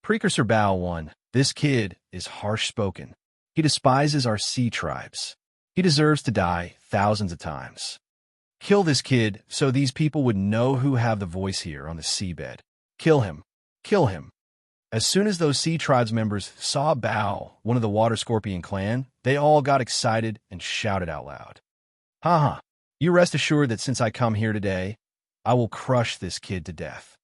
Precursor Bao 1, this kid is harsh-spoken. He despises our sea tribes. He deserves to die thousands of times. Kill this kid so these people would know who have the voice here on the seabed. Kill him. Kill him. As soon as those sea tribes members saw Bao, one of the Water Scorpion clan, they all got excited and shouted out loud. Haha, you rest assured that since I come here today, I will crush this kid to death.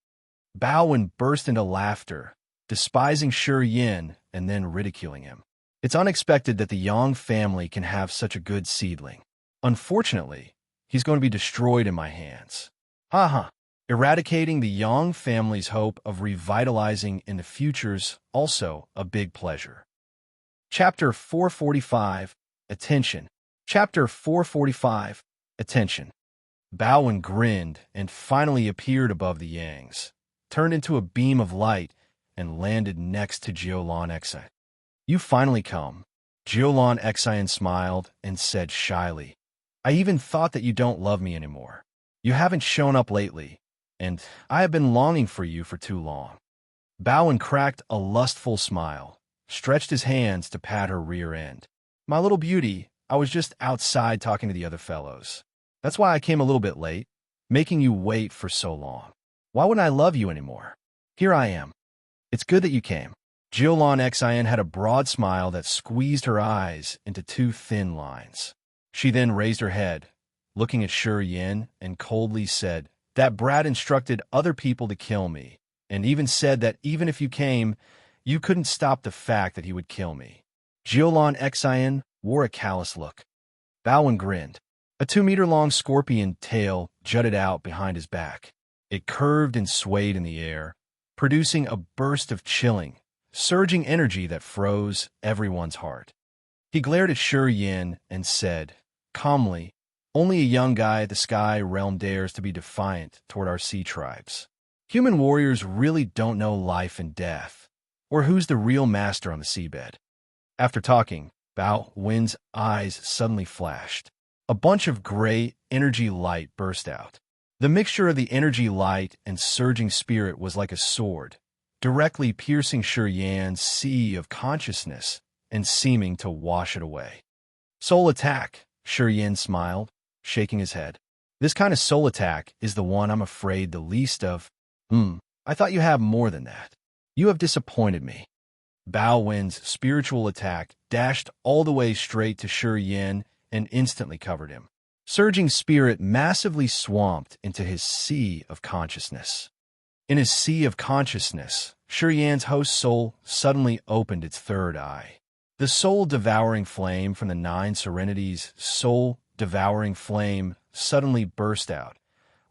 Bao burst into laughter, despising Shi Yin and then ridiculing him. It's unexpected that the Yang family can have such a good seedling. Unfortunately, he's going to be destroyed in my hands. Haha. Eradicating the Yang family's hope of revitalizing in the future's also a big pleasure. Chapter 445, Attention. Chapter 445, Attention. Bao grinned and finally appeared above the Yangs, turned into a beam of light, and landed next to Jiulan Xian. You finally come. Jiulan Xian smiled and said shyly, I even thought that you don't love me anymore. You haven't shown up lately, and I have been longing for you for too long. Bao cracked a lustful smile, stretched his hands to pat her rear end. My little beauty, I was just outside talking to the other fellows. That's why I came a little bit late, making you wait for so long. Why wouldn't I love you anymore? Here I am. It's good that you came. Jiulan Xian had a broad smile that squeezed her eyes into two thin lines. She then raised her head, looking at Shi Yin, and coldly said, That brat instructed other people to kill me, and even said that even if you came, you couldn't stop the fact that he would kill me. Jiulan Xian wore a callous look. Bao grinned. A 2-meter-long scorpion tail jutted out behind his back. It curved and swayed in the air, producing a burst of chilling, surging energy that froze everyone's heart. He glared at Shi Yin and said, calmly, Only a young guy at the sky realm dares to be defiant toward our sea tribes. Human warriors really don't know life and death, or who's the real master on the seabed. After talking, Bao Wen's eyes suddenly flashed. A bunch of gray energy light burst out. The mixture of the energy light and surging spirit was like a sword, directly piercing Shi Yan's sea of consciousness and seeming to wash it away. Soul attack, Shi Yan smiled, shaking his head. This kind of soul attack is the one I'm afraid the least of. I thought you had more than that. You have disappointed me. Bao Wen's spiritual attack dashed all the way straight to Shi Yan and instantly covered him. Surging spirit massively swamped into his sea of consciousness. In his sea of consciousness, Shi Yan's host soul suddenly opened its third eye. The soul-devouring flame from the 9 Serenities' soul-devouring flame suddenly burst out,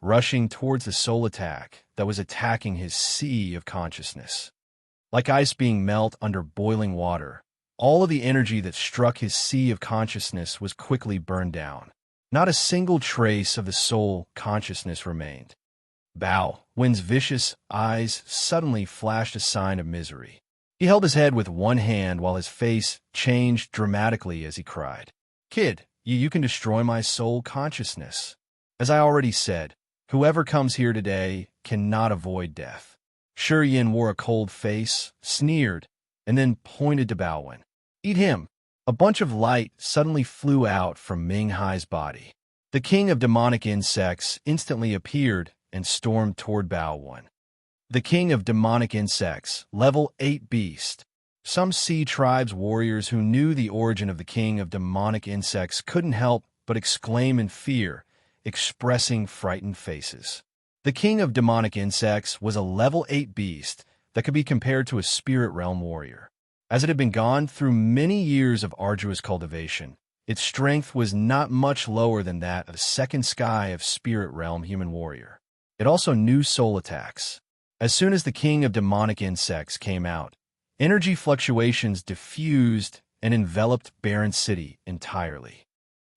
rushing towards the soul attack that was attacking his sea of consciousness. Like ice being melt under boiling water, all of the energy that struck his sea of consciousness was quickly burned down. Not a single trace of the soul consciousness remained. Bao Wen's vicious eyes suddenly flashed a sign of misery. He held his head with one hand while his face changed dramatically as he cried, Kid, you can destroy my soul consciousness. As I already said, whoever comes here today cannot avoid death. Shi Yin wore a cold face, sneered, and then pointed to Bao Wen. Eat him. A bunch of light suddenly flew out from Ming Hai's body. The king of demonic insects instantly appeared and stormed toward Bao 1. The king of demonic insects, level 8 beast. Some sea tribes warriors who knew the origin of the king of demonic insects couldn't help but exclaim in fear, expressing frightened faces. The king of demonic insects was a level 8 beast that could be compared to a spirit realm warrior. As it had been gone through many years of arduous cultivation, its strength was not much lower than that of a second sky of spirit realm human warrior. It also knew soul attacks. As soon as the king of demonic insects came out, energy fluctuations diffused and enveloped Barren City entirely.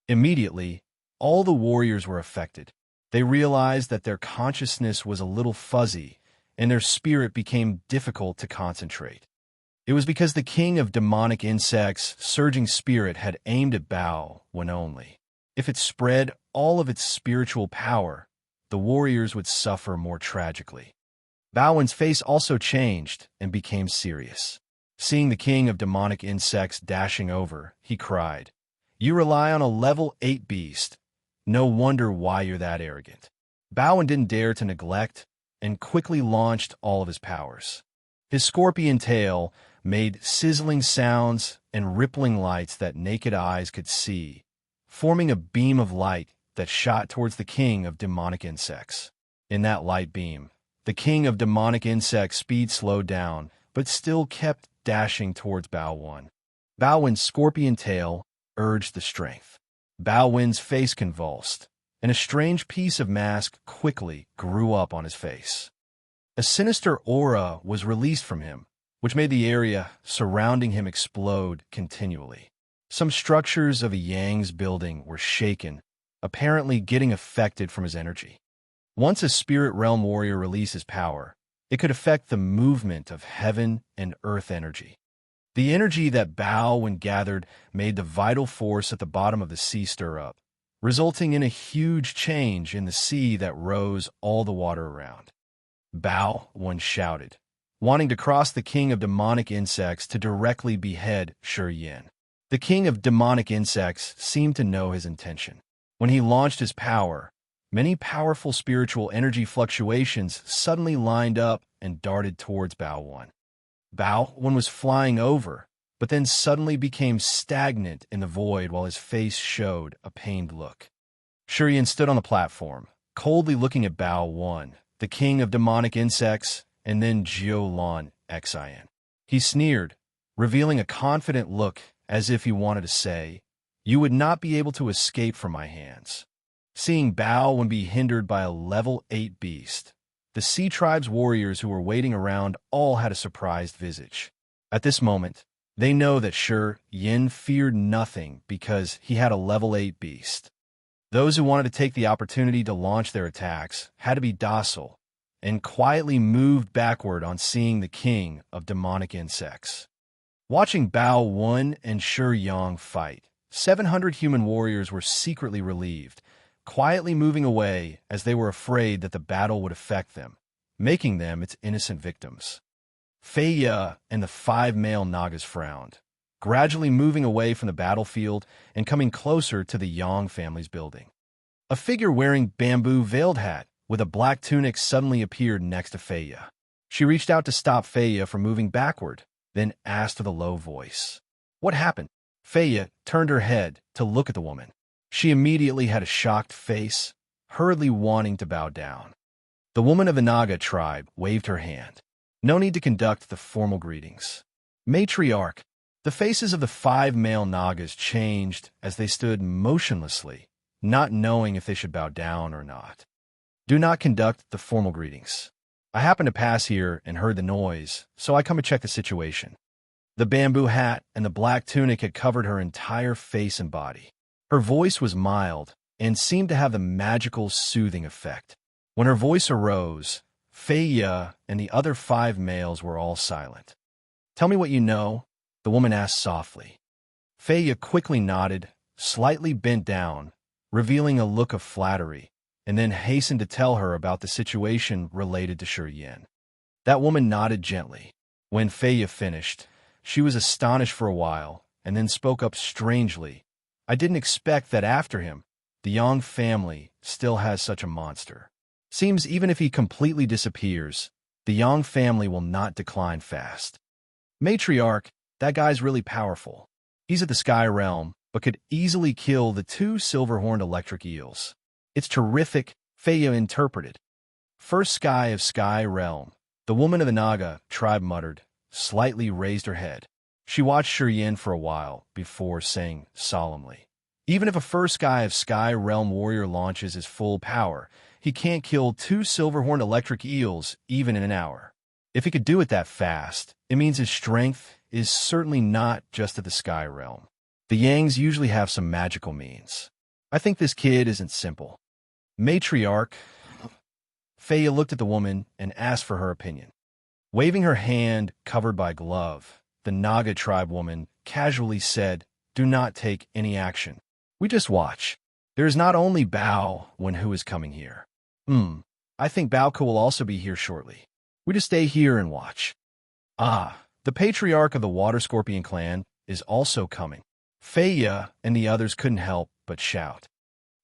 Immediately, all the warriors were affected. They realized that their consciousness was a little fuzzy, and their spirit became difficult to concentrate. It was because the king of demonic insects' surging spirit had aimed at Bao 1 only. If it spread all of its spiritual power, the warriors would suffer more tragically. Bao 1's face also changed and became serious. Seeing the king of demonic insects dashing over, he cried, "You rely on a level 8 beast. No wonder why you're that arrogant." Bao 1 didn't dare to neglect and quickly launched all of his powers. His scorpion tail made sizzling sounds and rippling lights that naked eyes could see, forming a beam of light that shot towards the king of demonic insects. In that light beam, the king of demonic insects' speed slowed down, but still kept dashing towards Bao 1. Bao 1's scorpion tail urged the strength. Bao 1's face convulsed, and a strange piece of mask quickly grew up on his face. A sinister aura was released from him, which made the area surrounding him explode continually. Some structures of a Yang's building were shaken, apparently getting affected from his energy. Once a spirit realm warrior releases power, it could affect the movement of heaven and earth energy. The energy that Bao 1 gathered made the vital force at the bottom of the sea stir up, resulting in a huge change in the sea that rose all the water around. Bao 1 shouted, wanting to cross the king of demonic insects to directly behead Shi Yin. The king of demonic insects seemed to know his intention. When he launched his power, many powerful spiritual energy fluctuations suddenly lined up and darted towards Bao 1. Bao 1 was flying over, but then suddenly became stagnant in the void while his face showed a pained look. Shi Yin stood on the platform, coldly looking at Bao 1, the king of demonic insects, and then Jiu Lan Xin. He sneered, revealing a confident look as if he wanted to say, "You would not be able to escape from my hands." Seeing Bao 1 be hindered by a level 8 beast, the Sea Tribe's warriors who were waiting around all had a surprised visage. At this moment, they know that Shi Yin feared nothing because he had a level 8 beast. Those who wanted to take the opportunity to launch their attacks had to be docile and quietly moved backward on seeing the king of demonic insects. Watching Bao 1 and Shi Yang fight, 700 human warriors were secretly relieved, quietly moving away as they were afraid that the battle would affect them, making them its innocent victims. Fei Ye and the 5 male Nagas frowned, gradually moving away from the battlefield and coming closer to the Yang family's building. A figure wearing bamboo veiled hat with a black tunic suddenly appeared next to Fei Ye. She reached out to stop Fei Ye from moving backward, then asked with a low voice, "What happened?" Fei Ye turned her head to look at the woman. She immediately had a shocked face, hurriedly wanting to bow down. The woman of the Naga tribe waved her hand. No need to conduct the formal greetings. Matriarch, the faces of the 5 male Nagas changed as they stood motionlessly, not knowing if they should bow down or not. Do not conduct the formal greetings. I happened to pass here and heard the noise, so I come to check the situation. The bamboo hat and the black tunic had covered her entire face and body. Her voice was mild and seemed to have the magical soothing effect. When her voice arose, Fei Ye and the other 5 males were all silent. "Tell me what you know," the woman asked softly. Fei Ye quickly nodded, slightly bent down, revealing a look of flattery, and then hastened to tell her about the situation related to Shi Yin. That woman nodded gently. When Fei Ye finished, she was astonished for a while, and then spoke up strangely. "I didn't expect that after him, the Yang family still has such a monster. Seems even if he completely disappears, the Yang family will not decline fast. Matriarch, that guy's really powerful. He's at the Sky Realm, but could easily kill the two silver-horned electric eels. It's terrific, Feya interpreted. First Sky of Sky Realm, the woman of the Naga tribe muttered, slightly raised her head. She watched Shiryan for a while before saying solemnly, even if a first Sky of Sky Realm warrior launches his full power, he can't kill two silver-horned electric eels even in an hour. If he could do it that fast, it means his strength is certainly not just at the Sky Realm. The Yangs usually have some magical means. I think this kid isn't simple. Matriarch, Feya looked at the woman and asked for her opinion. Waving her hand covered by glove, the Naga tribe woman casually said, do not take any action. We just watch. There is not only Bao when who is coming here. I think Baoka will also be here shortly. We just stay here and watch. Ah, the patriarch of the Water Scorpion clan is also coming. Feya and the others couldn't help but shout.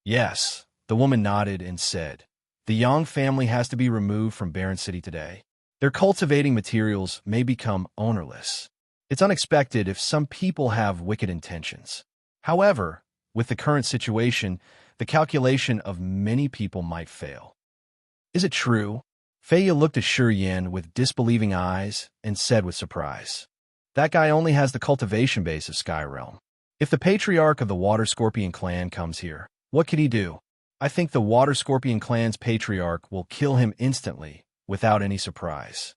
Yes, the woman nodded and said, the Yang family has to be removed from Barren City today. Their cultivating materials may become ownerless. It's unexpected if some people have wicked intentions. However, with the current situation, the calculation of many people might fail. Is it true? Feya looked at Shiryan with disbelieving eyes and said with surprise, that guy only has the cultivation base of Sky Realm. If the patriarch of the Water Scorpion clan comes here, what could he do? I think the Water Scorpion clan's patriarch will kill him instantly, without any surprise.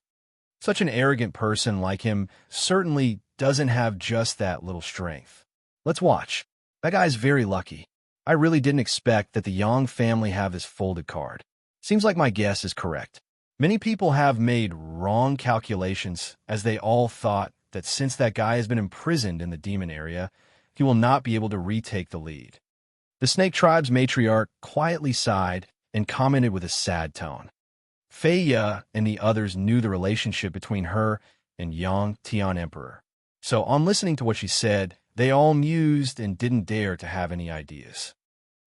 Such an arrogant person like him certainly doesn't have just that little strength. Let's watch. That guy's very lucky. I really didn't expect that the Yang family have this folded card. Seems like my guess is correct. Many people have made wrong calculations as they all thought that since that guy has been imprisoned in the demon area, he will not be able to retake the lead. The Snake Tribe's matriarch quietly sighed and commented with a sad tone. Feya and the others knew the relationship between her and Yang Tian Emperor. So on listening to what she said, they all mused and didn't dare to have any ideas.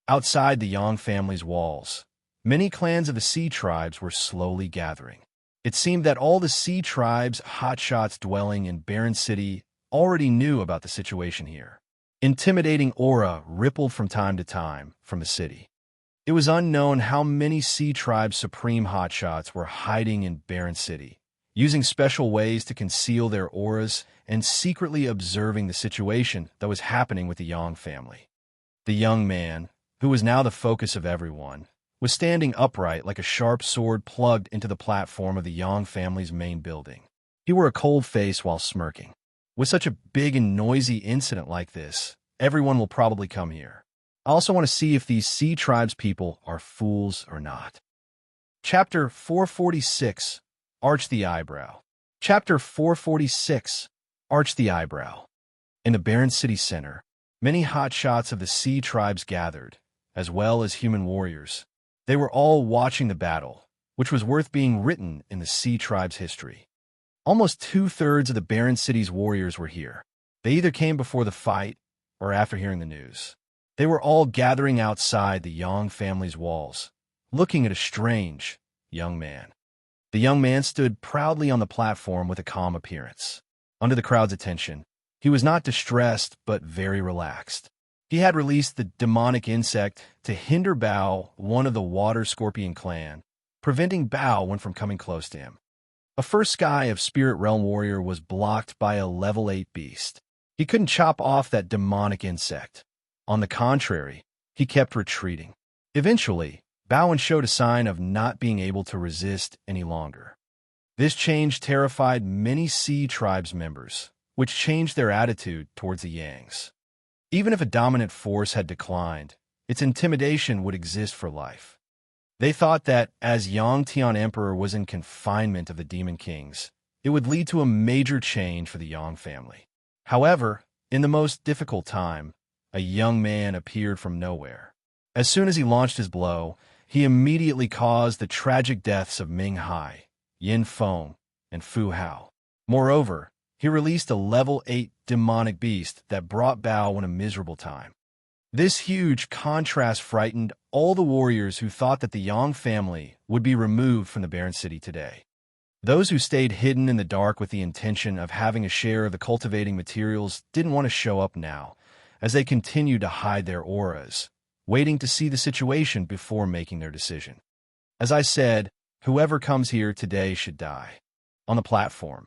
Outside the Yang family's walls, many clans of the Sea Tribes were slowly gathering. It seemed that all the Sea Tribes' hotshots dwelling in Barren City already knew about the situation here. Intimidating aura rippled from time to time from the city. It was unknown how many Sea Tribes' supreme hotshots were hiding in Barren City, using special ways to conceal their auras and secretly observing the situation that was happening with the Yang family. The young man, who was now the focus of everyone, was standing upright like a sharp sword plugged into the platform of the Yang family's main building. He wore a cold face while smirking. With such a big and noisy incident like this, everyone will probably come here. I also want to see if these Sea Tribes people are fools or not. Chapter 446, Arch the Eyebrow. Chapter 446, Arch the Eyebrow. In the Barren City Center, many hotshots of the Sea Tribes gathered, as well as human warriors. They were all watching the battle, which was worth being written in the Sea Tribes' history. Almost 2/3 of the Barren City's warriors were here. They either came before the fight or after hearing the news. They were all gathering outside the Yang family's walls, looking at a strange young man. The young man stood proudly on the platform with a calm appearance. Under the crowd's attention, he was not distressed but very relaxed. He had released the demonic insect to hinder Bao, one of the Water Scorpion clan, preventing Bao from coming close to him. A first Sky of Spirit Realm warrior was blocked by a level 8 beast. He couldn't chop off that demonic insect. On the contrary, he kept retreating. Eventually, Bao showed a sign of not being able to resist any longer. This change terrified many Sea Tribes members, which changed their attitude towards the Yangs. Even if a dominant force had declined, its intimidation would exist for life. They thought that, as Yang Tian Emperor was in confinement of the Demon Kings, it would lead to a major change for the Yang family. However, in the most difficult time, a young man appeared from nowhere. As soon as he launched his blow, he immediately caused the tragic deaths of Ming Hai, Yin Feng, and Fu Hao. Moreover, he released a level 8 demonic beast that brought Bao in a miserable time. This huge contrast frightened all the warriors who thought that the Yang family would be removed from the barren city today. Those who stayed hidden in the dark with the intention of having a share of the cultivating materials didn't want to show up now, as they continued to hide their auras, waiting to see the situation before making their decision. As I said, whoever comes here today should die. On the platform,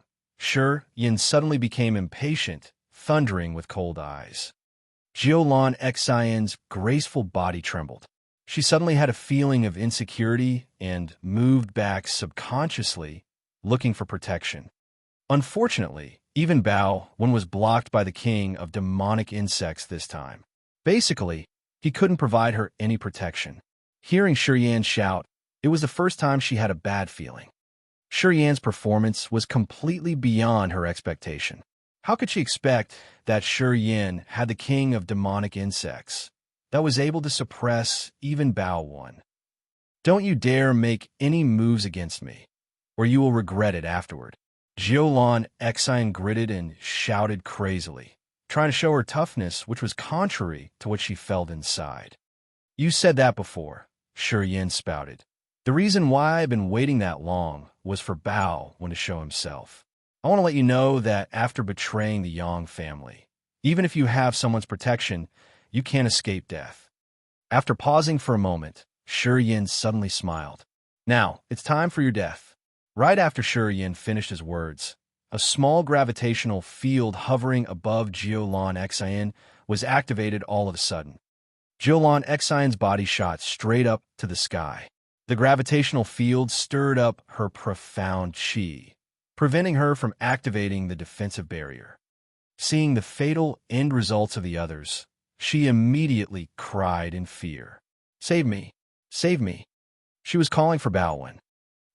Yin suddenly became impatient, thundering with cold eyes. Jiulan Xian's graceful body trembled. She suddenly had a feeling of insecurity and moved back subconsciously, looking for protection. Unfortunately, even Bao Wen was blocked by the king of demonic insects this time. Basically, he couldn't provide her any protection. Hearing Yan shout, it was the first time she had a bad feeling. Yan's performance was completely beyond her expectation. How could she expect that Yin had the king of demonic insects that was able to suppress even Bao Wen? Don't you dare make any moves against me, or you will regret it afterward. Jiulan Xian gritted and shouted crazily, trying to show her toughness, which was contrary to what she felt inside. You said that before, Yin spouted. The reason why I've been waiting that long was for Bao Wen to show himself. I want to let you know that after betraying the Yang family, even if you have someone's protection, you can't escape death. After pausing for a moment, Yin suddenly smiled. Now, it's time for your death. Right after Yin finished his words, a small gravitational field hovering above Jiulan Xian was activated all of a sudden. Jiulan Xian's body shot straight up to the sky. The gravitational field stirred up her profound qi, preventing her from activating the defensive barrier. Seeing the fatal end results of the others, she immediately cried in fear. Save me! Save me! She was calling for Bao Wen.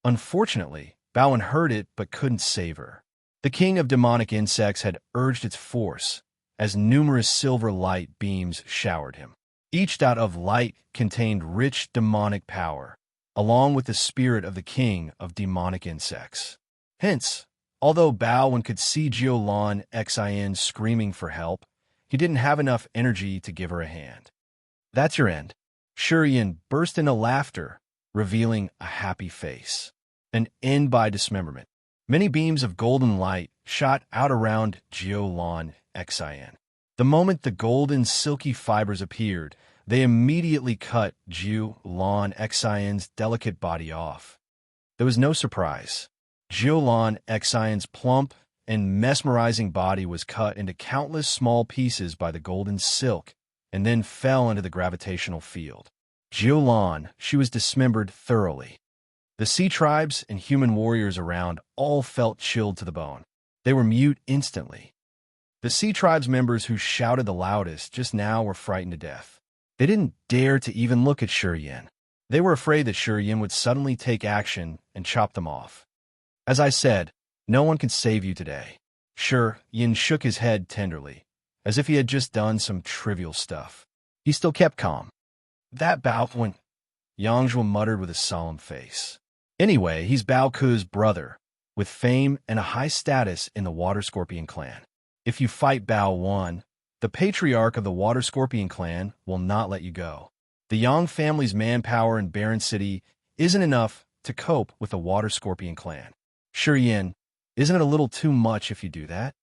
Unfortunately, Bao Wen heard it but couldn't save her. The king of demonic insects had urged its force, as numerous silver light beams showered him. Each dot of light contained rich demonic power, along with the spirit of the king of demonic insects. Hence, although Bao Wen could see Jiulan Xian screaming for help, he didn't have enough energy to give her a hand. That's your end. Yin burst into laughter, revealing a happy face. An end by dismemberment. Many beams of golden light shot out around Jiulan Xian. The moment the golden silky fibers appeared, they immediately cut Jiulan Xian's delicate body off. There was no surprise. Jiulan Xian's plump and mesmerizing body was cut into countless small pieces by the golden silk and then fell into the gravitational field. Jiulan, she was dismembered thoroughly. The sea tribes and human warriors around all felt chilled to the bone. They were mute instantly. The sea tribes members who shouted the loudest just now were frightened to death. They didn't dare to even look at Yin. They were afraid that Yin would suddenly take action and chop them off. As I said, no one can save you today. Yin shook his head tenderly, as if he had just done some trivial stuff. He still kept calm. That Bao Wen, Yangzhuo muttered with a solemn face. Anyway, he's Bao Ku's brother, with fame and a high status in the Water Scorpion clan. If you fight Bao Wen, the patriarch of the Water Scorpion clan will not let you go. The Yang family's manpower in Barren City isn't enough to cope with the Water Scorpion clan. Yin, isn't it a little too much if you do that?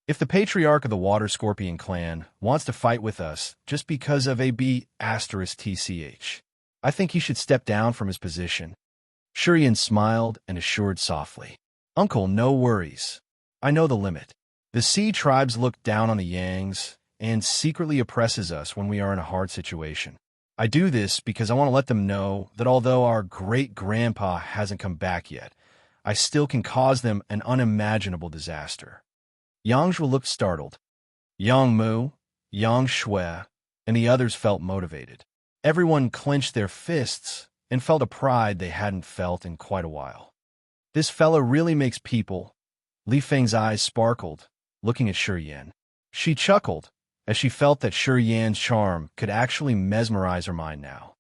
If the patriarch of the Water Scorpion clan wants to fight with us just because of a B*TCH, I think he should step down from his position. Yin smiled and assured softly, Uncle, no worries. I know the limit. The sea tribes look down on the Yangs and secretly oppresses us when we are in a hard situation. I do this because I want to let them know that although our great-grandpa hasn't come back yet, I still can cause them an unimaginable disaster. Yangzhuo looked startled. Yang Mu, Yang Shui, and the others felt motivated. Everyone clenched their fists and felt a pride they hadn't felt in quite a while. This fellow really makes people. Li Feng's eyes sparkled, looking at Yin. She chuckled, as she felt that Yan's charm could actually mesmerize her mind now.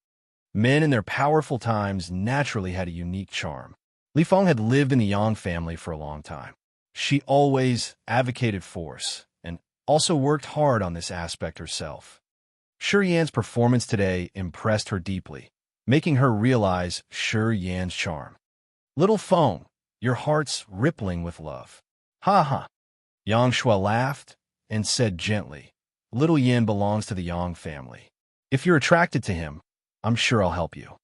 Men in their powerful times naturally had a unique charm. Li Feng had lived in the Yang family for a long time. She always advocated force, and also worked hard on this aspect herself. Shi Yan's performance today impressed her deeply, making her realize Shi Yan's charm. Little Feng, your heart's rippling with love. Ha ha. Yang Shui laughed and said gently, Little Yin belongs to the Yang family. If you're attracted to him, I'm sure I'll help you.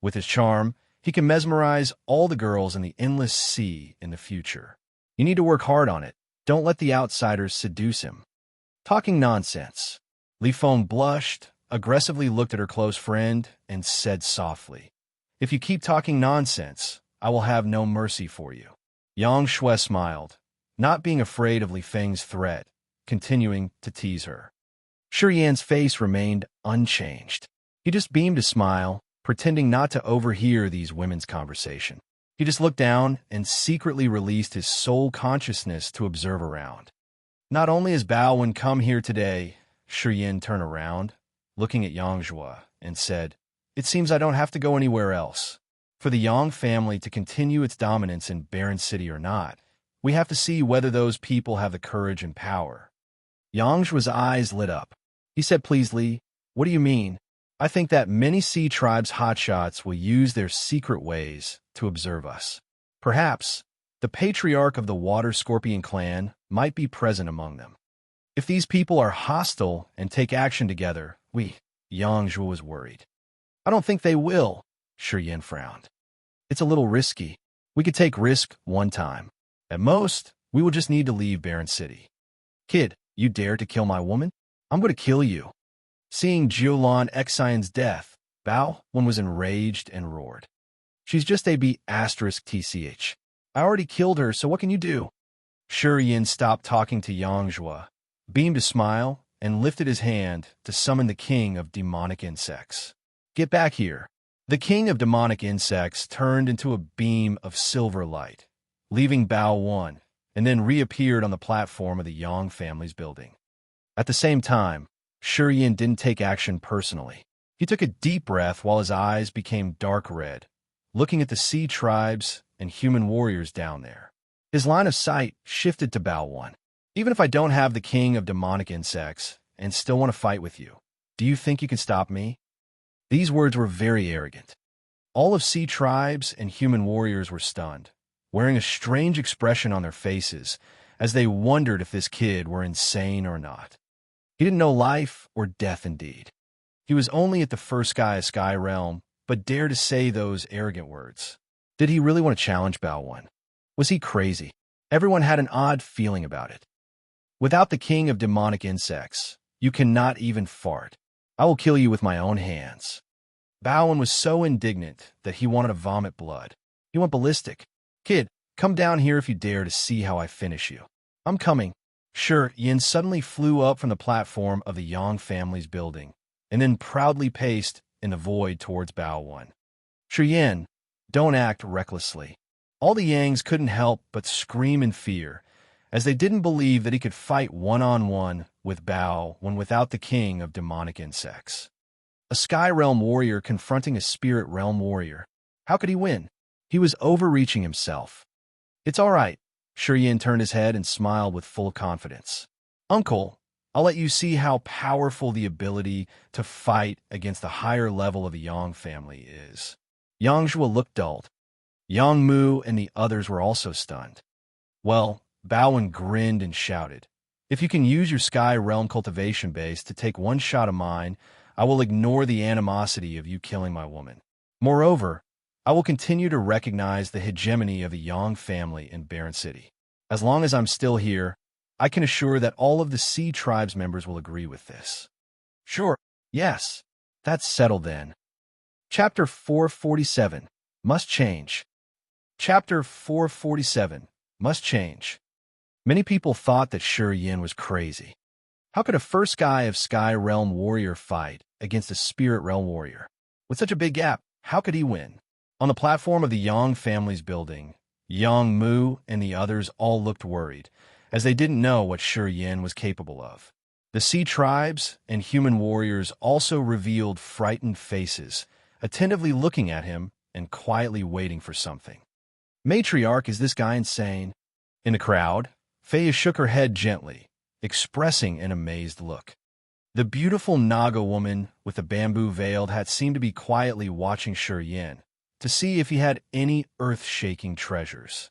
With his charm, he can mesmerize all the girls in the endless sea in the future. You need to work hard on it. Don't let the outsiders seduce him. Talking nonsense. Li Feng blushed, aggressively looked at her close friend, and said softly, If you keep talking nonsense, I will have no mercy for you. Yang Shui smiled, not being afraid of Li Feng's threat, continuing to tease her. Shi Yan's face remained unchanged. He just beamed a smile, pretending not to overhear these women's conversation. He just looked down and secretly released his soul consciousness to observe around. Not only has Bao Wen come here today, Shi Yan turned around, looking at Yang Shui, and said, It seems I don't have to go anywhere else. For the Yang family to continue its dominance in Barren City or not, we have to see whether those people have the courage and power. Yang Shui's eyes lit up. He said pleasantly, What do you mean? I think that many sea tribes' hotshots will use their secret ways to observe us. Perhaps the patriarch of the Water Scorpion clan might be present among them. If these people are hostile and take action together, Yang Shui was worried. I don't think they will, Shi Yan frowned. It's a little risky. We could take risk one time. At most, we will just need to leave Barren City. Kid, you dare to kill my woman? I'm going to kill you. Seeing Jiulan Xian's death, Bao Wen was enraged and roared. She's just a B***TCH. I already killed her, so what can you do? Shi Yan stopped talking to Yang Shui, beamed a smile, and lifted his hand to summon the king of demonic insects. Get back here. The king of demonic insects turned into a beam of silver light, leaving Bao Wen, and then reappeared on the platform of the Yang family's building. At the same time, Shi Yan didn't take action personally. He took a deep breath while his eyes became dark red, looking at the sea tribes and human warriors down there. His line of sight shifted to Bao Wen. Even if I don't have the king of demonic insects and still want to fight with you, do you think you can stop me? These words were very arrogant. All of sea tribes and human warriors were stunned, wearing a strange expression on their faces as they wondered if this kid were insane or not. He didn't know life or death indeed. He was only at the first sky realm, but dared to say those arrogant words. Did he really want to challenge Bao Wen? Was he crazy? Everyone had an odd feeling about it. Without the king of demonic insects, you cannot even fart. I will kill you with my own hands. Bao Wen was so indignant that he wanted to vomit blood. He went ballistic. Kid, come down here if you dare to see how I finish you. I'm coming. Shi Yan suddenly flew up from the platform of the Yang family's building, and then proudly paced in the void towards Bao Wen. Shi Yan, don't act recklessly. All the Yangs couldn't help but scream in fear, as they didn't believe that he could fight one-on-one with Bao Wen without the king of demonic insects. A Sky Realm warrior confronting a Spirit Realm warrior. How could he win? He was overreaching himself. It's all right. Shi Yan turned his head and smiled with full confidence. Uncle, I'll let you see how powerful the ability to fight against the higher level of the Yang family is. Yang Shui looked dulled. Yang Mu and the others were also stunned. Well, Bao Wen grinned and shouted, If you can use your Sky Realm cultivation base to take one shot of mine, I will ignore the animosity of you killing my woman. Moreover, I will continue to recognize the hegemony of the Yang family in Barren City. As long as I'm still here, I can assure that all of the Sea Tribes members will agree with this. Sure, yes, that's settled then. Chapter 447, Must Change. Chapter 447, Must Change. Many people thought that Shi Yan was crazy. How could a first guy of Sky Realm warrior fight against a Spirit Realm warrior? With such a big gap, how could he win? On the platform of the Yang family's building, Yang Mu and the others all looked worried, as they didn't know what Shi Yan was capable of. The Sea Tribes and human warriors also revealed frightened faces, attentively looking at him and quietly waiting for something. Matriarch, is this guy insane? In the crowd, Fei shook her head gently, expressing an amazed look. The beautiful Naga woman with the bamboo veil had seemed to be quietly watching Shi Yan to see if he had any earth-shaking treasures.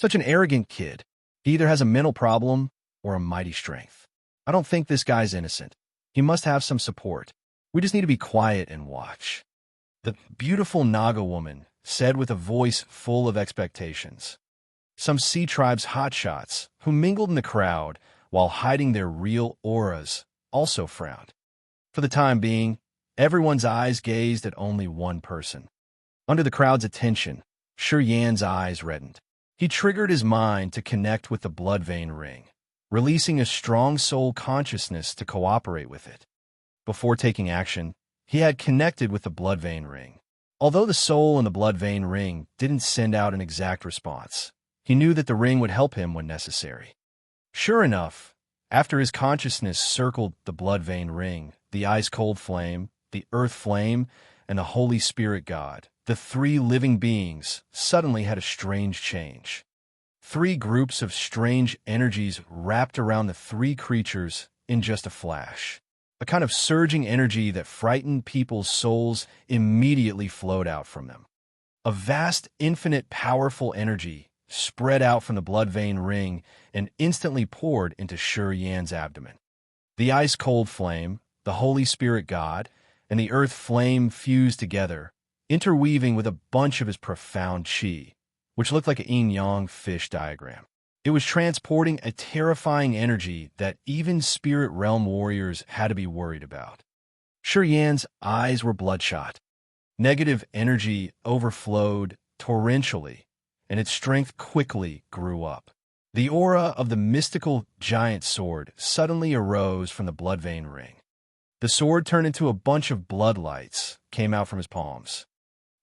Such an arrogant kid. He either has a mental problem or a mighty strength. I don't think this guy's innocent. He must have some support. We just need to be quiet and watch. The beautiful Naga woman said with a voice full of expectations. Some sea tribes hotshots, who mingled in the crowd while hiding their real auras, also frowned. For the time being, everyone's eyes gazed at only one person. Under the crowd's attention, Shi Yan's eyes reddened. He triggered his mind to connect with the blood vein ring, releasing a strong soul consciousness to cooperate with it. Before taking action, he had connected with the blood vein ring. Although the soul in the blood vein ring didn't send out an exact response, he knew that the ring would help him when necessary. Sure enough, after his consciousness circled the blood vein ring, the ice-cold flame, the earth flame, and the Holy Spirit God, the three living beings, suddenly had a strange change. Three groups of strange energies wrapped around the three creatures in just a flash. A kind of surging energy that frightened people's souls immediately flowed out from them. A vast, infinite, powerful energy spread out from the blood vein ring and instantly poured into Shi Yan's abdomen. The ice-cold flame, the Holy Spirit God, and the earth flame fused together, interweaving with a bunch of his profound qi, which looked like a yin-yang fish diagram. It was transporting a terrifying energy that even spirit realm warriors had to be worried about. Shi Yan's eyes were bloodshot. Negative energy overflowed torrentially, and its strength quickly grew up. The aura of the mystical giant sword suddenly arose from the blood vein ring. The sword turned into a bunch of bloodlights, came out from his palms.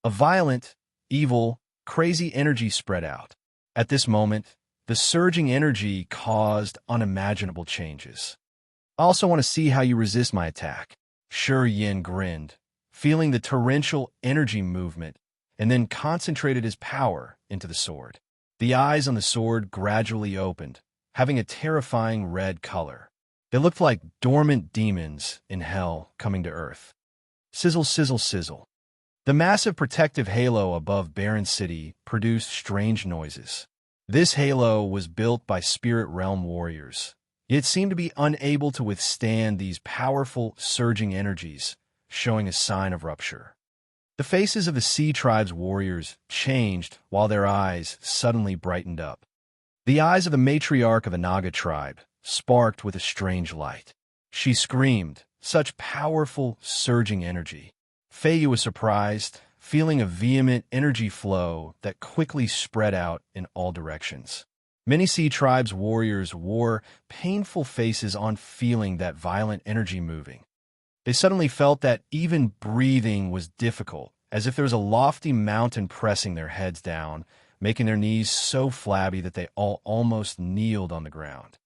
A violent, evil, crazy energy spread out. At this moment, the surging energy caused unimaginable changes. I also want to see how you resist my attack. Shi Yan grinned, feeling the torrential energy movement, and then concentrated his power into the sword. The eyes on the sword gradually opened, having a terrifying red color. They looked like dormant demons in hell coming to earth. Sizzle, sizzle, sizzle. The massive protective halo above Barren City produced strange noises. This halo was built by spirit realm warriors. It seemed to be unable to withstand these powerful, surging energies, showing a sign of rupture. The faces of the Sea Tribe's warriors changed while their eyes suddenly brightened up. The eyes of the matriarch of the Naga tribe sparked with a strange light. She screamed, such powerful, surging energy. Feiyu was surprised, feeling a vehement energy flow that quickly spread out in all directions. Many Sea Tribe's warriors wore painful faces on feeling that violent energy moving. They suddenly felt that even breathing was difficult, as if there was a lofty mountain pressing their heads down, making their knees so flabby that they all almost kneeled on the ground.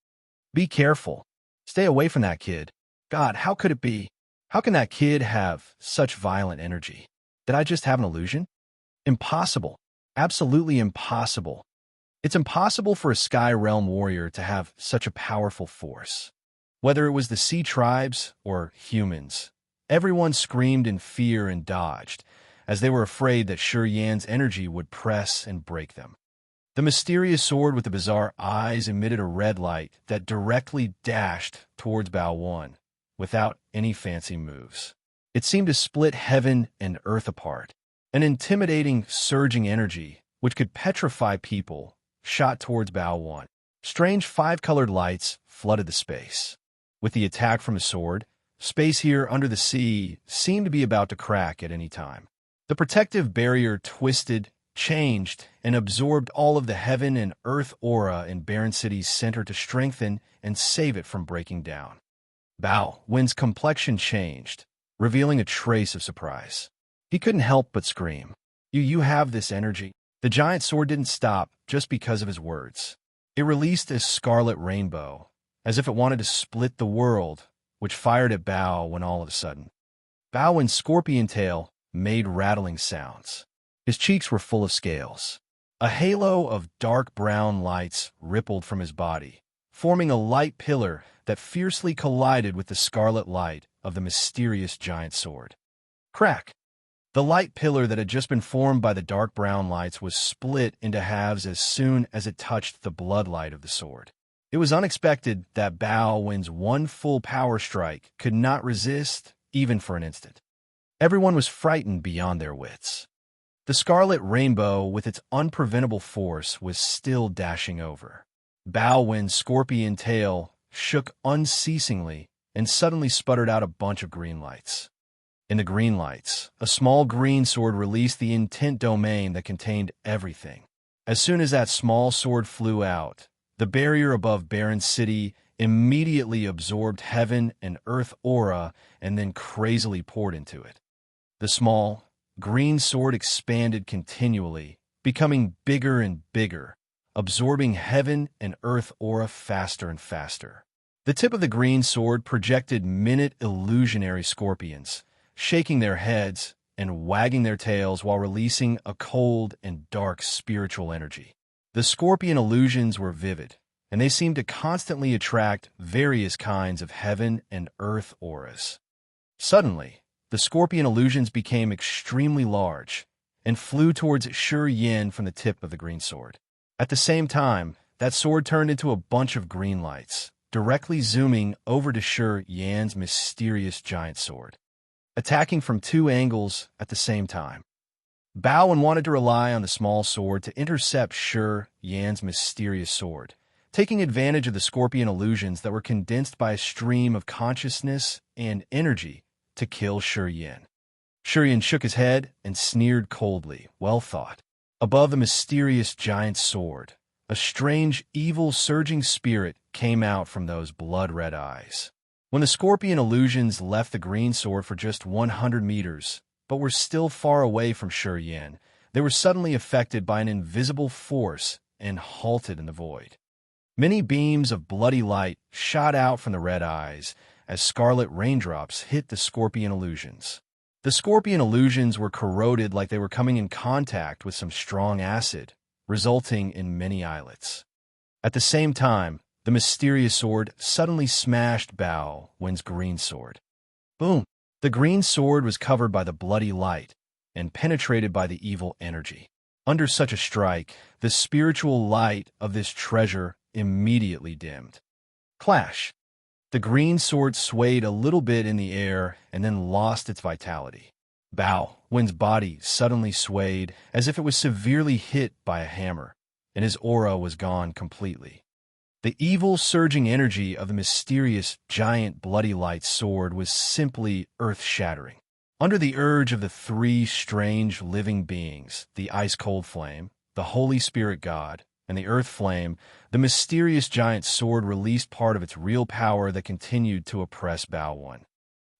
Be careful. Stay away from that kid. God, how could it be? How can that kid have such violent energy? Did I just have an illusion? Impossible. Absolutely impossible. It's impossible for a Sky Realm warrior to have such a powerful force. Whether it was the Sea Tribes or humans, everyone screamed in fear and dodged, as they were afraid that Shi Yan's energy would press and break them. The mysterious sword with the bizarre eyes emitted a red light that directly dashed towards Bao Wan, without any fancy moves. It seemed to split heaven and earth apart. An intimidating, surging energy, which could petrify people, shot towards Bao Wan. Strange five-colored lights flooded the space. With the attack from a sword, space here under the sea seemed to be about to crack at any time. The protective barrier twisted, changed, and absorbed all of the heaven and earth aura in Barren City's center to strengthen and save it from breaking down. Bao Wan's complexion changed, revealing a trace of surprise. He couldn't help but scream. You have this energy." The giant sword didn't stop just because of his words. It released a scarlet rainbow, as if it wanted to split the world, which fired at Bao when all of a sudden. Bao Wan's scorpion tail made rattling sounds. His cheeks were full of scales. A halo of dark brown lights rippled from his body, forming a light pillar that fiercely collided with the scarlet light of the mysterious giant sword. Crack! The light pillar that had just been formed by the dark brown lights was split into halves as soon as it touched the bloodlight of the sword. It was unexpected that Bao Wen's one full power strike could not resist even for an instant. Everyone was frightened beyond their wits. The scarlet rainbow, with its unpreventable force, was still dashing over. Bao Wen's scorpion tail shook unceasingly and suddenly sputtered out a bunch of green lights. In the green lights, a small green sword released the intent domain that contained everything. As soon as that small sword flew out, the barrier above Baron City immediately absorbed heaven and earth aura and then crazily poured into it. The small, green sword expanded continually, becoming bigger and bigger, absorbing heaven and earth aura faster and faster. The tip of the green sword projected minute illusionary scorpions, shaking their heads and wagging their tails while releasing a cold and dark spiritual energy. The scorpion illusions were vivid, and they seemed to constantly attract various kinds of heaven and earth auras. Suddenly, the scorpion illusions became extremely large and flew towards Shi Yin from the tip of the green sword. At the same time, that sword turned into a bunch of green lights, directly zooming over to Shi Yan's mysterious giant sword, attacking from two angles at the same time. Bao Wen wanted to rely on the small sword to intercept Shi Yan's mysterious sword, taking advantage of the scorpion illusions that were condensed by a stream of consciousness and energy to kill Shi Yan. Shi Yan shook his head and sneered coldly. Well thought. Above the mysterious giant sword, a strange, evil, surging spirit came out from those blood-red eyes. When the scorpion illusions left the green sword for just 100 meters, but were still far away from Shi Yan, they were suddenly affected by an invisible force and halted in the void. Many beams of bloody light shot out from the red eyes as scarlet raindrops hit the scorpion illusions. The scorpion illusions were corroded like they were coming in contact with some strong acid, resulting in many islets. At the same time, the mysterious sword suddenly smashed Bao Wen's green sword. Boom! The green sword was covered by the bloody light and penetrated by the evil energy. Under such a strike, the spiritual light of this treasure immediately dimmed. Clash! The green sword swayed a little bit in the air and then lost its vitality. Bao Wen's body suddenly swayed as if it was severely hit by a hammer, and his aura was gone completely. The evil, surging energy of the mysterious, giant, bloody light sword was simply earth-shattering. Under the urge of the three strange living beings, the ice-cold flame, the Holy Spirit God, and the earth flame, the mysterious giant sword released part of its real power that continued to oppress Bao Wen.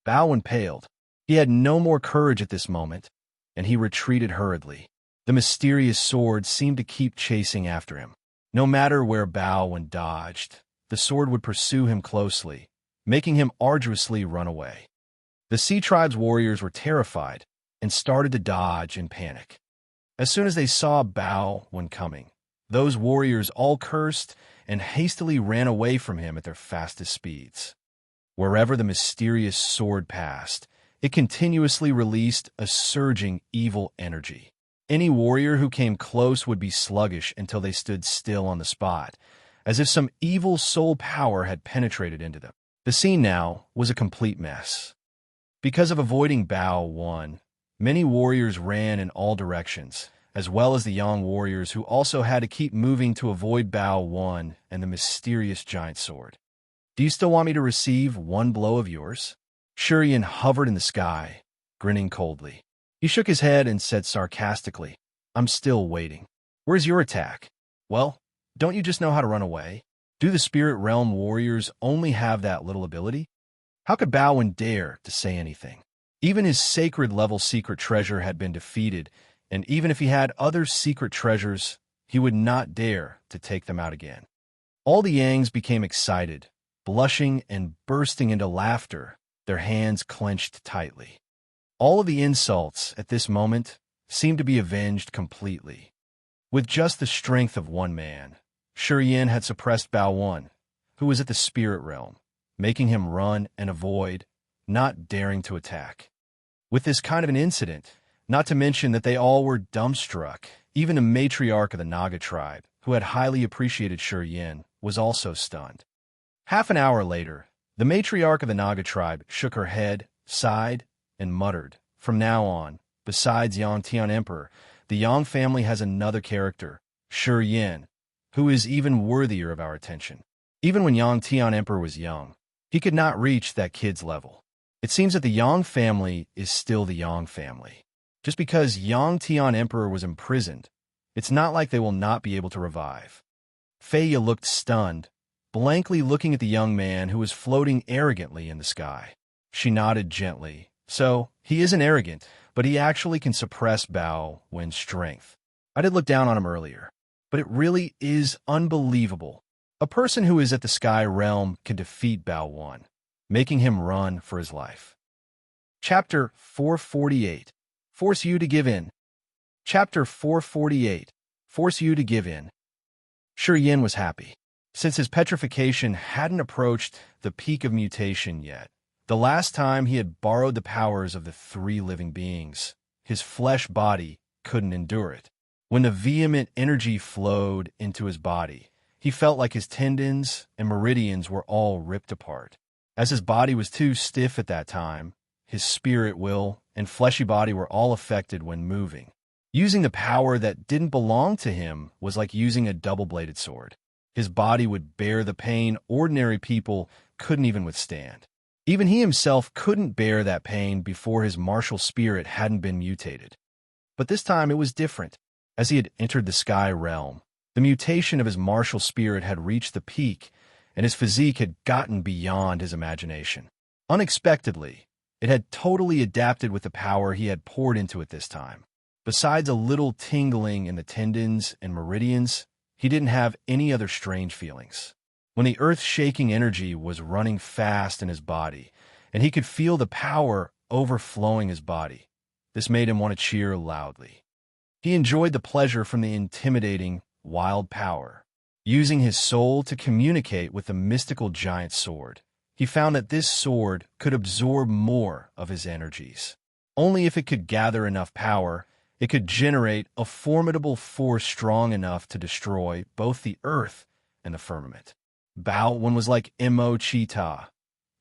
Bao Wen paled. He had no more courage at this moment, and he retreated hurriedly. The mysterious sword seemed to keep chasing after him. No matter where Bao Wen dodged, the sword would pursue him closely, making him arduously run away. The Sea Tribe's warriors were terrified and started to dodge in panic. As soon as they saw Bao Wen coming, those warriors all cursed and hastily ran away from him at their fastest speeds. Wherever the mysterious sword passed, it continuously released a surging evil energy. Any warrior who came close would be sluggish until they stood still on the spot, as if some evil soul power had penetrated into them. The scene now was a complete mess. Because of avoiding Bao Wen, many warriors ran in all directions, as well as the young warriors who also had to keep moving to avoid Bao Wen and the mysterious giant sword. Do you still want me to receive one blow of yours? Shi Yan hovered in the sky, grinning coldly. He shook his head and said sarcastically, I'm still waiting. Where's your attack? Well, don't you just know how to run away? Do the Spirit Realm warriors only have that little ability? How could Bao Wen dare to say anything? Even his sacred-level secret treasure had been defeated, and even if he had other secret treasures, he would not dare to take them out again. All the Yangs became excited, blushing and bursting into laughter, their hands clenched tightly. All of the insults at this moment seemed to be avenged completely. With just the strength of one man, Shi Yan had suppressed Bao Wen, who was at the spirit realm, making him run and avoid, not daring to attack. With this kind of an incident, not to mention that they all were dumbstruck, even a matriarch of the Naga tribe, who had highly appreciated Yin, was also stunned. Half an hour later, the matriarch of the Naga tribe shook her head, sighed, and muttered, "From now on, besides Yang Tian Emperor, the Yang family has another character, Yin, who is even worthier of our attention." Even when Yang Tian Emperor was young, he could not reach that kid's level. It seems that the Yang family is still the Yang family. Just because Yang Tian Emperor was imprisoned, it's not like they will not be able to revive. Feiya looked stunned, blankly looking at the young man who was floating arrogantly in the sky. She nodded gently. So, he isn't arrogant, but he actually can suppress Bao Wen's strength. I did look down on him earlier, but it really is unbelievable. A person who is at the sky realm can defeat Bao Wen, making him run for his life. Chapter 448. Force you to give in. Chapter 448. Force you to give in. Yin was happy. Since his petrification hadn't approached the peak of mutation yet, the last time he had borrowed the powers of the three living beings, his flesh body couldn't endure it. When the vehement energy flowed into his body, he felt like his tendons and meridians were all ripped apart. As his body was too stiff at that time, his spirit, will, and fleshy body were all affected when moving. Using the power that didn't belong to him was like using a double-bladed sword. His body would bear the pain ordinary people couldn't even withstand. Even he himself couldn't bear that pain before his martial spirit hadn't been mutated. But this time it was different. As he had entered the sky realm, the mutation of his martial spirit had reached the peak, and his physique had gotten beyond his imagination. Unexpectedly, it had totally adapted with the power he had poured into it this time. Besides a little tingling in the tendons and meridians, he didn't have any other strange feelings. When the earth-shaking energy was running fast in his body, and he could feel the power overflowing his body, this made him want to cheer loudly. He enjoyed the pleasure from the intimidating, wild power. Using his soul to communicate with the mystical giant sword, he found that this sword could absorb more of his energies. Only if it could gather enough power, it could generate a formidable force strong enough to destroy both the earth and the firmament. Bao Wen was like Mo Cheetah.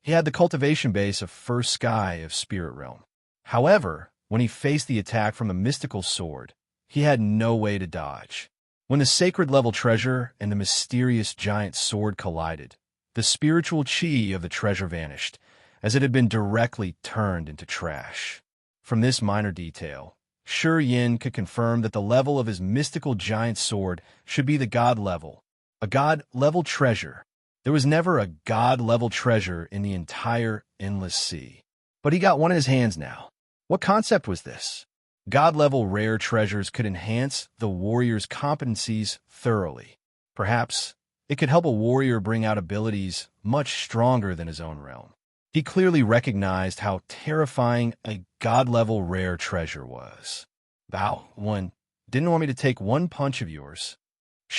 He had the cultivation base of first sky of spirit realm. However, when he faced the attack from the mystical sword, he had no way to dodge. When the sacred level treasure and the mysterious giant sword collided, the spiritual chi of the treasure vanished, as it had been directly turned into trash. From this minor detail, Yin could confirm that the level of his mystical giant sword should be the god level, a god-level treasure. There was never a god-level treasure in the entire endless sea. But he got one in his hands now. What concept was this? God-level rare treasures could enhance the warrior's competencies thoroughly. Perhaps it could help a warrior bring out abilities much stronger than his own realm. He clearly recognized how terrifying a god-level rare treasure was. Bao Wen, didn't want me to take one punch of yours.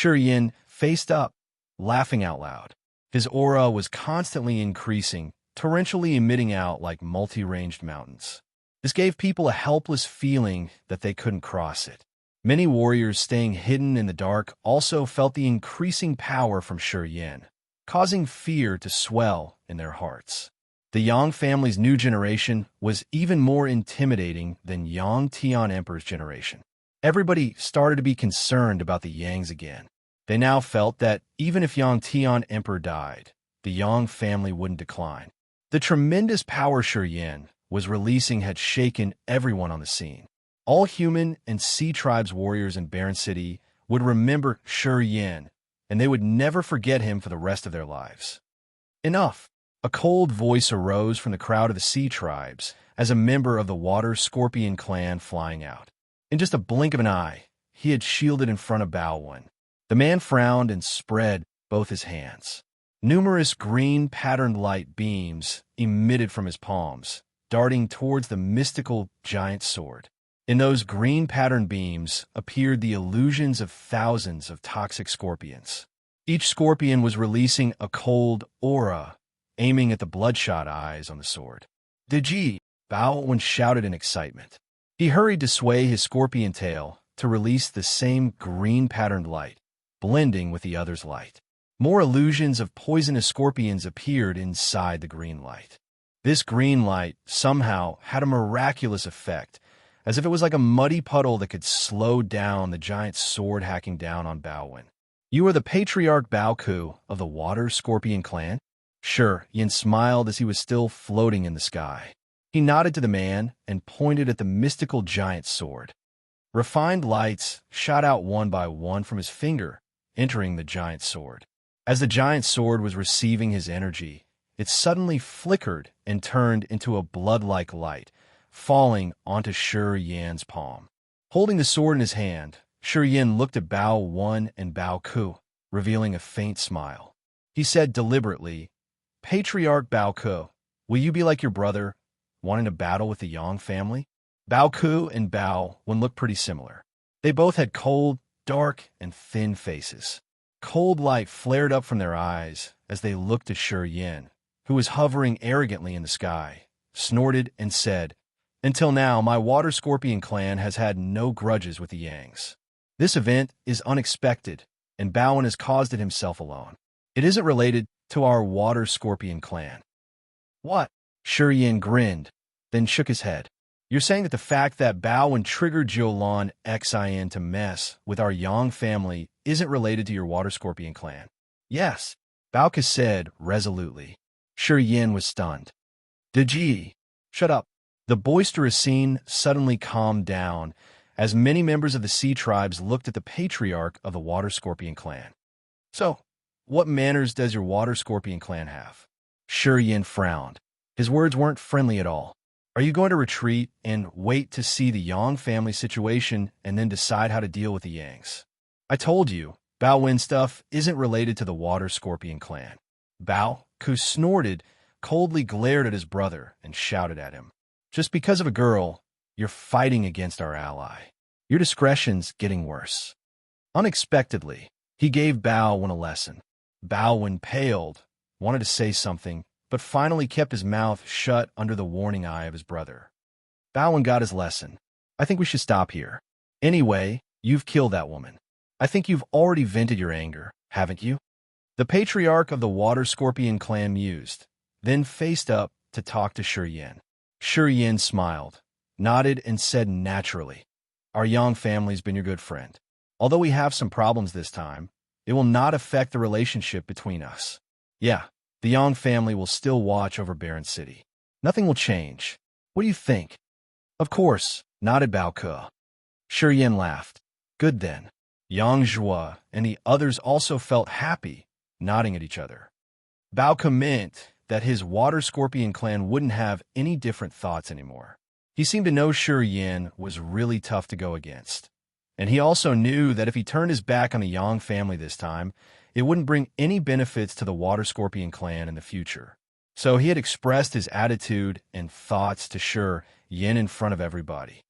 Yin faced up, laughing out loud. His aura was constantly increasing, torrentially emitting out like multi-ranged mountains. This gave people a helpless feeling that they couldn't cross it. Many warriors staying hidden in the dark also felt the increasing power from Yin, causing fear to swell in their hearts. The Yang family's new generation was even more intimidating than Yang Tian Emperor's generation. Everybody started to be concerned about the Yangs again. They now felt that even if Yang Tian Emperor died, the Yang family wouldn't decline. The tremendous power Yin was releasing had shaken everyone on the scene. All human and sea tribes warriors in Barren City would remember Yin, and they would never forget him for the rest of their lives. Enough! A cold voice arose from the crowd of the sea tribes as a member of the water scorpion clan flying out. In just a blink of an eye, he had shielded in front of Bao Wen. The man frowned and spread both his hands. Numerous green patterned light beams emitted from his palms, darting towards the mystical giant sword. In those green patterned beams appeared the illusions of thousands of toxic scorpions. Each scorpion was releasing a cold aura, aiming at the bloodshot eyes on the sword. Digi, Bao shouted in excitement. He hurried to sway his scorpion tail to release the same green-patterned light, blending with the other's light. More illusions of poisonous scorpions appeared inside the green light. This green light somehow had a miraculous effect, as if it was like a muddy puddle that could slow down the giant sword hacking down on Baowen. You are the patriarch Baoku of the Water Scorpion clan? Sure, Yin smiled as he was still floating in the sky. He nodded to the man and pointed at the mystical giant sword. Refined lights shot out one by one from his finger, entering the giant sword. As the giant sword was receiving his energy, it suddenly flickered and turned into a blood-like light, falling onto Shi Yan's palm. Holding the sword in his hand, Shi Yan looked at Bao Wen and Bao Ku, revealing a faint smile. He said deliberately, "Patriarch Bao Ku, will you be like your brother, wanting to battle with the Yang family?" Bao Ku and Bao Wen looked pretty similar. They both had cold, dark, and thin faces. Cold light flared up from their eyes as they looked at Shi Yan, who was hovering arrogantly in the sky, snorted and said, "Until now, my Water Scorpion clan has had no grudges with the Yangs. This event is unexpected, and Baowen has caused it himself alone. It isn't related to our Water Scorpion clan." "What?" Shi Yan grinned, then shook his head. "You're saying that the fact that Baowen triggered Jiulan Xin to mess with our Yang family isn't related to your Water Scorpion clan?" "Yes," Baoka said resolutely. Shi Yan was stunned. "Digi, shut up." The boisterous scene suddenly calmed down as many members of the sea tribes looked at the patriarch of the Water Scorpion clan. "So, what manners does your Water Scorpion clan have?" Shi Yan frowned. His words weren't friendly at all. "Are you going to retreat and wait to see the Yang family situation and then decide how to deal with the Yangs?" "I told you, Bao Wen stuff isn't related to the Water Scorpion clan." Bao Ku snorted, coldly glared at his brother, and shouted at him. "Just because of a girl, you're fighting against our ally. Your discretion's getting worse." Unexpectedly, he gave Bao Wen a lesson. Bao Wen paled, wanted to say something, but finally kept his mouth shut under the warning eye of his brother. Bao Wen got his lesson. "I think we should stop here. Anyway, you've killed that woman. I think you've already vented your anger, haven't you?" The patriarch of the Water Scorpion clan mused, then faced up to talk to Shi Yan. Shi Yan smiled, nodded, and said naturally, "Our Yang family's been your good friend. Although we have some problems this time, it will not affect the relationship between us. Yeah, the Yang family will still watch over Barren City. Nothing will change. What do you think?" "Of course," nodded Bao Ke. Shi Yan laughed. "Good then." Yang Zhua and the others also felt happy, nodding at each other. Bao Ke meant that his Water Scorpion clan wouldn't have any different thoughts anymore. He seemed to know Shi Yan was really tough to go against. And he also knew that if he turned his back on the Yang family this time, it wouldn't bring any benefits to the Water Scorpion clan in the future. So he had expressed his attitude and thoughts to Shi Yan in front of everybody.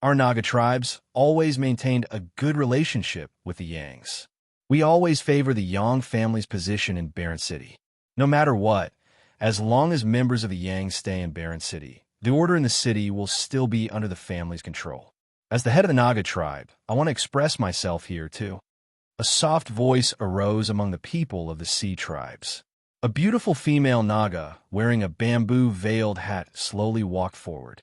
Our Naga tribes always maintained a good relationship with the Yangs. We always favor the Yang family's position in Barren City. No matter what, as long as members of the Yang stay in Barren City, the order in the city will still be under the family's control. As the head of the Naga tribe, I want to express myself here, too. A soft voice arose among the people of the sea tribes. A beautiful female Naga, wearing a bamboo-veiled hat, slowly walked forward.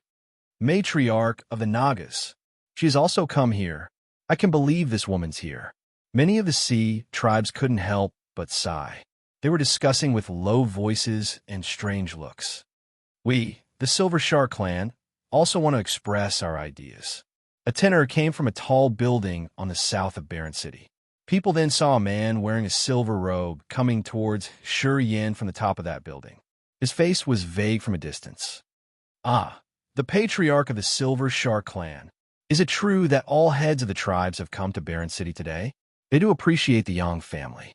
"Matriarch of the Nagas. She has also come here. I can believe this woman's here." Many of the sea tribes couldn't help but sigh. They were discussing with low voices and strange looks. "We, the Silver Shark clan, also want to express our ideas." A tenor came from a tall building on the south of Barren City. People then saw a man wearing a silver robe coming towards Shi Yan from the top of that building. His face was vague from a distance. "Ah, the patriarch of the Silver Shark clan. Is it true that all heads of the tribes have come to Barren City today? They do appreciate the Yang family."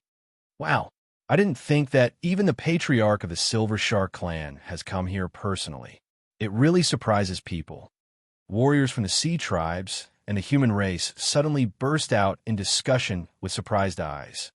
"Wow, I didn't think that even the patriarch of the Silver Shark clan has come here personally. It really surprises people." Warriors from the sea tribes and the human race suddenly burst out in discussion with surprised eyes.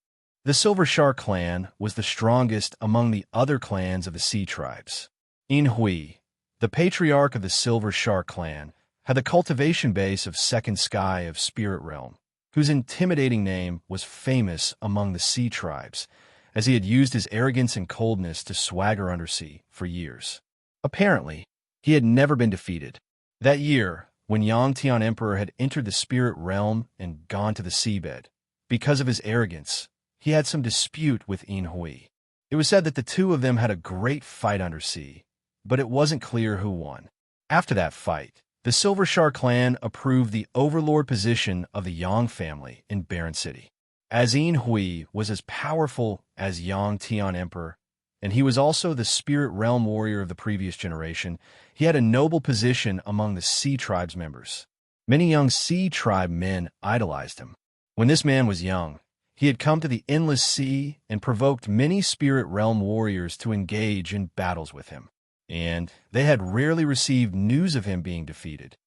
The Silver Shark clan was the strongest among the other clans of the sea tribes. Hui, the patriarch of the Silver Shark clan, had the cultivation base of Second Sky of Spirit Realm, whose intimidating name was famous among the sea tribes, as he had used his arrogance and coldness to swagger undersea for years. Apparently, he had never been defeated. That year, when Yang Tian Emperor had entered the spirit realm and gone to the seabed, because of his arrogance, he had some dispute with Hui. It was said that the two of them had a great fight undersea, but it wasn't clear who won. After that fight, the Silver Shark clan approved the overlord position of the Yang family in Barren City. As Hui was as powerful as Yang Tian Emperor, and he was also the spirit realm warrior of the previous generation, he had a noble position among the Sea Tribe's members. Many young Sea Tribe men idolized him. When this man was young, he had come to the endless sea and provoked many spirit realm warriors to engage in battles with him, and they had rarely received news of him being defeated.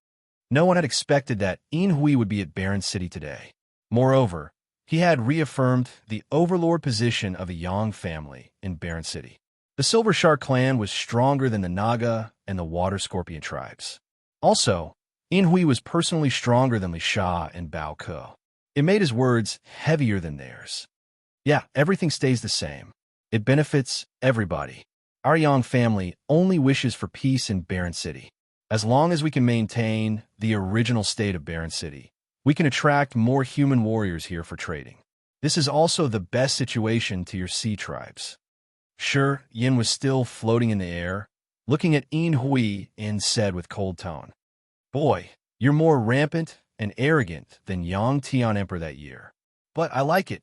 No one had expected that Hui would be at Barren City today. Moreover, he had reaffirmed the overlord position of the Yang family in Barren City. The Silver Shark clan was stronger than the Naga and the Water Scorpion tribes. Also, Hui was personally stronger than Li Sha and Bao Ke. It made his words heavier than theirs. Yeah, everything stays the same. It benefits everybody. Our Yang family only wishes for peace in Barren City. As long as we can maintain the original state of Barren City, we can attract more human warriors here for trading. This is also the best situation to your sea tribes. Sure, Yin was still floating in the air, looking at Hui and said with cold tone, "Boy, you're more rampant and arrogant than Yang Tian Emperor that year. But I like it."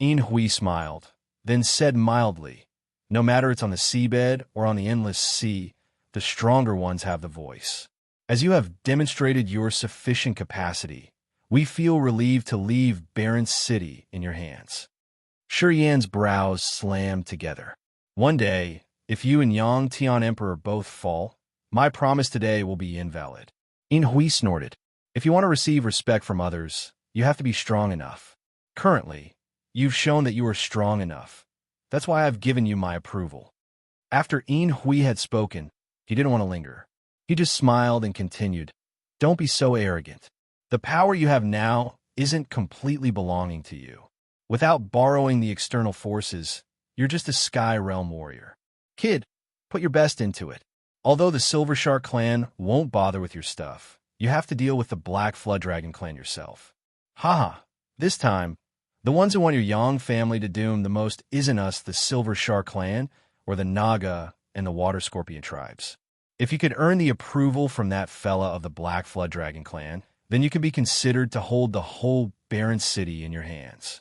Hui smiled, then said mildly, "No matter it's on the seabed or on the endless sea, the stronger ones have the voice. As you have demonstrated your sufficient capacity, we feel relieved to leave Barren City in your hands." Shi Yan's brows slammed together. "One day, if you and Yang Tian Emperor both fall, my promise today will be invalid." Hui snorted. "If you want to receive respect from others, you have to be strong enough. Currently, you've shown that you are strong enough. That's why I've given you my approval." After Hui had spoken, he didn't want to linger. He just smiled and continued, "Don't be so arrogant. The power you have now isn't completely belonging to you. Without borrowing the external forces, you're just a Sky Realm warrior. Kid, put your best into it. Although the Silver Shark clan won't bother with your stuff, you have to deal with the Black Flood Dragon clan yourself. Haha, this time, the ones who want your Yang family to doom the most isn't us, the Silver Shark clan, or the Naga and the Water Scorpion tribes. If you could earn the approval from that fella of the Black Flood Dragon clan, then you can be considered to hold the whole Barren City in your hands."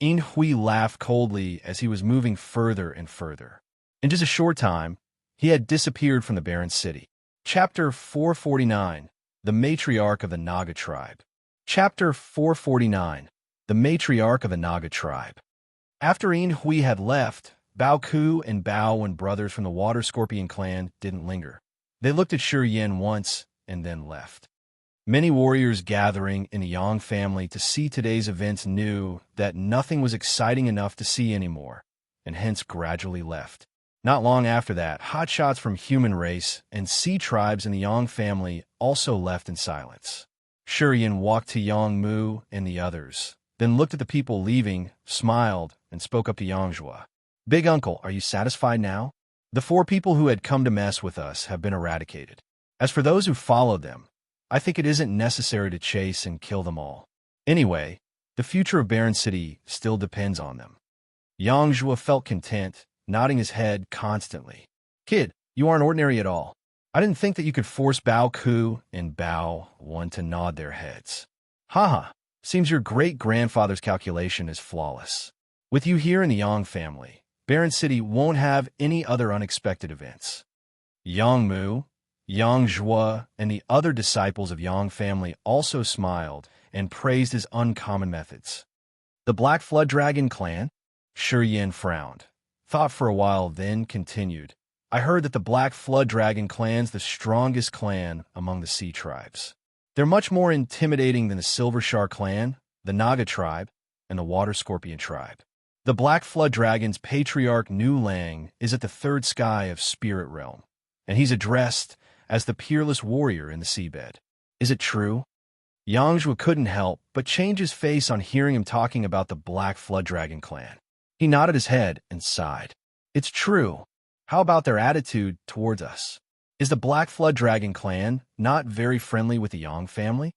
Hui laughed coldly as he was moving further and further. In just a short time, he had disappeared from the Barren City. Chapter 449, The Matriarch of the Naga Tribe. Chapter 449, The Matriarch of the Naga Tribe. After Hui had left, Bao Ke and Bao Wen brothers from the Water Scorpion clan didn't linger. They looked at Shi Yan once and then left. Many warriors gathering in the Yang family to see today's events knew that nothing was exciting enough to see anymore, and hence gradually left. Not long after that, hotshots from human race and sea tribes in the Yang family also left in silence. Shi Yan walked to Yang Mu and the others, then looked at the people leaving, smiled, and spoke up to Yang Zhua. "Big uncle, are you satisfied now? The 4 people who had come to mess with us have been eradicated. As for those who followed them, I think it isn't necessary to chase and kill them all. Anyway, the future of Barren City still depends on them." Yang Zhua felt content, nodding his head constantly. "Kid, you aren't ordinary at all. I didn't think that you could force Bao Ke and Bao Wen to nod their heads. Haha, seems your great-grandfather's calculation is flawless. With you here in the Yang family, Barren City won't have any other unexpected events." Yang Mu, Yang Zhua, and the other disciples of Yang family also smiled and praised his uncommon methods. "The Black Flood Dragon clan?" Shi Yan frowned, thought for a while, then continued, "I heard that the Black Flood Dragon clan's the strongest clan among the sea tribes. They're much more intimidating than the Silver Shark clan, the Naga tribe, and the Water Scorpion tribe. The Black Flood Dragon's patriarch Nu Lang is at the third sky of Spirit Realm, and he's addressed as the peerless warrior in the seabed. Is it true? Yangzhou couldn't help but change his face on hearing him talking about the Black Flood Dragon clan. He nodded his head and sighed. It's true. How about their attitude towards us? Is the Black Flood Dragon clan not very friendly with the Yang family?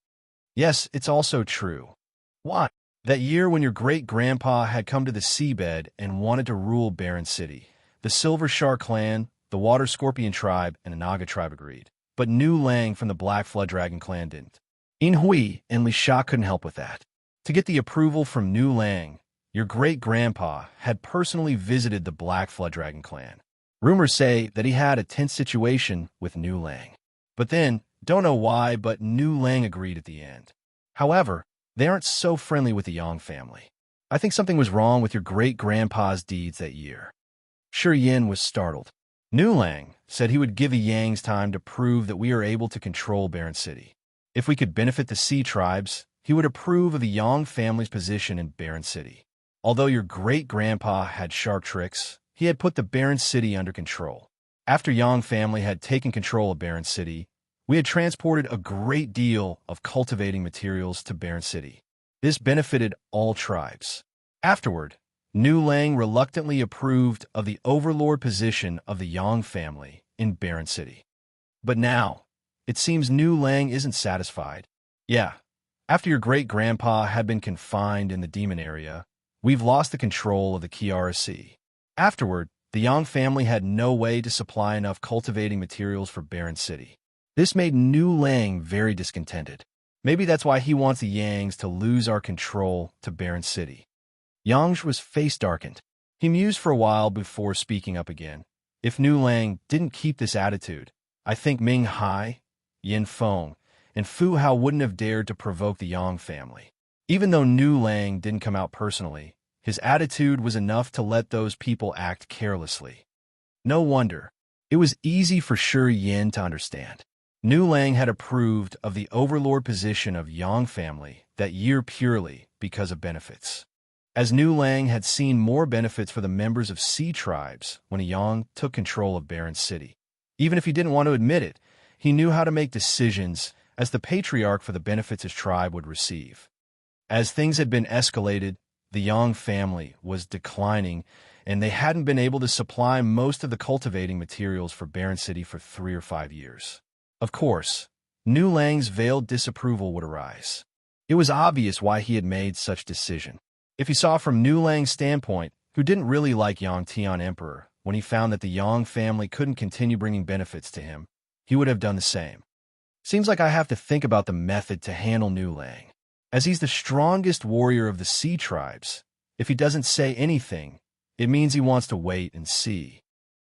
Yes, it's also true. Why? That year when your great-grandpa had come to the seabed and wanted to rule Barren City, the Silver Shark clan, the Water Scorpion tribe, and the Naga tribe agreed. But Nu Lang from the Black Flood Dragon clan didn't. In Hui and Li Sha couldn't help with that. To get the approval from Nu Lang, your great-grandpa had personally visited the Black Flood Dragon clan. Rumors say that he had a tense situation with Nu Lang. But then, don't know why, but Nu Lang agreed at the end. However, they aren't so friendly with the Yang family. I think something was wrong with your great-grandpa's deeds that year. Shi Yin was startled. Nu Lang said he would give the Yangs time to prove that we are able to control Barren City. If we could benefit the Sea tribes, he would approve of the Yang family's position in Barren City. Although your great-grandpa had sharp tricks, he had put the Barren City under control. After Yang family had taken control of Barren City, we had transported a great deal of cultivating materials to Barren City. This benefited all tribes. Afterward, Nu Lang reluctantly approved of the overlord position of the Yang family in Barren City. But now, it seems Nu Lang isn't satisfied. Yeah, after your great-grandpa had been confined in the demon area, we've lost the control of the Kiara Sea. Afterward, the Yang family had no way to supply enough cultivating materials for Barren City. This made Nu Lang very discontented. Maybe that's why he wants the Yangs to lose our control to Barren City. Yang's face darkened. He mused for a while before speaking up again. If Nu Lang didn't keep this attitude, I think Ming Hai, Yin Feng, and Fu Hao wouldn't have dared to provoke the Yang family. Even though Nu Lang didn't come out personally, his attitude was enough to let those people act carelessly. No wonder. It was easy for Shi Yin to understand. Nu Lang had approved of the overlord position of Yang family that year purely because of benefits. As Nu Lang had seen more benefits for the members of Sea tribes when Yang took control of Barren City. Even if he didn't want to admit it, he knew how to make decisions as the patriarch for the benefits his tribe would receive. As things had been escalated, the Yang family was declining, and they hadn't been able to supply most of the cultivating materials for Barren City for 3 or 5 years. Of course, Nu Lang's veiled disapproval would arise. It was obvious why he had made such decision. If he saw from Nu Lang's standpoint, who didn't really like Yang Tian Emperor, when he found that the Yang family couldn't continue bringing benefits to him, he would have done the same. Seems like I have to think about the method to handle Nu Lang. As he's the strongest warrior of the Sea tribes, if he doesn't say anything, it means he wants to wait and see.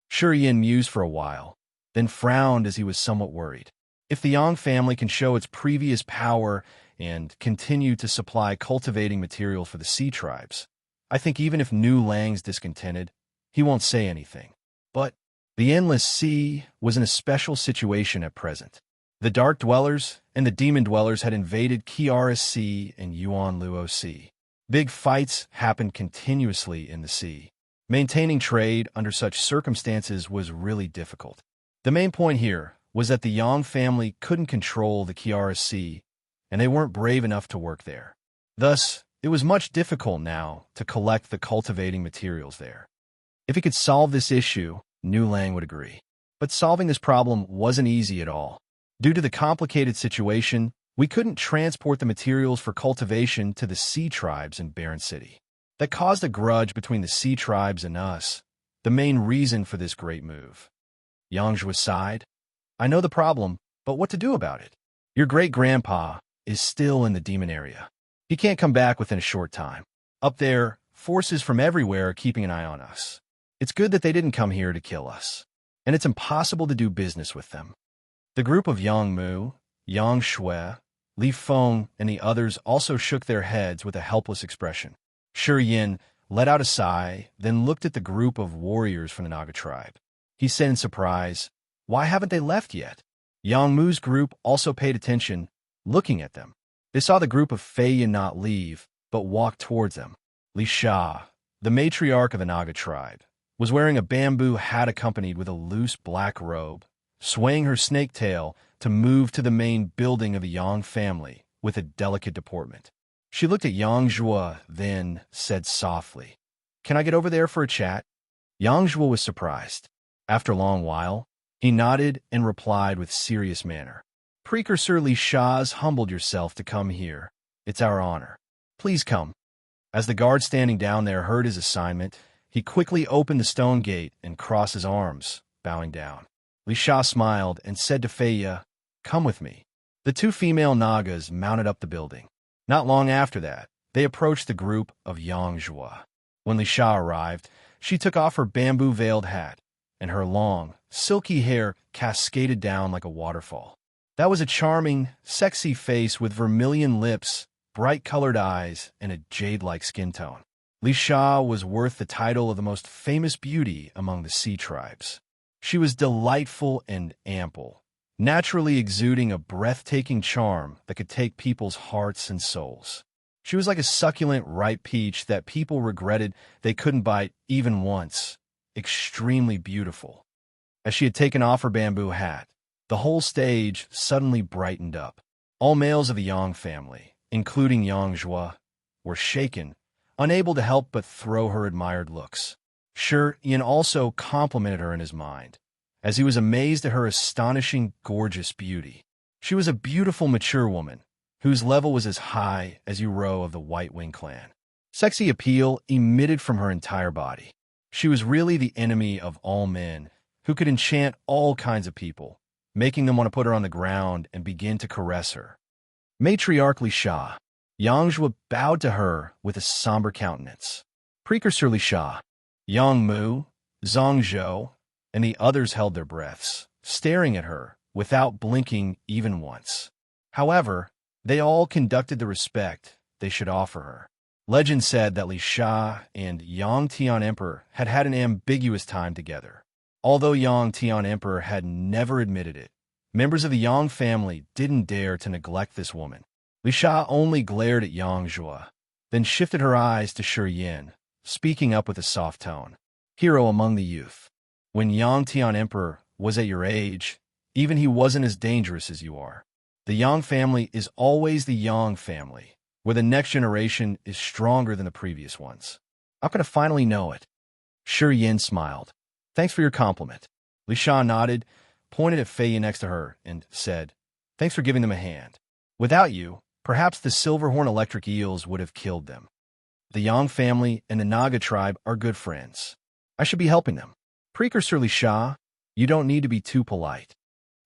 Shi Yin mused for a while, then frowned as he was somewhat worried. If the Yang family can show its previous power and continue to supply cultivating material for the Sea tribes, I think even if Nu Lang's discontented, he won't say anything. But the Endless Sea was in a special situation at present. The Dark Dwellers and the Demon Dwellers had invaded Kiara Sea and Yuan Luo Sea. Big fights happened continuously in the sea. Maintaining trade under such circumstances was really difficult. The main point here was that the Yang family couldn't control the Kiara Sea, and they weren't brave enough to work there. Thus, it was much difficult now to collect the cultivating materials there. If he could solve this issue, Nu Lang would agree. But solving this problem wasn't easy at all. Due to the complicated situation, we couldn't transport the materials for cultivation to the Sea tribes in Barren City. That caused a grudge between the Sea tribes and us, the main reason for this great move. Yangzhou sighed. I know the problem, but what to do about it? Your great-grandpa is still in the demon area. He can't come back within a short time. Up there, forces from everywhere are keeping an eye on us. It's good that they didn't come here to kill us, and it's impossible to do business with them. The group of Yang Mu, Yang Shui, Li Feng, and the others also shook their heads with a helpless expression. Shi Yin let out a sigh, then looked at the group of warriors from the Naga tribe. He said in surprise, "Why haven't they left yet?" Yang Mu's group also paid attention, looking at them. They saw the group of Fei Yin not leave, but walk towards them. Li Sha, The matriarch of the Naga tribe was wearing a bamboo hat accompanied with a loose black robe, swaying her snake tail to move to the main building of the Yang family with a delicate deportment. She looked at Yang Zhuo, then said softly, "Can I get over there for a chat?" Yang Zhuo was surprised. After a long while, he nodded and replied with serious manner, "Precursor Li Sha's humbled yourself to come here. It's our honor. Please come." As the guard standing down there heard his assignment, he quickly opened the stone gate and crossed his arms, bowing down. Li Sha smiled and said to Feiya, "Come with me." The two female Nagas mounted up the building. Not long after that, they approached the group of Yang Zhuo. When Li Sha arrived, she took off her bamboo-veiled hat, and her long, silky hair cascaded down like a waterfall. That was a charming, sexy face with vermilion lips, bright-colored eyes, and a jade-like skin tone. Li Sha was worth the title of the most famous beauty among the sea tribes. She was delightful and ample, naturally exuding a breathtaking charm that could take people's hearts and souls. She was like a succulent, ripe peach that people regretted they couldn't bite even once. Extremely beautiful. As she had taken off her bamboo hat, the whole stage suddenly brightened up. All males of the Yang family, including Yang Zhuo, were shaken, unable to help but throw her admired looks. Serene also complimented her in his mind, as he was amazed at her astonishing, gorgeous beauty. She was a beautiful, mature woman, whose level was as high as Uro of the White Wing clan. Sexy appeal emitted from her entire body. She was really the enemy of all men, who could enchant all kinds of people, making them want to put her on the ground and begin to caress her. Matriarch Li Sha. Yang Zhuo bowed to her with a somber countenance. Precursor Li Sha, Yang Mu, Zhang Zhou, and the others held their breaths, staring at her without blinking even once. However, they all conducted the respect they should offer her. Legend said that Li Sha and Yang Tian Emperor had had an ambiguous time together. Although Yang Tian Emperor had never admitted it, members of the Yang family didn't dare to neglect this woman. Li Sha only glared at Yang Zhuo, then shifted her eyes to Shi Yin, speaking up with a soft tone. "Hero among the youth. When Yang Tian Emperor was at your age, even he wasn't as dangerous as you are. The Yang family is always the Yang family, where the next generation is stronger than the previous ones. How can I finally know it?" Shi Yin smiled. "Thanks for your compliment." Li Sha nodded, pointed at Feiya next to her, and said, "Thanks for giving them a hand. Without you, perhaps the Silverhorn electric eels would have killed them. The Yang family and the Naga tribe are good friends. I should be helping them." Precursor Li Sha, you don't need to be too polite.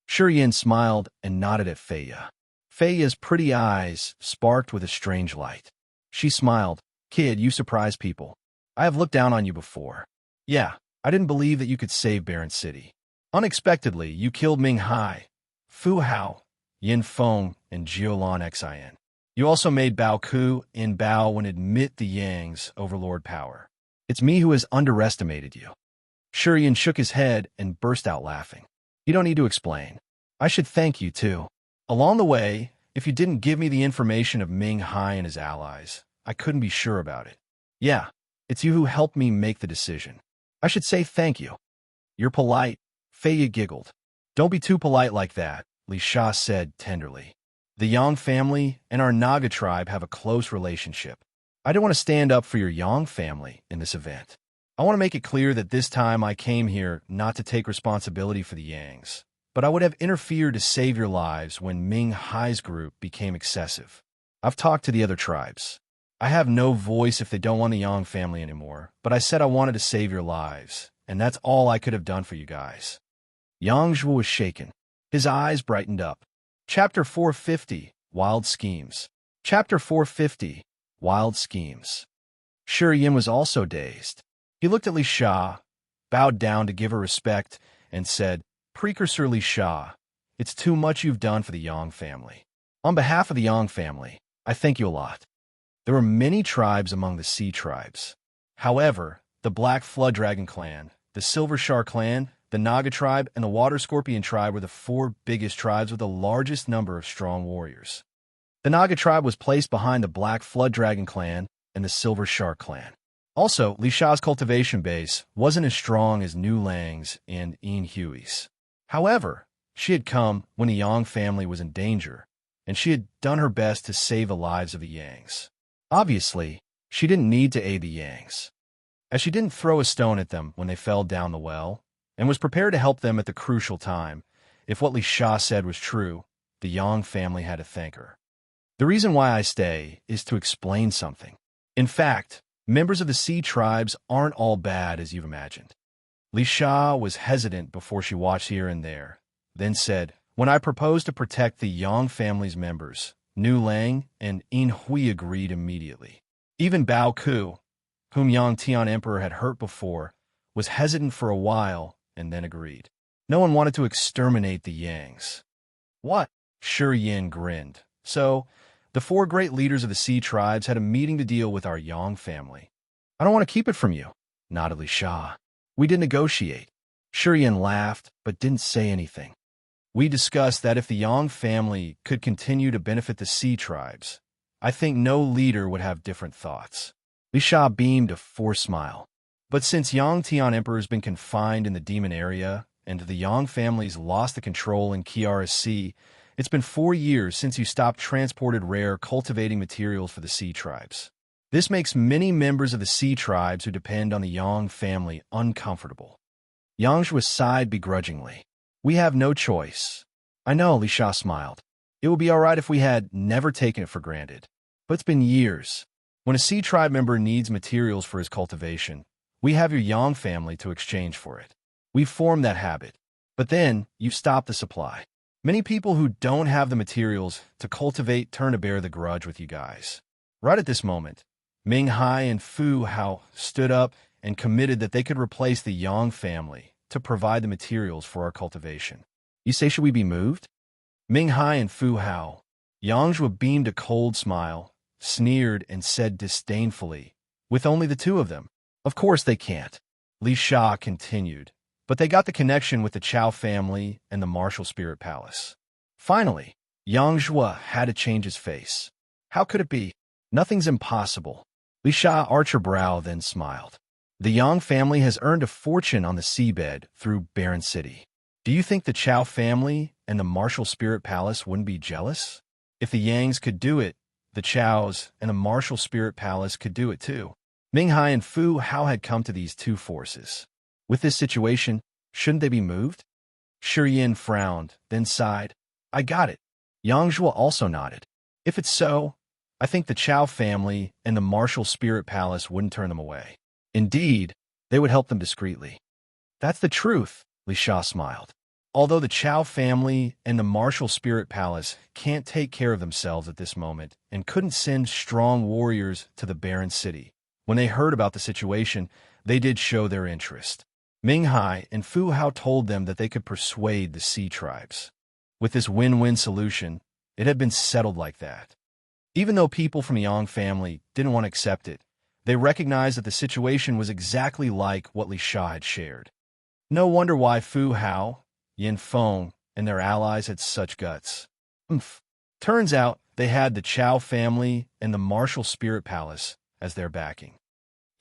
Shi Yin smiled and nodded at Feiya. Feiya's pretty eyes sparked with a strange light. She smiled. "Kid, you surprise people. I have looked down on you before. Yeah, I didn't believe that you could save Baron City. Unexpectedly, you killed Ming Hai, Fu Hao, Yin Feng, and Jiulan Xin. You also made Bao Ku and Bao Wen admit the Yang's overlord power. It's me who has underestimated you." Shi Yin shook his head and burst out laughing. "You don't need to explain. I should thank you, too. Along the way, if you didn't give me the information of Ming Hai and his allies, I couldn't be sure about it. Yeah, it's you who helped me make the decision. I should say thank you." "You're polite," Feiya giggled. "Don't be too polite like that," Li Sha said tenderly. "The Yang family and our Naga tribe have a close relationship. I don't want to stand up for your Yang family in this event. I want to make it clear that this time I came here not to take responsibility for the Yangs, but I would have interfered to save your lives when Ming Hai's group became excessive. I've talked to the other tribes. I have no voice if they don't want the Yang family anymore, but I said I wanted to save your lives, and that's all I could have done for you guys." Yang Zhuo was shaken. His eyes brightened up. Chapter 450, Wild Schemes. Chapter 450, Wild Schemes. Shi Yin was also dazed. He looked at Li Sha, bowed down to give her respect, and said, "Precursor Li Sha, it's too much you've done for the Yang family. On behalf of the Yang family, I thank you a lot." There were many tribes among the sea tribes. However, the Black Flood Dragon clan, the Silver Shark clan, the Naga tribe, and the Water Scorpion tribe were the four biggest tribes with the largest number of strong warriors. The Naga tribe was placed behind the Black Flood Dragon clan and the Silver Shark clan. Also, Li Sha's cultivation base wasn't as strong as Nu Lang's and Yin Hui's. However, she had come when the Yang family was in danger, and she had done her best to save the lives of the Yangs. Obviously, she didn't need to aid the Yangs, as she didn't throw a stone at them when they fell down the well, and was prepared to help them at the crucial time. If what Li Sha said was true, the Yang family had to thank her. The reason why I stay is to explain something. In fact, members of the Sea tribes aren't all bad as you've imagined. Li Sha was hesitant before she watched here and there, then said, when I proposed to protect the Yang family's members, Nu Lang and Yin Hui agreed immediately. Even Bao Ku, whom Yang Tian Emperor had hurt before, was hesitant for a while and then agreed. No one wanted to exterminate the Yangs. What? Shi Yin grinned. So, the four great leaders of the Sea tribes had a meeting to deal with our Yang family. I don't want to keep it from you, nodded Li Sha. We did negotiate. Shi Yin laughed, but didn't say anything. We discussed that if the Yang family could continue to benefit the Sea tribes, I think no leader would have different thoughts. Li Sha beamed a forced smile. But since Yang Tian Emperor has been confined in the demon area, and the Yang family's lost the control in Kiara Sea, it's been 4 years since you stopped transported rare cultivating materials for the Sea tribes. This makes many members of the Sea tribes who depend on the Yang family uncomfortable. Yang Zhua sighed begrudgingly. We have no choice. I know, Li Sha smiled. It would be all right if we had never taken it for granted. But it's been years. When a Sea tribe member needs materials for his cultivation, we have your Yang family to exchange for it. We've formed that habit. But then, you've stopped the supply. Many people who don't have the materials to cultivate turn to bear the grudge with you guys. Right at this moment, Ming Hai and Fu Hao stood up and committed that they could replace the Yang family to provide the materials for our cultivation. You say, should we be moved? Ming Hai and Fu Hao. Yang Zhua beamed a cold smile, sneered, and said disdainfully, with only the two of them, of course they can't. Li Sha continued, but they got the connection with the Chao family and the Martial Spirit Palace. Finally, Yang Zhua had to change his face. How could it be? Nothing's impossible. Li Sha arched her brow, then smiled. The Yang family has earned a fortune on the seabed through Barren City. Do you think the Chao family and the Martial Spirit Palace wouldn't be jealous? If the Yangs could do it, the Chaos and the Martial Spirit Palace could do it too. Ming Hai and Fu Hao had come to these two forces. With this situation, shouldn't they be moved? Shi Yin frowned, then sighed. I got it. Yang Zhua also nodded. If it's so, I think the Chao family and the Martial Spirit Palace wouldn't turn them away. Indeed, they would help them discreetly. That's the truth, Li Sha smiled. Although the Chao family and the Martial Spirit Palace can't take care of themselves at this moment and couldn't send strong warriors to the barren city, when they heard about the situation, they did show their interest. Ming Hai and Fu Hao told them that they could persuade the Sea tribes. With this win-win solution, it had been settled like that. Even though people from the Yang family didn't want to accept it, they recognized that the situation was exactly like what Li Sha had shared. No wonder why Fu Hao, Yin Feng, and their allies had such guts. Turns out they had the Chao family and the Martial Spirit Palace as their backing.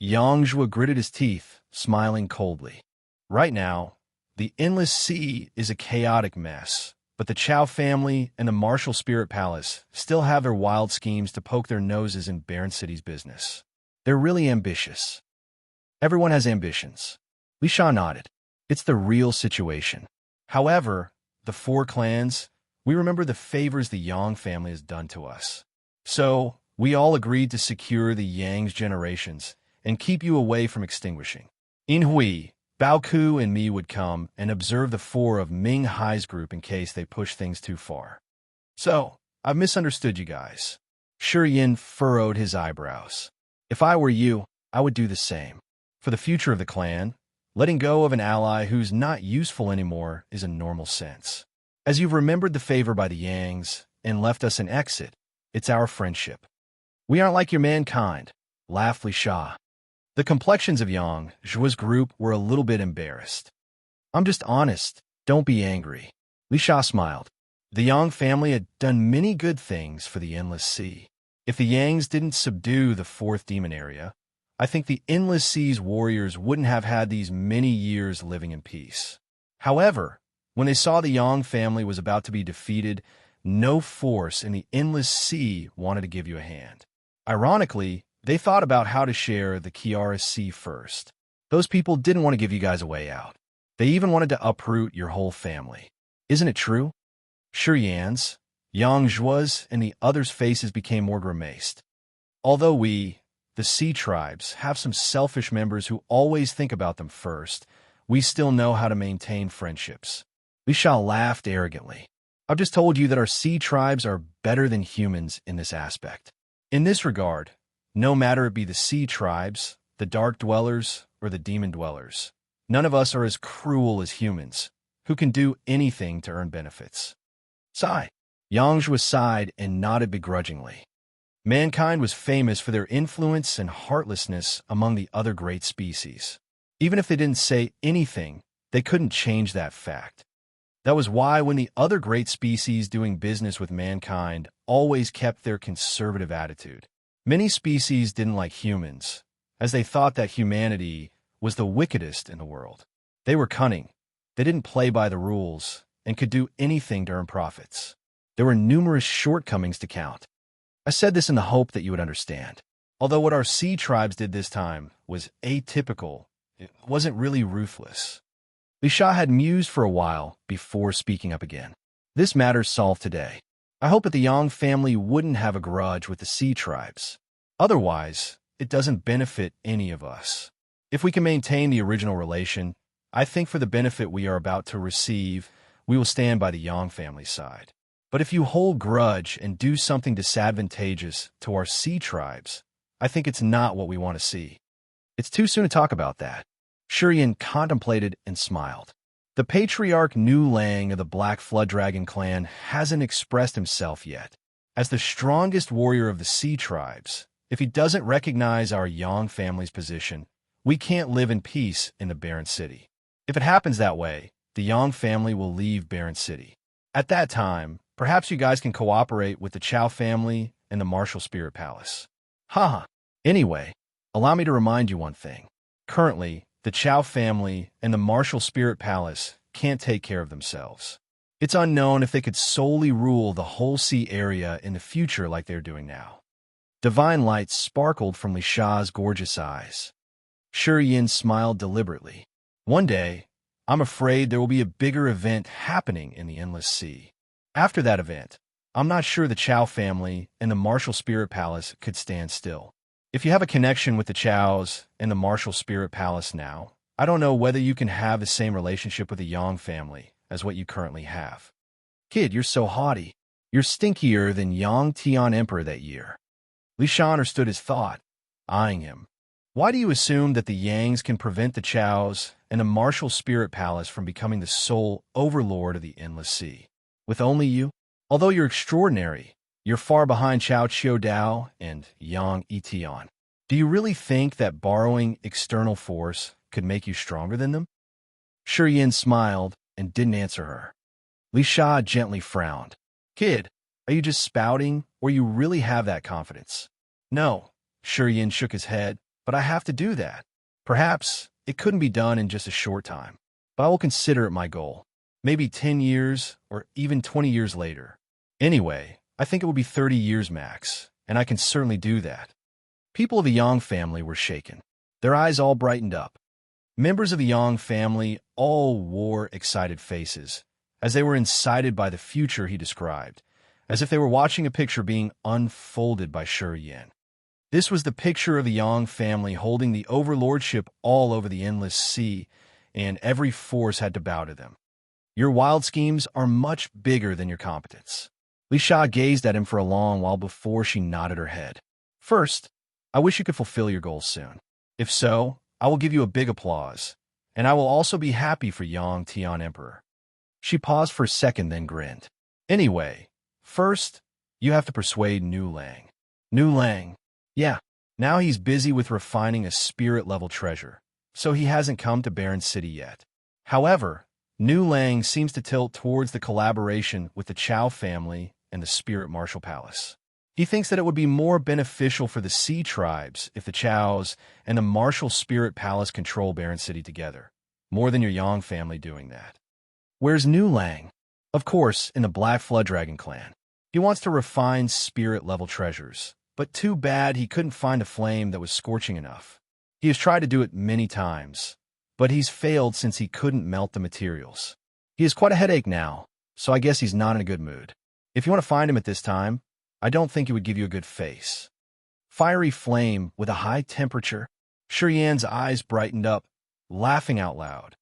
Yang Zhua gritted his teeth, smiling coldly. Right now, the Endless Sea is a chaotic mess, but the Chao family and the Martial Spirit Palace still have their wild schemes to poke their noses in Barren City's business. They're really ambitious. Everyone has ambitions. Li Sha nodded. It's the real situation. However, the four clans, we remember the favors the Yang family has done to us. So, we all agreed to secure the Yang's generations and keep you away from extinguishing. Yin Hui, Bao Ku, and me would come and observe the four of Ming Hai's group in case they push things too far. So, I've misunderstood you guys. Shi Yin furrowed his eyebrows. If I were you, I would do the same. For the future of the clan, letting go of an ally who's not useful anymore is a normal sense. As you've remembered the favor by the Yangs and left us an exit, it's our friendship. We aren't like your mankind, laughed Li Sha. The complexions of Yang Zhua's group were a little bit embarrassed. I'm just honest, don't be angry. Li Sha smiled. The Yang family had done many good things for the Endless Sea. If the Yangs didn't subdue the fourth demon area, I think the Endless Sea's warriors wouldn't have had these many years living in peace. However, when they saw the Yang family was about to be defeated, no force in the Endless Sea wanted to give you a hand. Ironically, they thought about how to share the Kiara Sea first. Those people didn't want to give you guys a way out. They even wanted to uproot your whole family. Isn't it true? Yan's, Yang Zhua's, and the others' faces became more grimaced. Although we, the Sea tribes, have some selfish members who always think about them first, we still know how to maintain friendships. Li Sha laughed arrogantly. I've just told you that our Sea tribes are better than humans in this aspect. In this regard, no matter it be the Sea tribes, the Dark Dwellers, or the Demon Dwellers, none of us are as cruel as humans, who can do anything to earn benefits. Sigh. Yang Zhuo sighed and nodded begrudgingly. Mankind was famous for their influence and heartlessness among the other great species. Even if they didn't say anything, they couldn't change that fact. That was why when the other great species doing business with mankind always kept their conservative attitude, many species didn't like humans, as they thought that humanity was the wickedest in the world. They were cunning, they didn't play by the rules, and could do anything to earn profits. There were numerous shortcomings to count. I said this in the hope that you would understand. Although what our Sea tribes did this time was atypical, it wasn't really ruthless. Li Sha had mused for a while before speaking up again. This matter's solved today. I hope that the Yang family wouldn't have a grudge with the Sea tribes. Otherwise, it doesn't benefit any of us. If we can maintain the original relation, I think for the benefit we are about to receive, we will stand by the Yang family's side. But if you hold grudge and do something disadvantageous to our Sea tribes, I think it's not what we want to see. It's too soon to talk about that. Shurian contemplated and smiled. The patriarch Nu Lang of the Black Flood Dragon clan hasn't expressed himself yet. As the strongest warrior of the Sea tribes, if he doesn't recognize our Yang family's position, we can't live in peace in the Barren City. If it happens that way, the Yang family will leave Barren City. At that time, perhaps you guys can cooperate with the Chow family and the Martial Spirit Palace. Haha. Anyway, allow me to remind you one thing. Currently, the Chow family and the Martial Spirit Palace can't take care of themselves. It's unknown if they could solely rule the whole sea area in the future like they're doing now. Divine light sparkled from Li Sha's gorgeous eyes. Yin smiled deliberately. One day, I'm afraid there will be a bigger event happening in the Endless Sea. After that event, I'm not sure the Chow family and the Martial Spirit Palace could stand still. If you have a connection with the Chows and the Martial Spirit Palace now, I don't know whether you can have the same relationship with the Yang family as what you currently have. Kid, you're so haughty. You're stinkier than Yang Tian Emperor that year. Li Sha understood his thought, eyeing him. Why do you assume that the Yangs can prevent the Chows and the Martial Spirit Palace from becoming the sole overlord of the Endless Sea? With only you? Although you're extraordinary, you're far behind Chao Qiu Dao and Yang Etian. Do you really think that borrowing external force could make you stronger than them? Yin smiled and didn't answer her. Li Sha gently frowned. Kid, are you just spouting, or you really have that confidence? No, Yin shook his head, but I have to do that. Perhaps it couldn't be done in just a short time, but I will consider it my goal. Maybe 10 years or even 20 years later. Anyway, I think it will be 30 years max, and I can certainly do that. People of the Yang family were shaken. Their eyes all brightened up. Members of the Yang family all wore excited faces, as they were incited by the future he described, as if they were watching a picture being unfolded by Yin. This was the picture of the Yang family holding the overlordship all over the Endless Sea, and every force had to bow to them. Your wild schemes are much bigger than your competence. Li Sha gazed at him for a long while before she nodded her head. First, I wish you could fulfill your goals soon. If so, I will give you a big applause, and I will also be happy for Yang Tian Emperor. She paused for a second, then grinned. Anyway, first, you have to persuade Nu Lang. Nu Lang. Yeah, now he's busy with refining a spirit-level treasure, so he hasn't come to Barren City yet. However, Nu Lang seems to tilt towards the collaboration with the Chow family and the Spirit Martial Palace. He thinks that it would be more beneficial for the Sea tribes if the Chows and the Martial Spirit Palace control Baron City together, more than your Yang family doing that. Where's New Lang? Of course, in the Black Flood Dragon clan. He wants to refine spirit-level treasures, but too bad he couldn't find a flame that was scorching enough. He has tried to do it many times, but he's failed since he couldn't melt the materials. He has quite a headache now, so I guess he's not in a good mood. If you want to find him at this time, I don't think he would give you a good face. Fiery flame with a high temperature. Shurian's eyes brightened up, laughing out loud.